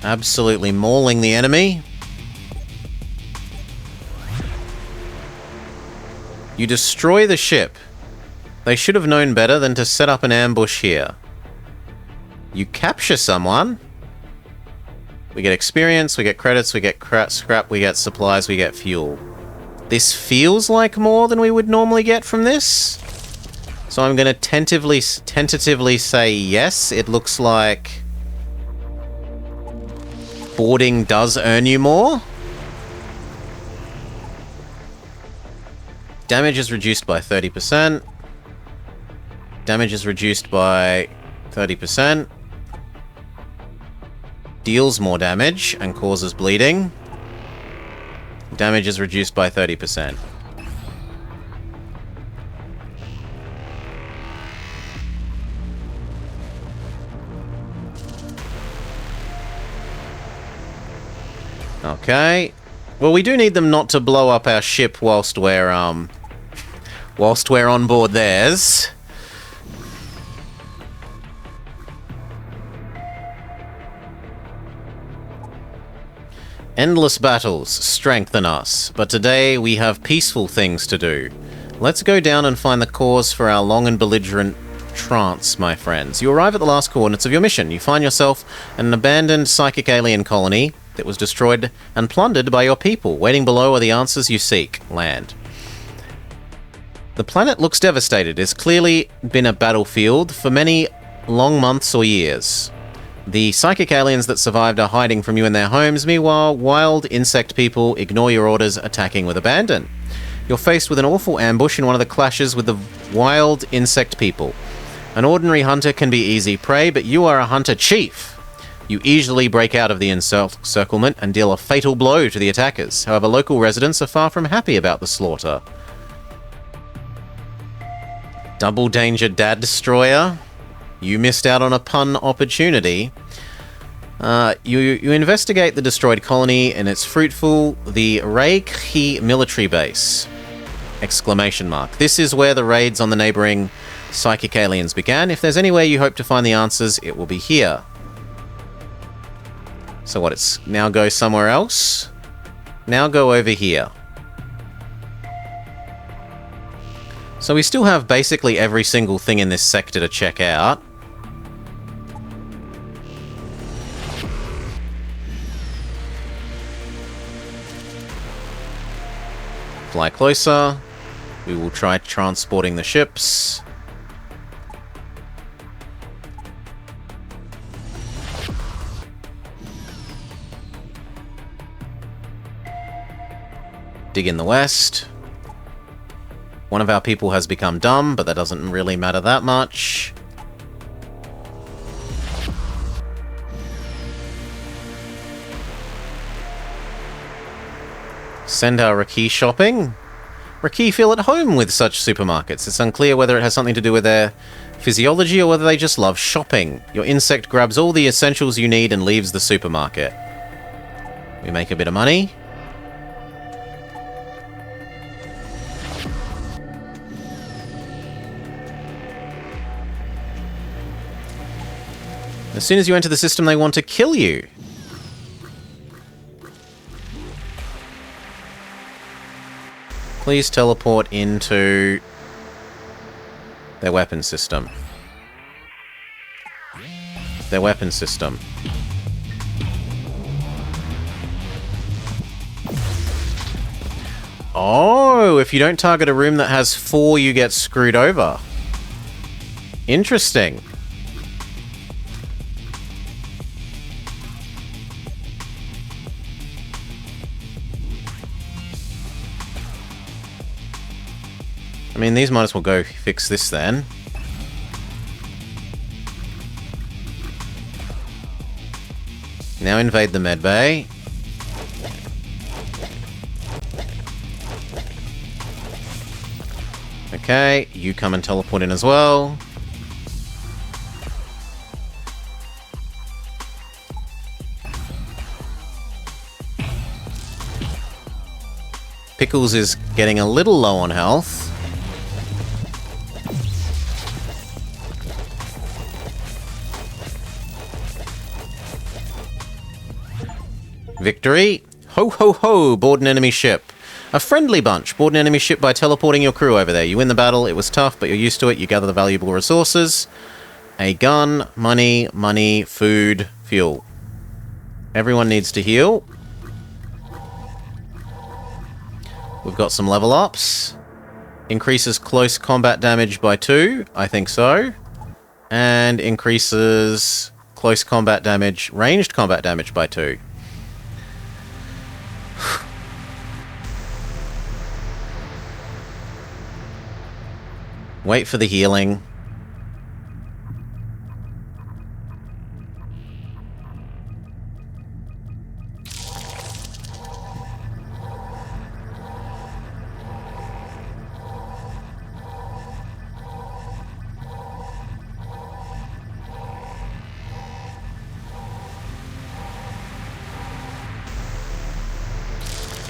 Absolutely mauling the enemy. You destroy the ship. They should have known better than to set up an ambush here. You capture someone. We get experience, we get credits, we get scrap, we get supplies, we get fuel. This feels like more than we would normally get from this. So I'm going to tentatively say yes. It looks like boarding does earn you more. Damage is reduced by 30%. Damage is reduced by 30%. Deals more damage and causes bleeding. Damage is reduced by 30%. Okay. Well, we do need them not to blow up our ship whilst we're on board theirs. Endless battles strengthen us, but today we have peaceful things to do. Let's go down and find the cause for our long and belligerent trance, my friends. You arrive at the last coordinates of your mission. You find yourself in an abandoned psychic alien colony that was destroyed and plundered by your people. Waiting below are the answers you seek. Land. The planet looks devastated. It's clearly been a battlefield for many long months or years. The psychic aliens that survived are hiding from you in their homes. Meanwhile, wild insect people ignore your orders, attacking with abandon. You're faced with an awful ambush in one of the clashes with the wild insect people. An ordinary hunter can be easy prey, but you are a hunter chief. You easily break out of the encirclement and deal a fatal blow to the attackers. However, local residents are far from happy about the slaughter. Double danger dad destroyer. You missed out on a pun opportunity. You investigate the destroyed colony, and it's fruitful. The Reiki military base! Exclamation mark. This is where the raids on the neighboring psychic aliens began. If there's anywhere you hope to find the answers, it will be here. So what, it's now go somewhere else? Now go over here. So we still have basically every single thing in this sector to check out. Fly closer. We will try transporting the ships. Dig in the west. One of our people has become dumb, but that doesn't really matter that much. Send our Raki shopping. Raki feel at home with such supermarkets. It's unclear whether it has something to do with their physiology or whether they just love shopping. Your insect grabs all the essentials you need and leaves the supermarket. We make a bit of money. As soon as you enter the system, they want to kill you. Please teleport into their weapon system. Their weapon system. Oh, if you don't target a room that has 4, you get screwed over. Interesting. I mean, these might as well go fix this then. Now invade the medbay. Okay, you come and teleport in as well. Pickles is getting a little low on health. Victory. Ho ho ho, board an enemy ship. A friendly bunch. Board an enemy ship by teleporting your crew over there. You win the battle. It was tough, but you're used to it. You gather the valuable resources. A gun, money, food, fuel. Everyone needs to heal. We've got some level ups. Increases close combat damage by 2. I think so. And increases close combat damage, ranged combat damage by 2. Wait for the healing.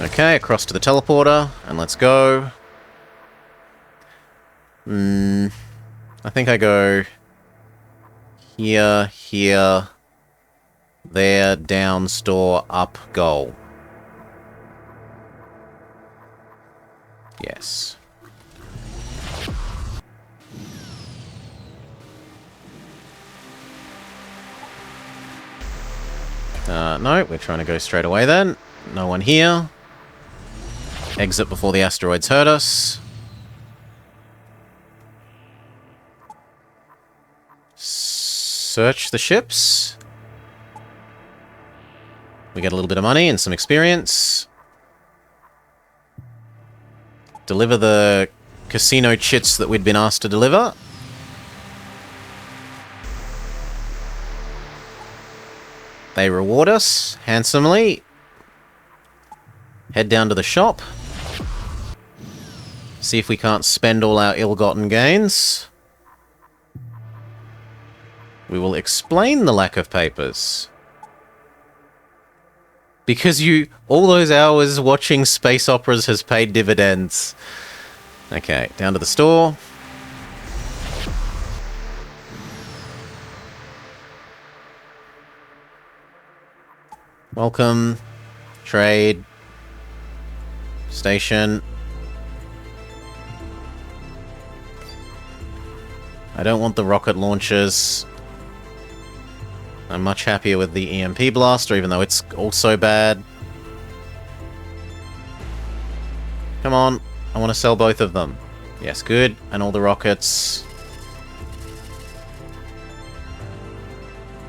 Okay, across to the teleporter, and let's go. I think I go here, there, down, store, up, goal. Yes. No, we're trying to go straight away then. No one here. Exit before the asteroids hurt us. Search the ships. We get a little bit of money and some experience. Deliver the casino chits that we'd been asked to deliver. They reward us handsomely. Head down to the shop. See if we can't spend all our ill-gotten gains. We will explain the lack of papers. Because all those hours watching space operas has paid dividends. Okay, down to the store. Welcome. Trade. Station. I don't want the rocket launchers. I'm much happier with the EMP blaster, even though it's also bad. Come on. I want to sell both of them. Yes, good. And all the rockets.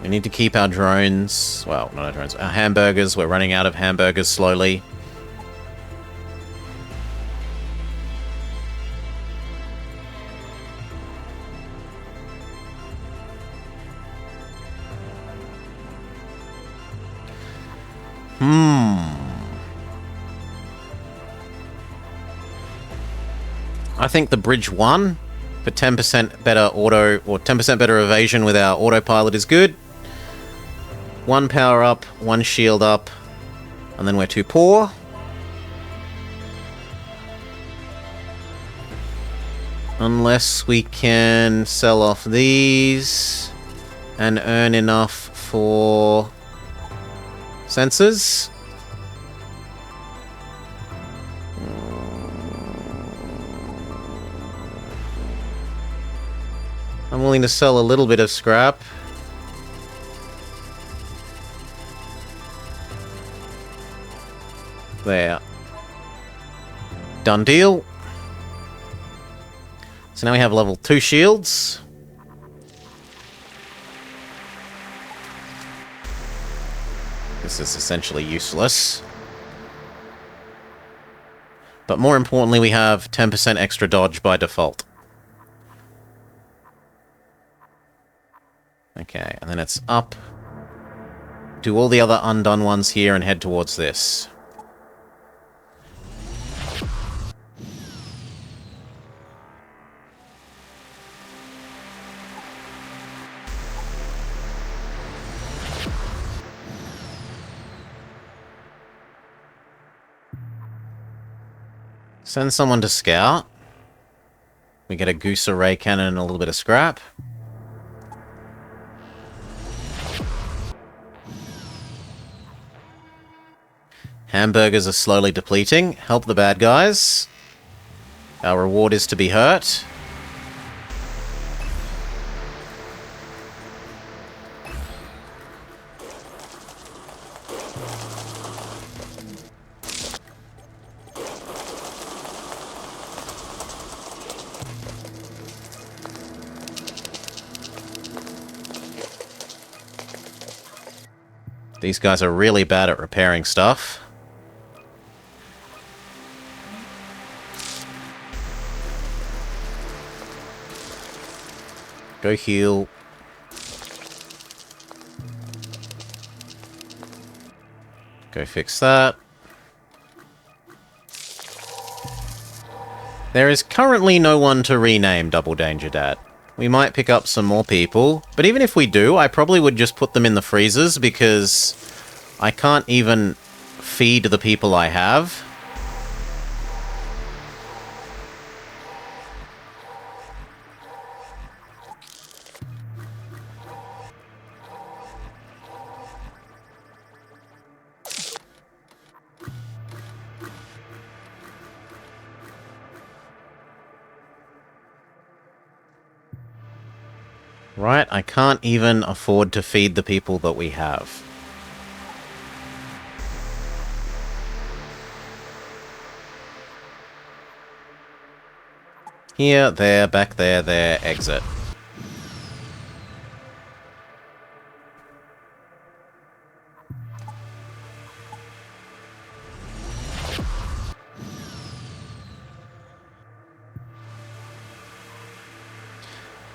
We need to keep our drones. Well, not our drones. Our hamburgers. We're running out of hamburgers slowly. I think the bridge 1 for 10% better auto, or 10% better evasion with our autopilot is good. 1 power up, 1 shield up, and then we're too poor. Unless we can sell off these and earn enough for sensors. I'm willing to sell a little bit of scrap. There. Done deal. So now we have level 2 shields. This is essentially useless. But more importantly, we have 10% extra dodge by default. Okay, and then it's up. Do all the other undone ones here and head towards this. Send someone to scout. We get a goose array cannon and a little bit of scrap. Hamburgers are slowly depleting. Help the bad guys. Our reward is to be hurt. These guys are really bad at repairing stuff. Go heal. Go fix that. There is currently no one to rename Double Danger Dad. We might pick up some more people, but even if we do, I probably would just put them in the freezers because I can't even feed the people I have. Right, I can't even afford to feed the people that we have. Here, there, back there, there, exit.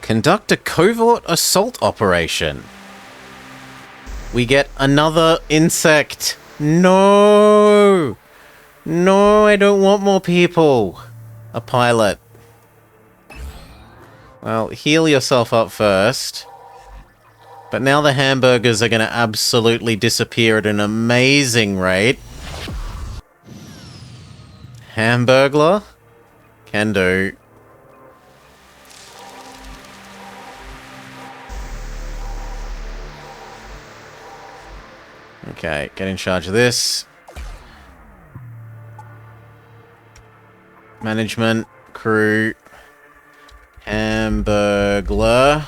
Conduct a covert assault operation. We get another insect. No! No, I don't want more people. A pilot. Well, heal yourself up first. But now the hamburgers are going to absolutely disappear at an amazing rate. Hamburglar? Can do. Okay, get in charge of this. Management, crew, Hamburglar.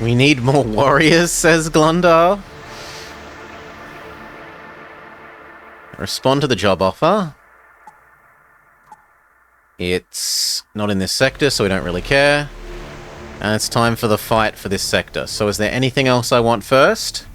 We need more warriors, says Glundar. Respond to the job offer. It's not in this sector, so we don't really care. And it's time for the fight for this sector. So is there anything else I want first?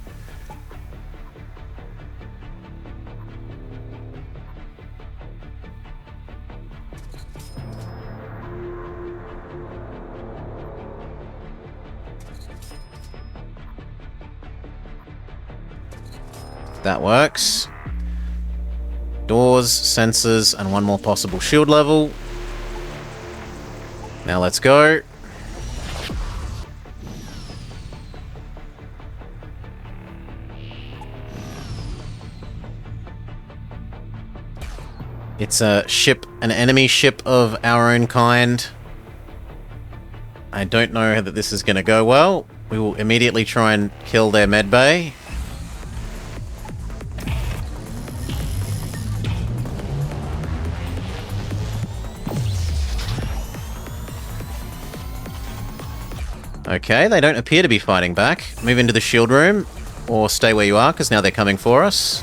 That works. Doors, sensors, and one more possible shield level. Now let's go. It's a ship, an enemy ship of our own kind. I don't know that this is going to go well. We will immediately try and kill their medbay. Okay, they don't appear to be fighting back. Move into the shield room, or stay where you are, because now they're coming for us.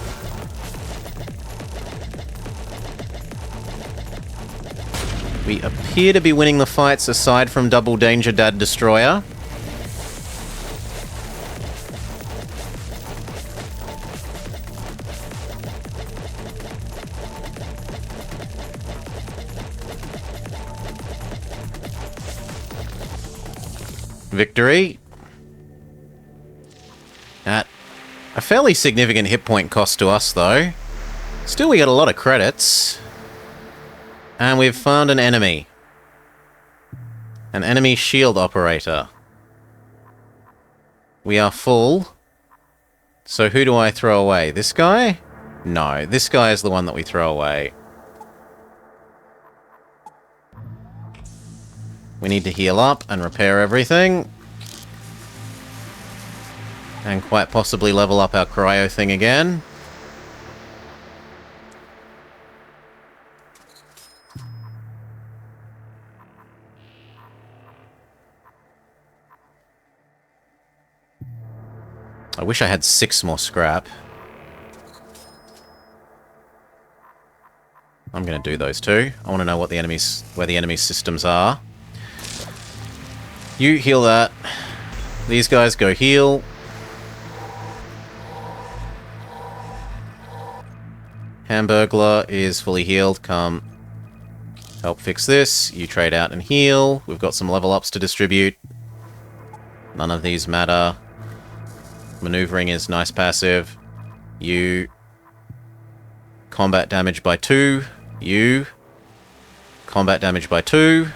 We appear to be winning the fights aside from Double Danger Dad Destroyer. Victory. At a fairly significant hit point cost to us, though. Still, we got a lot of credits. And we've found an enemy. An enemy shield operator. We are full. So who do I throw away? This guy? No, this guy is the one that we throw away. We need to heal up and repair everything. And quite possibly level up our cryo thing again. I wish I had 6 more scrap. I'm going to do those too. I want to know what the enemies, where the enemy systems are. You heal that. These guys go heal. Hamburglar is fully healed. Come help fix this. You trade out and heal. We've got some level ups to distribute. None of these matter. Maneuvering is nice passive. You. Combat damage by 2. You. Combat damage by 2.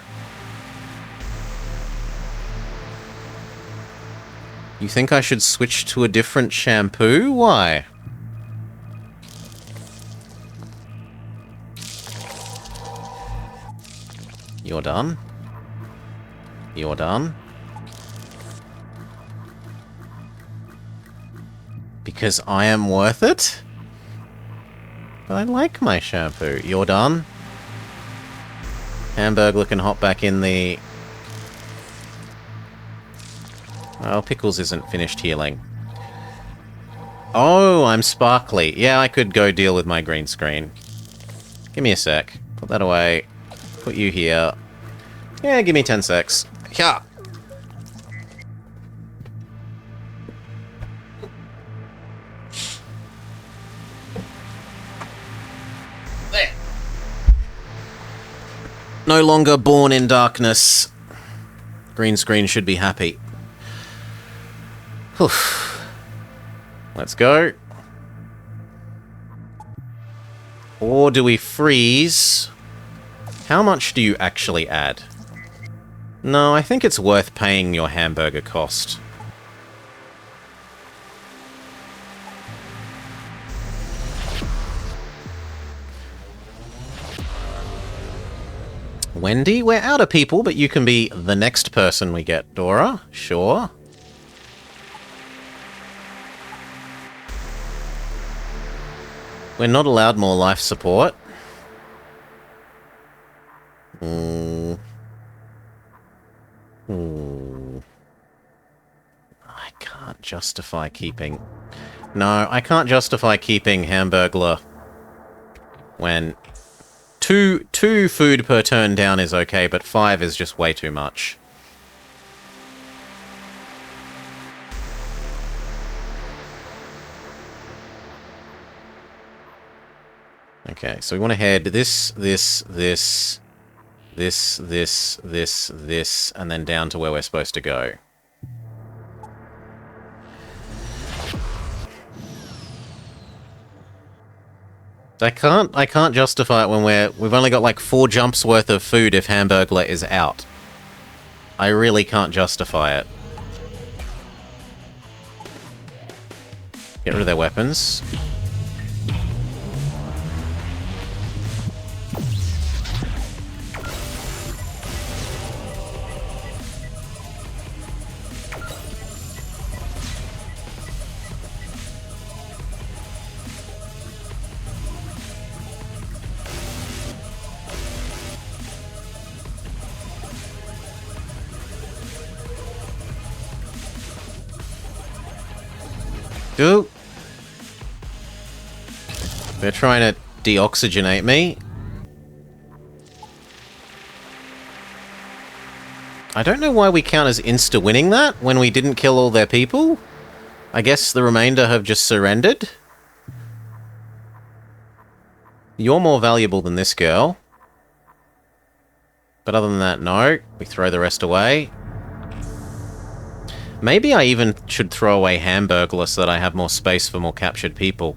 You think I should switch to a different shampoo? Why? You're done. You're done. Because I am worth it? But I like my shampoo. You're done. Hamburglar can hop back in the Well, Pickles isn't finished healing. Oh, I'm sparkly. Yeah, I could go deal with my green screen. Give me a sec. Put that away. Put you here. Yeah, give me 10 secs. Yeah. There. No longer born in darkness. Green screen should be happy. Whew. Let's go. Or do we freeze? How much do you actually add? No, I think it's worth paying your hamburger cost. Wendy, we're out of people, but you can be the next person we get, Dora. Sure. We're not allowed more life support. I can't justify keeping... No, I can't justify keeping Hamburglar when two food per turn down is okay, but 5 is just way too much. Okay, so we want to head this, and then down to where we're supposed to go. I can't justify it when we've only got like 4 jumps worth of food if Hamburglar is out. I really can't justify it. Get rid of their weapons. Go. They're trying to deoxygenate me. I don't know why we count as insta-winning that when we didn't kill all their people. I guess the remainder have just surrendered. You're more valuable than this girl. But other than that, no. We throw the rest away. Maybe I even should throw away Hamburglar so that I have more space for more captured people.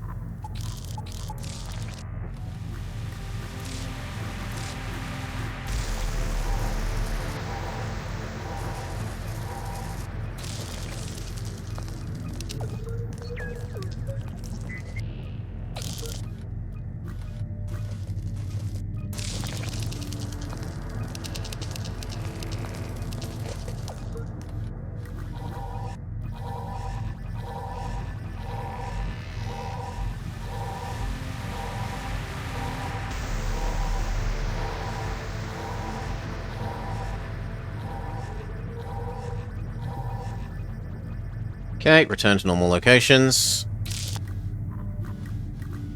Okay, return to normal locations.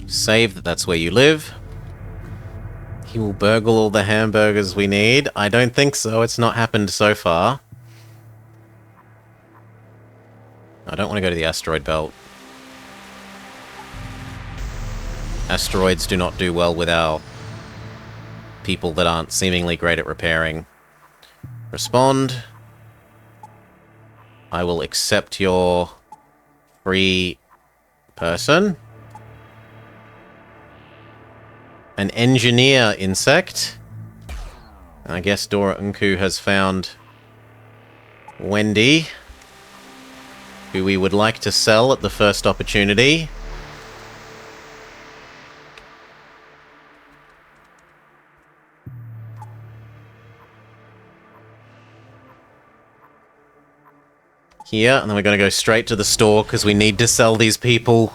Save that that's where you live. He will burgle all the hamburgers we need. I don't think so. It's not happened so far. I don't want to go to the asteroid belt. Asteroids do not do well with our people that aren't seemingly great at repairing. Respond. I will accept your free person. An engineer insect. I guess Dora Unku has found Wendy, who we would like to sell at the first opportunity. Here, and then we're going to go straight to the store because we need to sell these people.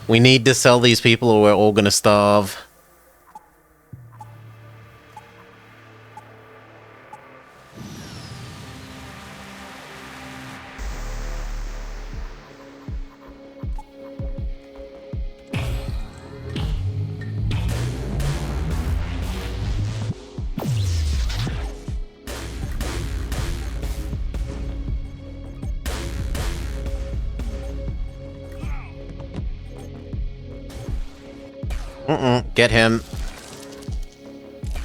We need to sell these people or we're all going to starve. Get him.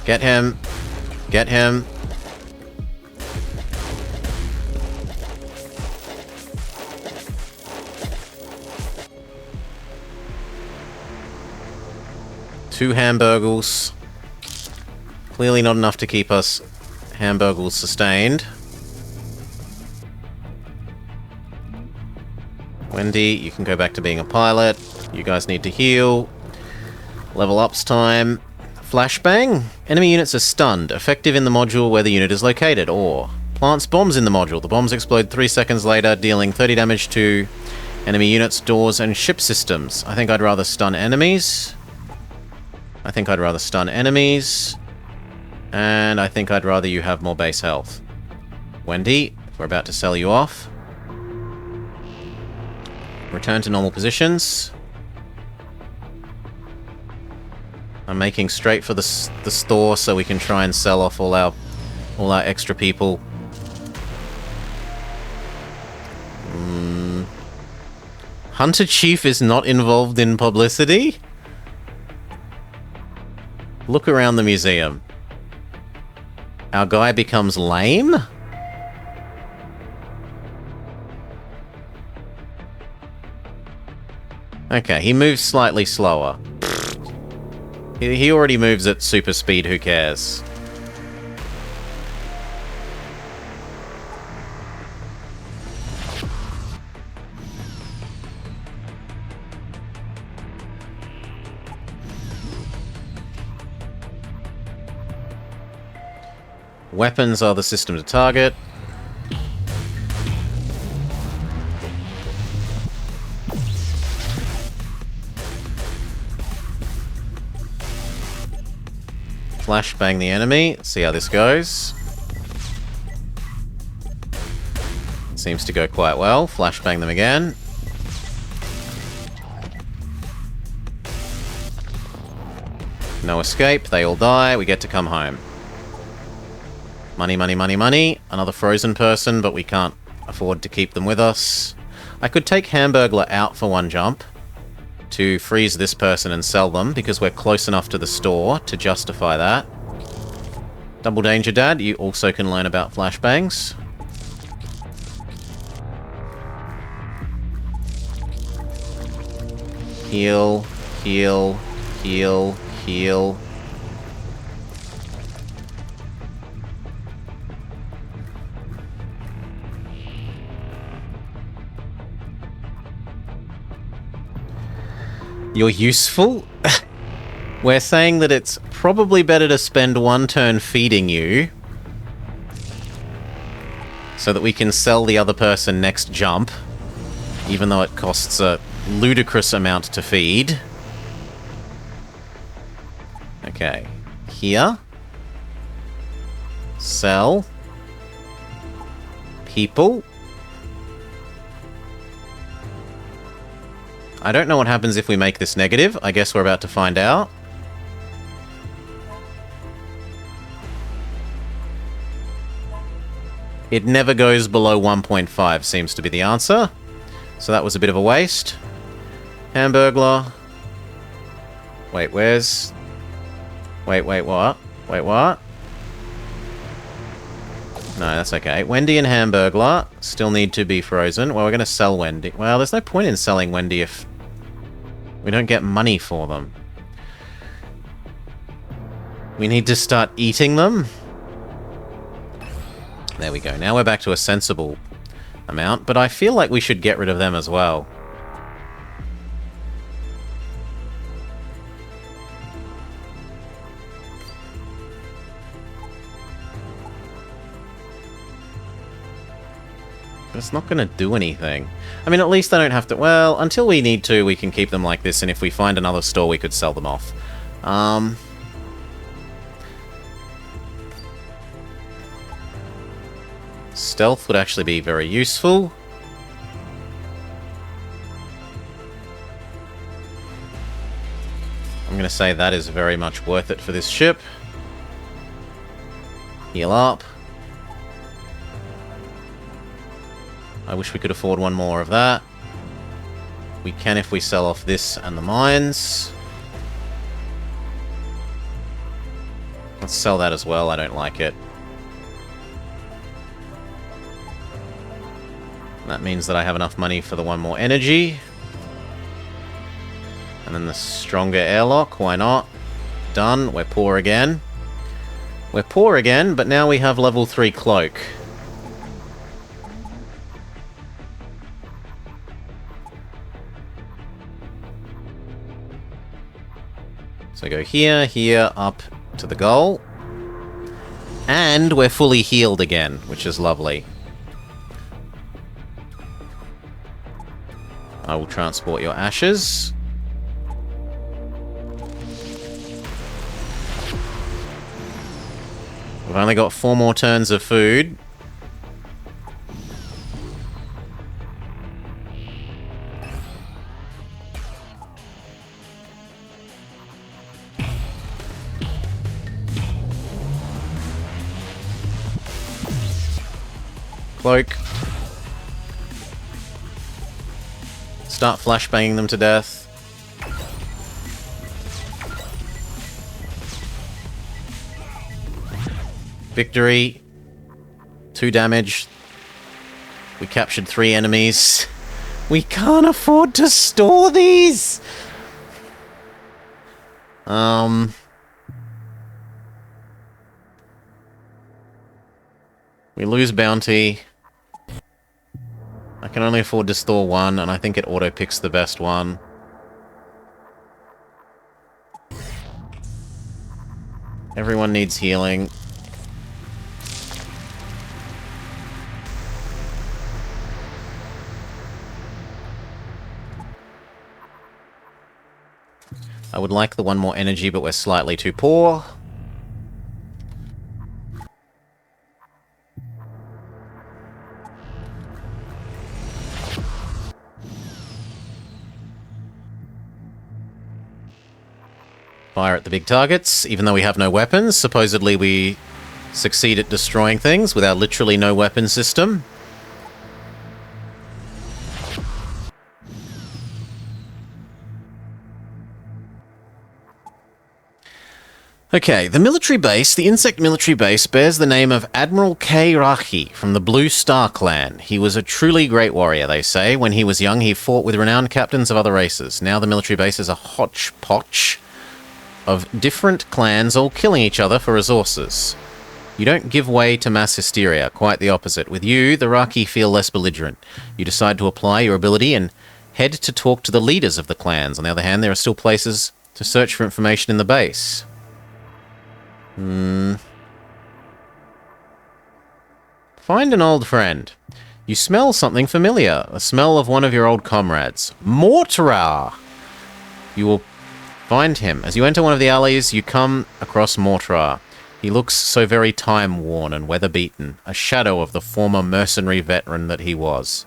Get him. Get him. Two hamburgers. Clearly not enough to keep us hamburgers sustained. Wendy, you can go back to being a pilot. You guys need to heal. Level ups time. Flashbang. Enemy units are stunned. Effective in the module where the unit is located. Or plants bombs in the module. The bombs explode 3 seconds later, dealing 30 damage to enemy units, doors, and ship systems. I think I'd rather stun enemies. And I think I'd rather you have more base health. Wendy, we're about to sell you off. Return to normal positions. I'm making straight for the store so we can try and sell off all our extra people. Hunter Chief is not involved in publicity? Look around the museum. Our guy becomes lame? Okay, he moves slightly slower. He already moves at super speed, who cares? Weapons are the system to target. Flashbang the enemy. See how this goes. Seems to go quite well. Flashbang them again. No escape. They all die. We get to come home. Money, money, money, money. Another frozen person, but we can't afford to keep them with us. I could take Hamburglar out for one jump to freeze this person and sell them, because we're close enough to the store to justify that. Double Danger Dad, you also can learn about flashbangs. Heal, heal, heal, heal. You're useful? We're saying that it's probably better to spend one turn feeding you so that we can sell the other person next jump, even though it costs a ludicrous amount to feed. Okay. Here. Sell. People. I don't know what happens if we make this negative. I guess we're about to find out. It never goes below 1.5 seems to be the answer. So that was a bit of a waste. Hamburglar. Wait, where's... Wait, what? Wait, what? No, that's okay. Wendy and Hamburglar still need to be frozen. Well, we're going to sell Wendy. Well, there's no point in selling Wendy if we don't get money for them. We need to start eating them. There we go. Now we're back to a sensible amount, but I feel like we should get rid of them as well. But it's not going to do anything. I mean, at least I don't have to... Well, until we need to, we can keep them like this, and if we find another store, we could sell them off. Stealth would actually be very useful. I'm going to say that is very much worth it for this ship. Heal up. I wish we could afford one more of that. We can if we sell off this and the mines. Let's sell that as well. I don't like it. That means that I have enough money for the one more energy. And then the stronger airlock. Why not? Done. We're poor again. We're poor again, but now we have level 3 cloak. So go here, here, up to the goal. And we're fully healed again, which is lovely. I will transport your ashes. We've only got 4 more turns of food. Cloak. Start flashbanging them to death. Victory. 2 damage. We captured 3 enemies. We can't afford to store these! We lose bounty. I can only afford to store 1, and I think it auto-picks the best one. Everyone needs healing. I would like the 1 more energy, but we're slightly too poor. Fire at the big targets, even though we have no weapons. Supposedly we succeed at destroying things with our literally no weapon system. Okay, the military base, the insect military base, bears the name of Admiral K. Rahi from the Blue Star clan. He was a truly great warrior, they say. When he was young, he fought with renowned captains of other races. Now the military base is a hodgepodge of different clans all killing each other for resources. You don't give way to mass hysteria, quite the opposite. With you, the Raki feel less belligerent. You decide to apply your ability and head to talk to the leaders of the clans. On the other hand, there are still places to search for information in the base. Find an old friend. You smell something familiar. A smell of one of your old comrades. Mortara! You will find him. As you enter one of the alleys, you come across Mortara. He looks so very time-worn and weather-beaten, a shadow of the former mercenary veteran that he was.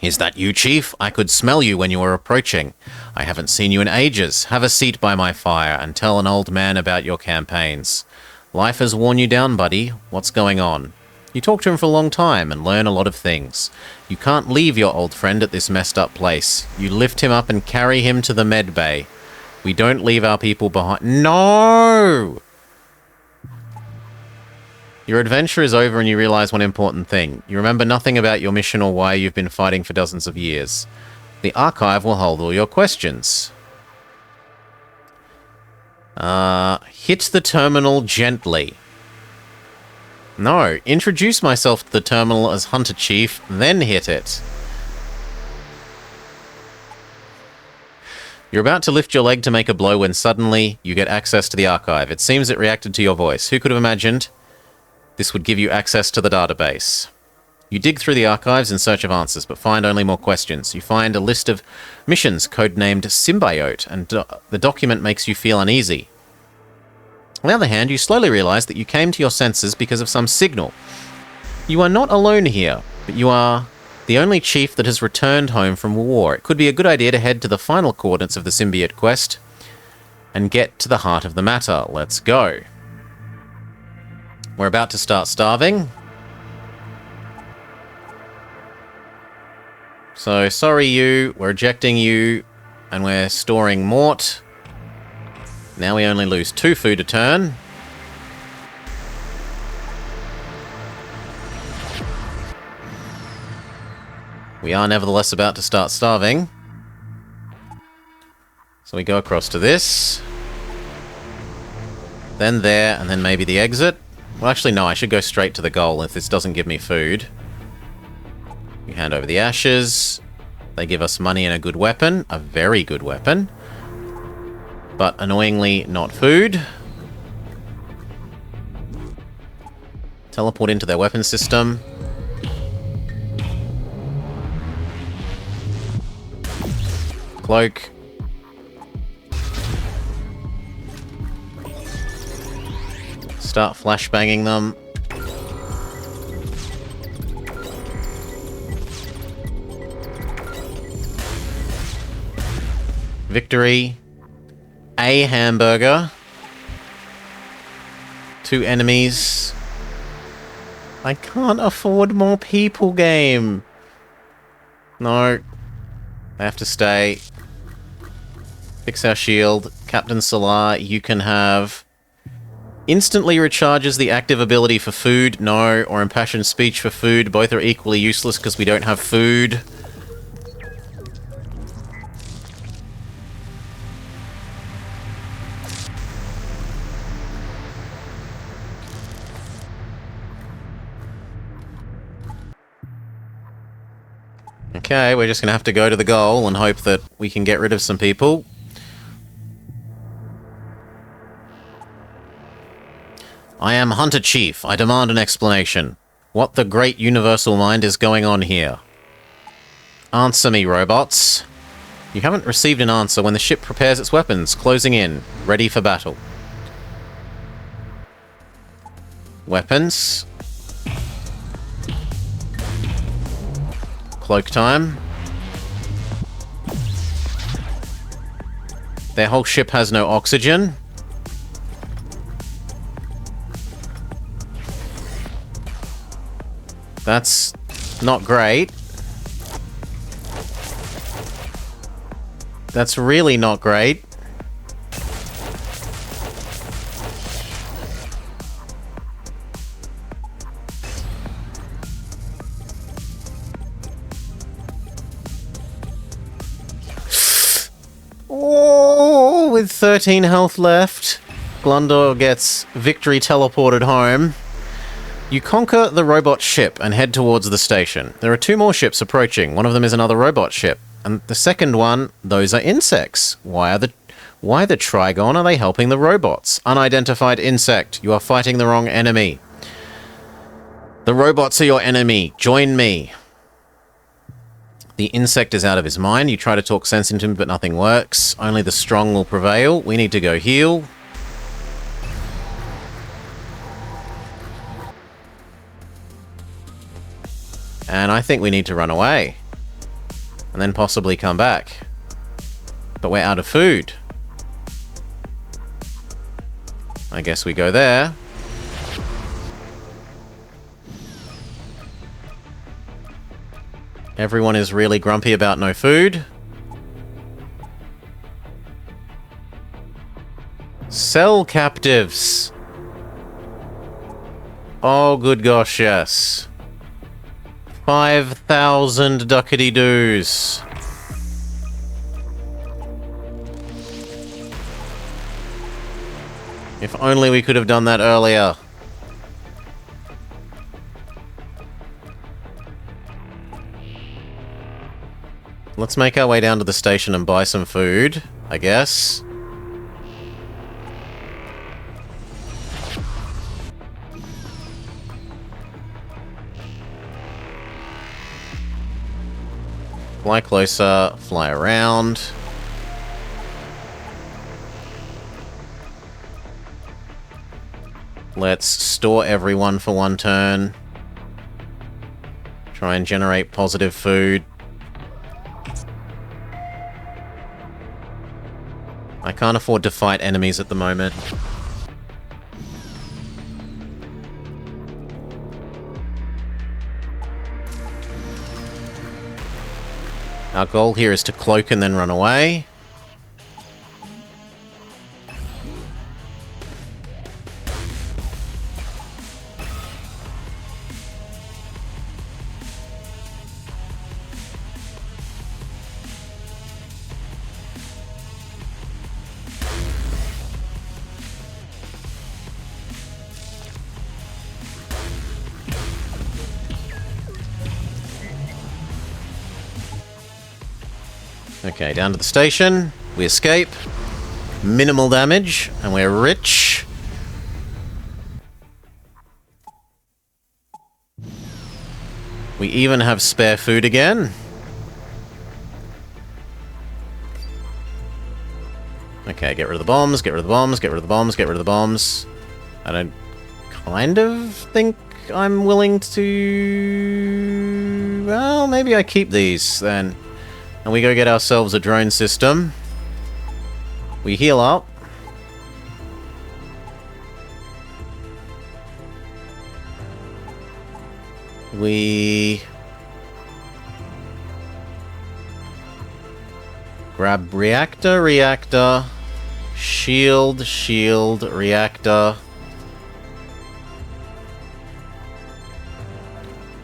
Is that you, Chief? I could smell you when you were approaching. I haven't seen you in ages. Have a seat by my fire and tell an old man about your campaigns. Life has worn you down, buddy. What's going on? You talk to him for a long time and learn a lot of things. You can't leave your old friend at this messed up place. You lift him up and carry him to the med bay. We don't leave our people behind. No! Your adventure is over and you realize one important thing. You remember nothing about your mission or why you've been fighting for dozens of years. The archive will hold all your questions. Hit the terminal gently. No, introduce myself to the terminal as Hunter Chief, then hit it. You're about to lift your leg to make a blow when suddenly you get access to the archive. It seems it reacted to your voice. Who could have imagined this would give you access to the database? You dig through the archives in search of answers, but find only more questions. You find a list of missions codenamed Symbiote, and the document makes you feel uneasy. On the other hand, you slowly realize that you came to your senses because of some signal. You are not alone here, but you are the only chief that has returned home from war. It could be a good idea to head to the final coordinates of the Symbiote quest and get to the heart of the matter. Let's go. We're about to start starving. So, sorry you, we're ejecting you, and we're storing Mort. Now we only lose 2 food a turn. We are nevertheless about to start starving. So we go across to this. Then there, and then maybe the exit. Well, actually, no, I should go straight to the goal if this doesn't give me food. We hand over the ashes. They give us money and a good weapon. A very good weapon. But annoyingly, not food. Teleport into their weapon system. Cloak. Start flashbanging them. Victory. A hamburger. 2 enemies. I can't afford more people, game. No. I have to stay. Fix our shield. Captain Solar, you can have... Instantly recharges the active ability for food. No. Or impassioned speech for food. Both are equally useless because we don't have food. Okay, we're just going to have to go to the goal and hope that we can get rid of some people. I am Hunter Chief. I demand an explanation. What the great universal mind is going on here? Answer me, robots. You haven't received an answer when the ship prepares its weapons, closing in, ready for battle. Weapons. Cloak time. Their whole ship has no oxygen. That's not great. That's really not great. Oh, with 13 health left, Glundor gets victory teleported home. You conquer the robot ship and head towards the station. There are 2 more ships approaching. One of them is another robot ship. And the second one, those are insects. Why the Trigon are they helping the robots? Unidentified insect. You are fighting the wrong enemy. The robots are your enemy. Join me. The insect is out of his mind. You try to talk sense into him, but nothing works. Only the strong will prevail. We need to go heal. And I think we need to run away. And then possibly come back. But we're out of food. I guess we go there. Everyone is really grumpy about no food. Sell captives. Oh, good gosh, yes. 5,000 duckety-doos. If only we could have done that earlier. Let's make our way down to the station and buy some food, I guess. Fly closer, fly around. Let's store everyone for 1 turn. Try and generate positive food. I can't afford to fight enemies at the moment. Our goal here is to cloak and then run away. Okay, down to the station. We escape. Minimal damage, and we're rich. We even have spare food again. Okay, get rid of the bombs, get rid of the bombs, get rid of the bombs, get rid of the bombs. I don't kind of think I'm willing to... Well, maybe I keep these then. And we go get ourselves a drone system. We heal up. We... grab reactor, shield, reactor.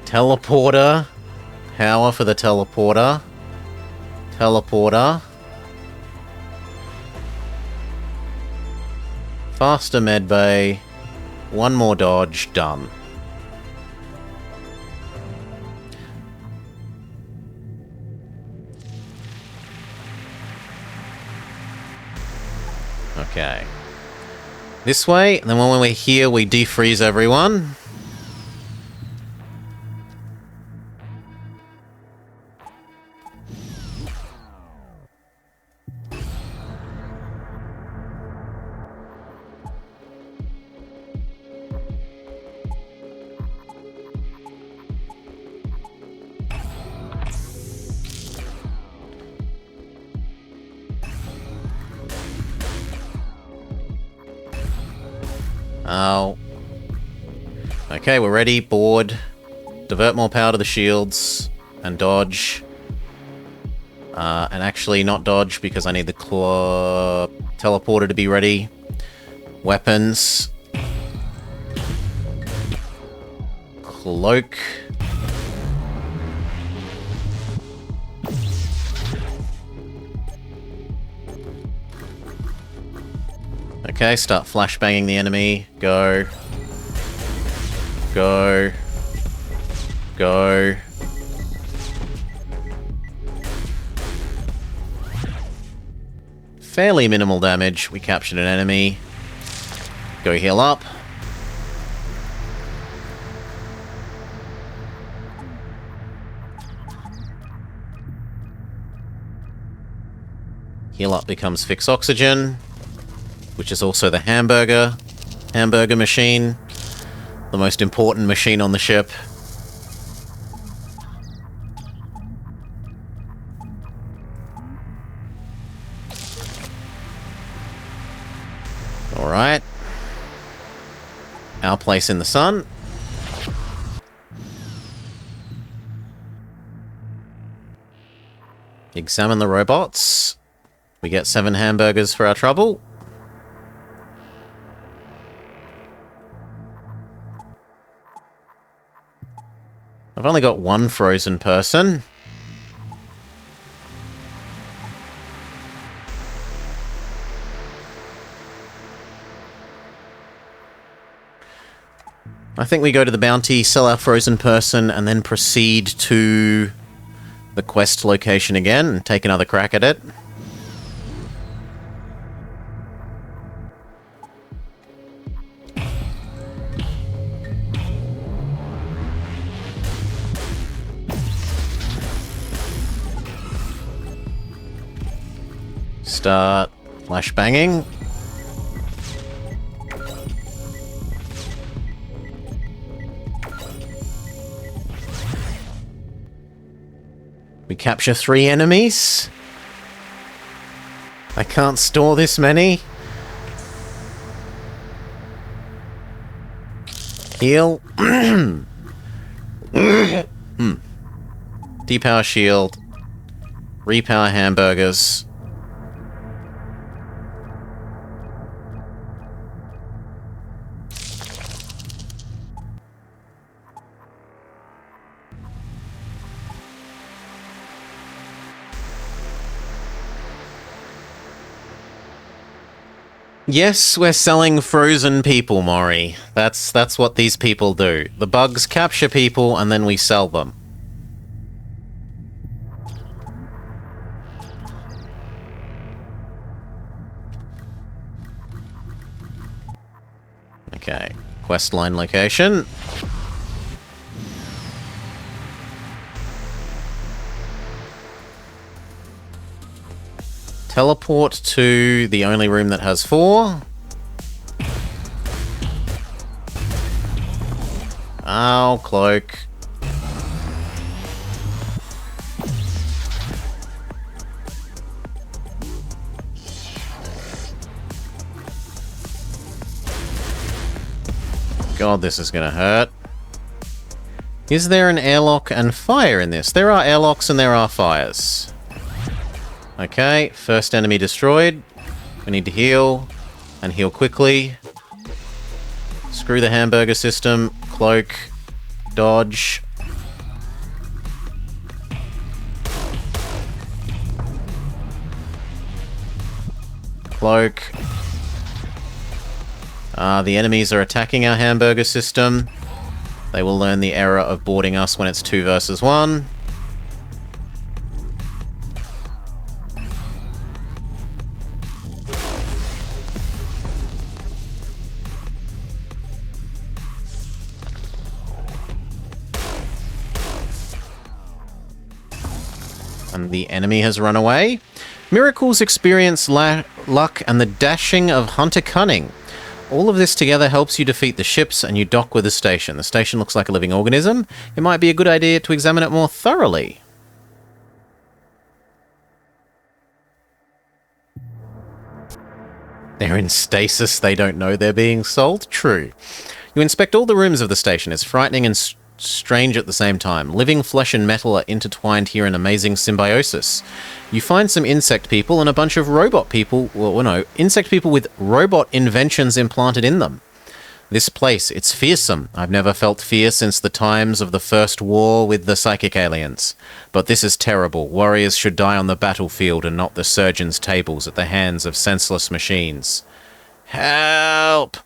Teleporter. Power for the teleporter. Faster medbay. One more dodge. Done. Okay. This way, and then when we're here, we defreeze everyone. Oh. Okay, we're ready. Board. Divert more power to the shields. And dodge. And actually not dodge because I need the claw teleporter to be ready. Weapons. Cloak. Okay, start flashbanging the enemy. Go. Go. Go. Fairly minimal damage. We captured an enemy. Go heal up. Heal up becomes fix oxygen, which is also the hamburger machine, the most important machine on the ship. Alright. Our place in the sun. Examine the robots. We get 7 hamburgers for our trouble. I've only got 1 frozen person. I think we go to the bounty, sell our frozen person, and then proceed to the quest location again and take another crack at it. Start flashbanging. We capture 3 enemies. I can't store this many. Heal. Depower shield. Repower hamburgers. Yes, we're selling frozen people, Maury. That's what these people do. The bugs capture people and then we sell them. Okay. Questline location. Teleport to the only room that has 4. Ow, cloak. God, this is gonna hurt. Is there an airlock and fire in this? There are airlocks and there are fires. Okay, first enemy destroyed. We need to heal, and heal quickly. Screw the hamburger system. Cloak. Dodge. Cloak. The enemies are attacking our hamburger system. They will learn the error of boarding us when it's 2 versus 1. And the enemy has run away. Miracles experience luck and the dashing of hunter cunning. All of this together helps you defeat the ships and you dock with the station. The station looks like a living organism. It might be a good idea to examine it more thoroughly. They're in stasis, they don't know they're being sold? True. You inspect all the rooms of the station. It's frightening and strange at the same time. Living flesh and metal are intertwined here in amazing symbiosis. You find some insect people and a bunch of robot people, well, no, insect people with robot inventions implanted in them. This place, it's fearsome. I've never felt fear since the times of the first war with the psychic aliens. But this is terrible. Warriors should die on the battlefield and not the surgeons' tables at the hands of senseless machines. Help!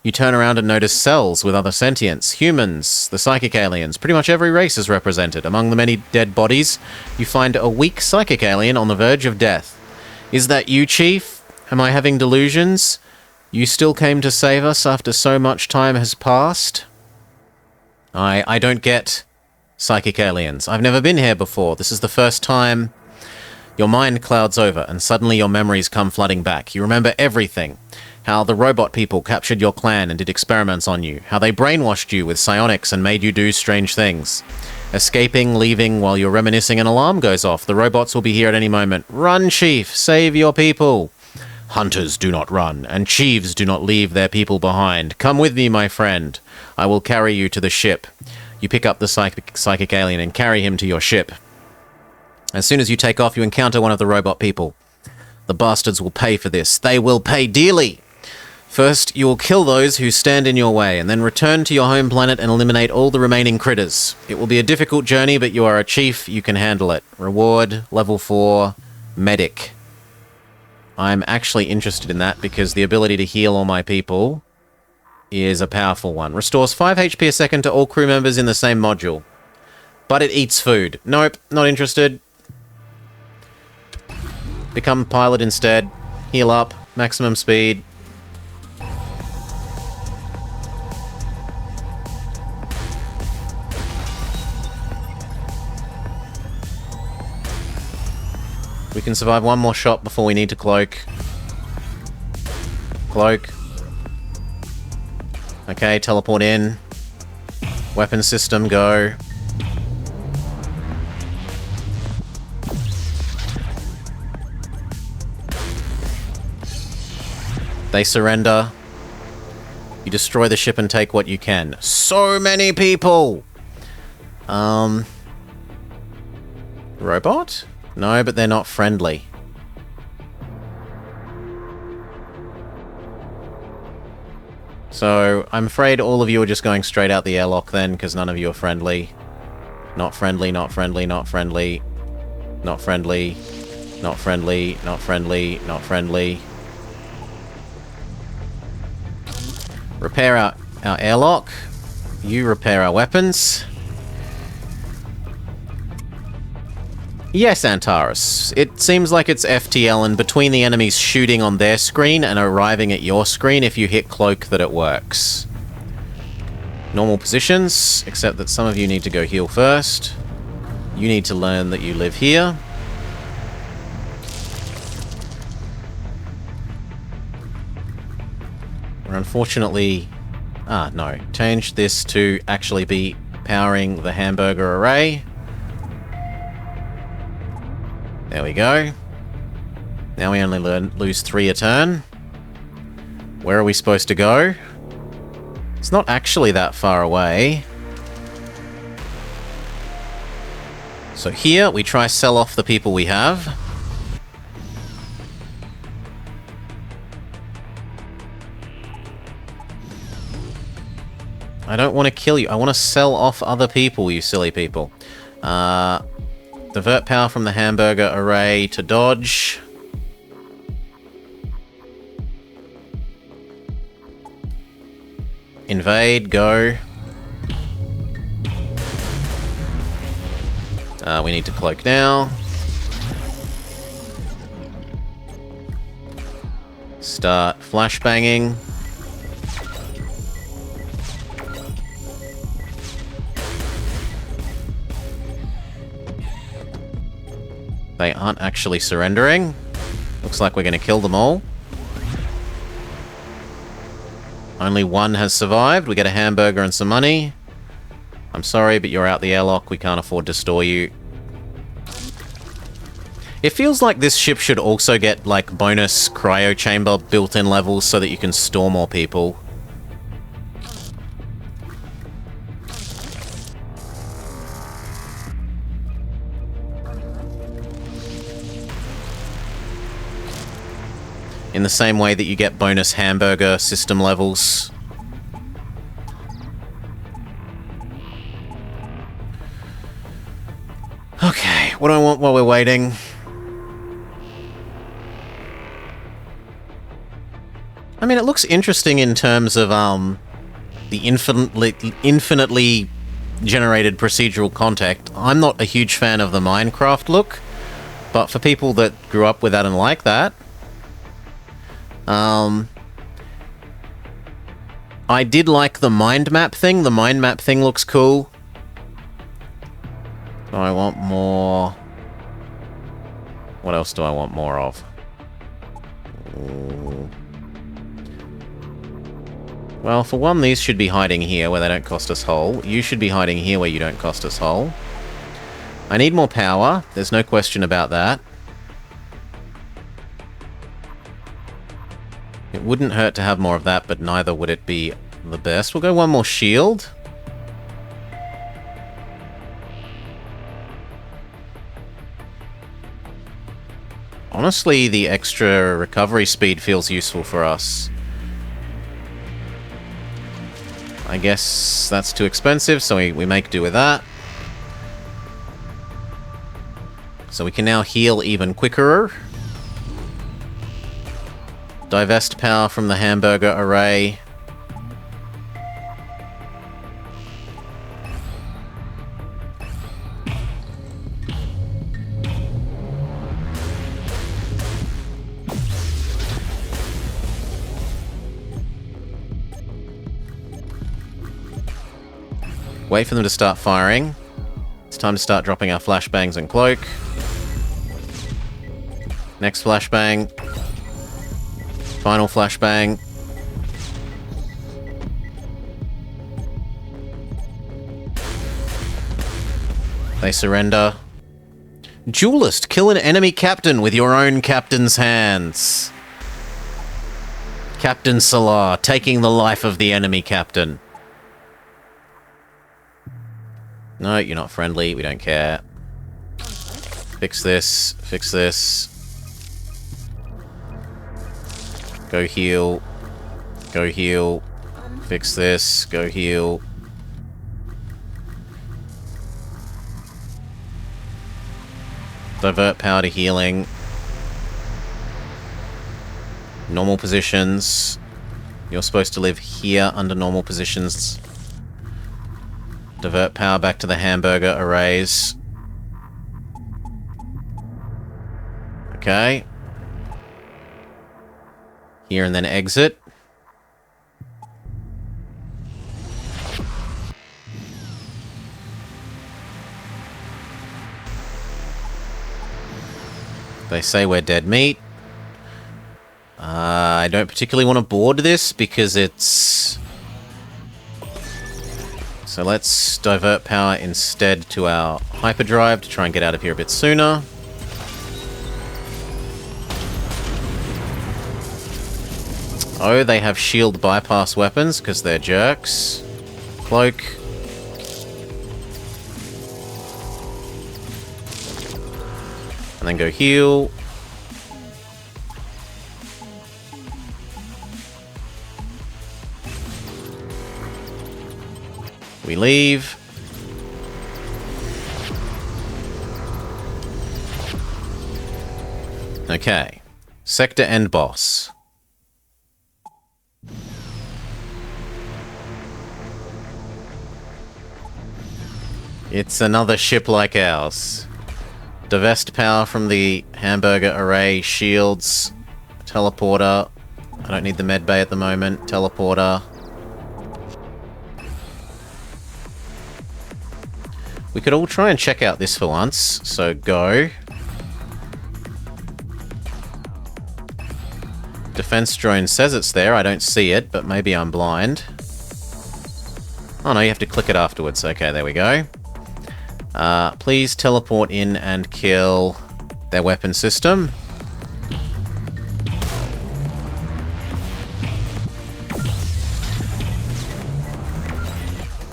You turn around and notice cells with other sentients, humans, the psychic aliens. Pretty much every race is represented. Among the many dead bodies, you find a weak psychic alien on the verge of death. Is that you, Chief? Am I having delusions? You still came to save us after so much time has passed? I don't get psychic aliens. I've never been here before. This is the first time. Your mind clouds over, and suddenly your memories come flooding back. You remember everything. How the robot people captured your clan and did experiments on you. How they brainwashed you with psionics and made you do strange things. Escaping, leaving, while you're reminiscing, an alarm goes off. The robots will be here at any moment. Run, Chief! Save your people! Hunters do not run, and chiefs do not leave their people behind. Come with me, my friend. I will carry you to the ship. You pick up the psychic alien and carry him to your ship. As soon as you take off, you encounter one of the robot people. The bastards will pay for this. They will pay dearly! First, you will kill those who stand in your way, and then return to your home planet and eliminate all the remaining critters. It will be a difficult journey, but you are a chief, you can handle it. Reward, level 4, medic. I'm actually interested in that because the ability to heal all my people is a powerful one. Restores 5 HP a second to all crew members in the same module. But it eats food. Nope, not interested. Become pilot instead. Heal up, maximum speed. We can survive one more shot before we need to cloak. Cloak. Okay, teleport in. Weapon system, go. They surrender. You destroy the ship and take what you can. So many people! Robot? No, but they're not friendly. So, I'm afraid all of you are just going straight out the airlock then, because none of you are friendly. Not friendly, not friendly, not friendly. Not friendly. Not friendly, not friendly, not friendly. Repair our airlock. You repair our weapons. Yes, Antares. It seems like it's FTL, and between the enemies shooting on their screen and arriving at your screen, if you hit cloak, that it works. Normal positions, except that some of you need to go heal first. You need to learn that you live here. We're unfortunately... Ah, no. Change this to actually be powering the hamburger array. There we go. Now we only lose 3 a turn. Where are we supposed to go? It's not actually that far away. So here, we try sell off the people we have. I don't want to kill you. I want to sell off other people, you silly people. Divert power from the hamburger array to dodge. Invade, go. We need to cloak now. Start flashbanging. They aren't actually surrendering. Looks like we're going to kill them all. Only one has survived. We get a hamburger and some money. I'm sorry, but you're out the airlock. We can't afford to store you. It feels like this ship should also get, like, bonus cryo chamber built-in levels so that you can store more people. In the same way that you get bonus hamburger system levels. Okay, what do I want while we're waiting? I mean, it looks interesting in terms of the infinitely generated procedural content. I'm not a huge fan of the Minecraft look, but for people that grew up with that and like that, I did like the mind map thing. The mind map thing looks cool. So I want more... What else do I want more of? Well, for one, these should be hiding here where they don't cost us hull. You should be hiding here where you don't cost us hull. I need more power. There's no question about that. It wouldn't hurt to have more of that, but neither would it be the best. We'll go one more shield. Honestly, the extra recovery speed feels useful for us. I guess that's too expensive, so we make do with that. So we can now heal even quicker. Divest power from the hamburger array. Wait for them to start firing. It's time to start dropping our flashbangs and cloak. Next flashbang. Final flashbang. They surrender. Duelist, kill an enemy captain with your own captain's hands. Captain Salar, taking the life of the enemy captain. No, you're not friendly. We don't care. Fix this. Fix this. Go heal. Go heal. Fix this. Go heal. Divert power to healing. Normal positions. You're supposed to live here under normal positions. Divert power back to the hamburger arrays. Okay. Here and then exit. They say we're dead meat. I don't particularly want to board this because it's... So let's divert power instead to our hyperdrive to try and get out of here a bit sooner. Oh, they have shield bypass weapons because they're jerks. Cloak. And then go heal. We leave. Okay. Sector end boss. It's another ship like ours. Divest power from the hamburger array, shields, teleporter. I don't need the med bay at the moment. Teleporter. We could all try and check out this for once, so go. Defense drone says it's there, I don't see it, but maybe I'm blind. Oh no, you have to click it afterwards. Okay, there we go. Please teleport in and kill their weapon system.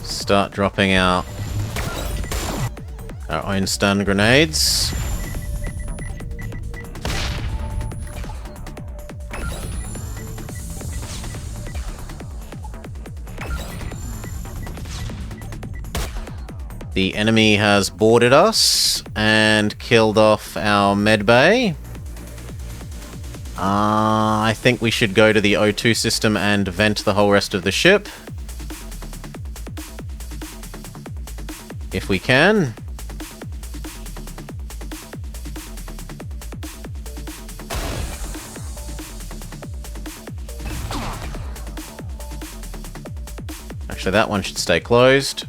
Start dropping out our own stun grenades. The enemy has boarded us and killed off our medbay. I think we should go to the O2 system and vent the whole rest of the ship. If we can. Actually, that one should stay closed.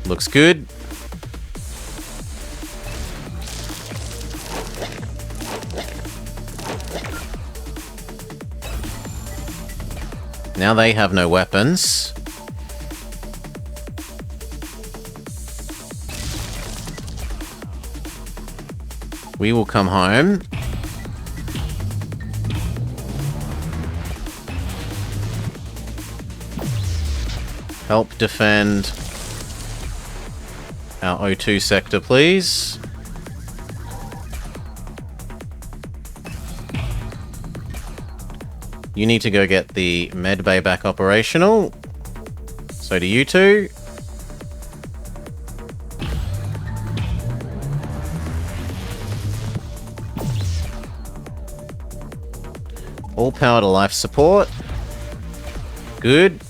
Looks good. Now they have no weapons. We will come home. Help defend our O2 sector, please. You need to go get the medbay back operational. So do you two. All power to life support. Good.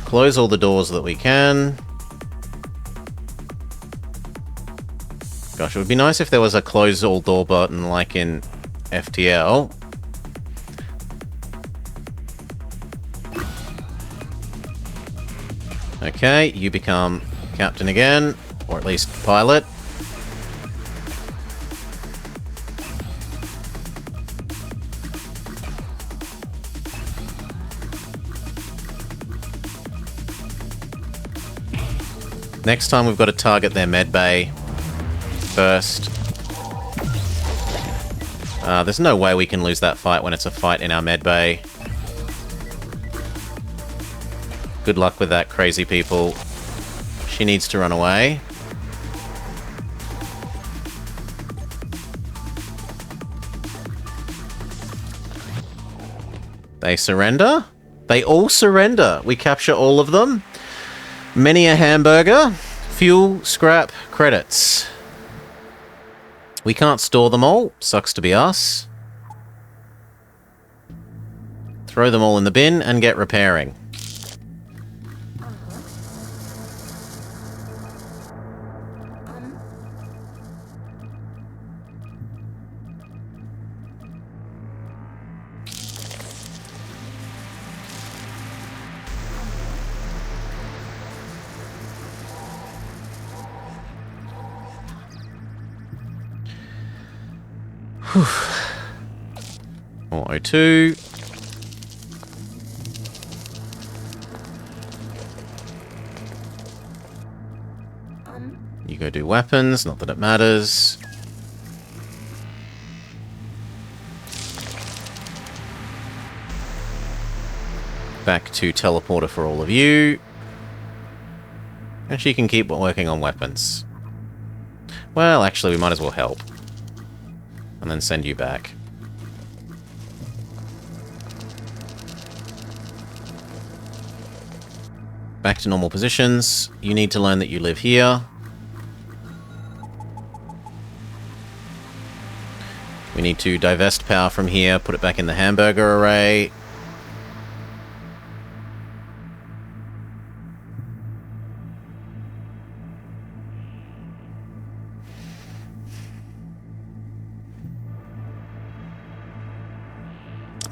Close all the doors that we can. Gosh, it would be nice if there was a close all door button like in FTL. Okay, you become captain again, or at least pilot. Next time we've got to target their medbay first. There's no way we can lose that fight when it's a fight in our medbay. Good luck with that, crazy people. She needs to run away. They surrender? They all surrender. We capture all of them. Many a hamburger. Fuel, scrap, credits. We can't store them all. Sucks to be us. Throw them all in the bin and get repairing. 402. You go do weapons, not that it matters. Back to teleporter for all of you. And she can keep working on weapons. Well, actually, we might as well help. And then send you back. Back to normal positions. You need to learn that you live here. We need to divest power from here, put it back in the hamburger array.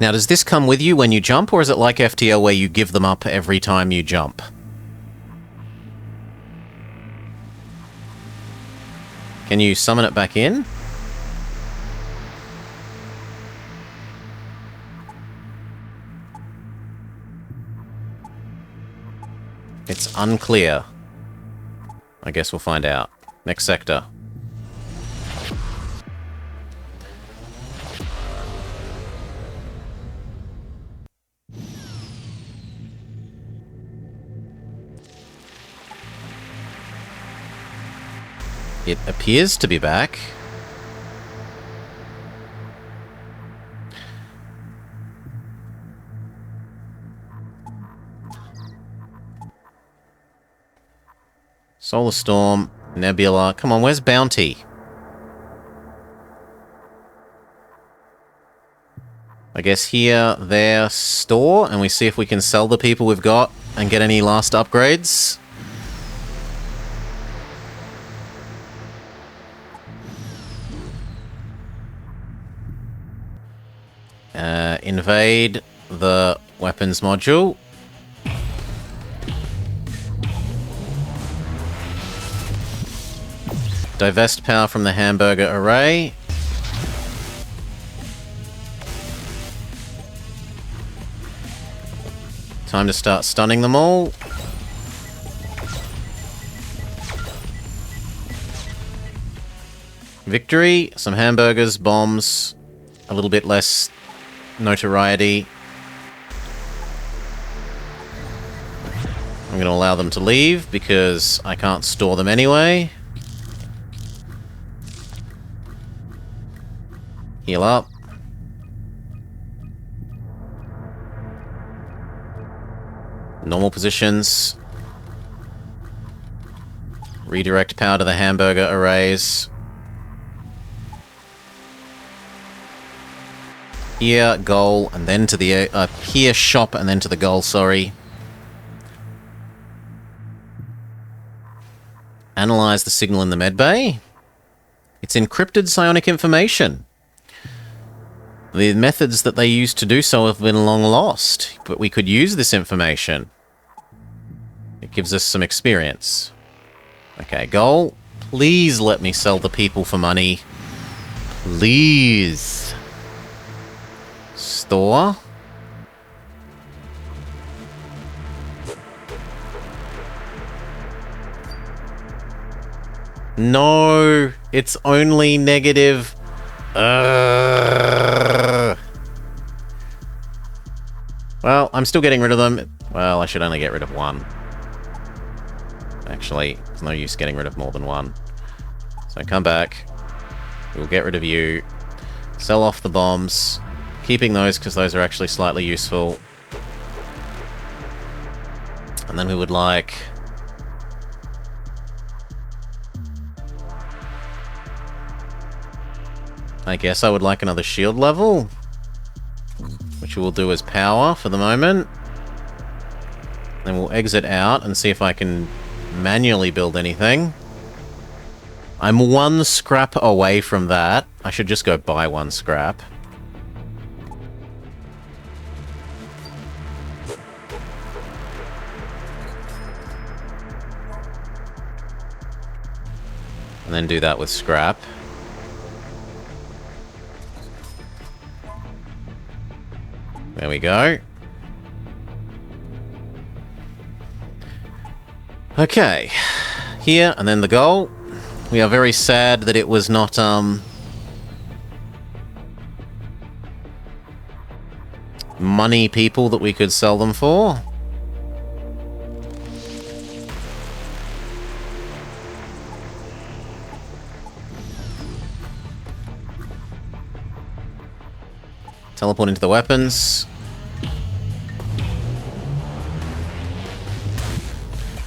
Now, does this come with you when you jump, or is it like FTL where you give them up every time you jump? Can you summon it back in? It's unclear. I guess we'll find out. Next sector. It appears to be back. Solar Storm, Nebula. Come on, where's Bounty? I guess here, there, store, and we see if we can sell the people we've got and get any last upgrades. Invade the weapons module. Divest power from the hamburger array. Time to start stunning them all. Victory, some hamburgers, bombs, a little bit less notoriety. I'm going to allow them to leave because I can't store them anyway. Heal up. Normal positions. Redirect power to the hamburger arrays. Here, goal, and then to the... here, shop, and then to the goal, sorry. Analyze the signal in the medbay. It's encrypted psionic information. The methods that they used to do so have been long lost, but we could use this information. It gives us some experience. Okay, goal. Please let me sell the people for money. Please. Store. No, it's only negative. Well, I'm still getting rid of them. Well, I should only get rid of one. Actually, there's no use getting rid of more than one. So come back. We'll get rid of you. Sell off the bombs. Keeping those because those are actually slightly useful. And then we would like... I guess I would like another shield level. Which we'll do as power for the moment. Then we'll exit out and see if I can manually build anything. I'm one scrap away from that. I should just go buy one scrap. And then do that with scrap. There we go. Okay. Here, and then the goal. We are very sad that it was not, money people that we could sell them for. Teleport into the weapons.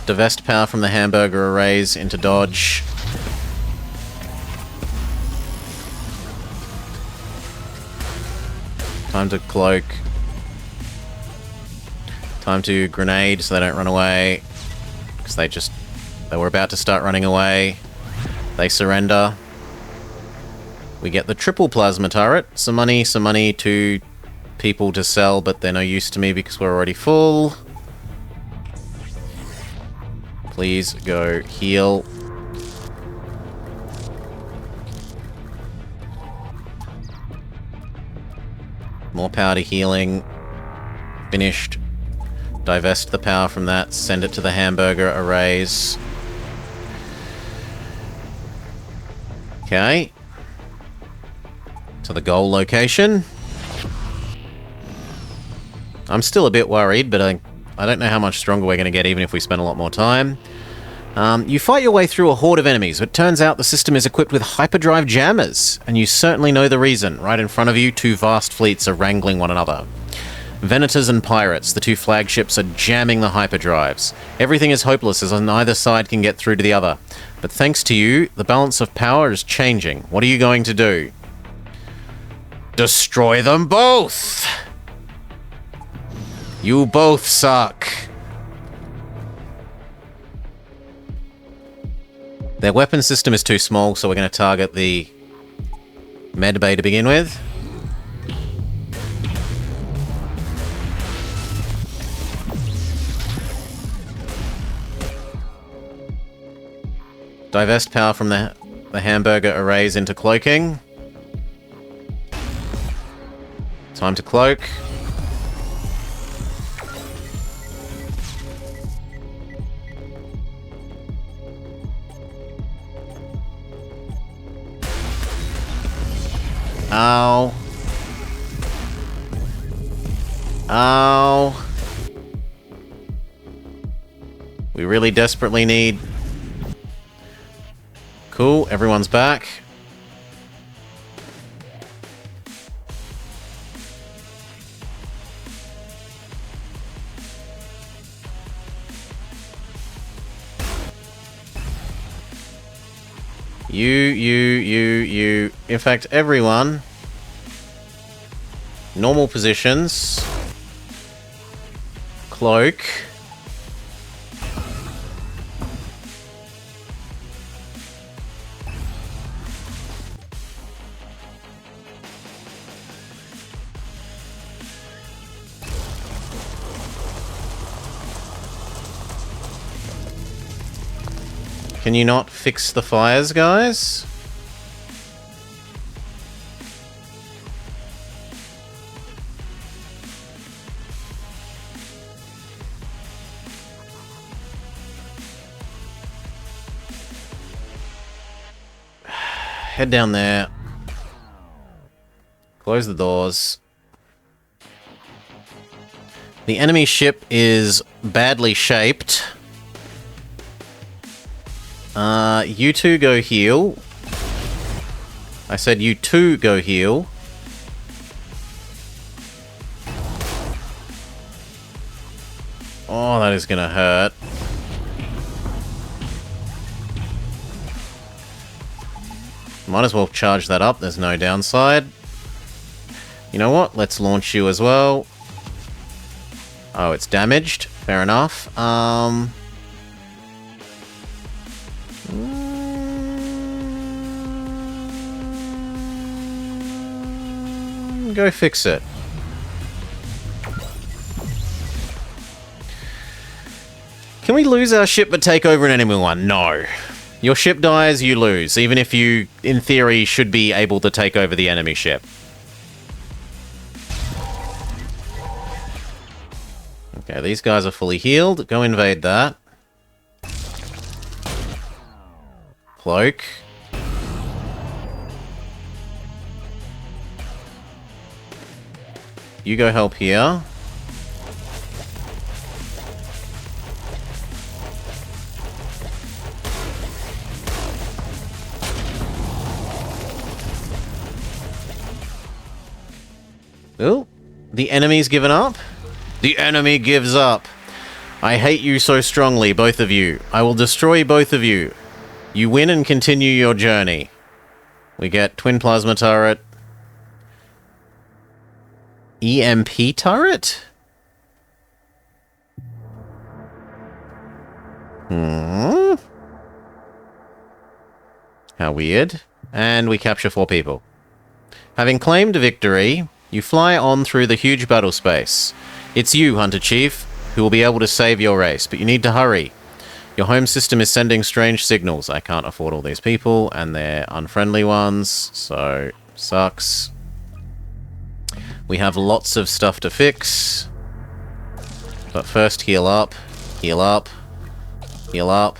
Divest power from the hamburger arrays into dodge. Time to cloak. Time to grenade so they don't run away. Because they were about to start running away. They surrender. We get the triple plasma turret. Some money, 2 people to sell, but they're no use to me because we're already full. Please go heal. More power to healing. Finished. Divest the power from that. Send it to the hamburger arrays. Okay. To the goal location. I'm still a bit worried, but I don't know how much stronger we're going to get even if we spend a lot more time. You fight your way through a horde of enemies, but it turns out the system is equipped with hyperdrive jammers, and you certainly know the reason. Right in front of you, 2 vast fleets are wrangling one another. Venators and pirates, the 2 flagships, are jamming the hyperdrives. Everything is hopeless as neither side can get through to the other. But thanks to you, the balance of power is changing. What are you going to do? Destroy them both! You both suck. Their weapon system is too small, so we're going to target the medbay to begin with. Divest power from the hamburger arrays into cloaking. Time to cloak. Ow. Ow. We really desperately need... Cool, everyone's back. You. In fact, everyone. Normal positions. Cloak. Can you not fix the fires, guys? Head down there. Close the doors. The enemy ship is badly shaped. You 2 go heal. I said you 2 go heal. Oh, that is gonna hurt. Might as well charge that up, there's no downside. You know what? Let's launch you as well. Oh, it's damaged. Fair enough. Go fix it. Can we lose our ship but take over an enemy one? No. Your ship dies, you lose, even if you, in theory, should be able to take over the enemy ship. Okay, these guys are fully healed. Go invade that. Cloak. You go help here. Oh, the enemy's given up? The enemy gives up. I hate you so strongly, both of you. I will destroy both of you. You win and continue your journey. We get twin plasma turret. EMP turret? How weird. And we capture 4 people. Having claimed victory, you fly on through the huge battle space. It's you, Hunter Chief, who will be able to save your race, but you need to hurry. Your home system is sending strange signals. I can't afford all these people, and they're unfriendly ones, so sucks. We have lots of stuff to fix. But first, heal up, heal up, heal up.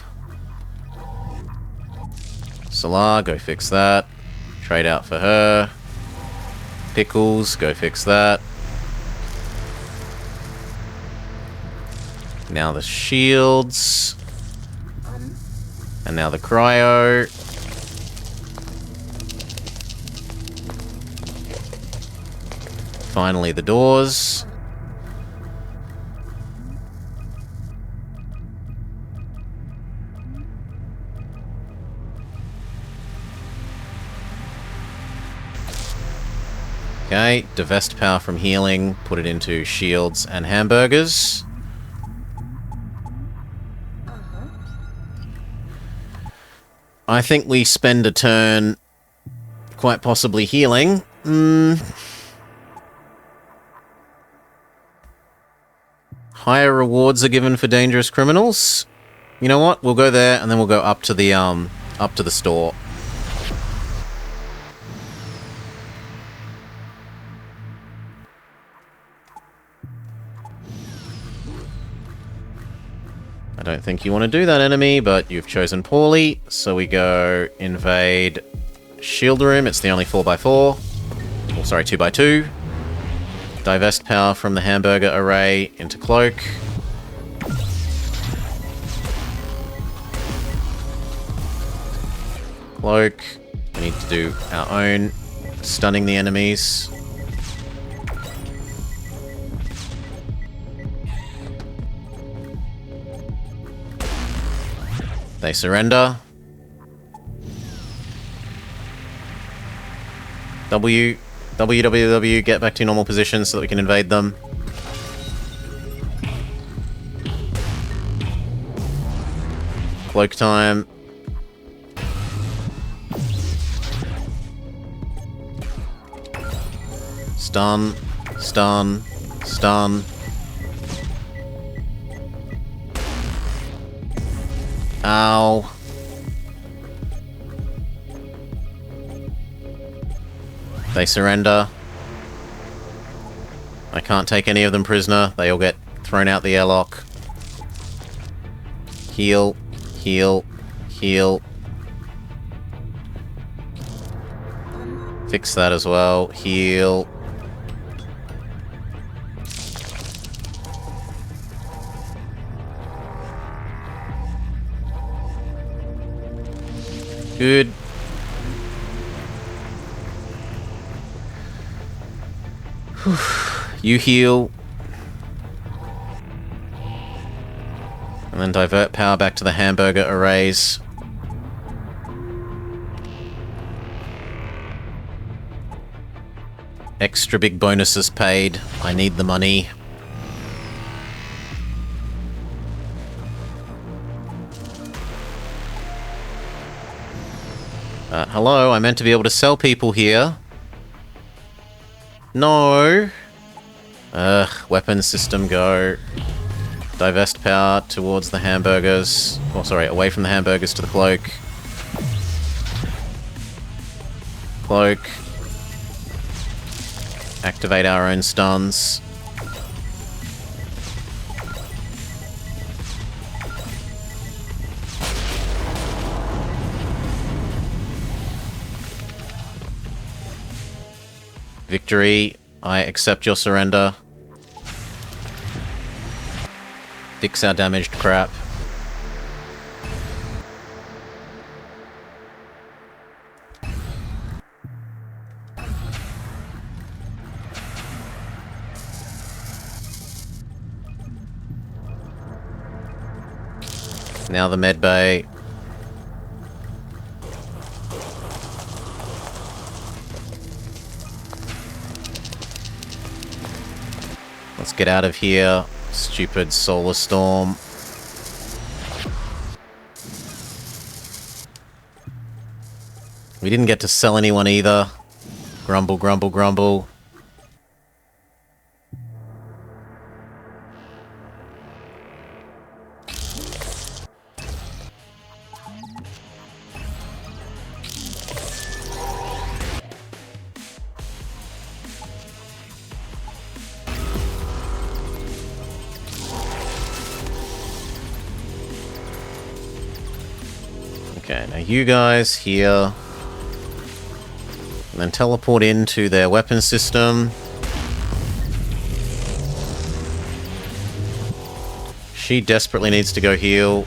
Solar, go fix that. Trade out for her. Pickles, go fix that. Now the shields. And now the cryo. Finally the doors. Okay, divest power from healing, put it into shields and hamburgers. I think we spend a turn quite possibly healing. Higher rewards are given for dangerous criminals. You know what? We'll go there and then we'll go up to the store. I don't think you want to do that, enemy, but you've chosen poorly. So we go invade shield room. It's the only 4x4. Oh, sorry, 2x2. Divest power from the hamburger array into cloak. Cloak. We need to do our own stunning the enemies. They surrender. W, get back to normal position so that we can invade them. Cloak time. Stun, stun, stun. Ow. They surrender. I can't take any of them prisoner. They all get thrown out the airlock. Heal, heal, heal. Fix that as well. Heal. Good. You heal. And then divert power back to the hamburger arrays. Extra big bonuses paid. I need the money. Hello, I meant to be able to sell people here. No. Weapons system go. Divest power towards the hamburgers. Oh, sorry, away from the hamburgers to the cloak. Cloak. Activate our own stuns. Victory. I accept your surrender. Fix our damaged crap. Now the med bay. Let's get out of here. Stupid solar storm. We didn't get to sell anyone either. Grumble, grumble, grumble. Okay, now you guys here. And then teleport into their weapon system. She desperately needs to go heal.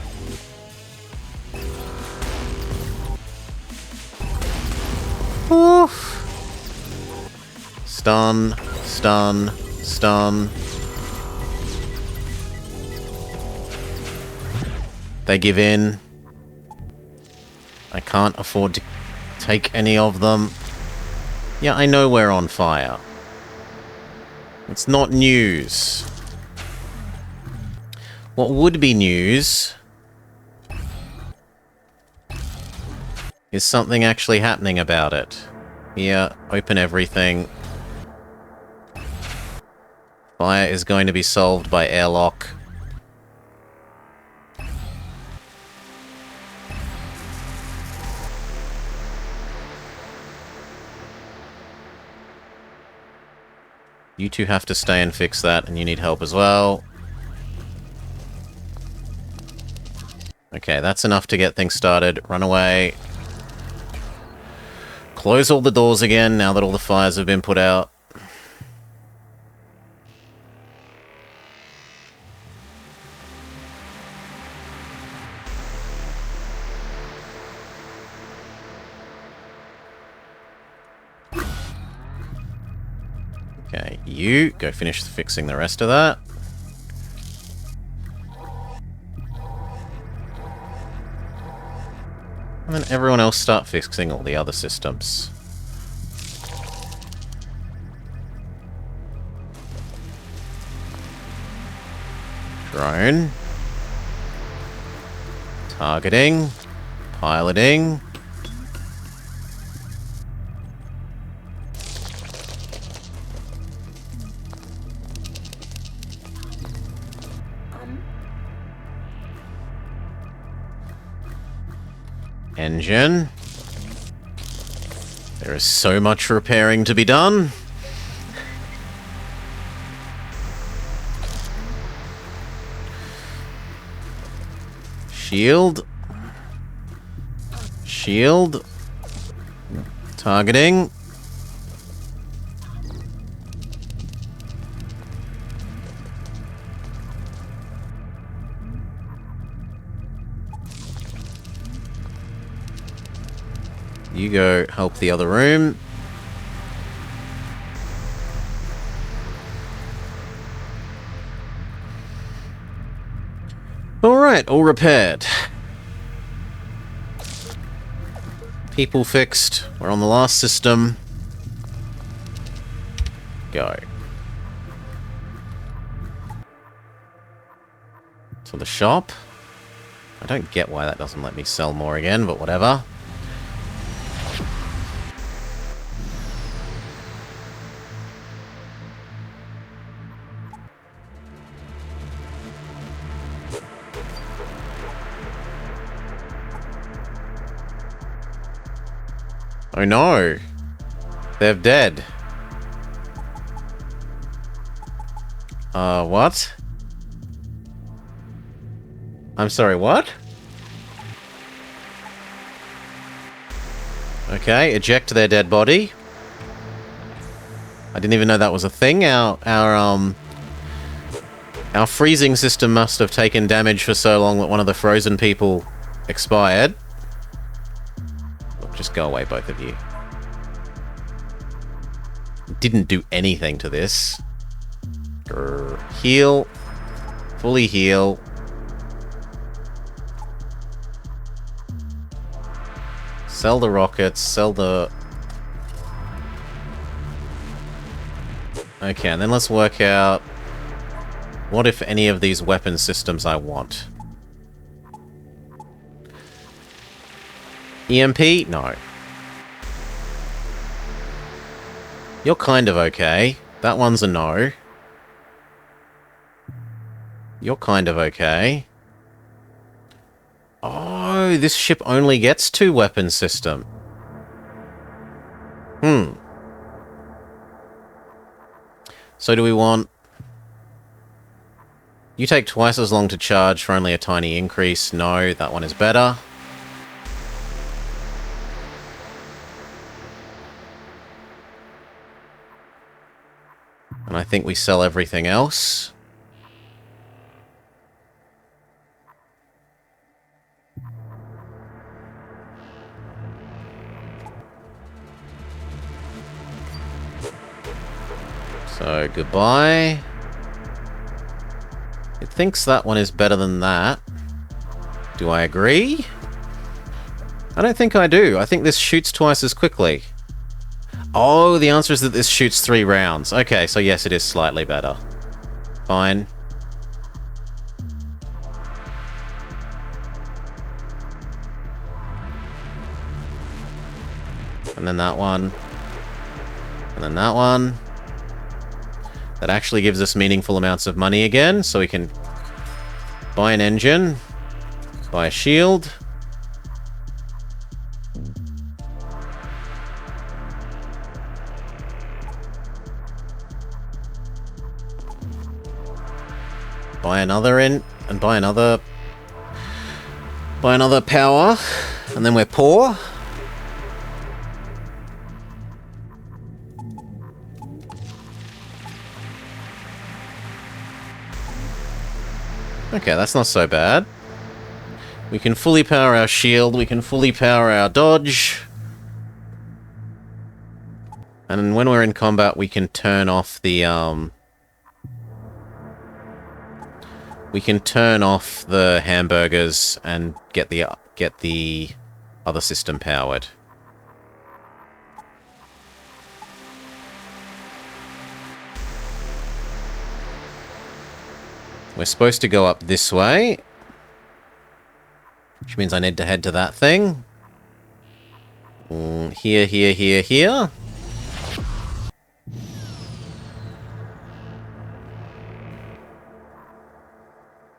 Oof. Stun, stun, stun. They give in. I can't afford to take any of them. Yeah, I know we're on fire. It's not news. What would be news is something actually happening about it. Here, open everything. Fire is going to be solved by airlock. You two have to stay and fix that, and you need help as well. Okay, that's enough to get things started. Run away. Close all the doors again, now that all the fires have been put out. Okay, you go finish fixing the rest of that. And then everyone else start fixing all the other systems. Drone. Targeting. Piloting. Engine. There is so much repairing to be done. Shield. Shield. Targeting. You go help the other room. Alright, all repaired. People fixed. We're on the last system. Go. To the shop. I don't get why that doesn't let me sell more again, but whatever. Oh no! They're dead. What? I'm sorry, what? Okay, eject their dead body. I didn't even know that was a thing. Our freezing system must have taken damage for so long that one of the frozen people expired. Look, just go away, both of you. Didn't do anything to this. Grr. Heal. Fully heal. Sell the rockets, sell the... Okay, and then let's work out what, if any, of these weapon systems I want. EMP? No. You're kind of okay. That one's a no. You're kind of okay. Oh, this ship only gets 2 weapon system. So do we want... You take twice as long to charge for only a tiny increase. No, that one is better. And I think we sell everything else. So, goodbye. It thinks that one is better than that. Do I agree? I don't think I do. I think this shoots twice as quickly. Oh, the answer is that this shoots 3 rounds. Okay, so yes, it is slightly better. Fine. And then that one. And then that one. That actually gives us meaningful amounts of money again, so we can buy an engine, buy a shield. Buy another in, and buy another power, and then we're poor. Okay, that's not so bad. We can fully power our shield, we can fully power our dodge. And when we're in combat, we can turn off the, we can turn off the hamburgers and get the other system powered. We're supposed to go up this way, which means I need to head to that thing. Here, here, here, here.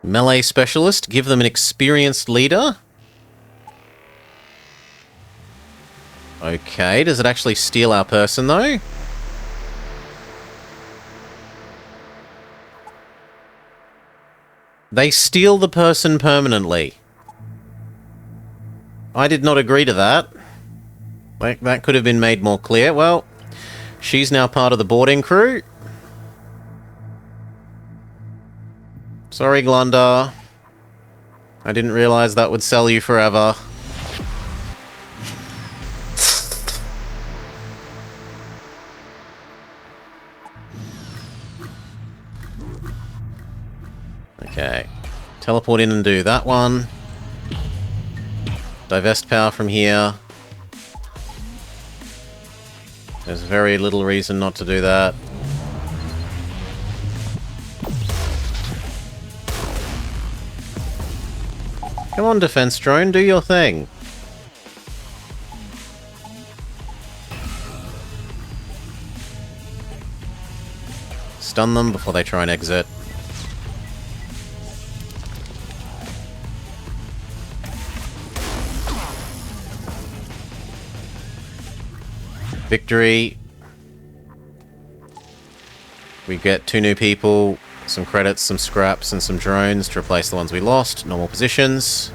Melee specialist, give them an experienced leader. Okay, does it actually steal our person though? They steal the person permanently. I did not agree to that. Like, that could have been made more clear. Well, she's now part of the boarding crew. Sorry, Glundar. I didn't realize that would sell you forever. Okay. Teleport in and do that one. Divest power from here. There's very little reason not to do that. Come on, defense drone, do your thing. Stun them before they try and exit. Victory. We get 2 new people, some credits, some scraps, and some drones to replace the ones we lost. Normal positions.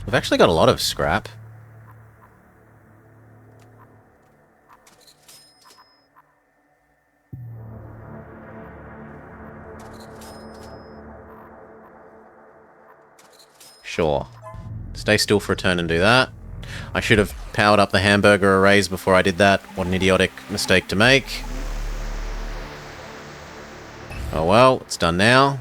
We've actually got a lot of scrap. Sure. Stay still for a turn and do that. I should have powered up the hamburger arrays before I did that. What an idiotic mistake to make. Oh well, it's done now.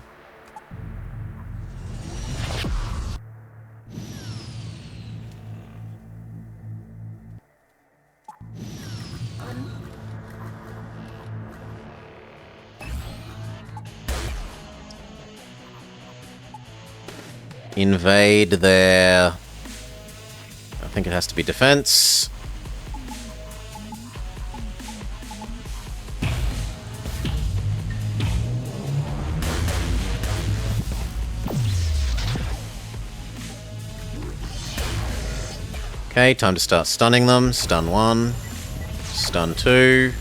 Invade their... I think it has to be defense. Okay, time to start stunning them. Stun 1. Stun 2.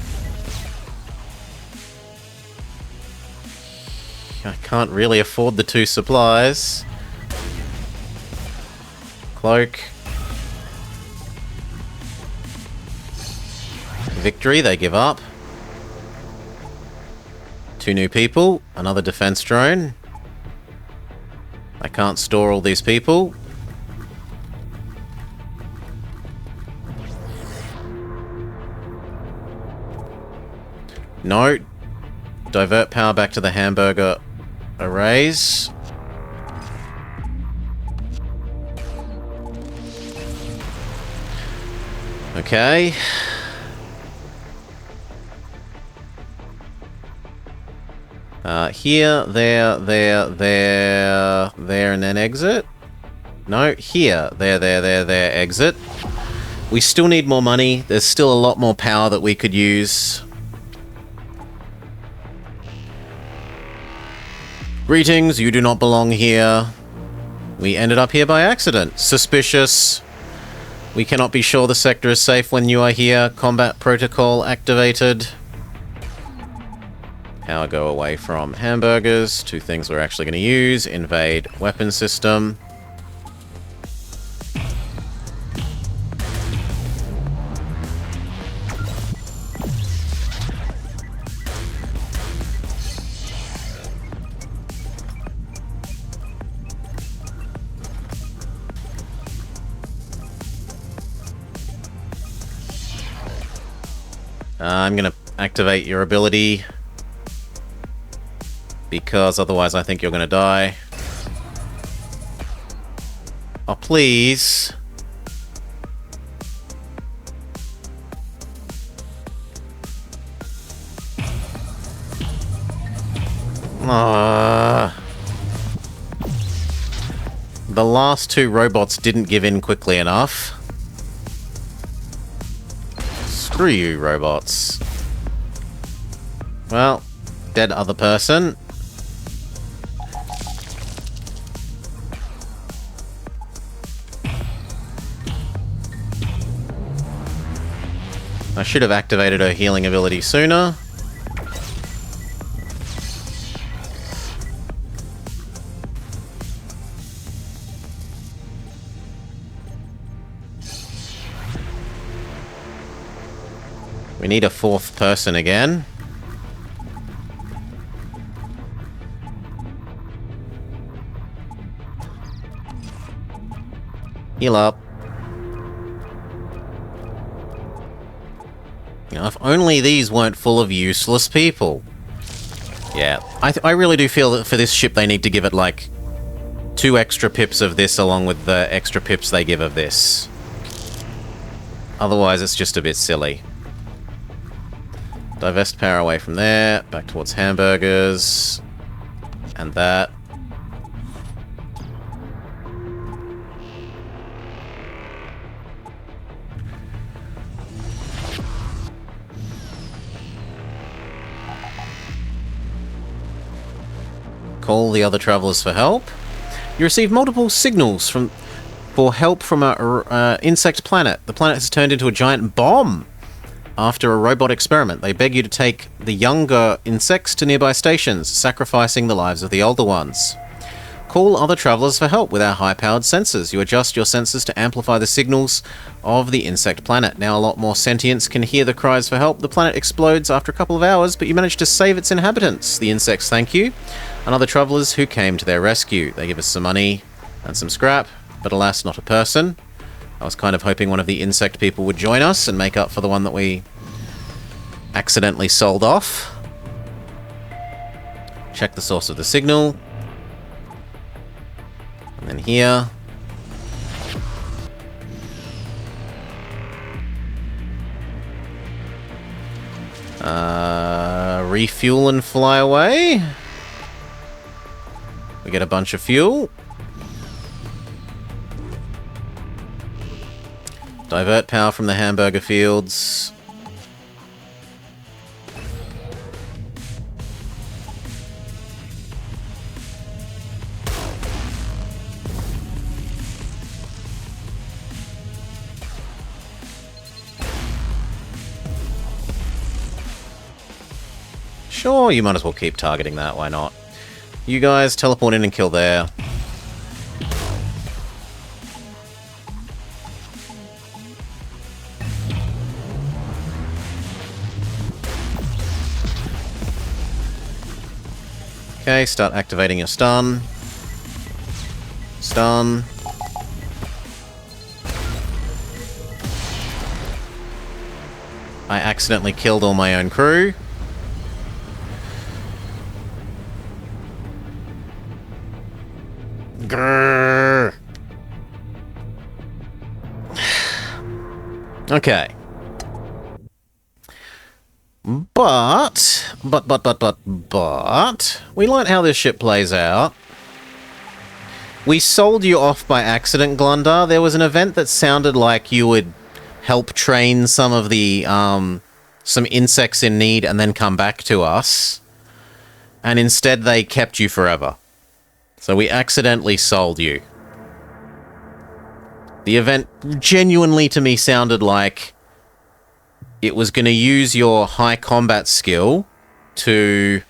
I can't really afford the 2 supplies. Cloak. Victory, they give up. 2 new people. Another defense drone. I can't store all these people. No. Divert power back to the hamburger arrays. Okay. Here, there, and then exit. No, here, there, exit. We still need more money. There's still a lot more power that we could use. Greetings, you do not belong here. We ended up here by accident. Suspicious. We cannot be sure the sector is safe when you are here. Combat protocol activated. Power go away from hamburgers. 2 things we're actually going to use. Invade weapon system. I'm going to activate your ability, because otherwise I think you're going to die. Oh, please. The last 2 robots didn't give in quickly enough. Screw you, robots. Well, dead other person. I should have activated her healing ability sooner. We need a 4th person again. Heal up. You know, if only these weren't full of useless people. Yeah, I really do feel that for this ship they need to give it, like, 2 extra pips of this along with the extra pips they give of this. Otherwise, it's just a bit silly. Divest power away from there, back towards hamburgers, and that. Call the other travelers for help. You receive multiple signals for help from a insect planet. The planet has turned into a giant bomb. After a robot experiment, they beg you to take the younger insects to nearby stations, sacrificing the lives of the older ones. Call other travelers for help with our high-powered sensors. You adjust your sensors to amplify the signals of the insect planet. Now a lot more sentients can hear the cries for help. The planet explodes after a couple of hours, but you manage to save its inhabitants. The insects thank you, and other travelers who came to their rescue. They give us some money. And some scrap, but alas, not a person. I was kind of hoping one of the insect people would join us and make up for the one that we accidentally sold off. Check the source of the signal. And then here. Refuel and fly away. We get a bunch of fuel. Divert power from the hamburger fields. Sure, you might as well keep targeting that, why not? You guys teleport in and kill there. Okay, start activating your stun. Stun. I accidentally killed all my own crew. Grrr. Okay. But, we like how this ship plays out. We sold you off by accident, Glundar. There was an event that sounded like you would help train some of the, some insects in need and then come back to us. And instead they kept you forever. So we accidentally sold you. The event genuinely to me sounded like it was going to use your high combat skill to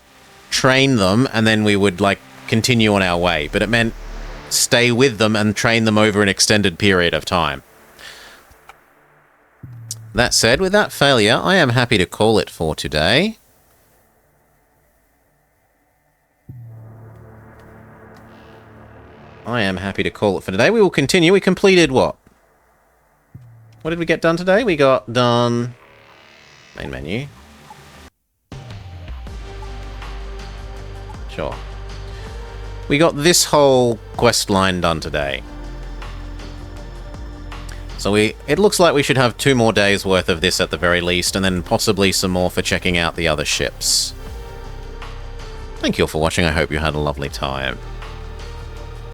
train them, and then we would, like, continue on our way. But it meant stay with them and train them over an extended period of time. That said, with that failure, I am happy to call it for today. I am happy to call it for today. We will continue. We completed what? What did we get done today? We got done... Main menu. Sure. We got this whole quest line done today. So it looks like we should have 2 more days worth of this at the very least, and then possibly some more for checking out the other ships. Thank you all for watching. I hope you had a lovely time.